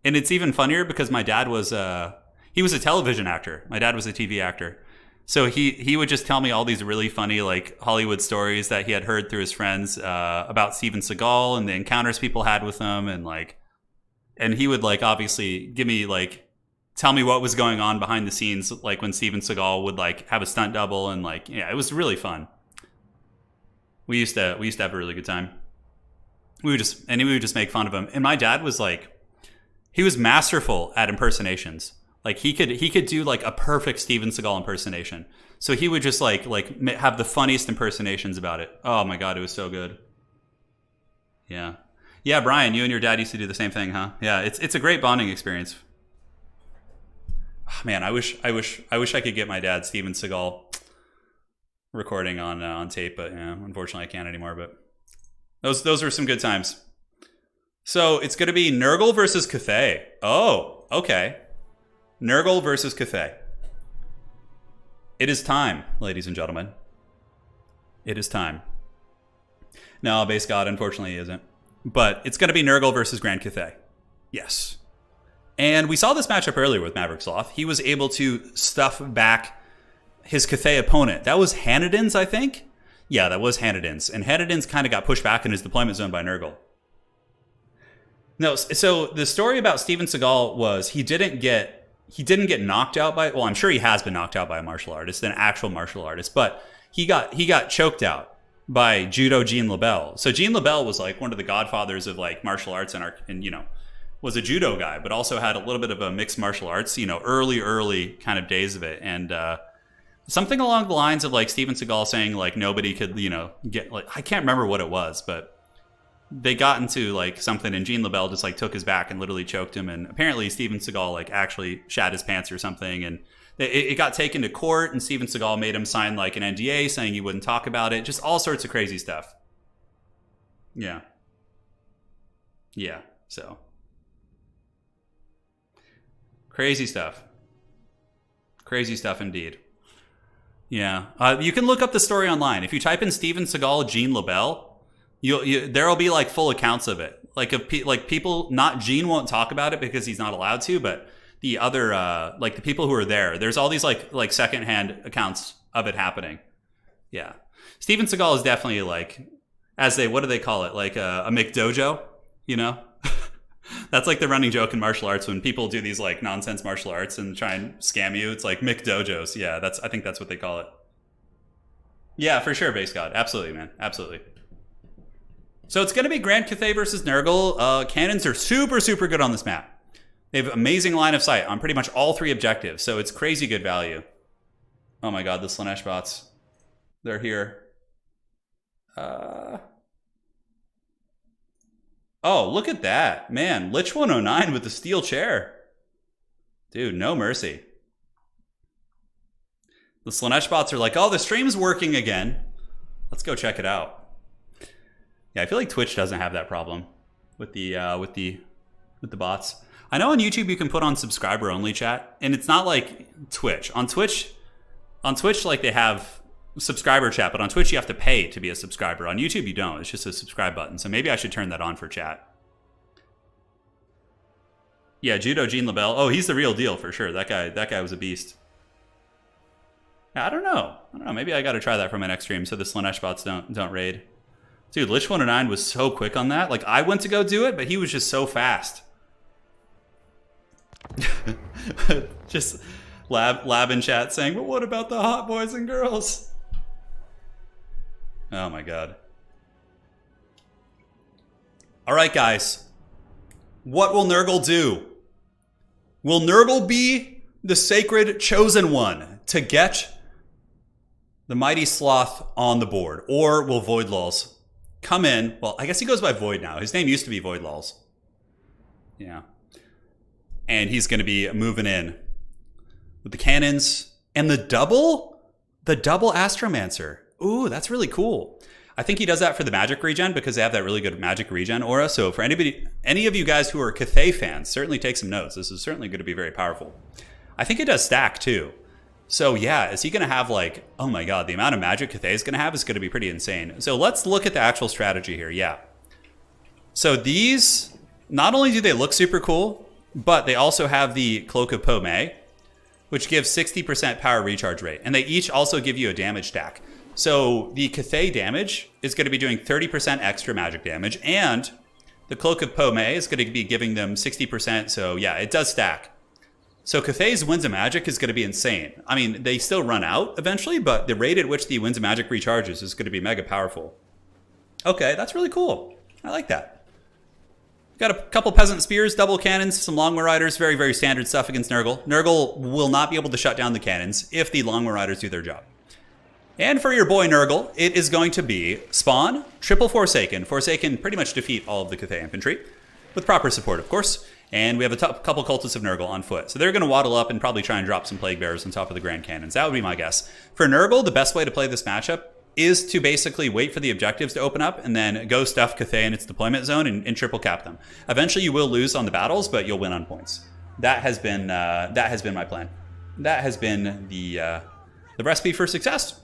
it's even funnier because my dad was he was a television actor. My dad was a TV actor. So he would just tell me all these really funny like Hollywood stories that he had heard through his friends about Steven Seagal and the encounters people had with him and he would like obviously give me like tell me what was going on behind the scenes, like when Steven Seagal would like have a stunt double, and like, yeah, it was really fun. We used to have a really good time. We would just make fun of him. And my dad was like, he was masterful at impersonations. Like he could do like a perfect Steven Seagal impersonation. So he would just like have the funniest impersonations about it. Oh my God, it was so good. Yeah. Yeah, Brian, you and your dad used to do the same thing, huh? Yeah, it's a great bonding experience. Oh, man, I wish I could get my dad Steven Seagal recording on tape, but yeah, unfortunately I can't anymore. But those were some good times. So it's going to be Nurgle versus Cathay. Oh, okay. Nurgle versus Cathay. It is time, ladies and gentlemen. It is time. No, Base God, unfortunately, isn't. But it's going to be Nurgle versus Grand Cathay. Yes. And we saw this matchup earlier with Maverick Sloth. He was able to stuff back his Cathay opponent. That was Hanniden's, I think? Yeah, that was Hanniden's. And Hanniden's kind of got pushed back in his deployment zone by Nurgle. No, so the story about Steven Seagal was he didn't get knocked out by, well, I'm sure he has been knocked out by a martial artist, an actual martial artist, but he got choked out by Judo Jean LaBelle. So Jean LaBelle was like one of the godfathers of like martial arts and you know, was a judo guy, but also had a little bit of a mixed martial arts, you know, early kind of days of it. And something along the lines of like Steven Seagal saying like nobody could, you know, get like, I can't remember what it was, but they got into like something and Jean LaBelle just like took his back and literally choked him. And apparently Steven Seagal like actually shat his pants or something. And it got taken to court and Steven Seagal made him sign like an NDA saying he wouldn't talk about it. Just all sorts of crazy stuff. Yeah. Yeah. So crazy stuff. Crazy stuff indeed. Yeah. You can look up the story online. If you type in Steven Seagal, Jean LaBelle, there'll be like full accounts of it. Like people, not Gene won't talk about it because he's not allowed to, but the other like the people who are there's all these like secondhand accounts of it happening. Yeah, Steven Seagal is definitely like, what do they call it? Like a McDojo, you know? That's like the running joke in martial arts when people do these like nonsense martial arts and try and scam you. It's like McDojos. Yeah, I think that's what they call it. Yeah, for sure, Base God. Absolutely, man. Absolutely. So it's going to be Grand Cathay versus Nurgle. Cannons are super, super good on this map. They have amazing line of sight on pretty much all three objectives, so it's crazy good value. Oh my God, the Slanesh bots. They're here. Oh, look at that. Man, Lich 109 with the steel chair. Dude, no mercy. The Slanesh bots are like, oh, the stream's working again. Let's go check it out. Yeah, I feel like Twitch doesn't have that problem with the bots. I know on YouTube you can put on subscriber only chat, and it's not like Twitch. On Twitch, like they have subscriber chat, but on Twitch you have to pay to be a subscriber. On YouTube you don't. It's just a subscribe button. So maybe I should turn that on for chat. Yeah, Judo Jean LaBelle. Oh, he's the real deal for sure. That guy was a beast. I don't know. Maybe I got to try that for my next stream so the Slanesh bots don't raid. Dude, Lich 109 was so quick on that. Like, I went to go do it, but he was just so fast. Just lab in chat saying, but what about the hot boys and girls? Oh my God. All right, guys. What will Nurgle do? Will Nurgle be the sacred chosen one to get the mighty sloth on the board? Or will Voidlaws come in? Well, I guess he goes by Void now. His name used to be Voidlaws. Yeah. And he's going to be moving in with the cannons and the double Astromancer. Ooh, that's really cool. I think he does that for the magic regen because they have that really good magic regen aura. So for any of you guys who are Cathay fans, certainly take some notes. This is certainly going to be very powerful. I think it does stack too. So yeah, is he going to have like, oh my God, the amount of magic Cathay is going to have is going to be pretty insane. So let's look at the actual strategy here. Yeah. So these, not only do they look super cool, but they also have the Cloak of Pomei, which gives 60% power recharge rate. And they each also give you a damage stack. So the Cathay damage is going to be doing 30% extra magic damage, and the Cloak of Pomei is going to be giving them 60%. So yeah, it does stack. So Cathay's Winds of Magic is going to be insane. I mean, they still run out eventually, but the rate at which the Winds of Magic recharges is going to be mega powerful. Okay, that's really cool. I like that. Got a couple Peasant Spears, double cannons, some Long Riders, very, very standard stuff against Nurgle. Nurgle will not be able to shut down the cannons if the Long Riders do their job. And for your boy Nurgle, it is going to be Spawn, triple Forsaken. Forsaken pretty much defeat all of the Cathay infantry, with proper support, of course. And we have a couple Cultists of Nurgle on foot. So they're going to waddle up and probably try and drop some Plague Bearers on top of the Grand Cannons. That would be my guess. For Nurgle, the best way to play this matchup is to basically wait for the objectives to open up and then go stuff Cathay in its deployment zone and triple cap them. Eventually you will lose on the battles, but you'll win on points. That has been my plan. That has been the recipe for success.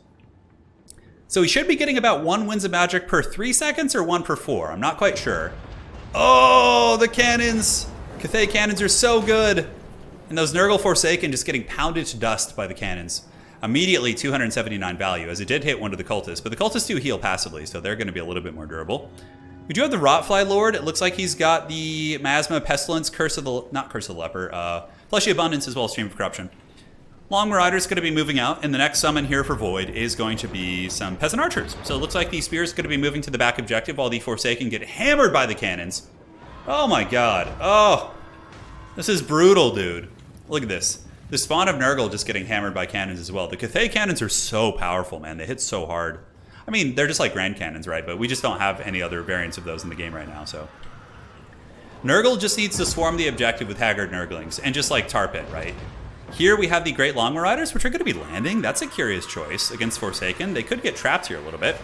So we should be getting about 1 Winds of Magic per 3 seconds or 1 per 4. I'm not quite sure. Oh, the cannons! Cathay cannons are so good! And those Nurgle Forsaken just getting pounded to dust by the cannons. Immediately 279 value, as it did hit one of the Cultists. But the Cultists do heal passively, so they're going to be a little bit more durable. We do have the Rotfly Lord. It looks like he's got the Miasma, Pestilence, not Curse of the Leper, Fleshy Abundance as well as Stream of Corruption. Long Rider's going to be moving out, and the next summon here for Void is going to be some Peasant Archers. So it looks like the Spear's going to be moving to the back objective while the Forsaken get hammered by the cannons. Oh my god. Oh, this is brutal, dude. Look at this. The Spawn of Nurgle just getting hammered by cannons as well. The Cathay cannons are so powerful, man. They hit so hard. I mean, they're just like Grand Cannons, right? But we just don't have any other variants of those in the game right now, so. Nurgle just needs to swarm the objective with Haggard Nurglings and just like tarp it, right? Here we have the Great Long Riders, which are going to be landing. That's a curious choice against Forsaken. They could get trapped here a little bit.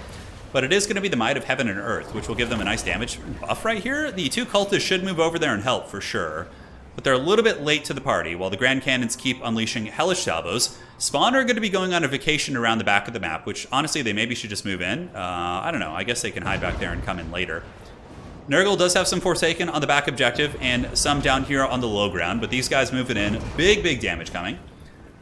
But it is going to be the Might of Heaven and Earth, which will give them a nice damage buff right here. The 2 Cultists should move over there and help for sure. But they're a little bit late to the party, while the Grand Cannons keep unleashing Hellish Salvos. Spawn are going to be going on a vacation around the back of the map, which honestly they maybe should just move in. I don't know. I guess they can hide back there and come in later. Nurgle does have some Forsaken on the back objective and some down here on the low ground, but these guys moving in. Big, big damage coming.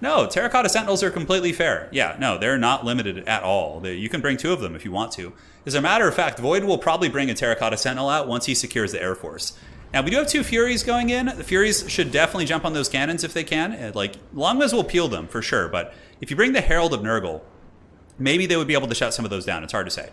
No, Terracotta Sentinels are completely fair. Yeah, no, they're not limited at all. You can bring 2 of them if you want to. As a matter of fact, Void will probably bring a Terracotta Sentinel out once he secures the Air Force. Now, we do have 2 Furies going in. The Furies should definitely jump on those cannons if they can. Like, Longmas will peel them for sure, but if you bring the Herald of Nurgle, maybe they would be able to shut some of those down. It's hard to say.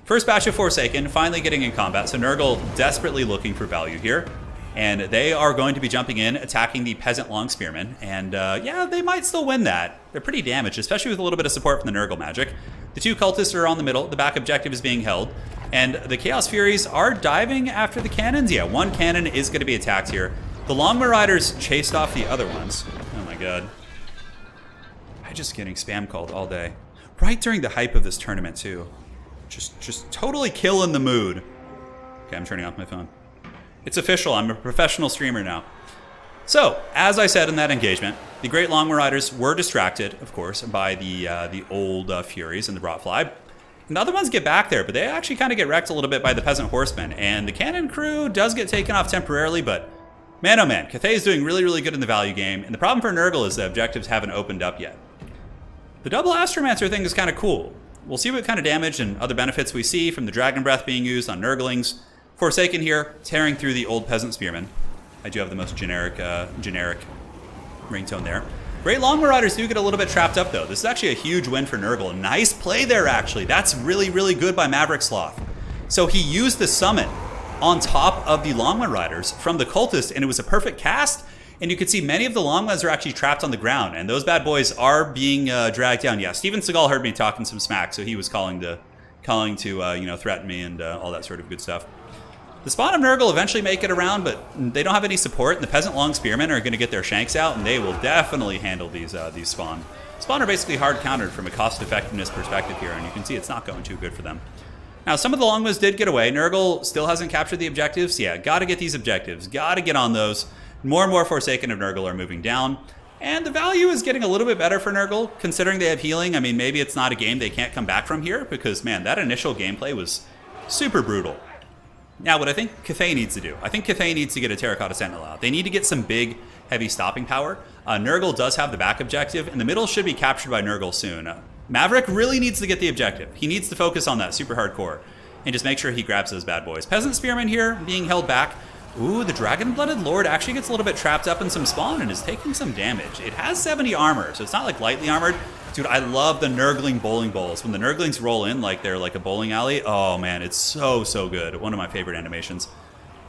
First batch of Forsaken finally getting in combat, so Nurgle desperately looking for value here. And they are going to be jumping in, attacking the Peasant Long Spearmen. And yeah, they might still win that. They're pretty damaged, especially with a little bit of support from the Nurgle magic. The 2 Cultists are on the middle. The back objective is being held. And the Chaos Furies are diving after the cannons. Yeah, 1 cannon is going to be attacked here. The Long Marauders chased off the other ones. Oh my god. I'm just getting spam called all day. Right during the hype of this tournament, too. Just totally killing the mood. Okay, I'm turning off my phone. It's official. I'm a professional streamer now. So, as I said in that engagement, the Great Long Marauders were distracted, of course, by the old Furies and the Rotfly. And the other ones get back there, but they actually kind of get wrecked a little bit by the Peasant Horsemen. And the Cannon crew does get taken off temporarily, but man, oh man, Cathay is doing really, really good in the value game. And the problem for Nurgle is the objectives haven't opened up yet. The double Astromancer thing is kind of cool. We'll see what kind of damage and other benefits we see from the Dragon Breath being used on Nurglings. Forsaken here, tearing through the old Peasant Spearmen. I do have the most generic ringtone there. Great Long Marauders do get a little bit trapped up, though. This is actually a huge win for Nurgle. Nice play there, actually. That's really, really good by Maverick Sloth. So he used the summon on top of the Long Marauders from the Cultist, and it was a perfect cast. And you can see many of the Longmas are actually trapped on the ground, and those bad boys are being dragged down. Yeah, Steven Seagal heard me talking some smack, so he was calling to threaten me and all that sort of good stuff. The Spawn of Nurgle eventually make it around, but they don't have any support, and the Peasant Long Spearmen are going to get their shanks out, and they will definitely handle these Spawn. Spawn are basically hard countered from a cost-effectiveness perspective here, and you can see it's not going too good for them. Now, some of the Longmas did get away. Nurgle still hasn't captured the objectives. Yeah, got to get these objectives. Got to get on those. More and more Forsaken of Nurgle are moving down. And the value is getting a little bit better for Nurgle, considering they have healing. I mean, maybe it's not a game they can't come back from here, because, man, that initial gameplay was super brutal. Now, what I think Cathay needs to do, I think Cathay needs to get a Terracotta Sentinel out. They need to get some big, heavy stopping power. Nurgle does have the back objective, and the middle should be captured by Nurgle soon. Maverick really needs to get the objective. He needs to focus on that super hardcore and just make sure he grabs those bad boys. Peasant Spearmen here being held back. Ooh, the Dragon-Blooded Lord actually gets a little bit trapped up in some spawn and is taking some damage. It has 70 armor, so it's not like lightly armored. Dude, I love the Nurgling bowling balls. When the Nurglings roll in like they're like a bowling alley, oh man, it's so, so good. One of my favorite animations.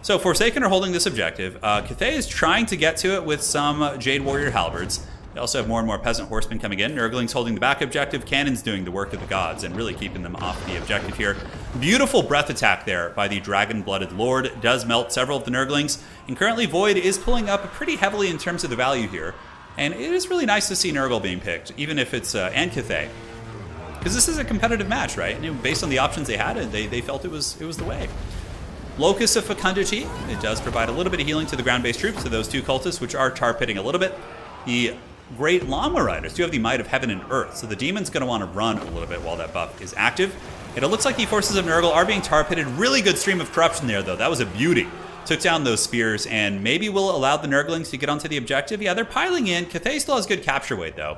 So Forsaken are holding this objective. Cathay is trying to get to it with some Jade Warrior Halberds. They also have more and more Peasant Horsemen coming in. Nurgling's holding the back objective. Cannon's doing the work of the gods and really keeping them off the objective here. Beautiful breath attack there by the Dragon-Blooded Lord. Does melt several of the Nurglings. And currently Void is pulling up pretty heavily in terms of the value here. And it is really nice to see Nurgle being picked, even if it's and Cathay. Because this is a competitive match, right? And based on the options they had, they felt it was the way. Locus of Fecundity. It does provide a little bit of healing to the ground-based troops, to those two cultists, which are tar-pitting a little bit. The Great Lama Riders do have the Might of Heaven and Earth, so the Demon's going to want to run a little bit while that buff is active. And it looks like the forces of Nurgle are being tar-pitted. Really good stream of corruption there, though. That was a beauty. Took down those spears, and maybe will allow the Nurglings to get onto the objective. Yeah, they're piling in. Cathay still has good capture weight, though.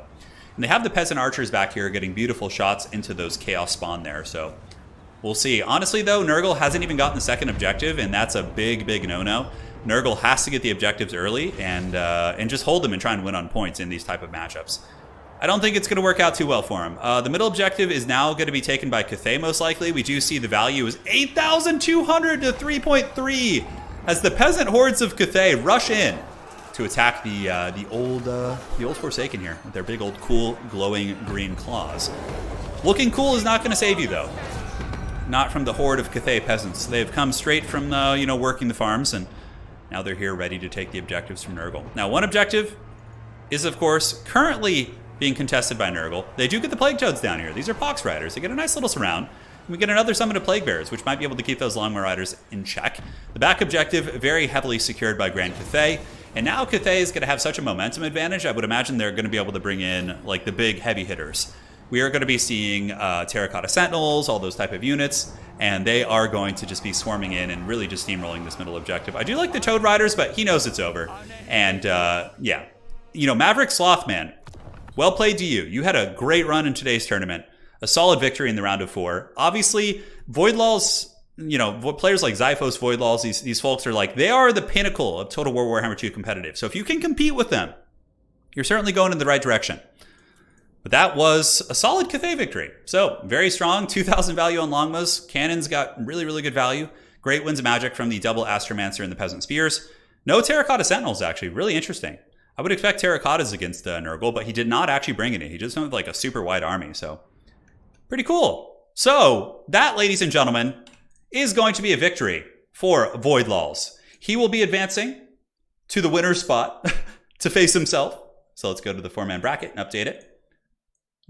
And they have the Peasant Archers back here getting beautiful shots into those Chaos Spawn there, so we'll see. Honestly, though, Nurgle hasn't even gotten the second objective, and that's a big, big no-no. Nurgle has to get the objectives early and just hold them and try and win on points in these type of matchups. I don't think it's going to work out too well for him. The middle objective is now going to be taken by Cathay, most likely. We do see the value is 8,200 to 3.3 as the Peasant Hordes of Cathay rush in to attack the old Forsaken here with their big old cool glowing green claws. Looking cool is not going to save you, though. Not from the horde of Cathay peasants. They've come straight from working the farms, and now they're here ready to take the objectives from Nurgle. Now, one objective is, of course, currently being contested by Nurgle. They do get the Plague Toads down here. These are Pox Riders. They get a nice little surround. And we get another summon of Plague Bearers, which might be able to keep those Longmire Riders in check. The back objective, very heavily secured by Grand Cathay. And now Cathay is going to have such a momentum advantage. I would imagine they're going to be able to bring in like the big heavy hitters. We are going to be seeing Terracotta Sentinels, all those type of units, and they are going to just be swarming in and really just steamrolling this middle objective. I do like the Toad Riders, but he knows it's over. And yeah, Maverick Slothman, well played to you. You had a great run in today's tournament, a solid victory in the round of 4. Obviously, Voidlaws, players like Xiphos, Voidlaws, these folks are like, they are the pinnacle of Total War Warhammer 2 competitive. So if you can compete with them, you're certainly going in the right direction. But that was a solid Cathay victory. So, very strong, 2,000 value on Longmas. Cannons got really, really good value. Great Winds of Magic from the double Astromancer and the Peasant Spears. No Terracotta Sentinels, actually. Really interesting. I would expect Terracottas against Nurgle, but he did not actually bring any. He just went with like a super wide army, so pretty cool. So, that, ladies and gentlemen, is going to be a victory for Voidlaws. He will be advancing to the winner's spot to face himself. So let's go to the 4-man bracket and update it.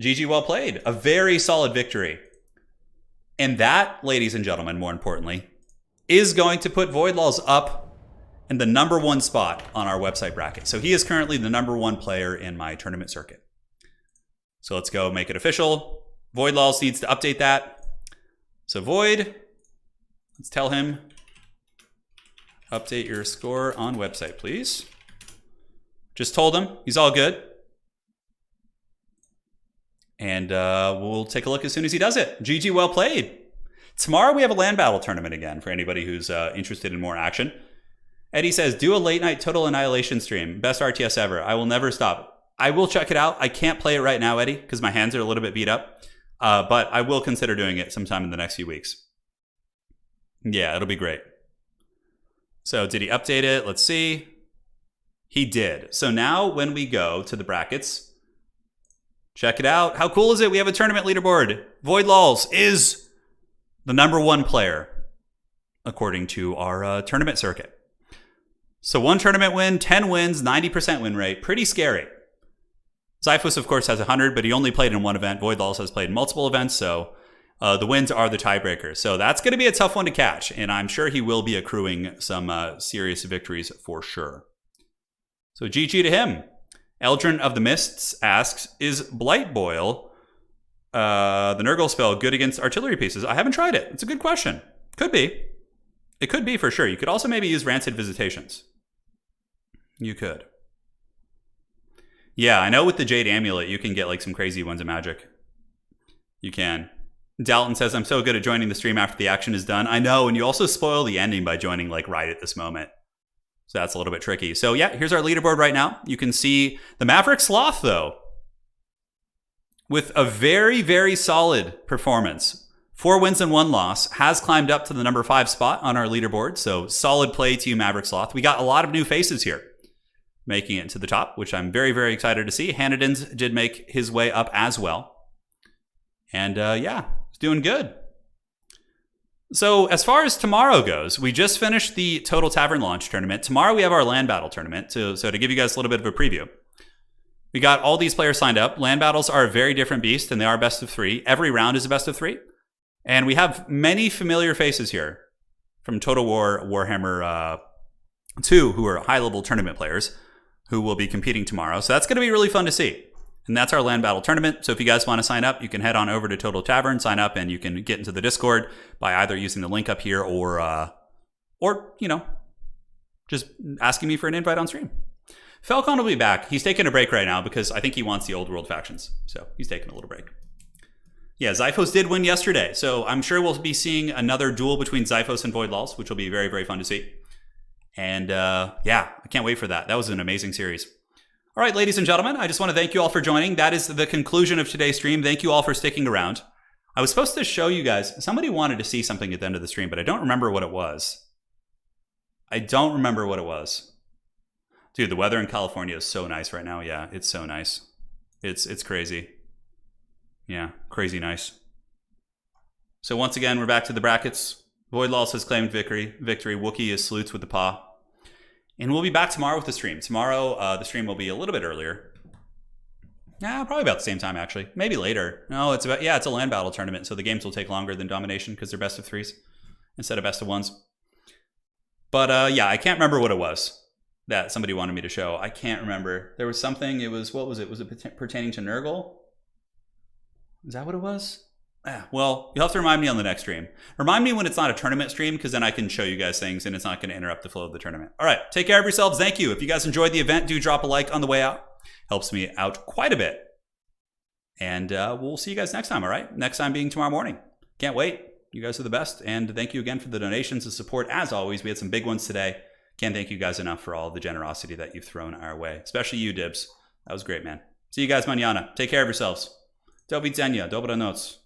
GG, well played. A very solid victory. And that, ladies and gentlemen, more importantly, is going to put Voidlaws up in the #1 spot on our website bracket. So he is currently the #1 player in my tournament circuit. So let's go make it official. Voidlaws needs to update that. So Void, let's tell him, update your score on website, please. Just told him, he's all good. And we'll take a look as soon as he does it. GG, well played. Tomorrow we have a land battle tournament again for anybody who's interested in more action. Eddie says, do a late night Total Annihilation stream. Best RTS ever. I will never stop. I will check it out. I can't play it right now, Eddie, because my hands are a little bit beat up. But I will consider doing it sometime in the next few weeks. Yeah, it'll be great. So did he update it? Let's see. He did. So now when we go to the brackets, check it out. How cool is it? We have a tournament leaderboard. Voidlaws is the #1 player according to our tournament circuit. So 1 tournament win, 10 wins, 90% win rate. Pretty scary. Xiphos, of course, has 100, but he only played in 1 event. Voidlaws has played in multiple events, so the wins are the tiebreakers. So that's going to be a tough one to catch, and I'm sure he will be accruing some serious victories for sure. So GG to him. Eldrin of the Mists asks, is Blight Boil, the Nurgle spell, good against artillery pieces? I haven't tried it. It's a good question. Could be. It could be for sure. You could also maybe use Rancid Visitations. You could. Yeah, I know with the Jade Amulet, you can get like some crazy ones of magic. You can. Dalton says, I'm so good at joining the stream after the action is done. I know, and you also spoil the ending by joining like right at this moment. So that's a little bit tricky. So yeah, here's our leaderboard right now. You can see the Maverick Sloth, though, with a very, very solid performance. 4 wins and 1 loss, has climbed up to the number 5 spot on our leaderboard. So solid play to you, Maverick Sloth. We got a lot of new faces here making it to the top, which I'm very, very excited to see. Hanniden's did make his way up as well. And yeah, he's doing good. So as far as tomorrow goes, we just finished the Total Tavern launch tournament. Tomorrow we have our land battle tournament. So to give you guys a little bit of a preview, we got all these players signed up. Land battles are a very different beast, and they are best of 3. Every round is a best of 3. And we have many familiar faces here from Total War, Warhammer 2, who are high-level tournament players who will be competing tomorrow. So that's going to be really fun to see. And that's our land battle tournament. So if you guys want to sign up, you can head on over to Total Tavern, sign up, and you can get into the Discord by either using the link up here or you know, just asking me for an invite on stream. Falcon will be back. He's taking a break right now because I think he wants the old world factions. So he's taking a little break. Yeah, Zyphos did win yesterday. So I'm sure we'll be seeing another duel between Zyphos and Void Lulz, which will be very, very fun to see. And yeah, I can't wait for that. That was an amazing series. All right, ladies and gentlemen, I just want to thank you all for joining. That is the conclusion of today's stream. Thank you all for sticking around. I was supposed to show you guys, somebody wanted to see something at the end of the stream, but I don't remember what it was. Dude, the weather in California is so nice right now. Yeah, it's so nice. It's crazy. Yeah, crazy nice. So once again, we're back to the brackets. Void Lulz has claimed victory. Wookiee is salutes with the paw. And we'll be back tomorrow with the stream. Tomorrow, the stream will be a little bit earlier. Yeah, probably about the same time, actually. Maybe later. No, it's a land battle tournament, so the games will take longer than Domination because they're best of 3s instead of best of 1s. But yeah, I can't remember what it was that somebody wanted me to show. I can't remember. There was something. It was, what was it? Was it pertaining to Nurgle? Is that what it was? Well, you'll have to remind me on the next stream. Remind me when it's not a tournament stream, because then I can show you guys things and it's not going to interrupt the flow of the tournament. All right, take care of yourselves. Thank you. If you guys enjoyed the event, do drop a like on the way out. Helps me out quite a bit. And we'll see you guys next time, all right? Next time being tomorrow morning. Can't wait. You guys are the best. And thank you again for the donations and support. As always, we had some big ones today. Can't thank you guys enough for all the generosity that you've thrown our way. Especially you, Dibs. That was great, man. See you guys mañana. Take care of yourselves. Do widzenia. Dobranoc.